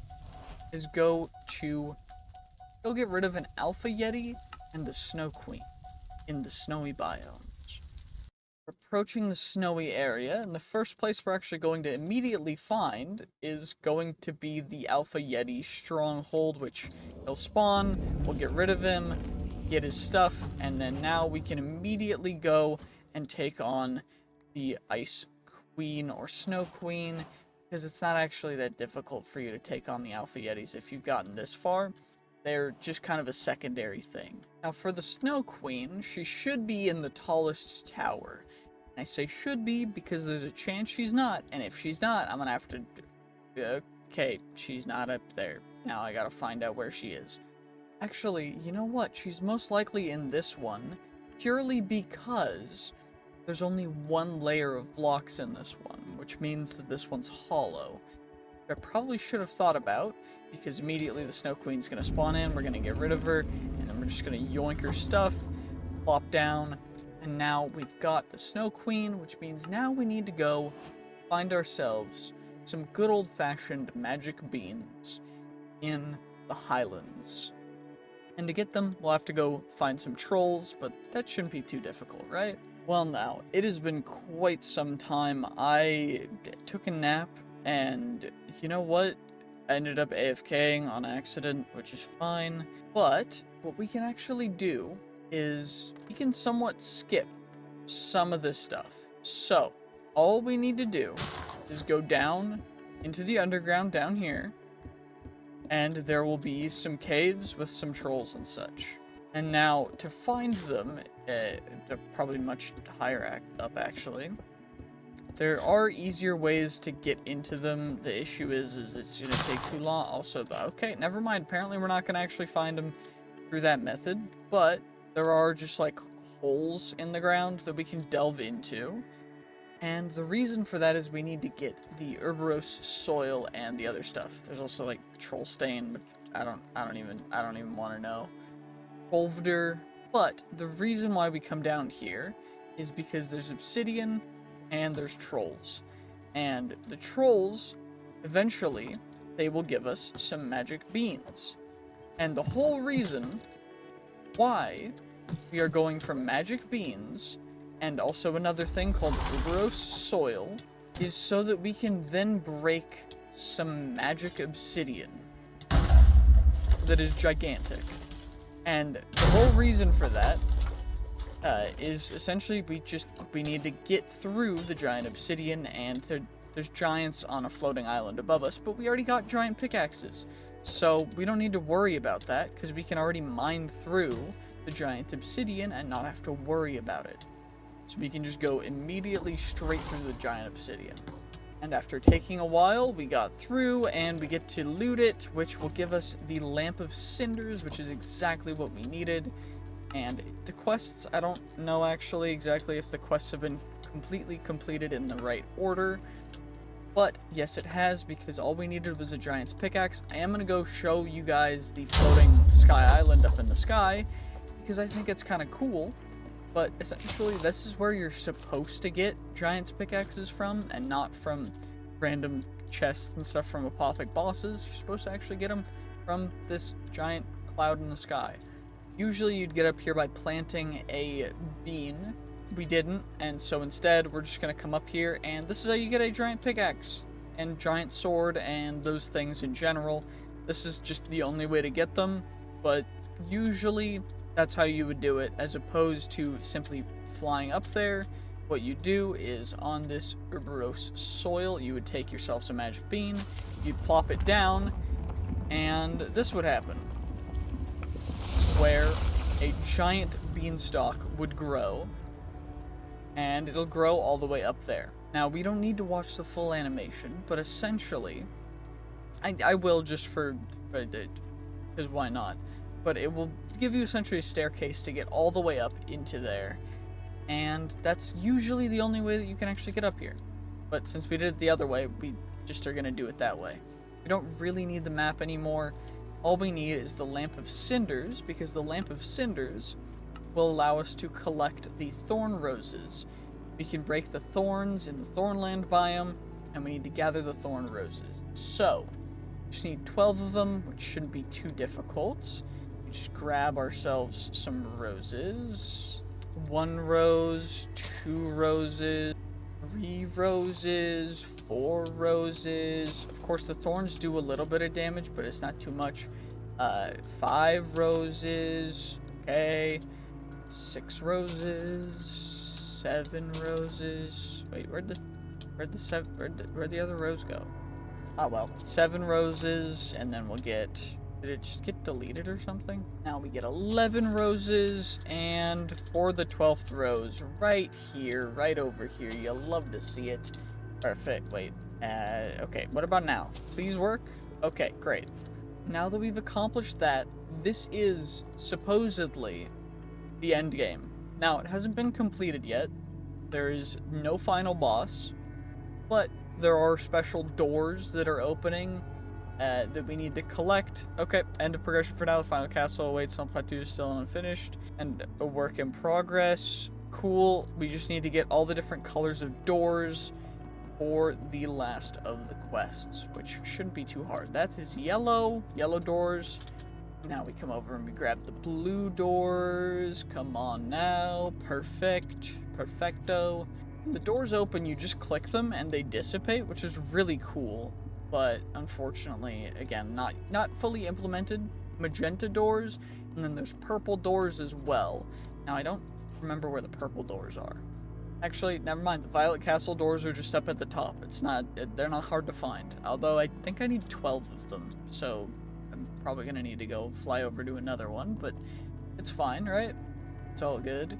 is go get rid of an Alpha Yeti and the Snow Queen in the snowy biomes. We're approaching the snowy area, and the first place we're actually going to immediately find is going to be the Alpha Yeti stronghold, which he'll spawn, we'll get rid of him, get his stuff, and then now we can immediately go and take on the Ice Queen or Snow Queen, because it's not actually that difficult for you to take on the Alpha Yetis if you've gotten this far. They're just kind of a secondary thing. Now for the Snow Queen, she should be in the tallest tower. And I say should be because there's a chance she's not, and if she's not, I'm gonna have to... Okay, she's not up there. Now I gotta find out where she is. Actually, you know what? She's most likely in this one, purely because there's only one layer of blocks in this one, which means that this one's hollow. I probably should have thought about, because immediately the Snow Queen's going to spawn in, we're going to get rid of her, and then we're just going to yoink her stuff, plop down, and now we've got the Snow Queen, which means now we need to go find ourselves some good old-fashioned magic beans in the Highlands. And to get them, we'll have to go find some trolls, but that shouldn't be too difficult, right? Well now, it has been quite some time. I took a nap, and you know what? I ended up AFKing on accident, which is fine. But what we can actually do is we can somewhat skip some of this stuff. So, all we need to do is go down into the underground down here, and there will be some caves with some trolls and such. And now, to find them, they're probably much higher up actually. There are easier ways to get into them. The issue is it's gonna take too long. Also, okay, never mind. Apparently we're not gonna actually find them through that method, but there are just like holes in the ground that we can delve into. And the reason for that is we need to get the Urberose soil and the other stuff. There's also like troll stain, which I don't even want to know. Bolvder. But the reason why we come down here is because there's obsidian and there's trolls. And the trolls, eventually, they will give us some magic beans. And the whole reason why we are going from magic beans and also another thing called Urberose soil is so that we can then break some magic obsidian that is gigantic. And the whole reason for that is essentially we need to get through the giant obsidian, and there's giants on a floating island above us, but we already got giant pickaxes. So we don't need to worry about that, because we can already mine through the giant obsidian and not have to worry about it. So we can just go immediately straight through the giant obsidian. And after taking a while, we got through, and we get to loot it, which will give us the Lamp of Cinders, which is exactly what we needed. And the quests, I don't know actually exactly if the quests have been completely completed in the right order. But yes, it has, because all we needed was a giant's pickaxe. I am going to go show you guys the floating sky island up in the sky, because I think it's kind of cool. But essentially, this is where you're supposed to get giant's pickaxes from, and not from random chests and stuff from Apotheic bosses. You're supposed to actually get them from this giant cloud in the sky. Usually you'd get up here by planting a bean. We didn't, and so instead we're just going to come up here, and this is how you get a giant pickaxe and giant sword and those things in general. This is just the only way to get them, but usually that's how you would do it, as opposed to simply flying up there. What you do is, on this Urberose soil, you would take yourself some magic bean, you'd plop it down, and this would happen, where a giant beanstalk would grow, and it'll grow all the way up there. Now, we don't need to watch the full animation, but essentially, I will just because why not? But it will give you essentially a staircase to get all the way up into there. And that's usually the only way that you can actually get up here. But since we did it the other way, we just are going to do it that way. We don't really need the map anymore. all we need is the Lamp of Cinders, because the Lamp of Cinders will allow us to collect the thorn roses. We can break the thorns in the Thornland biome, and we need to gather the thorn roses. So, we just need 12 of them, which shouldn't be too difficult. We just grab ourselves some roses. 1 rose, 2 roses, 3 roses, 4 roses. Of course, the thorns do a little bit of damage, but it's not too much. 5 roses. Okay. 6 roses. 7 roses. Wait, where'd the other rose go? Oh well. 7 roses, and then we'll get... Did it just get deleted or something? Now we get 11 roses, and for the 12th rose, right here, right over here. You'll love to see it. Perfect. Wait. Okay, what about now? Please work? Okay, great. Now that we've accomplished that, this is supposedly the end game. Now, it hasn't been completed yet. There is no final boss, but there are special doors that are opening that we need to collect. Okay, end of progression for now. The final castle awaits on plateau, still unfinished, and a work in progress. Cool. We just need to get all the different colors of doors for the last of the quests, which shouldn't be too hard. That is yellow doors. Now we come over and we grab the blue doors. Come on now. Perfect. Perfecto. When the doors open, you just click them and they dissipate, which is really cool. But unfortunately, again, not fully implemented. Magenta doors, and then there's purple doors as well. Now, I don't remember where the purple doors are. Actually, never mind. The Violet Castle doors are just up at the top. They're not hard to find. Although I think I need 12 of them, so I'm probably gonna need to go fly over to another one, but it's fine, right? It's all good.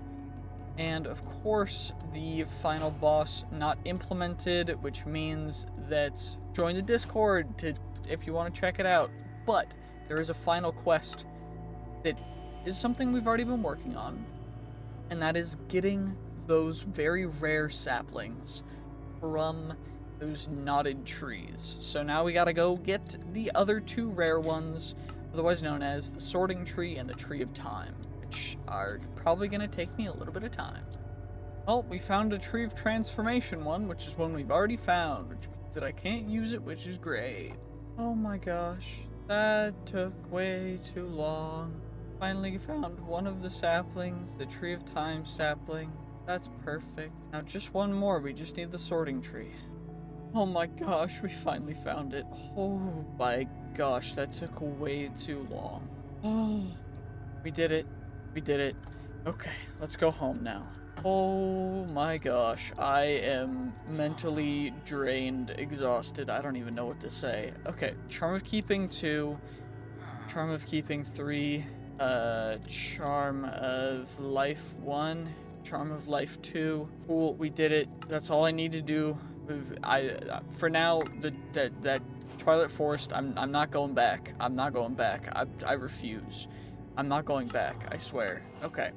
And of course, the final boss not implemented, which means that join the Discord if you want to check it out. But there is a final quest that is something we've already been working on, and that is getting those very rare saplings from those knotted trees. So now we gotta go get the other 2 rare ones, otherwise known as the Sorting Tree and the Tree of Time, which are probably gonna take me a little bit of time. Well, we found a Tree of Transformation one, which is one we've already found, which means that I can't use it, which is great. Oh my gosh, that took way too long. Finally found one of the saplings, the Tree of Time sapling. That's perfect. Now just one more, we just need the Sorting Tree. Oh my gosh, we finally found it. Oh my gosh, that took way too long. Oh, we did it. We did it. Okay, let's go home now. Oh my gosh, I am mentally drained, exhausted. I don't even know what to say. Okay, Charm of Keeping 2, Charm of Keeping 3, Charm of Life 1, Charm of Life 2. Cool, we did it. That's all I need to do. For now, that Twilight Forest, I'm not going back. I'm not going back. I refuse. I'm not going back, I swear. Okay.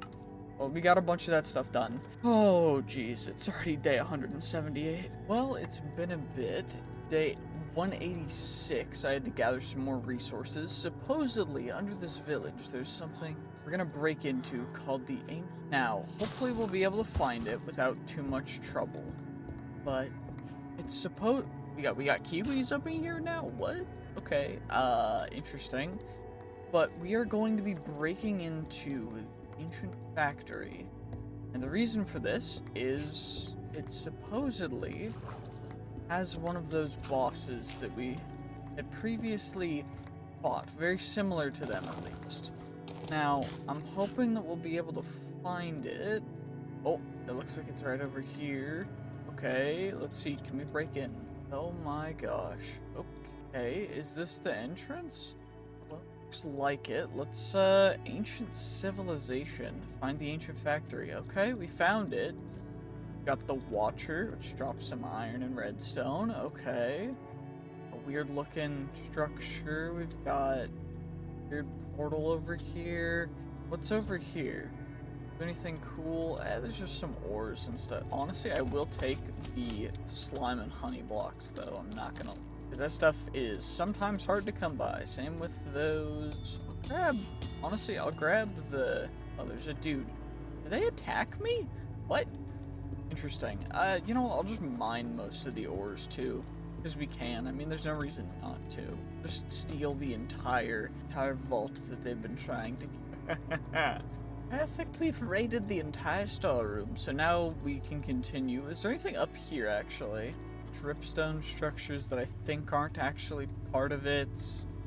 Well, we got a bunch of that stuff done. Oh, geez, it's already day 178. Well, it's been a bit. Day 186, I had to gather some more resources. Supposedly, under this village, there's something we're gonna break into called the Ancient. Now, hopefully we'll be able to find it without too much trouble. But it's supposed... We got kiwis up in here now? What? Okay, interesting. But we are going to be breaking into Ancient Factory, and the reason for this is it supposedly has one of those bosses that we had previously fought, very similar to them at least. Now, I'm hoping that we'll be able to find it. Oh, it looks like it's right over here. Okay, let's see, can we break in? Oh my gosh. Okay, is this the entrance? Looks like it. Let's, Ancient Civilization. Find the Ancient Factory. Okay, we found it. Got the Watcher, which drops some iron and redstone. Okay. A weird looking structure. We've got a weird portal over here. What's over here? Anything cool? There's just some ores and stuff. Honestly, I will take the slime and honey blocks, though. I'm not gonna... That stuff is sometimes hard to come by. Same with those. Honestly, I'll grab the... Oh, there's a dude. Do they attack me? What? Interesting. You know, I'll just mine most of the ores too. Because we can. I mean, there's no reason not to. Just steal the entire vault that they've been trying to... Perfect, we've raided the entire storeroom, so now we can continue. Is there anything up here, actually? Dripstone structures that I think aren't actually part of it.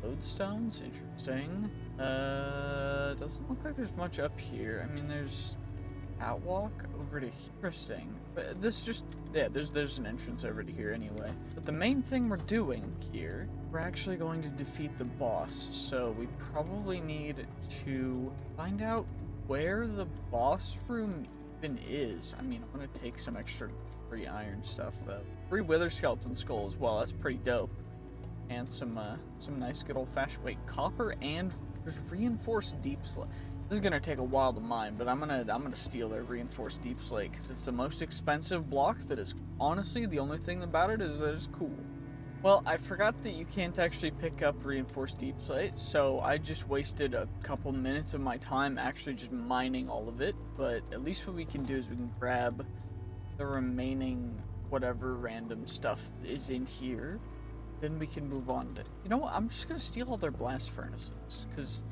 Lodestones? Interesting. Doesn't look like there's much up here. I mean, there's catwalk over to here. Interesting. But this just, yeah, there's an entrance over to here anyway. But the main thing we're doing here, we're actually going to defeat the boss. So we probably need to find out where the boss room even is. I mean, I'm gonna take some extra free iron stuff though. Free wither skeleton skull as well. That's pretty dope. And some nice good old fashioned, wait, copper, and there's reinforced deep slate. This is gonna take a while to mine, but I'm gonna steal their reinforced deep slate because it's the most expensive block. That is honestly the only thing about it is that it's cool. Well, I forgot that you can't actually pick up reinforced deep slate, so I just wasted a couple minutes of my time actually just mining all of it. But at least what we can do is we can grab the remaining whatever random stuff is in here. Then we can move on to, you know what, I'm just gonna steal all their blast furnaces because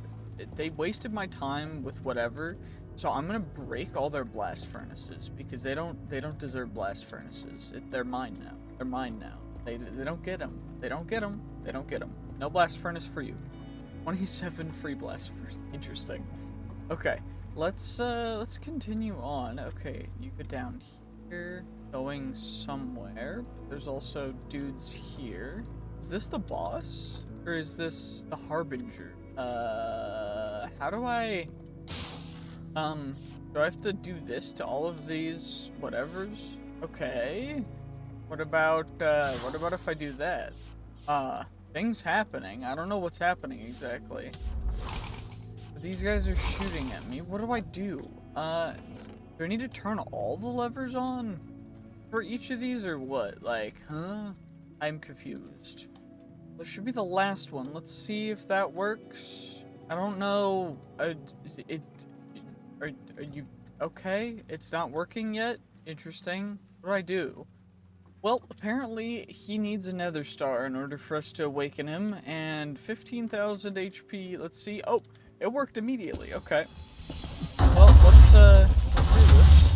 they wasted my time with whatever. So I'm gonna break all their blast furnaces because they don't deserve blast furnaces. They're mine now. They're mine now. They don't get them. They don't get them. They don't get them. No blast furnace for you. 27 free blast furnace. Interesting. Okay, let's continue on. Okay, you go down here, going somewhere. There's also dudes here. Is this the boss or is this the harbinger? How do I? Do I have to do this to all of these whatevers? Okay. What about if I do that? Things happening. I don't know what's happening exactly. But these guys are shooting at me. What do I do? Do I need to turn all the levers on for each of these or what? Like, huh? I'm confused. This should be the last one. Let's see if that works. I don't know. Are you okay? It's not working yet? Interesting. What do I do? Well, apparently he needs a Nether star in order for us to awaken him, and 15,000 HP. Let's see. Oh, it worked immediately. Okay. Well, let's do this.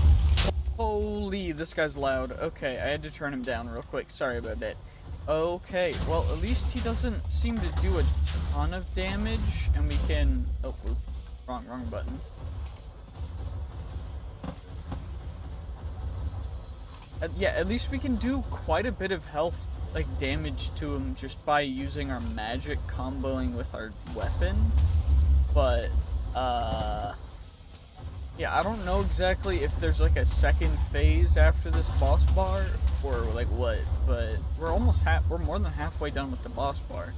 Holy, this guy's loud. Okay, I had to turn him down real quick. Sorry about that. Okay, well, at least he doesn't seem to do a ton of damage, and we can... Oh, wrong button. Yeah, at least we can do quite a bit of health, like, damage to him just by using our magic comboing with our weapon. But, yeah, I don't know exactly if there's, like, a second phase after this boss bar, or, like, what, but we're almost we're more than halfway done with the boss bar.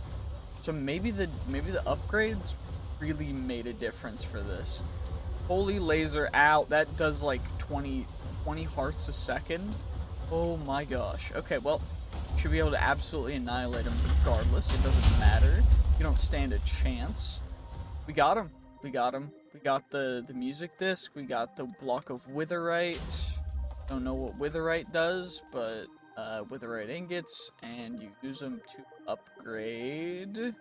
So maybe the upgrades really made a difference for this. Holy laser, ow, that does, like, 20 hearts a second. Oh my gosh. Okay, well, should be able to absolutely annihilate him regardless. It doesn't matter. You don't stand a chance. We got him. We got him. We got the music disc. We got the block of witherite. Don't know what witherite does, but witherite ingots, and you use them to upgrade.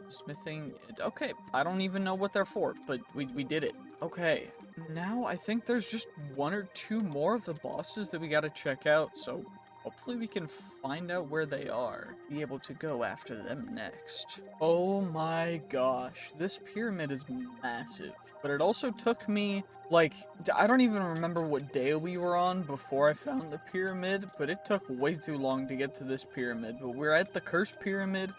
Smithing. Okay, I don't even know what they're for, but we did it. Okay, now I think there's just one or two more of the bosses that we gotta check out, so hopefully we can find out where they are. Be able to go after them next. Oh my gosh, this pyramid is massive, but it also took me, like, I don't even remember what day we were on before I found the pyramid, but it took way too long to get to this pyramid. But we're at the cursed pyramid,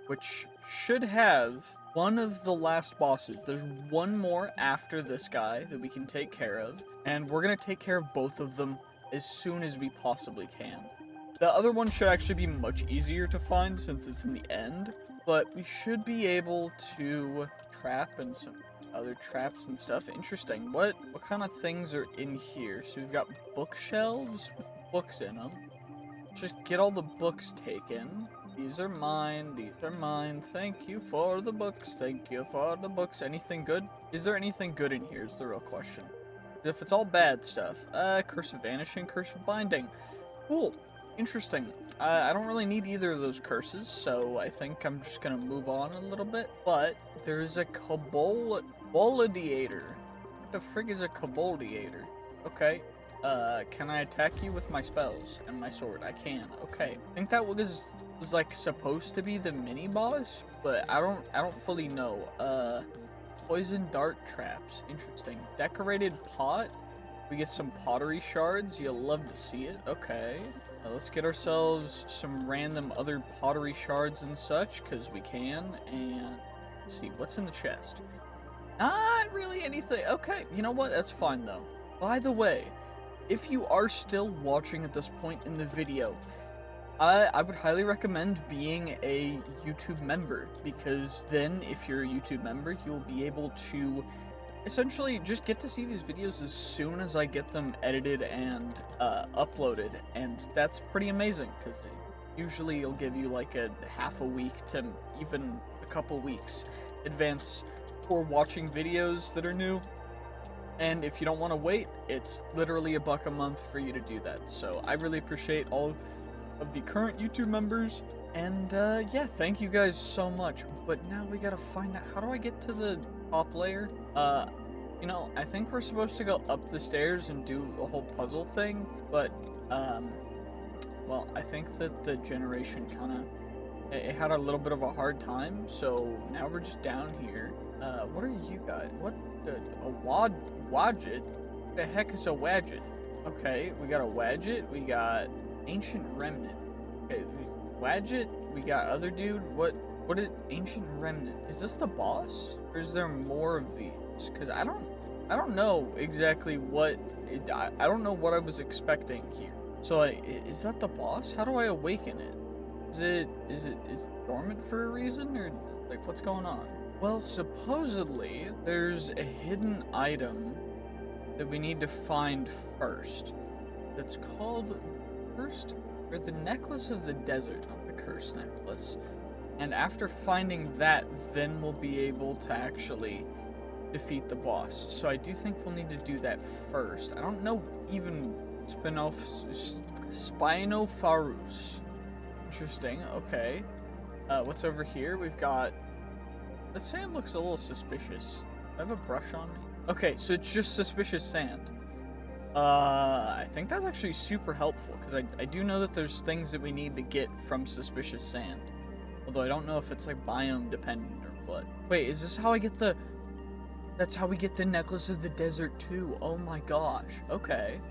which should have one of the last bosses. There's one more after this guy that we can take care of, and we're gonna take care of both of them as soon as we possibly can. The other one should actually be much easier to find since it's in the end, but we should be able to trap and some other traps and stuff. Interesting. What kind of things are in here? So we've got bookshelves with books in them. Just get all the books taken. These are mine, these are mine. Thank you for the books, thank you for the books. Anything good? Is there anything good in here is the real question. If it's all bad stuff, Curse of Vanishing, Curse of Binding. Cool, interesting. I don't really need either of those curses, so I think I'm just gonna move on a little bit. But there's a Boladiator. What the frig is a Boladiator? Okay. Can I attack you with my spells and my sword? I can. Okay. I think that was like supposed to be the mini boss, but I don't fully know. Poison dart traps. Interesting. Decorated pot. We get some pottery shards. You'll love to see it. Okay. Let's get ourselves some random other pottery shards and such, because we can. And let's see, what's in the chest? Not really anything. Okay, you know what? That's fine, though. By the way, if you are still watching at this point in the video, I would highly recommend being a YouTube member, because then if you're a YouTube member, you'll be able to essentially just get to see these videos as soon as I get them edited and uploaded, and that's pretty amazing, because usually it'll give you like a half a week to even a couple weeks advance for watching videos that are new. And if you don't want to wait, it's literally $1 a month for you to do that. So I really appreciate all of the current YouTube members. And yeah, thank you guys so much. But now we gotta find out, how do I get to the top layer? You know, I think we're supposed to go up the stairs and do a whole puzzle thing. But, well, I think that the generation it had a little bit of a hard time. So now we're just down here. What are you guys? What? A wadget? What the heck is a wadget? Okay, we got a wadget. We got ancient remnant. Okay, wadget. We got other dude. What is ancient remnant? Is this the boss, or is there more of these? Because I don't know exactly what. I don't know what I was expecting here. So like, is that the boss? How do I awaken it? Is it dormant for a reason, or like what's going on? Well, supposedly, there's a hidden item that we need to find first. That's called the Necklace of the Desert, not the Curse Necklace. And after finding that, then we'll be able to actually defeat the boss. So I do think we'll need to do that first. I don't know even Spinofarus. Interesting, okay. What's over here? We've got... The sand looks a little suspicious. Do I have a brush on me? Okay, so it's just suspicious sand. I think that's actually super helpful, because I do know that there's things that we need to get from suspicious sand. Although I don't know if it's like biome dependent or what. Wait, is this how I get the... That's how we get the Necklace of the Desert too. Oh my gosh. Okay.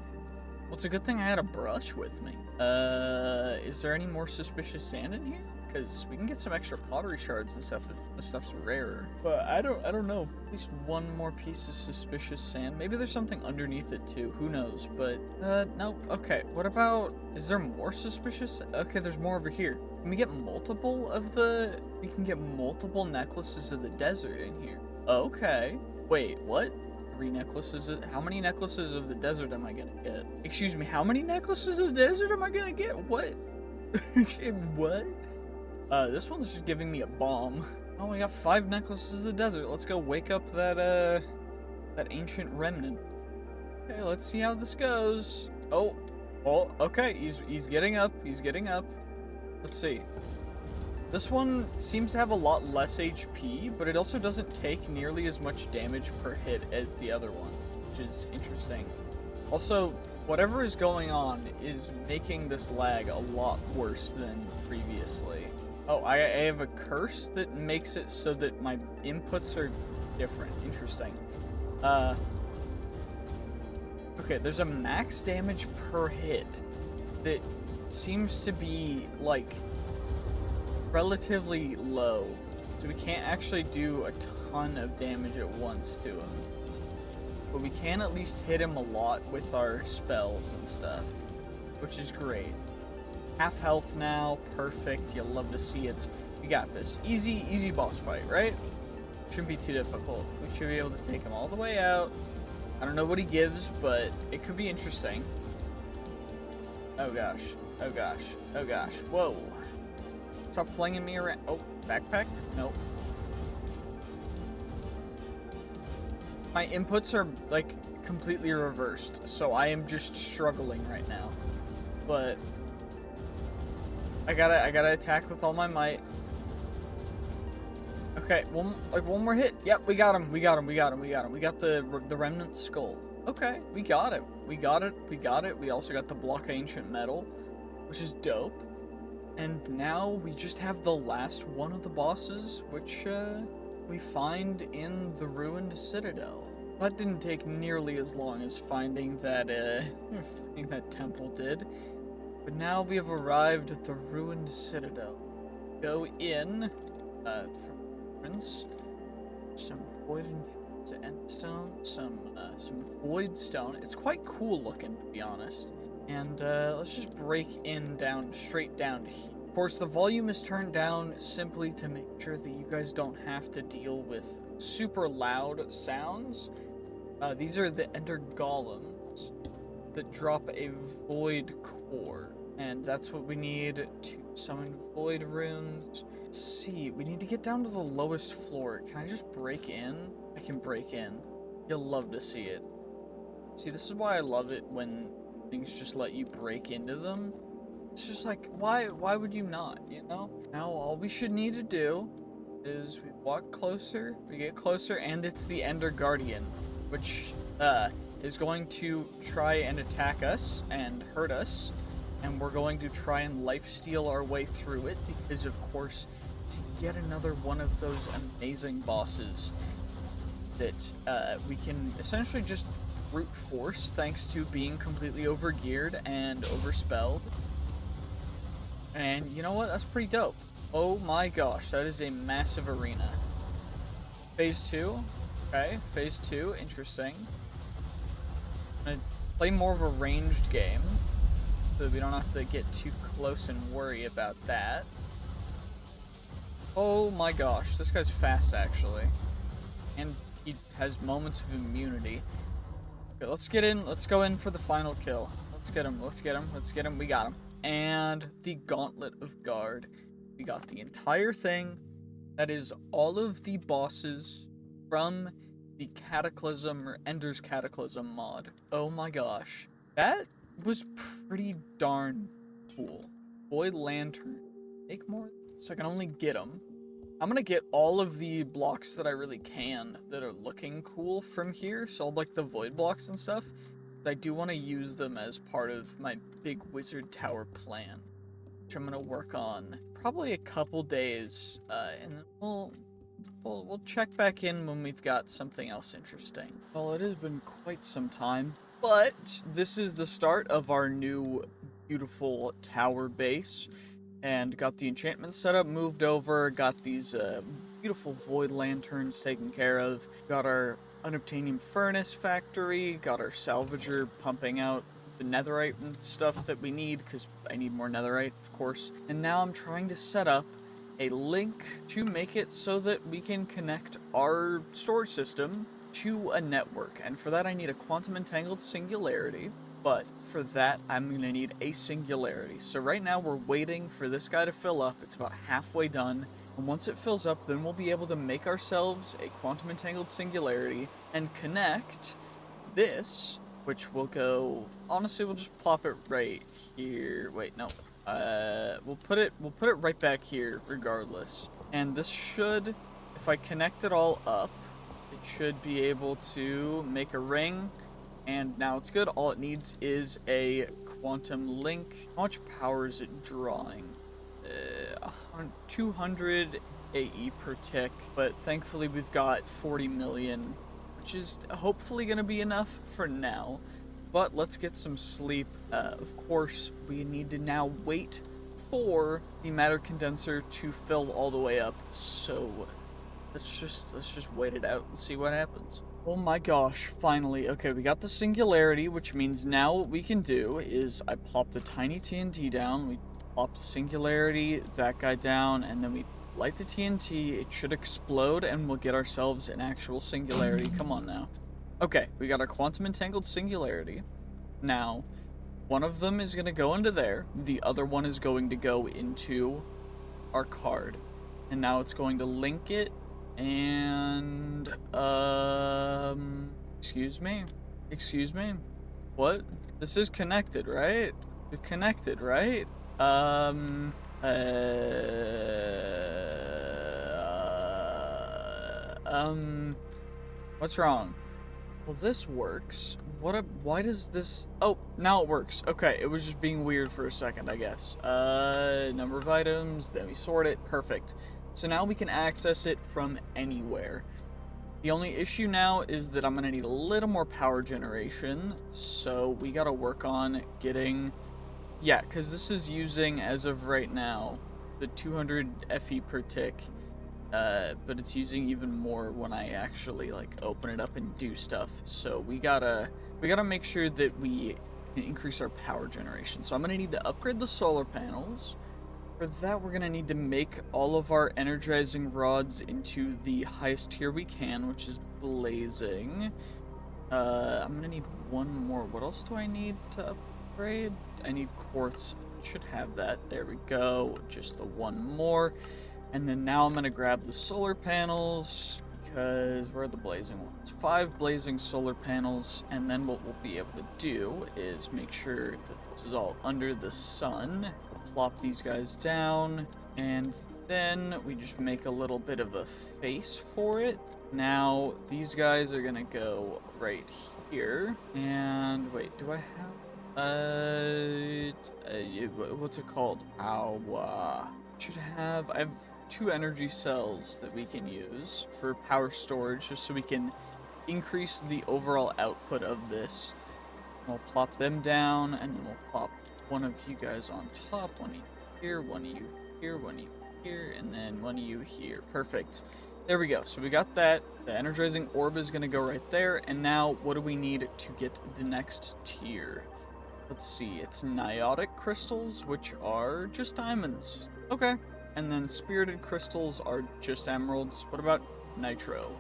Well, it's a good thing I had a brush with me. Is there any more suspicious sand in here? Because we can get some extra pottery shards and stuff if the stuff's rarer. But I don't know. At least one more piece of suspicious sand. Maybe there's something underneath it too. Who knows? But, nope. Okay, what about... Is there more suspicious... Okay, there's more over here. Can we get multiple of the... We can get multiple necklaces of the desert in here. Okay. Wait, what? 3 necklaces of... How many necklaces of the desert am I gonna get? Excuse me, how many necklaces of the desert am I gonna get? What? What? This one's just giving me a bomb. Oh, we got 5 necklaces of the desert. Let's go wake up that ancient remnant. Okay, let's see how this goes. Oh, okay, he's getting up. He's getting up. Let's see. This one seems to have a lot less HP, but it also doesn't take nearly as much damage per hit as the other one, which is interesting. Also, whatever is going on is making this lag a lot worse than previously. Oh, I have a curse that makes it so that my inputs are different. Interesting. Okay, there's a max damage per hit that seems to be, like, relatively low. So we can't actually do a ton of damage at once to him. But we can at least hit him a lot with our spells and stuff, which is great. Half health now, perfect, you'll love to see it. We got this. Easy boss fight, right? Shouldn't be too difficult. We should be able to take him all the way out. I don't know what he gives, but it could be interesting. Oh gosh. Oh gosh. Oh gosh. Whoa. Stop flinging me around. Oh, backpack? Nope. My inputs are, like, completely reversed, so I am just struggling right now. But I gotta attack with all my might. Okay, one more hit. Yep, we got him. We got the remnant skull. Okay, we got it. We got it. We also got the block of ancient metal, which is dope. And now we just have the last one of the bosses, which we find in the ruined citadel. That didn't take nearly as long as finding that temple did. But now we have arrived at the ruined citadel. Go in, from some void infused endstone, some void stone. It's quite cool looking, to be honest. And let's just break in straight down to here. Of course, the volume is turned down simply to make sure that you guys don't have to deal with super loud sounds. These are the ender golems that drop a void core, and that's what we need to summon void runes. Let's see, we need to get down to the lowest floor. Can I just break in? I can break in. You'll love to see it. See, this is why I love it when things just let you break into them. It's just like, why would you not, you know? Now all we should need to do is we walk closer, we get closer, and it's the Ender Guardian, which is going to try and attack us and hurt us, and we're going to try and lifesteal our way through it, because of course it's yet another one of those amazing bosses that we can essentially just brute force thanks to being completely overgeared and overspelled. And you know what? That's pretty dope. Oh my gosh, that is a massive arena. Phase 2. Okay, phase 2, interesting. I'm gonna play more of a ranged game, so that we don't have to get too close and worry about that. Oh my gosh, this guy's fast actually. And he has moments of immunity. Okay, let's get in, let's go in for the final kill. Let's get him, we got him. And the Gauntlet of Guard. We got the entire thing. That is all of the bosses from the Cataclysm or Ender's Cataclysm mod. Oh my gosh. That was pretty darn cool. Void Lantern. Make more? So I can only get them. I'm gonna get all of the blocks that I really can that are looking cool from here. So like the void blocks and stuff. I do want to use them as part of my big wizard tower plan, which I'm gonna work on probably a couple days, and then we'll check back in when we've got something else interesting. Well, it has been quite some time, but this is the start of our new beautiful tower base, and got the enchantment setup moved over, got these beautiful void lanterns taken care of, got our Unobtainium furnace factory, got our salvager pumping out the netherite and stuff that we need, because I need more netherite, of course. And now I'm trying to set up a link to make it so that we can connect our storage system to a network. And for that I need a quantum entangled singularity, but for that I'm going to need a singularity. So right now we're waiting for this guy to fill up. It's about halfway done. And once it fills up, then we'll be able to make ourselves a quantum entangled singularity and connect this, which will go, honestly, we'll just plop it right here. Wait, no. We'll put it right back here regardless. And this should, if I connect it all up, it should be able to make a ring. And now it's good. All it needs is a quantum link. How much power is it drawing? 200 AE per tick, but thankfully we've got 40 million, which is hopefully going to be enough for now. But let's get some sleep. Of course, we need to now wait for the matter condenser to fill all the way up. So let's just wait it out and see what happens. Oh my gosh, finally. Okay, we got the singularity, which means now what we can do is I plop the tiny TNT down, we plop the singularity, that guy down, and then we light the TNT. It should explode, and we'll get ourselves an actual singularity. Come on now. Okay, we got our quantum entangled singularity. Now, one of them is going to go into there. The other one is going to go into our card. And now it's going to link it. And, excuse me? Excuse me? What? This is connected, right? You're connected, right? What's wrong? Well, this works. Why does this... Oh, now it works. Okay, it was just being weird for a second, I guess. Number of items, then we sort it. Perfect. So now we can access it from anywhere. The only issue now is that I'm going to need a little more power generation. So we got to work on getting... Yeah, because this is using, as of right now, the 200 FE per tick. But it's using even more when I actually like open it up and do stuff. So we gotta make sure that we can increase our power generation. So I'm gonna need to upgrade the solar panels. For that, we're gonna need to make all of our energizing rods into the highest tier we can, which is blazing. I'm gonna need one more. What else do I need to upgrade? I need quartz. Should have that. There we go. Just the one more. And then now I'm going to grab the solar panels, because where are the blazing ones? 5 blazing solar panels, and then what we'll be able to do is make sure that this is all under the sun. We'll plop these guys down, and then we just make a little bit of a face for it. Now, these guys are going to go right here, and wait, do I have... what's it called? I have 2 energy cells that we can use for power storage, just so we can increase the overall output of this. We'll plop them down, and then we'll plop one of you guys on top, one of you here, one of you here, one of you here, and then one of you here. Perfect. There we go. So we got that. The energizing orb is going to go right there, and now what do we need to get the next tier? Let's see, it's Niotic crystals, which are just diamonds. Okay. And then spirited crystals are just emeralds. What about nitro?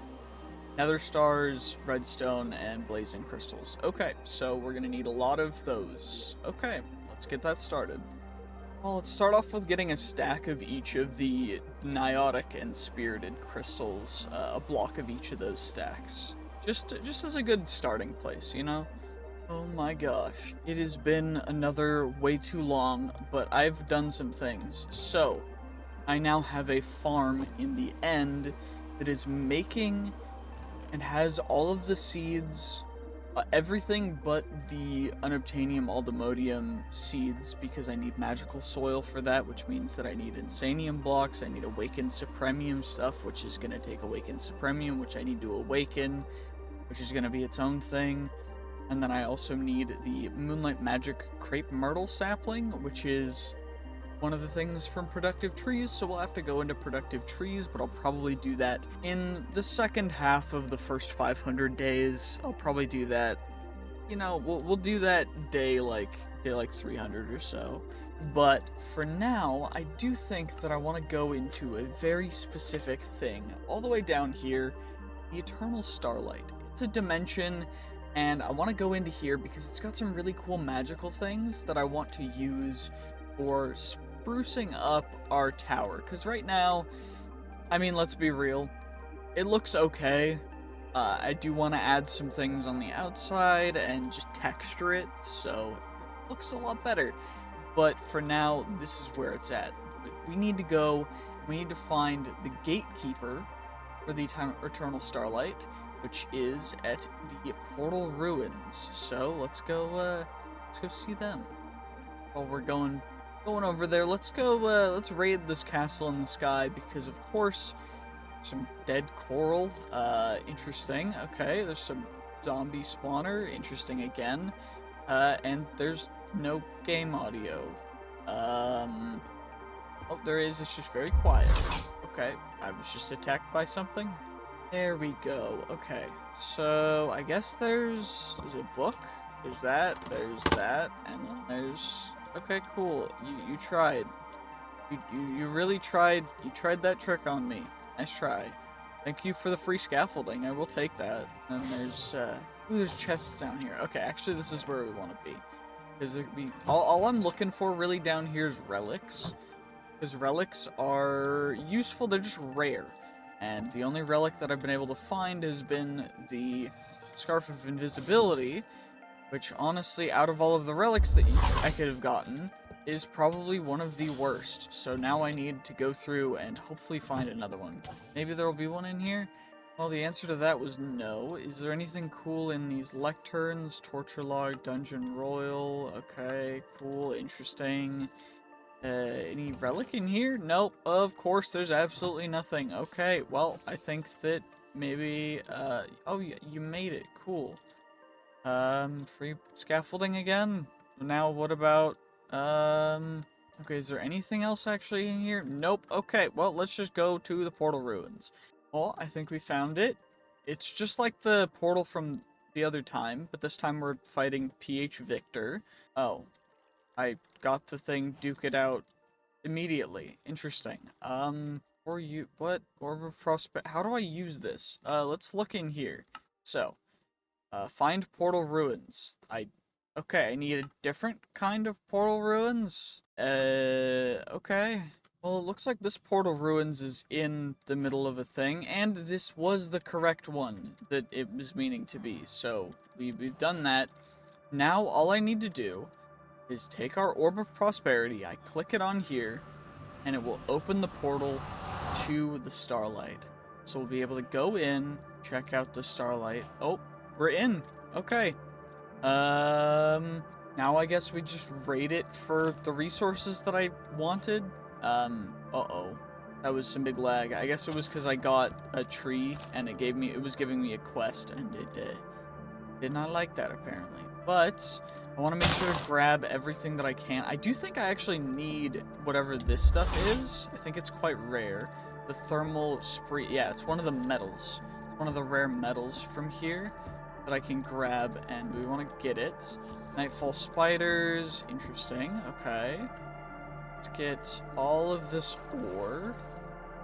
Nether stars, redstone, and blazing crystals. Okay, so we're gonna need a lot of those. Okay, let's get that started. Well, let's start off with getting a stack of each of the Niotic and spirited crystals, a block of each of those stacks. Just as a good starting place, you know? Oh my gosh, it has been another way too long, but I've done some things. So, I now have a farm in the end that is making and has all of the seeds, everything but the Unobtainium, all the Modium seeds, because I need magical soil for that, which means that I need Insanium blocks, I need Awakened Supremium stuff, which is going to take Awakened Supremium, which I need to awaken, which is going to be its own thing. And then I also need the Moonlight Magic Crepe Myrtle sapling, which is one of the things from productive trees, so we'll have to go into productive trees, but I'll probably do that in the second half of the first 500 days. I'll probably do that, you know, we'll do that day like 300 or so. But for now, I do think that I want to go into a very specific thing. All the way down here, the Eternal Starlight. It's a dimension, and I want to go into here because it's got some really cool magical things that I want to use for sprucing up our tower. Because right now, I mean, let's be real, it looks okay. I do want to add some things on the outside and just texture it, so it looks a lot better. But for now, this is where it's at. We need to go, we need to find the gatekeeper for the Eternal Starlight, which is at the Portal Ruins. So let's go see them. While we're going over there, let's raid this castle in the sky, because of course, some dead coral, interesting. Okay, there's some zombie spawner, interesting again. And there's no game audio. Oh, there is, it's just very quiet. Okay, I was just attacked by something. There we go. Okay, so I guess there's a book. There's that, and then there's... Okay, cool. You tried. You really tried. You tried that trick on me. Nice try. Thank you for the free scaffolding. I will take that. And there's chests down here. Okay, actually this is where we want to be. Because all I'm looking for really down here is relics. Because relics are useful, they're just rare. And the only relic that I've been able to find has been the Scarf of Invisibility, which honestly, out of all of the relics that I could have gotten, is probably one of the worst. So now I need to go through and hopefully find another one. Maybe there will be one in here? Well, the answer to that was no. Is there anything cool in these lecterns? Torture log, dungeon royal. Okay, cool, interesting. Any relic in here? Nope, of course there's absolutely nothing. Okay, well, I think that maybe, oh, you made it, cool. Free scaffolding again? Now what about, okay, is there anything else actually in here? Nope, okay, well, let's just go to the portal ruins. Well, I think we found it. It's just like the portal from the other time, but this time we're fighting PH Victor. Oh. I got the thing, duke it out immediately. Interesting. Or you, what? Orb of Prospect, how do I use this? Let's look in here. So, find portal ruins. Okay, I need a different kind of portal ruins. Okay. Well, it looks like this portal ruins is in the middle of a thing, and this was the correct one that it was meaning to be. So, we've done that. Now, all I need to do is take our Orb of Prosperity, I click it on here, and it will open the portal to the Starlight. So we'll be able to go in, check out the Starlight. Oh, we're in. Okay. Now I guess we just raid it for the resources that I wanted. Uh-oh. That was some big lag. I guess it was because I got a tree, and it was giving me a quest, and it did not like that, apparently. But I want to make sure to grab everything that I can. I do think I actually need whatever this stuff is. I think it's quite rare. The thermal spree. Yeah, it's one of the metals. It's one of the rare metals from here that I can grab, and we want to get it. Nightfall spiders. Interesting. Okay. Let's get all of this ore.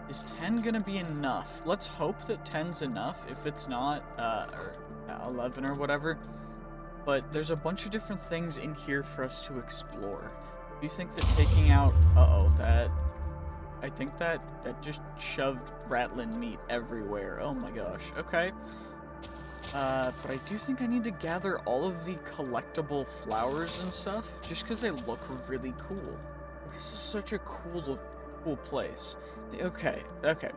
Is 10 gonna be enough? Let's hope that 10's enough. If it's not, or 11 or whatever. But there's a bunch of different things in here for us to explore. Do you think that taking out... I think that just shoved rattling meat everywhere. Oh my gosh. Okay. But I do think I need to gather all of the collectible flowers and stuff, just because they look really cool. This is such a cool place. Okay,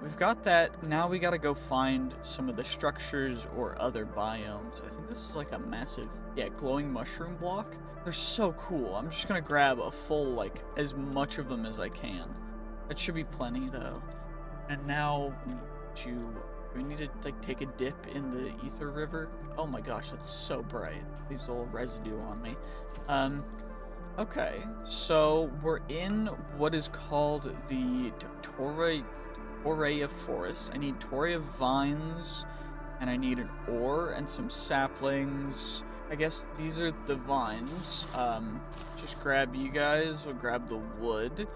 we've got that. Now we gotta go find some of the structures or other biomes. I think this is like a massive, glowing mushroom block. They're so cool. I'm just gonna grab a full, as much of them as I can. That should be plenty, though. And now we need to, take a dip in the Ether River. Oh my gosh, that's so bright. Leaves a little residue on me. Okay, so we're in what is called the Torea Forest. I need Torea vines, and I need an ore and some saplings. I guess these are the vines. Just grab you guys, we'll grab the wood.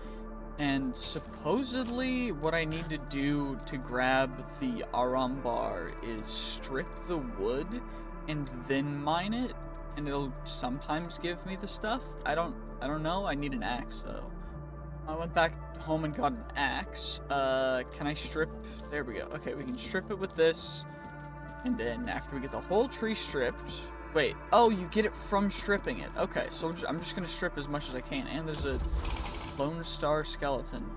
And supposedly what I need to do to grab the Arambar is strip the wood and then mine it. And it'll sometimes give me the stuff. I don't know. I need an axe, though. I went back home and got an axe. Can I strip? There we go. Okay, we can strip it with this. And then after we get the whole tree stripped... Wait. Oh, you get it from stripping it. Okay, so I'm just going to strip as much as I can. And there's a Lone Star Skeleton.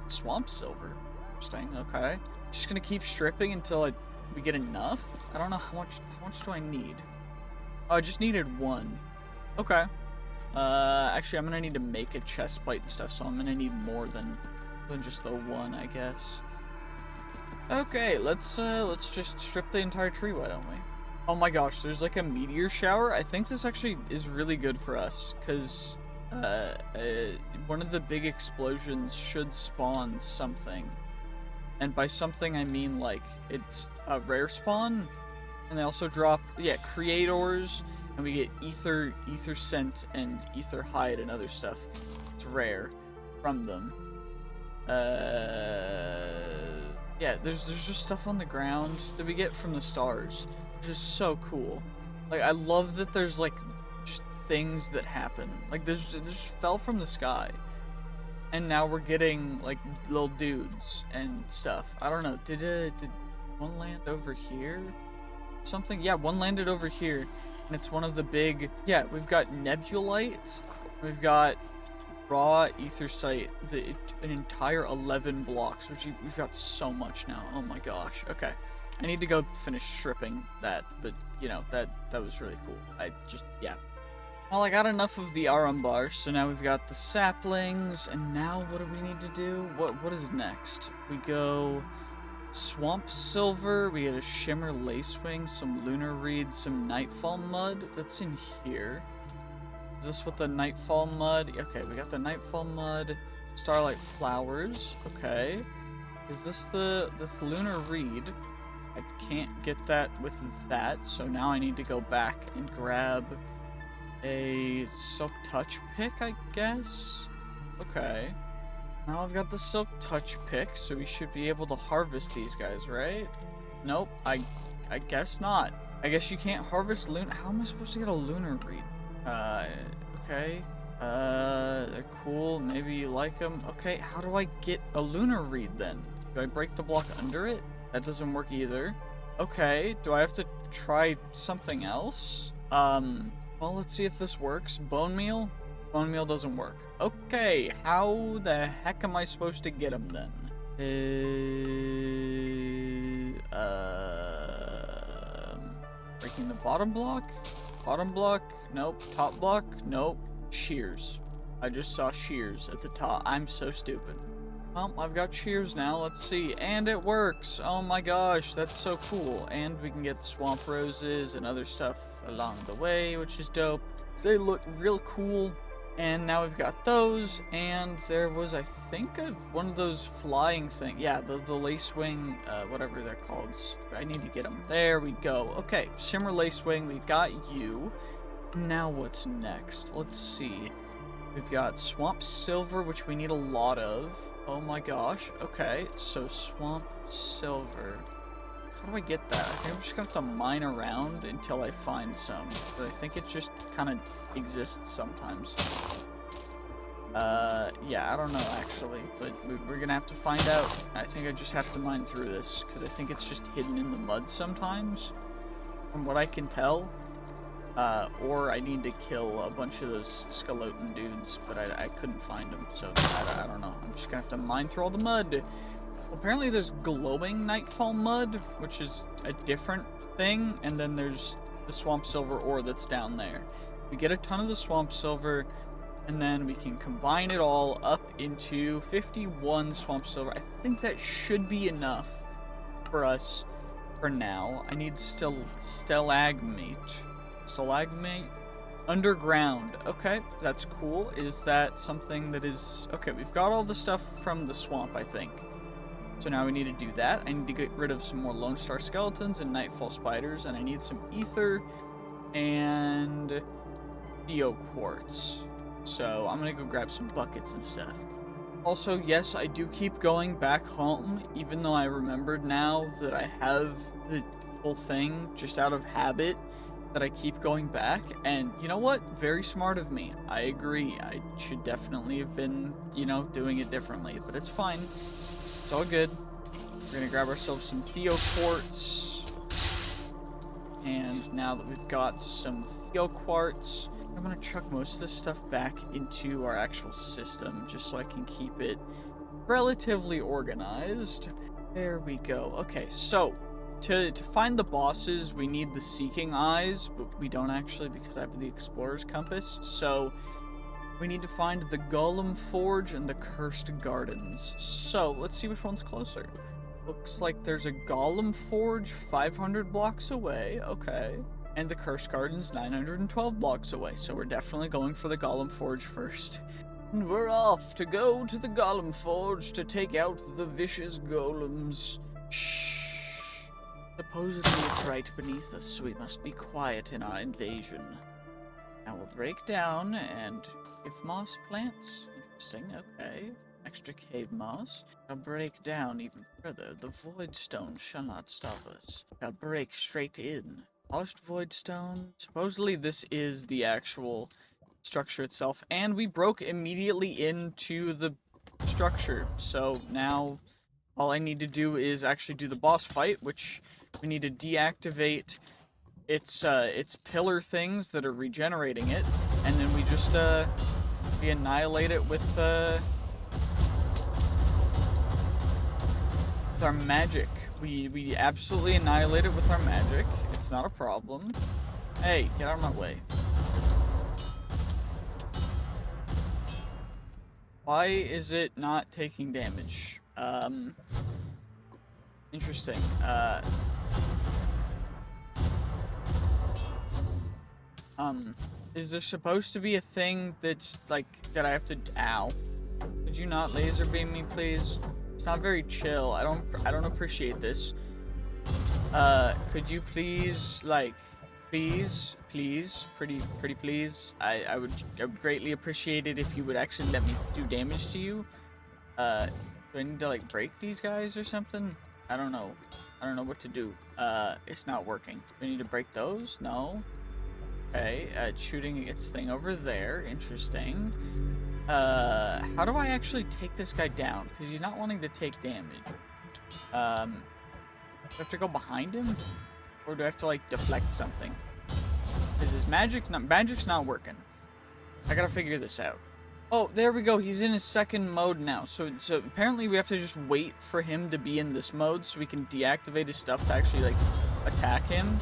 Swamp Silver. Interesting. Okay. I'm just going to keep stripping until we get enough. I don't know how much do I need? Oh, I just needed one. Okay. Actually, I'm gonna need to make a chest plate and stuff, so I'm gonna need more than just the one, I guess. Okay, let's just strip the entire tree, why don't we? Oh my gosh, there's like a meteor shower. I think this actually is really good for us, because one of the big explosions should spawn something. And by something, I mean, it's a rare spawn. And they also drop, creators, and we get ether scent, and ether hide, and other stuff. It's rare from them. There's just stuff on the ground that we get from the stars, which is so cool. I love that there's, just things that happen. Like, there's just fell from the sky. And now we're getting, like, little dudes and stuff. I don't know. Did one land over here? Something? Yeah, one landed over here. And it's one of the big... Yeah, we've got Nebulite. We've got raw Aethersite. An entire 11 blocks, which we've got so much now. Oh my gosh. Okay. I need to go finish stripping that, but, you know, that was really cool. Yeah. Well, I got enough of the Arumbar, so now we've got the saplings, and now what do we need to do? What is next? We go Swamp Silver, we get a Shimmer Lacewing, some Lunar Reed, some Nightfall Mud. That's in here. Is this what the Nightfall Mud? Okay, we got the Nightfall Mud, Starlight Flowers, okay. Is this that's Lunar Reed? I can't get that with that, so now I need to go back and grab a Silk Touch pick, I guess? Okay. Now I've got the Silk Touch pick, so we should be able to harvest these guys, right? Nope, I guess not. I guess you can't harvest How am I supposed to get a Lunar Reed? Okay. They're cool. Maybe you like them. Okay, how do I get a Lunar Reed then? Do I break the block under it? That doesn't work either. Okay, do I have to try something else? Well, let's see if this works. Bone meal? Bone meal doesn't work. Okay, how the heck am I supposed to get them then? Breaking the bottom block? Bottom block? Nope. Top block? Nope. Shears. I just saw shears at the top. I'm so stupid. Well, I've got shears now. Let's see. And it works. Oh my gosh, that's so cool. And we can get swamp roses and other stuff along the way, which is dope. They look real cool. And now we've got those. And there was, I think, one of those flying things. Yeah, the lacewing, whatever they're called. I need to get them. There we go. Okay, Shimmer Lacewing, we got you. Now what's next? Let's see. We've got Swamp Silver, which we need a lot of. Oh my gosh. Okay, so Swamp Silver. How do I get that? I think I'm just gonna have to mine around until I find some. But I think it just kind of exists sometimes. Yeah, I don't know actually, but we're gonna have to find out. I think I just have to mine through this, because I think it's just hidden in the mud sometimes, from what I can tell. Or I need to kill a bunch of those skeleton dudes, but I couldn't find them, so I don't know. I'm just gonna have to mine through all the mud. Apparently there's glowing Nightfall Mud, which is a different thing, and then there's the Swamp Silver ore that's down there. We get a ton of the Swamp Silver, and then we can combine it all up into 51 Swamp Silver. I think that should be enough for us for now. I need stalagmite. Stalagmite? Underground. Okay, that's cool. Is that something that is... Okay, we've got all the stuff from the swamp, I think. So now we need to do that. I need to get rid of some more Lone Star Skeletons and Nightfall Spiders, and I need some Ether and Theo Quartz. So I'm gonna go grab some buckets and stuff. Also, yes, I do keep going back home, even though I remembered now that I have the whole thing just out of habit, that I keep going back. And you know what? Very smart of me. I agree. I should definitely have been, you know, doing it differently, but it's fine. It's all good. We're gonna grab ourselves some Theo Quartz. And now that we've got some Theo Quartz, I'm gonna chuck most of this stuff back into our actual system, just so I can keep it relatively organized. There we go. Okay, so to find the bosses, we need the Seeking Eyes, but we don't actually, because I have the Explorer's Compass. So we need to find the Golem Forge and the Cursed Gardens. So let's see which one's closer. Looks like there's a Golem Forge 500 blocks away. Okay. And the Cursed Gardens 912 blocks away. So we're definitely going for the Golem Forge first. And we're off to go to the Golem Forge to take out the vicious golems. Shh. Supposedly it's right beneath us, so we must be quiet in our invasion. Now we'll break down and give moss plants. Interesting, okay. Extra cave moss. I'll break down even further. The void stone shall not stop us. I'll break straight in. Polished void stone. Supposedly this is the actual structure itself. And we broke immediately into the structure. So now all I need to do is actually do the boss fight, which we need to deactivate its pillar things that are regenerating it. And then we just, we annihilate it with our magic. We absolutely annihilate it with our magic. It's not a problem. Hey, get out of my way. Why is it not taking damage? Interesting. Is there supposed to be a thing that's, like, that I have to... Ow. Could you not laser beam me, please? It's not very chill. I don't appreciate this. Could you please, like, please, pretty please? I would greatly appreciate it if you would actually let me do damage to you. Do I need to, like, break these guys or something? I don't know. I don't know what to do. It's not working. Do I need to break those? No. Okay, it's shooting its thing over there. Interesting. How do I actually take this guy down? Because he's not wanting to take damage. Do I have to go behind him? Or do I have to, like, deflect something? Is his magic's not working. I gotta figure this out. Oh, there we go. He's in his second mode now. So apparently we have to just wait for him to be in this mode so we can deactivate his stuff to actually, like, attack him.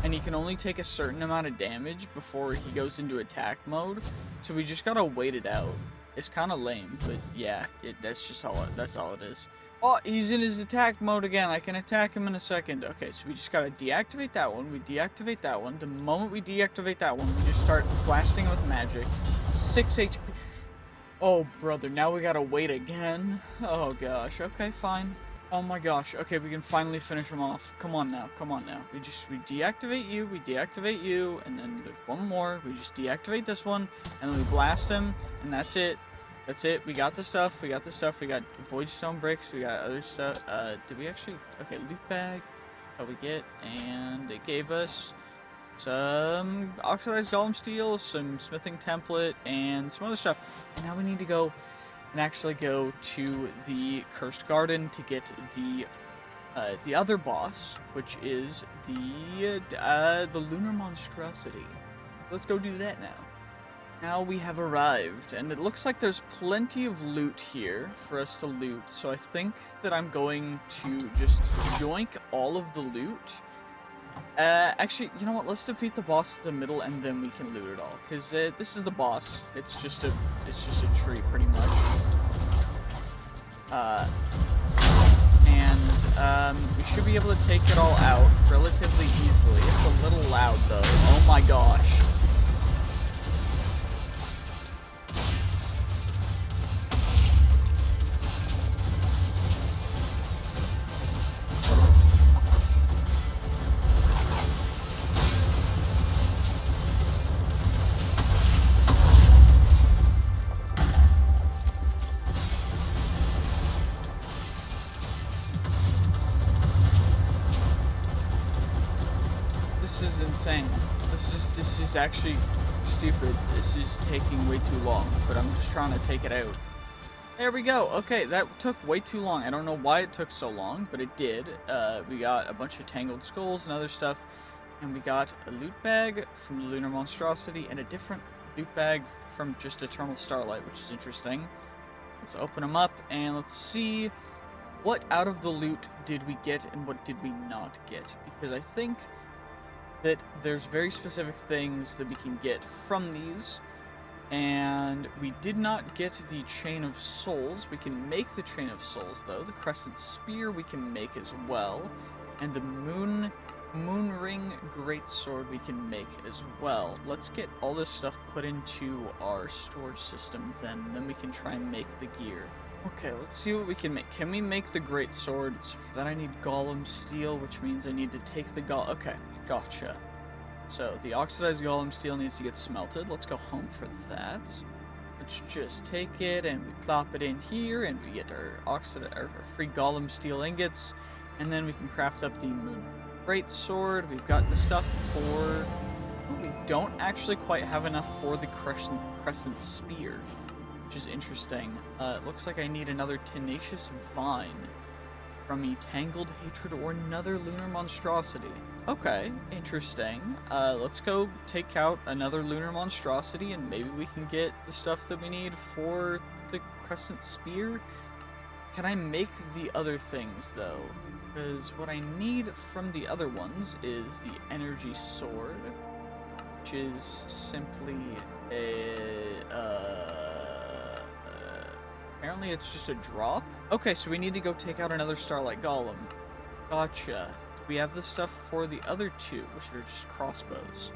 And he can only take a certain amount of damage before he goes into attack mode. So we just gotta wait it out. It's kind of lame, but yeah, that's all it is. Oh, he's in his attack mode again. I can attack him in a second. Okay, so we just gotta deactivate that one. We deactivate that one. The moment we deactivate that one, we just start blasting with magic. 6 HP. Oh, brother, now we gotta wait again. Oh, gosh. Okay, fine. Oh my gosh. Okay, we can finally finish him off. Come on now. Come on now. We deactivate you, and then there's one more. We just deactivate this one, and then we blast him, and that's it. That's it. We got the stuff. We got void stone bricks. We got other stuff. Did we actually... Okay, loot bag. What we get? And it gave us some oxidized golem steel, some smithing template, and some other stuff. And now we need to go and actually go to the Cursed Garden to get the other boss, which is the Lunar Monstrosity. Let's go do that now. Now we have arrived, and it looks like there's plenty of loot here for us to loot, so I think that I'm going to just yoink all of the loot. Actually, you know what, let's defeat the boss at the middle, and then we can loot it all, because this is the boss. It's just a tree, pretty much. We should be able to take it all out relatively easily. It's a little loud, though. Oh my gosh. This is insane. This is actually stupid. This is taking way too long, but I'm just trying to take it out. There we go. Okay, that took way too long. I don't know why it took so long, but it did. We got a bunch of tangled skulls and other stuff, and we got a loot bag from the Lunar Monstrosity and a different loot bag from just Eternal Starlight, which is interesting. Let's open them up and let's see what out of the loot did we get and what did we not get, because I think that there's very specific things that we can get from these, and we did not get the Chain of Souls. We can make the Chain of Souls, though. The Crescent Spear we can make as well, and the Moon Ring Greatsword we can make as well. Let's get all this stuff put into our storage system, then we can try and make the gear. Okay, let's see what we can make. Can we make the Greatsword? So for that I need Golem Steel, which means I need to take the Okay, gotcha. So the oxidized Golem Steel needs to get smelted. Let's go home for that. Let's just take it and we plop it in here, and we get our free Golem Steel ingots, and then we can craft up the Moon great sword. We've got the stuff for... Oh, we don't actually quite have enough for the crescent spear, which is interesting. It looks like I need another tenacious vine from a tangled hatred or another lunar monstrosity. Okay, interesting. Let's go take out another lunar monstrosity and maybe we can get the stuff that we need for the crescent spear. Can I make the other things though? Because what I need from the other ones is the energy sword, which is simply a apparently it's just a drop. Okay, so we need to go take out another Starlight Golem. Gotcha. We have the stuff for the other two, which are just crossbows.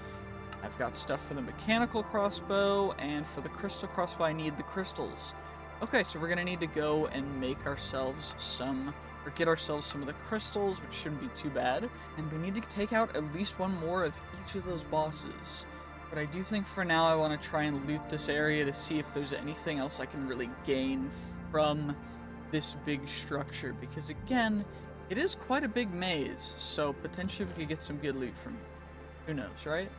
I've got stuff for the mechanical crossbow, and for the crystal crossbow, I need the crystals. Okay, so we're gonna need to go and make ourselves some, or get ourselves some of the crystals, which shouldn't be too bad. And we need to take out at least one more of each of those bosses. But I do think for now I want to try and loot this area to see if there's anything else I can really gain from this big structure. Because again, it is quite a big maze, so potentially we could get some good loot from it. Who knows, right?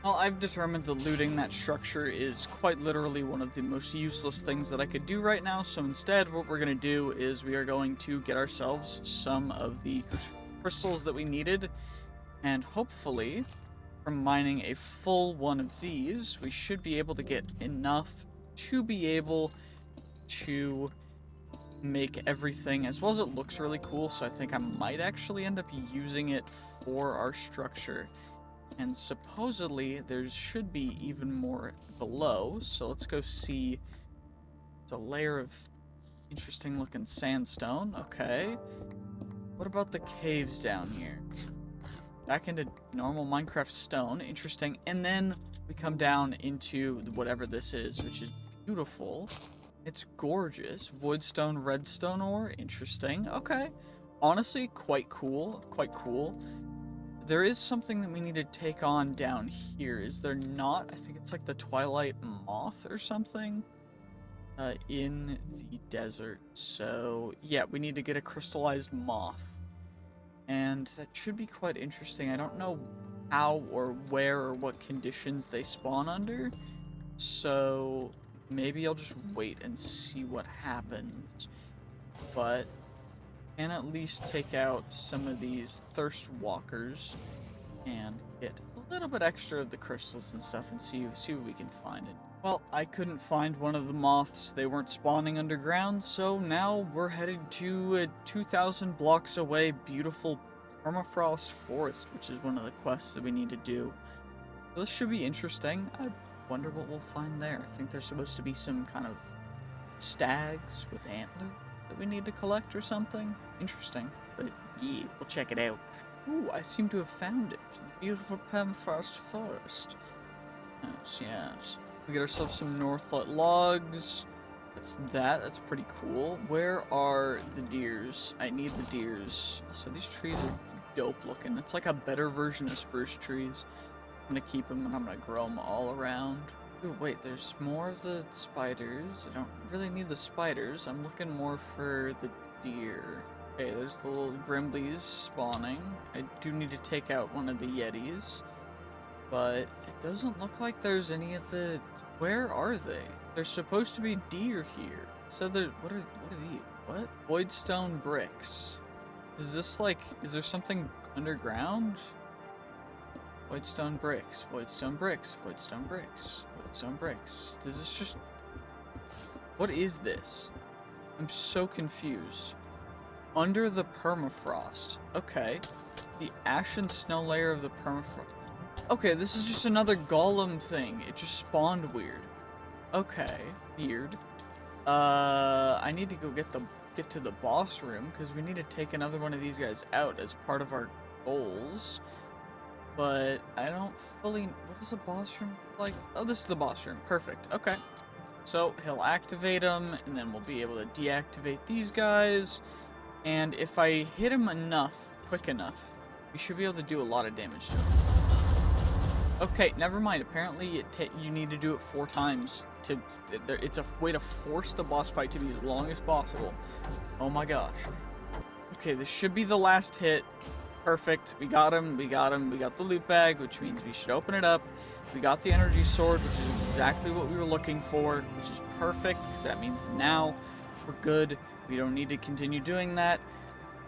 Well, I've determined that looting that structure is quite literally one of the most useless things that I could do right now, so instead what we're going to do is we are going to get ourselves some of the crystals that we needed, and hopefully, from mining a full one of these, we should be able to get enough to be able to make everything, as well as it looks really cool, so I think I might actually end up using it for our structure. And supposedly, there should be even more below, so let's go see. It's a layer of interesting looking sandstone, okay. What about the caves down here? Back into normal Minecraft stone, interesting. And then we come down into whatever this is, which is beautiful. It's gorgeous. Voidstone, redstone ore, interesting. Okay. Honestly, quite cool, quite cool. There is something that we need to take on down here, is there not? I think it's like the Twilight moth or something in the desert. So, yeah, we need to get a crystallized moth. And that should be quite interesting. I don't know how or where or what conditions they spawn under. So maybe I'll just wait and see what happens. But I can at least take out some of these thirst walkers and get a little bit extra of the crystals and stuff and see what we can find. Well, I couldn't find one of the moths. They weren't spawning underground, so now we're headed to a 2,000 blocks away beautiful permafrost forest, which is one of the quests that we need to do. So this should be interesting. I wonder what we'll find there. I think there's supposed to be some kind of stags with antlers that we need to collect or something. Interesting, but yeah, we'll check it out. Ooh, I seem to have found it. The beautiful permafrost forest. Yes, yes. We get ourselves some Northlight logs. That's pretty cool. Where are the deers? I need the deers. So these trees are dope looking. It's like a better version of spruce trees. I'm gonna keep them and I'm gonna grow them all around. Ooh, wait, there's more of the spiders. I don't really need the spiders. I'm looking more for the deer. Okay, there's the little Grimblies spawning. I do need to take out one of the Yetis. But it doesn't look like there's any of the... Where are they? There's supposed to be deer here. So what are these? What? Voidstone bricks. Is this like... Is there something underground? Voidstone bricks. Voidstone bricks. Voidstone bricks. Voidstone bricks. Does this just... What is this? I'm so confused. Under the permafrost. Okay. The ash and snow layer of the permafrost. Okay, this is just another golem thing. It just spawned weird. Okay, weird. I need to go get to the boss room because we need to take another one of these guys out as part of our goals. But I don't fully... What is a boss room like? Oh, this is the boss room. Perfect. Okay. So he'll activate them, and then we'll be able to deactivate these guys. And if I hit him enough, quick enough, we should be able to do a lot of damage to him. Okay, never mind. Apparently, you need to do it 4 times. It's a way to force the boss fight to be as long as possible. Oh my gosh. Okay, this should be the last hit. Perfect. We got him. We got him. We got the loot bag, which means we should open it up. We got the energy sword, which is exactly what we were looking for, which is perfect, because that means now we're good. We don't need to continue doing that.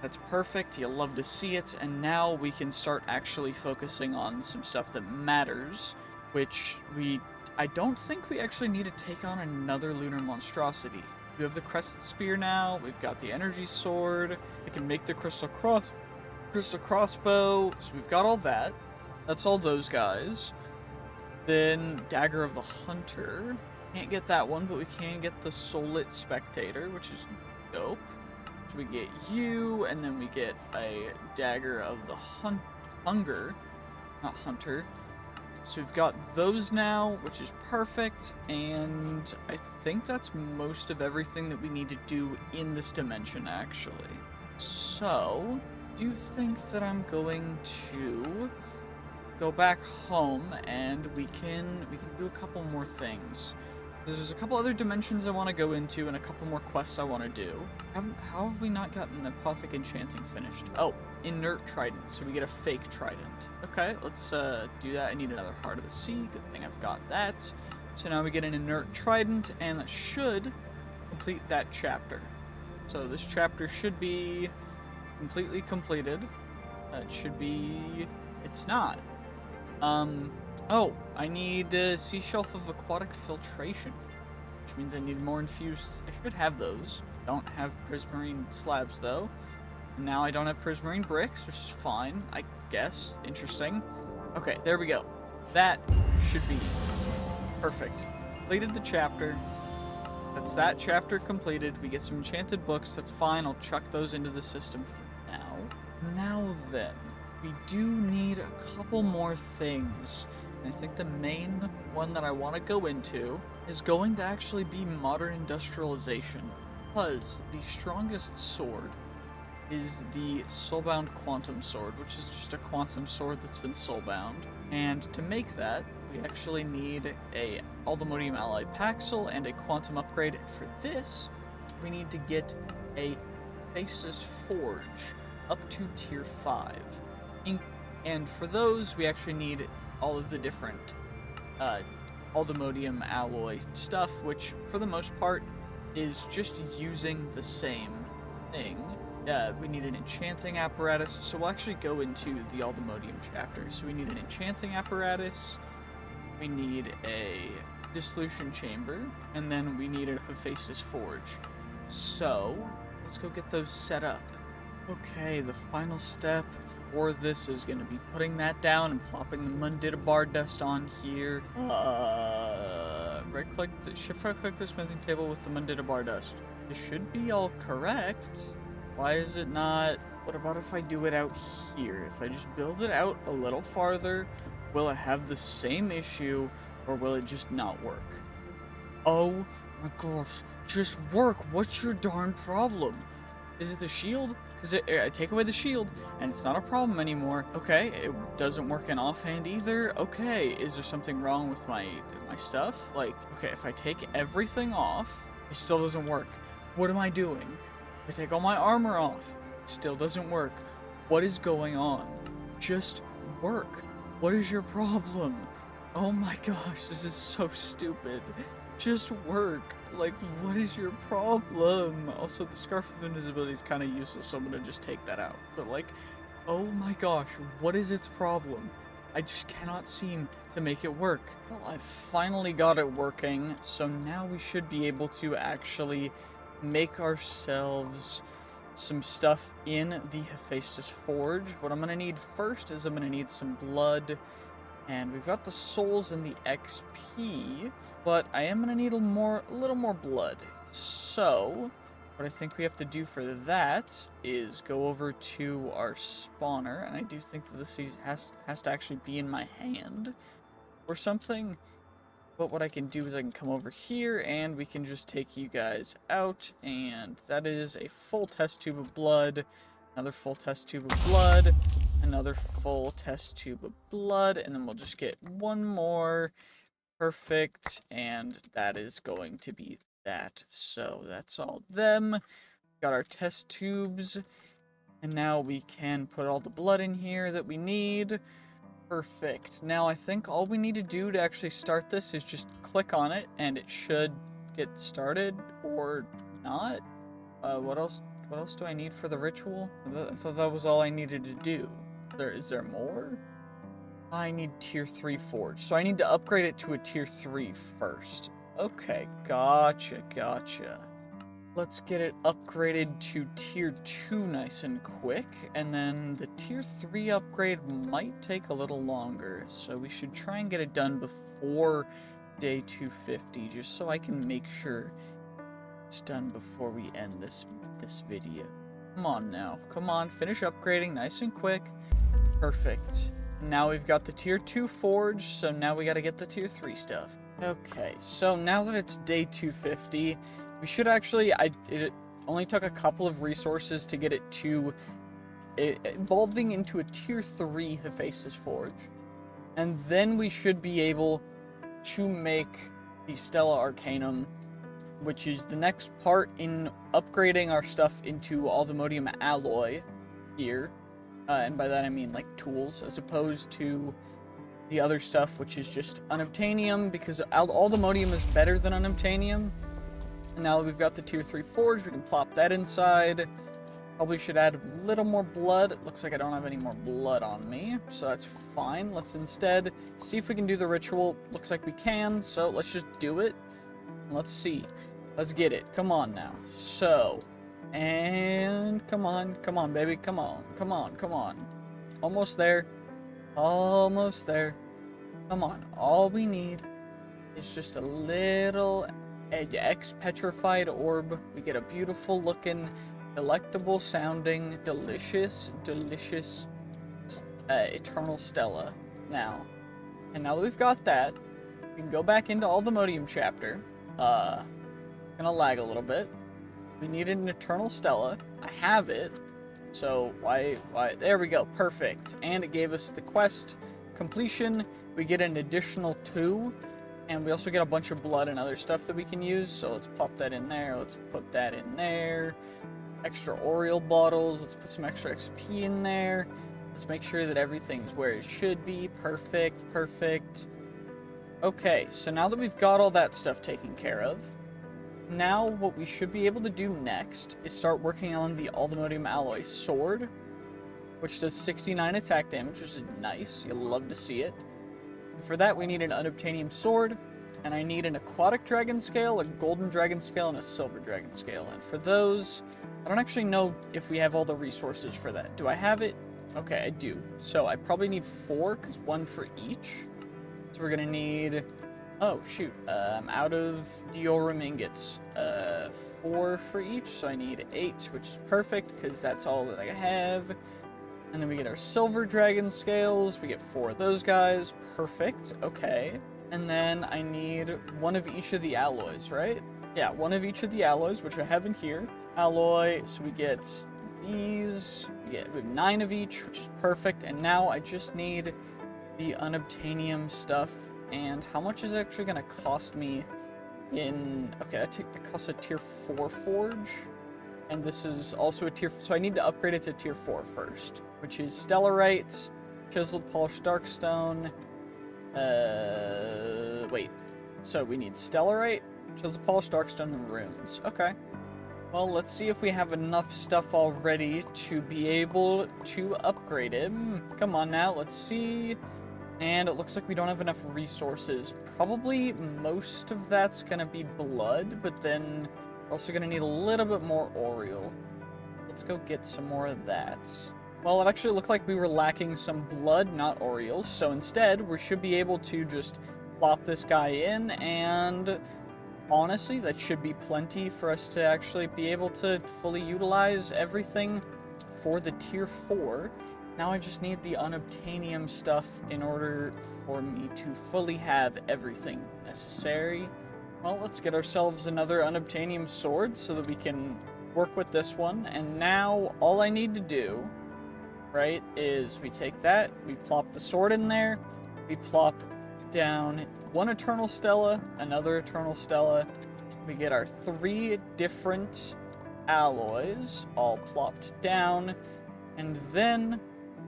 That's perfect. You'll love to see it. And now we can start actually focusing on some stuff that matters, which I don't think we actually need to take on another lunar monstrosity. We have the crescent spear now. We've got the energy sword. We can make the crystal crossbow. So we've got all that. That's all those guys. Then Dagger of the Hunter. Can't get that one, but we can get the Soul-Lit Spectator, which is dope. So we get you, and then we get a Dagger of the Hunger. Not Hunter. So we've got those now, which is perfect, and I think that's most of everything that we need to do in this dimension, actually. So, do you think that I'm going to go back home and we can do a couple more things? There's a couple other dimensions I want to go into and a couple more quests I want to do. How have we not gotten Apotheic Enchanting finished? Oh, Inert Trident, so we get a fake trident. Okay, let's do that. I need another Heart of the Sea. Good thing I've got that. So now we get an Inert Trident, and that should complete that chapter. So this chapter should be completely completed. It should be... It's not. Oh, I need a Sea Shelf of Aquatic Filtration, which means I need more infused... I should have those. Don't have prismarine slabs, though. Now I don't have prismarine bricks, which is fine, I guess. Interesting. Okay, there we go. That should be perfect. Completed the chapter. That's that chapter completed. We get some enchanted books. That's fine. I'll chuck those into the system for now. Now then, we do need a couple more things. And I think the main one that I want to go into is going to actually be modern industrialization. Because the strongest sword is the Soulbound Quantum Sword, which is just a quantum sword that's been soulbound. And to make that, we actually need all the Modium Alloy Paxel and a quantum upgrade. And for this, we need to get a Apotheosis Forge up to tier 5. And for those, we actually need all of the different, all the Modium Alloy stuff, which for the most part is just using the same thing. We need an enchanting apparatus, so we'll actually go into the All the Modium chapter. So we need an enchanting apparatus, we need a dissolution chamber, and then we need a Hephaestus Forge. So, let's go get those set up. Okay, the final step for this is going to be putting that down and plopping the Mundita bar dust on here. Shift-right-click the smithing table with the Mundita bar dust. It should be all correct. Why is it not? What about if I do it out here? If I just build it out a little farther, will it have the same issue, or will it just not work? Oh my gosh, just work. What's your darn problem? Is it the shield? Because I take away the shield, and it's not a problem anymore. Okay, it doesn't work in offhand either. Okay, is there something wrong with my stuff? Like, okay, if I take everything off, it still doesn't work. What am I doing? I take all my armor off. It still doesn't work. What is going on? Just work. What is your problem? Oh my gosh, this is so stupid. Just work. Like, what is your problem? Also, the Scarf of Invisibility is kind of useless, so I'm gonna just take that out. But like, oh my gosh, what is its problem? I just cannot seem to make it work. Well, I finally got it working, so now we should be able to actually make ourselves some stuff in the Hephaestus Forge. What I'm going to need first is I'm going to need some blood, and we've got the souls and the XP, but I am going to need a little more blood. So, what I think we have to do for that is go over to our spawner, and I do think that this has to actually be in my hand or something. But what I can do is I can come over here and we can just take you guys out, and that is a full test tube of blood, another full test tube of blood, another full test tube of blood, and then we'll just get one more. Perfect, and that is going to be that. So that's all them. Got our test tubes, And now we can put all the blood in here that we need. Perfect. Now I think all we need to do to actually start this is just click on it and it should get started, or not. What else do I need for the ritual? I thought that was all I needed to do. Is there more? I need tier 3 forge, so I need to upgrade it to a tier 3 first. Okay, gotcha. Let's get it upgraded to tier 2 nice and quick, and then the tier 3 upgrade might take a little longer, so we should try and get it done before day 250, just so I can make sure it's done before we end this video. Come on now, come on, finish upgrading nice and quick. Perfect. Now we've got the tier 2 forge, so now we gotta get the tier 3 stuff. Okay, so now that it's day 250, we should actually, it only took a couple of resources to get it to evolving into a tier 3 Hephaestus Forge. And then we should be able to make the Stella Arcanum, which is the next part in upgrading our stuff into all the Modium Alloy here. And by that I mean like tools, as opposed to the other stuff, which is just Unobtainium, because all the Modium is better than Unobtainium. And now that we've got the tier 3 forge, we can plop that inside. Probably should add a little more blood. It looks like I don't have any more blood on me, so that's fine. Let's instead see if we can do the ritual. Looks like we can, so let's just do it. Let's see. Let's get it. Come on now. So, and come on, baby. Come on. Almost there. Almost there. Come on. All we need is just a little X-petrified orb. We get a beautiful looking, delectable sounding, delicious eternal Stella now. And now that we've got that, we can go back into all the Modium chapter. Gonna lag a little bit. We need an eternal Stella. I have it. So why there we go. Perfect. And it gave us the quest completion. We get an additional 2. And we also get a bunch of blood and other stuff that we can use. So let's pop that in there. Let's put that in there. Extra Oriole bottles. Let's put some extra XP in there. Let's make sure that everything's where it should be. Perfect. Okay, so now that we've got all that stuff taken care of, now what we should be able to do next is start working on the Modium Alloy sword, which does 69 attack damage, which is nice. You'll love to see it. And for that, we need an Unobtainium sword, and I need an aquatic dragon scale, a golden dragon scale, and a silver dragon scale. And for those, I don't actually know if we have all the resources for that. Do I have it? Okay, I do. So I probably need 4, because 1 for each. So we're gonna need, oh shoot, I'm out of Diorum ingots, 4 for each, so I need 8, which is perfect, because that's all that I have. And then we get our silver dragon scales. We get 4 of those guys. Perfect. Okay. And then I need 1 of each of the alloys, right? Yeah, 1 of each of the alloys, which I have in here. Alloy. So we get these. We have 9 of each, which is perfect. And now I just need the Unobtainium stuff. And how much is it actually going to cost me in... Okay, that costs a tier 4 forge. And this is also a tier... So I need to upgrade it to tier 4 first, which is Stellarite, Chiseled Polished Darkstone. Wait. So we need Stellarite, Chiseled Polished Darkstone, and Runes. Okay. Well, let's see if we have enough stuff already to be able to upgrade it. Come on now, let's see. And it looks like we don't have enough resources. Probably most of that's gonna be blood, but then we're also gonna need a little bit more Oriole. Let's go get some more of that. Well, it actually looked like we were lacking some blood, not Orioles, so instead we should be able to just plop this guy in, and honestly, that should be plenty for us to actually be able to fully utilize everything for the tier 4. Now I just need the Unobtainium stuff in order for me to fully have everything necessary. Well, let's get ourselves another Unobtainium sword so that we can work with this one. And now all I need to do, right, is we take that, we plop the sword in there, we plop down 1 Eternal Stella, another Eternal Stella. We get our 3 different alloys all plopped down. And then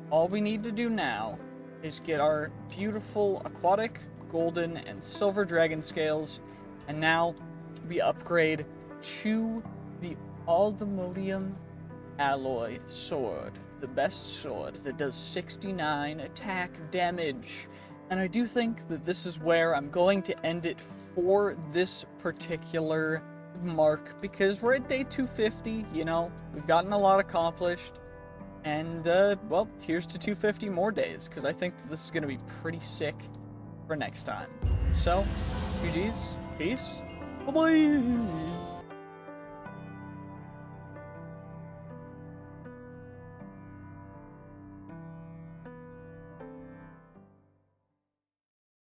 all we need to do now is get our beautiful aquatic, golden, and silver dragon scales, and now we upgrade to the Modium Alloy sword, the best sword that does 69 attack damage. And I do think that this is where I'm going to end it for this particular mark, because we're at day 250, you know, we've gotten a lot accomplished. And, well, here's to 250 more days, because I think that this is going to be pretty sick for next time. So, GG's, peace, bye-bye!